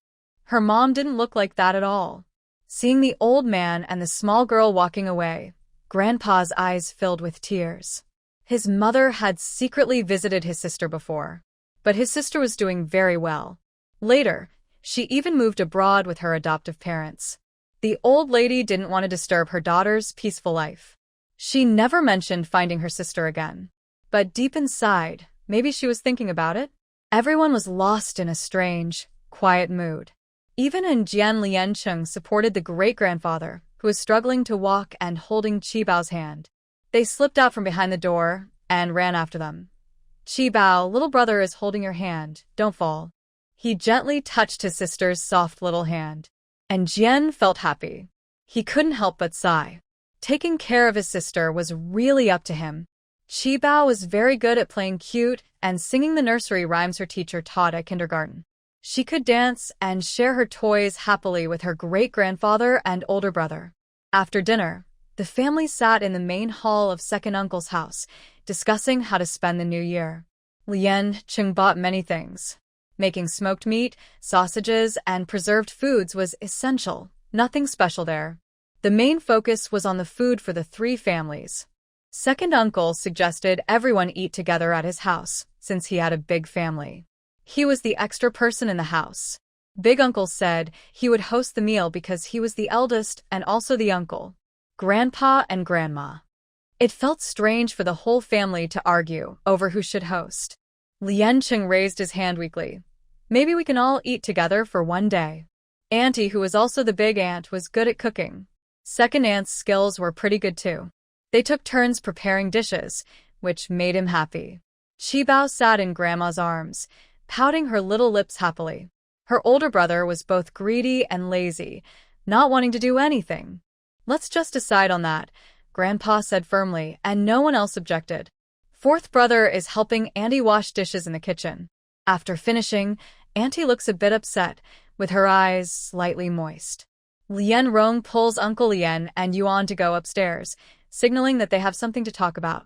Her mom didn't look like that at all. Seeing the old man and the small girl walking away, Grandpa's eyes filled with tears. His mother had secretly visited his sister before, but his sister was doing very well. Later, she even moved abroad with her adoptive parents. The old lady didn't want to disturb her daughter's peaceful life. She never mentioned finding her sister again. But deep inside, maybe she was thinking about it. Everyone was lost in a strange, quiet mood. Even Jian Liancheng supported the great-grandfather, who was struggling to walk and holding Qibao's hand. They slipped out from behind the door and ran after them. Qibao, little brother is holding your hand, don't fall. He gently touched his sister's soft little hand. And Jian felt happy. He couldn't help but sigh. Taking care of his sister was really up to him. Qibao was very good at playing cute and singing the nursery rhymes her teacher taught at kindergarten. She could dance and share her toys happily with her great-grandfather and older brother. After dinner, the family sat in the main hall of second uncle's house, discussing how to spend the new year. Lian Cheng bought many things. Making smoked meat, sausages, and preserved foods was essential, nothing special there. The main focus was on the food for the three families. Second uncle suggested everyone eat together at his house, since he had a big family. He was the extra person in the house. Big uncle said he would host the meal because he was the eldest and also the uncle. Grandpa and Grandma. It felt strange for the whole family to argue over who should host. Lian Cheng raised his hand weakly. Maybe we can all eat together for one day. Auntie, who was also the big aunt, was good at cooking. Second aunt's skills were pretty good too. They took turns preparing dishes, which made him happy. Qibao sat in Grandma's arms, pouting her little lips happily. Her older brother was both greedy and lazy, not wanting to do anything. Let's just decide on that, Grandpa said firmly, and no one else objected. Fourth brother is helping Auntie wash dishes in the kitchen. After finishing, Auntie looks a bit upset, with her eyes slightly moist. Lian Rong pulls Uncle Lian and Yuan to go upstairs, signaling that they have something to talk about.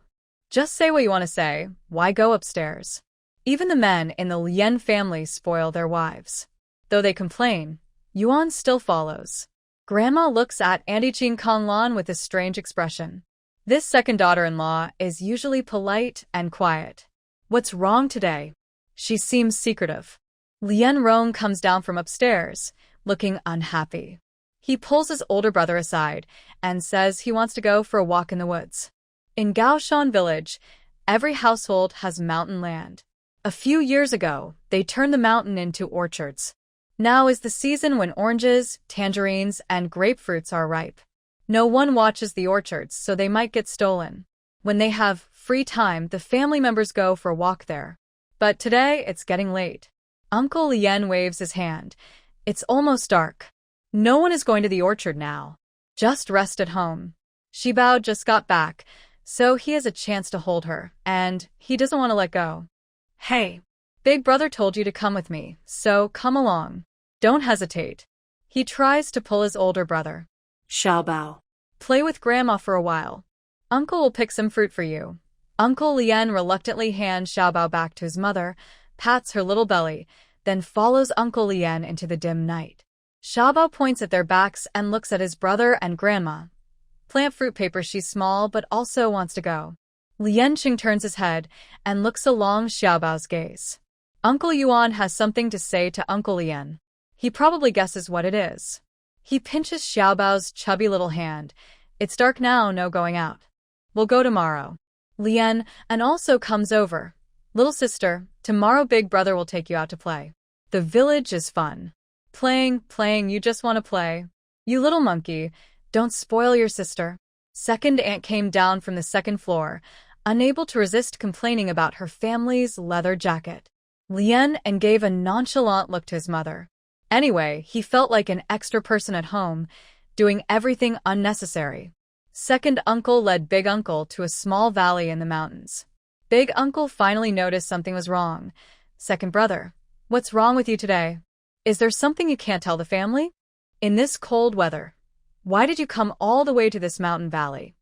Just say what you want to say, why go upstairs? Even the men in the Lian family spoil their wives. Though they complain, Yuan still follows. Grandma looks at Auntie Qing Konglan with a strange expression. This second daughter-in-law is usually polite and quiet. What's wrong today? She seems secretive. Lian Rong comes down from upstairs, looking unhappy. He pulls his older brother aside and says he wants to go for a walk in the woods. In Gaoshan village, Every household has mountain land. A few years ago, they turned the mountain into orchards. Now is the season when oranges, tangerines, and grapefruits are ripe. No one watches the orchards, so they might get stolen. When they have free time, the family members go for a walk there. But today, it's getting late. Uncle Lien waves his hand. It's almost dark. No one is going to the orchard now. Just rest at home. Shibao just got back, so he has a chance to hold her, and he doesn't want to let go. Hey, Big Brother told you to come with me, so come along. Don't hesitate. He tries to pull his older brother. Xiaobao. Play with Grandma for a while. Uncle will pick some fruit for you. Uncle Lien reluctantly hands Xiaobao back to his mother, pats her little belly, then follows Uncle Lien into the dim night. Xiaobao points at their backs and looks at his brother and Grandma. Plant fruit paper. She's small but also wants to go. Lien Qing turns his head and looks along Xiaobao's gaze. Uncle Yuan has something to say to Uncle Lien. He probably guesses what it is. He pinches Xiaobao's chubby little hand. It's dark now, no going out. We'll go tomorrow. Lien and also comes over. Little sister, tomorrow Big Brother will take you out to play. The village is fun. Playing, you just want to play. You little monkey, don't spoil your sister. Second aunt came down from the second floor, unable to resist complaining about her family's leather jacket. Lien and gave a nonchalant look to his mother. Anyway, he felt like an extra person at home, doing everything unnecessary. Second uncle led Big Uncle to a small valley in the mountains. Big Uncle finally noticed something was wrong. Second brother, what's wrong with you today? Is there something you can't tell the family? In this cold weather, why did you come all the way to this mountain valley?